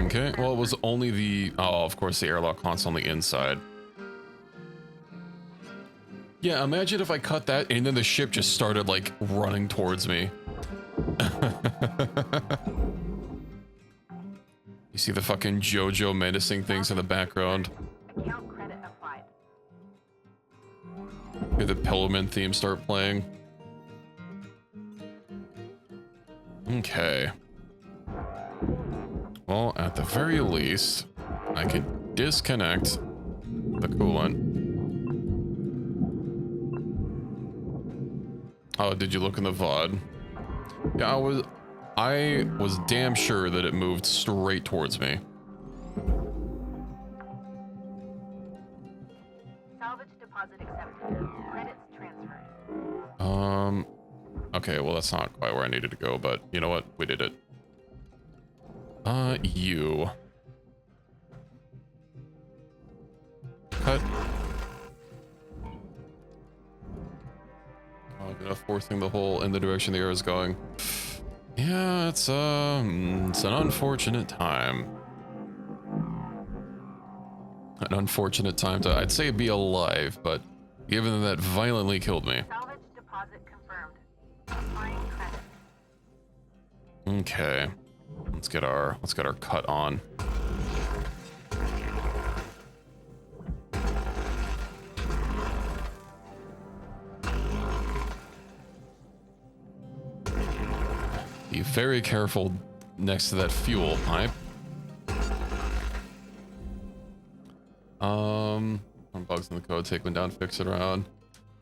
S1: Okay, well, it was only the... Oh, of course, the airlock console on the inside. Yeah, imagine if I cut that and then the ship just started, like, running towards me. You see the fucking JoJo menacing things in the background.
S5: Account credit applied.
S1: Hear the Pillowman theme start playing. Okay. Well, at the very least, I can disconnect the coolant. Oh, did you look in the VOD? Yeah, I was damn sure that it moved straight towards me.
S5: Salvage deposit accepted. Credits transferred.
S1: Okay, well, that's not quite where I needed to go, but you know what? We did it. You. Cut. Oh, good enough forcing the hole in the direction the air is going. Yeah, it's an unfortunate time. An unfortunate time to, I'd say, be alive, but given that violently killed me.
S5: Salvage deposit confirmed. Applying credit.
S1: Okay. Let's get our cut on. Be very careful next to that fuel pipe. bugs in the code, take one down, fix it around.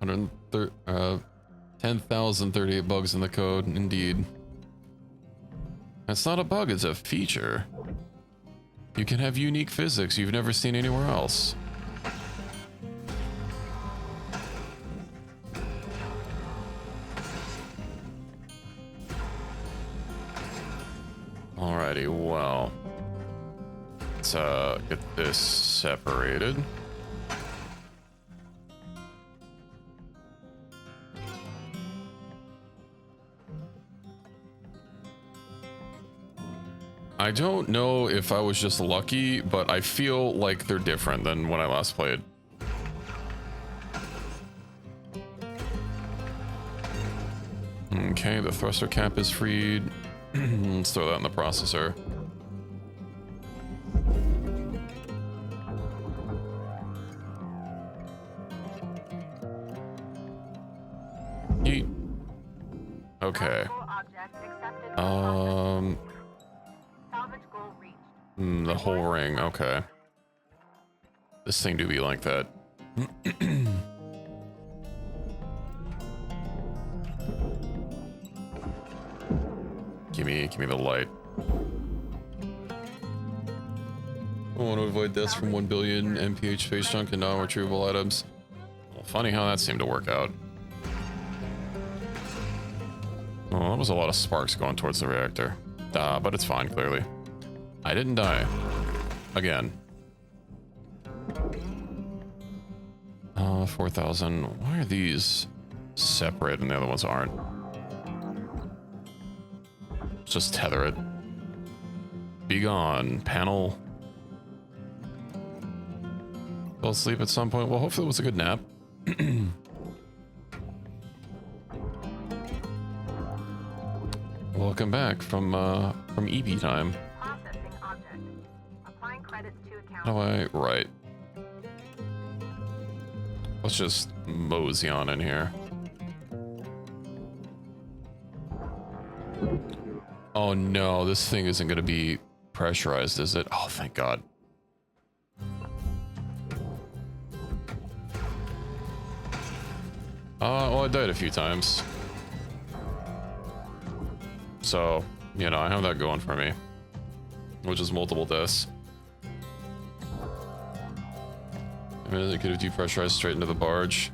S1: 10,038 bugs in the code, indeed. That's not a bug, it's a feature. You can have unique physics you've never seen anywhere else. Alrighty, well. Let's get this separated. I don't know if I was just lucky, but I feel like they're different than when I last played. Okay, the thruster cap is freed. Let's throw that in the processor. Yeet. Okay. The whole ring, okay. This thing do be like that. Give me the light. I want to avoid deaths from 1 billion MPH space junk and non-retrievable items. Well, funny how that seemed to work out. Oh, that was a lot of sparks going towards the reactor. But it's fine, clearly. I didn't die. Again. 4,000. Why are these separate and the other ones aren't? Just tether it. Be gone, panel. Fell asleep at some point. Well, hopefully it was a good nap. Welcome back from EP time.
S5: Processing object. Applying credits to account.
S1: How do I... Right. Let's just mosey on in here. Oh no, this thing isn't going to be pressurized, is it? Oh, thank God. Well, I died a few times. So, you know, I have that going for me. Which is multiple deaths. I mean, they could have depressurized straight into the barge.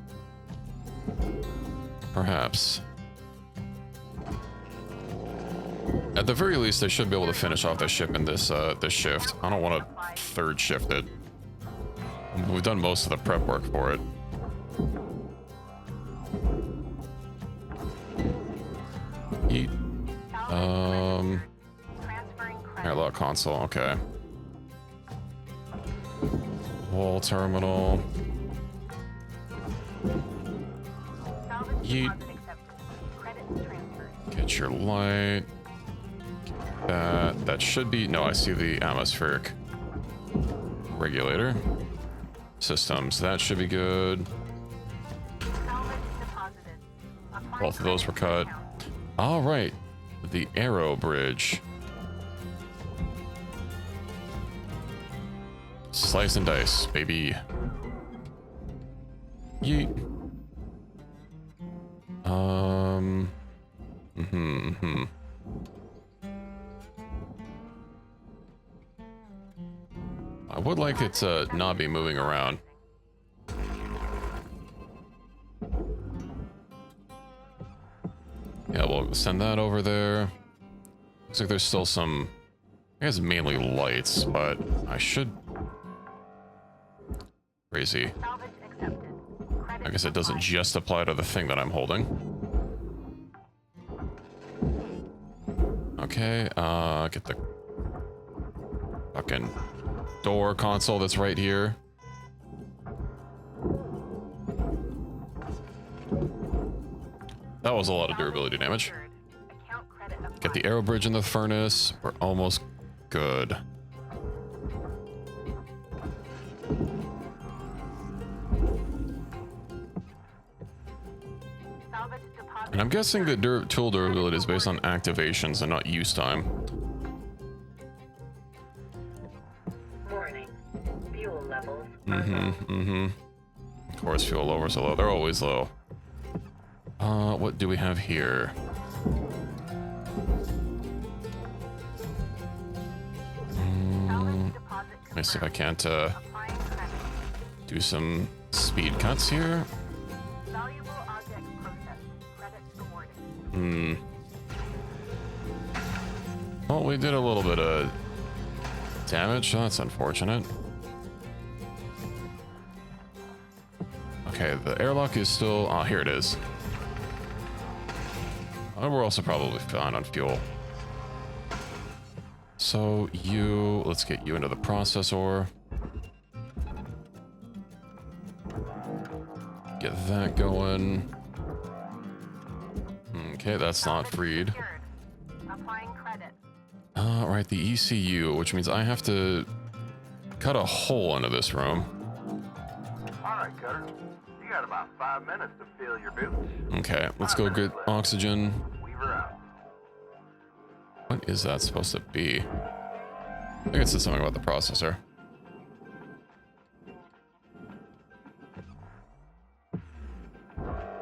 S1: Perhaps. At the very least, they should be able to finish off the ship in this this shift. I don't want to third shift it. We've done most of the prep work for it. Eat. Airlock console, okay. Wall terminal. Yeet. Get your light. That should be... No, I see the atmospheric regulator. Systems, that should be good. Both of those were cut. All right, the aero bridge. Slice and dice, baby. Yeet. I would like it to not be moving around. Yeah, we'll send that over there. Looks like there's still some... I guess mainly lights, but I should... Crazy. I guess it doesn't just apply to the thing that I'm holding. Okay, get the fucking door console that's right here. That was a lot of durability damage. Get the aero bridge in the furnace. We're almost good. And I'm guessing that tool durability is based on activations and not use time.
S8: Warning. Fuel levels.
S1: Of course, fuel levels are low. They're always low. What do we have here? Let me see if I can't do some speed cuts here.
S4: Valuable object processed. Credits awarded.
S1: Well, we did a little bit of damage. So that's unfortunate. Okay, the airlock is still... Oh, here it is. We're also probably fine on fuel. So let's get you into the processor. Get that going. Okay, that's not freed.
S4: Applying credit.
S1: Right, the ECU, which means I have to cut a hole into this room.
S6: Alright, Cutter. You got about 5 minutes to fill your boots.
S1: Okay, let's go get oxygen.
S6: Weaver out.
S1: What is that supposed to be? I think it said something about the processor.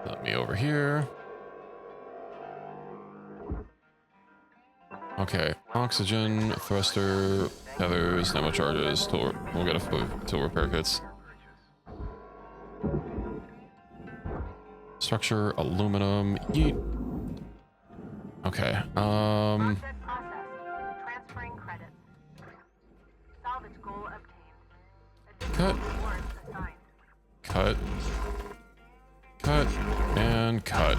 S1: Let me over here. Okay, oxygen, thruster, tethers, demo charges, tool. We'll get a tool repair kits. Structure, aluminum, yeet. Okay,
S4: Project processed. Transferring credits. Salvage goal obtained.
S1: Cut.
S4: Rewards assigned.
S1: Cut. Cut. And cut.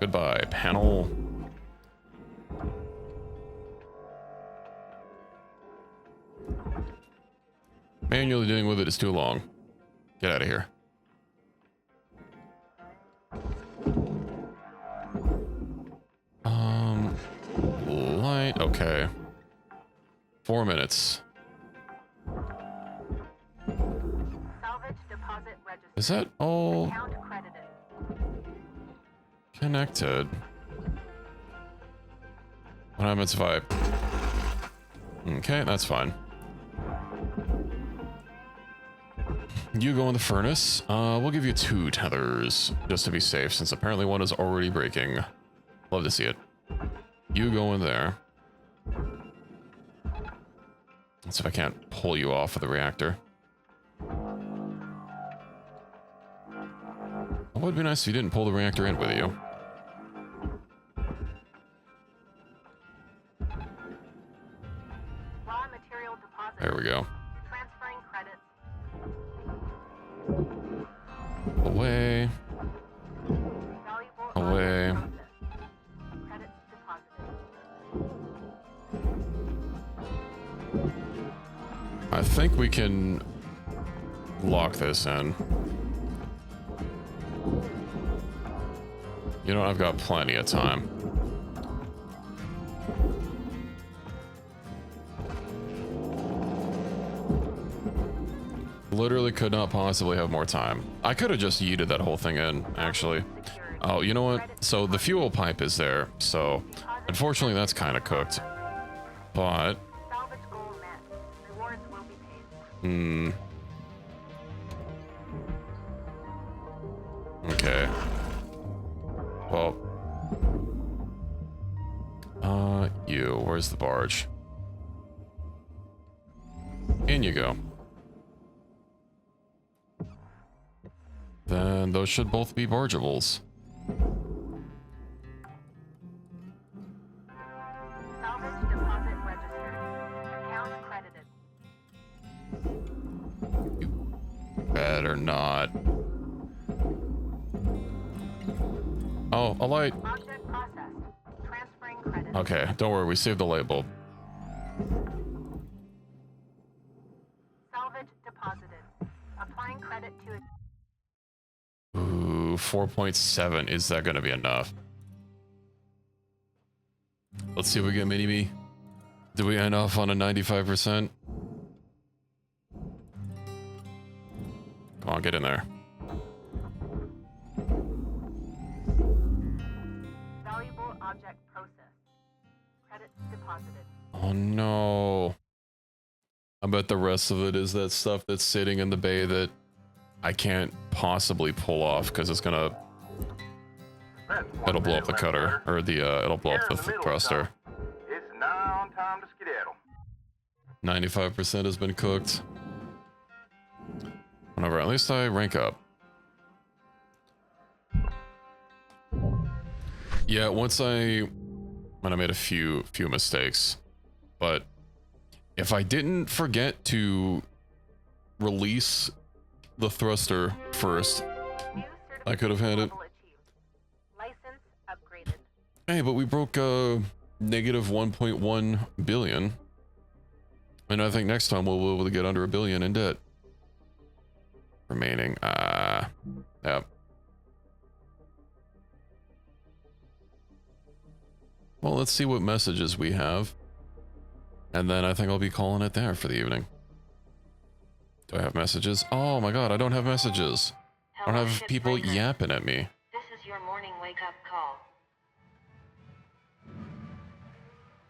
S1: Goodbye, panel. Manually dealing with it is too long. Get out of here. Light. Okay. 4 minutes.
S4: Salvage deposit registered.
S1: Is that all
S4: Account credited.
S1: connected? What happens if I... Okay, that's fine. You go in the furnace. We'll give you 2 tethers, just to be safe, since apparently one is already breaking. Love to see it. You go in there. Let's see if I can't pull you off of the reactor. It would be nice if you didn't pull the reactor in with you.
S4: Raw material deposit.
S1: There we go.
S4: Transferring credits.
S1: Away.
S4: Valuable
S1: Away.
S4: object processed. Credits deposited.
S1: I think we can lock this in. You know, I've got plenty of time. Literally could not possibly have more time. I could have just yeeted that whole thing in, actually. Oh, you know what? So the fuel pipe is there, so unfortunately that's kind of cooked. But...
S4: Salvage goal met. Rewards will be paid.
S1: Okay. Well. Where's the barge? In you go. Then those should both be bargeables.
S4: Salvage deposit registered. Account credited.
S1: Better not. Oh, a light.
S4: Object processed. Transferring credit.
S1: Okay, don't worry, we saved the light bulb.
S4: Salvage deposited. Applying credit to it.
S1: Ooh, 4.7. Is that going to be enough? Let's see if we get mini-me. Do we end off on a 95%? Come on, get in there.
S5: object processed. Credits deposited.
S1: Oh no. I bet the rest of it is that stuff that's sitting in the bay that I can't possibly pull off because it's gonna... It'll blow up the cutter, or the, it'll blow up the thruster.
S6: It's now time to skedaddle.
S1: 95% has been cooked. Whenever, at least I rank up. Yeah, when I made a few mistakes, but if I didn't forget to release the thruster first, I could have had it.
S5: License upgraded.
S1: Hey, but we broke negative 1.1 billion. And I think next time we'll be able to get under $1 billion in debt. Remaining, yep. Well, let's see what messages we have. And then I think I'll be calling it there for the evening. Do I have messages? Oh my god, I don't have messages. I don't have people yapping at me.
S2: This is your morning wake-up call.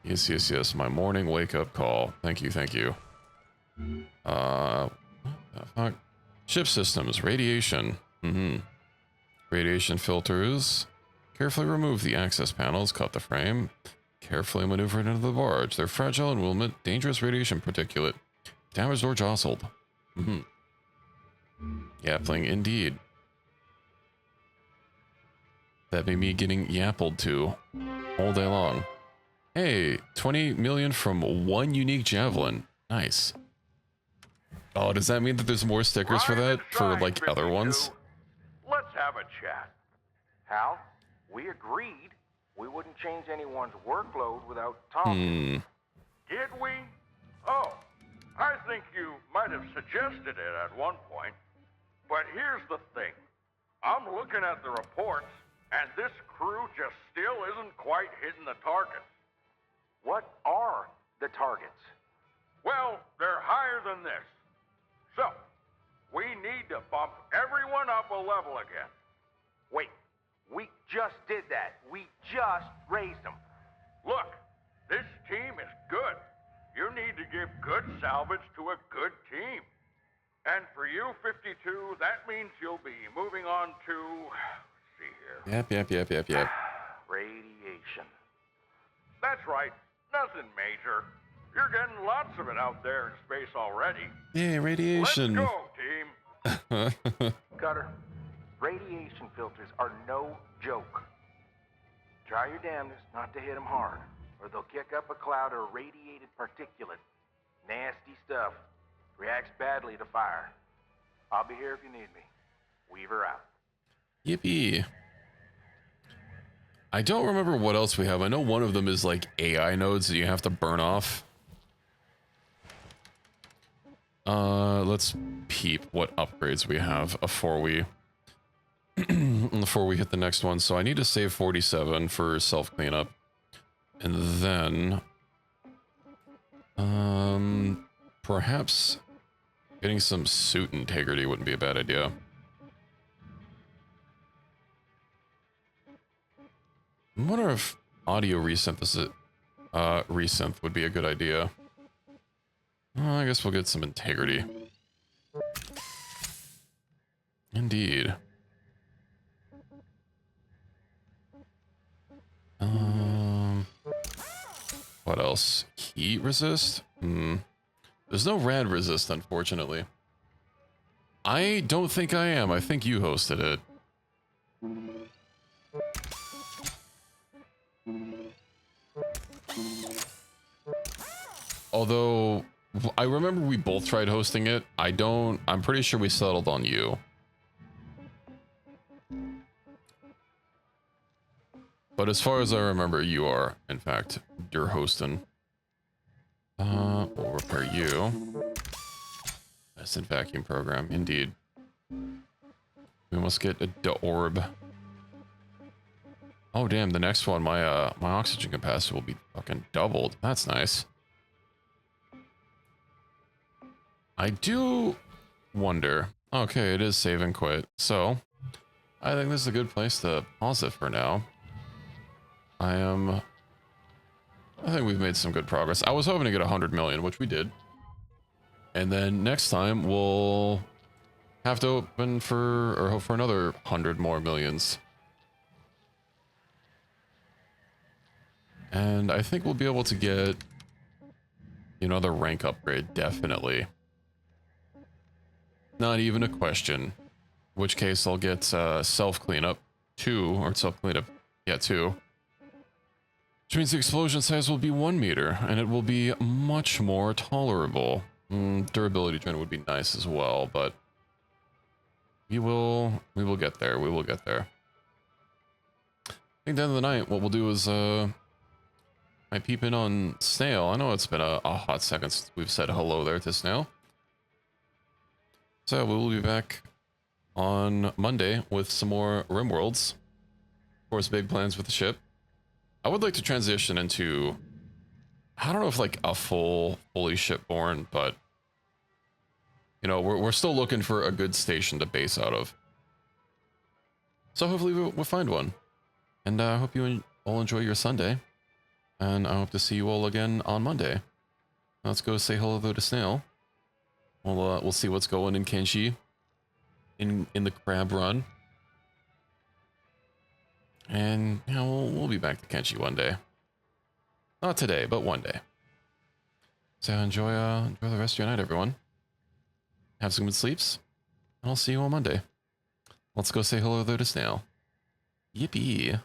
S1: Yes, my morning wake-up call. Thank you. What the fuck? Ship systems, radiation. Radiation filters. Carefully remove the access panels, cut the frame. Carefully maneuver it into the barge. They're fragile and will emit dangerous radiation particulate. Damaged or jostled. Yappling indeed. That'd be me getting yappled to all day long. Hey, 20 million from one unique javelin. Nice. Oh, does that mean that there's more stickers for that? For, like, other ones?
S6: Let's have a chat. Hal, we agreed we wouldn't change anyone's workload without talking.
S3: Did we? Oh, I think you might have suggested it at one point. But here's the thing. I'm looking at the reports, and this crew just still isn't quite hitting the targets.
S6: What are the targets?
S3: Well, they're higher than this. So, we need to bump everyone up a level again.
S6: Wait, we just did that. We just raised them.
S3: Look, this team is good. You need to give good salvage to a good team. And for you, 52, that means you'll be moving on to... let's see here.
S1: Yep.
S6: Radiation.
S3: That's right. Nothing major. You're getting lots of it out there in space already.
S1: Yeah, radiation.
S3: Let's go, team.
S6: Cutter, radiation filters are no joke. Try your damnedest not to hit them hard, or they'll kick up a cloud of radiated particulate. Nasty stuff. Reacts badly to fire. I'll be here if you need me. Weaver out.
S1: Yippee. I don't remember what else we have. I know one of them is like AI nodes that you have to burn off. Let's peep what upgrades we have before we hit the next one. So I need to save 47 for self cleanup, and then perhaps getting some suit integrity wouldn't be a bad idea. I wonder if audio resynthesis resynth would be a good idea. I guess we'll get some integrity. Indeed. What else? Heat resist? There's no rad resist, unfortunately. I don't think I am. I think you hosted it. Although, I remember we both tried hosting it. I'm pretty sure we settled on you. But as far as I remember, you are, in fact, you're hosting. We'll repair you. Instant vacuum program, indeed. We must get a orb. Oh damn, the next one, my oxygen capacity will be fucking doubled. That's nice. I do wonder. Okay, it is save and quit. So, I think this is a good place to pause it for now. I think we've made some good progress. I was hoping to get 100 million, which we did. And then next time we'll have to open for, or hope for another 100 more millions. And I think we'll be able to get, you know, the rank upgrade, definitely. Not even a question. In which case I'll get self-cleanup 2, or self-cleanup, yeah, 2. Which means the explosion size will be 1 meter, and it will be much more tolerable. Durability drain would be nice as well, but we will get there. We will get there. I think at the end of the night, what we'll do is I peep in on Snail. I know it's been a hot second since we've said hello there to Snail. So we will be back on Monday with some more RimWorlds. Of course, big plans with the ship. I would like to transition into, I don't know if like a fully shipborne, but you know, we're still looking for a good station to base out of. So hopefully we'll find one. And I hope you all enjoy your Sunday. And I hope to see you all again on Monday. Let's go say hello though to Snail. We'll see what's going in Kenshi. In the crab run. And you know, we'll be back to Kenshi one day. Not today, but one day. So enjoy the rest of your night, everyone. Have some good sleeps, and I'll see you on Monday. Let's go say hello though to Snail. Yippee.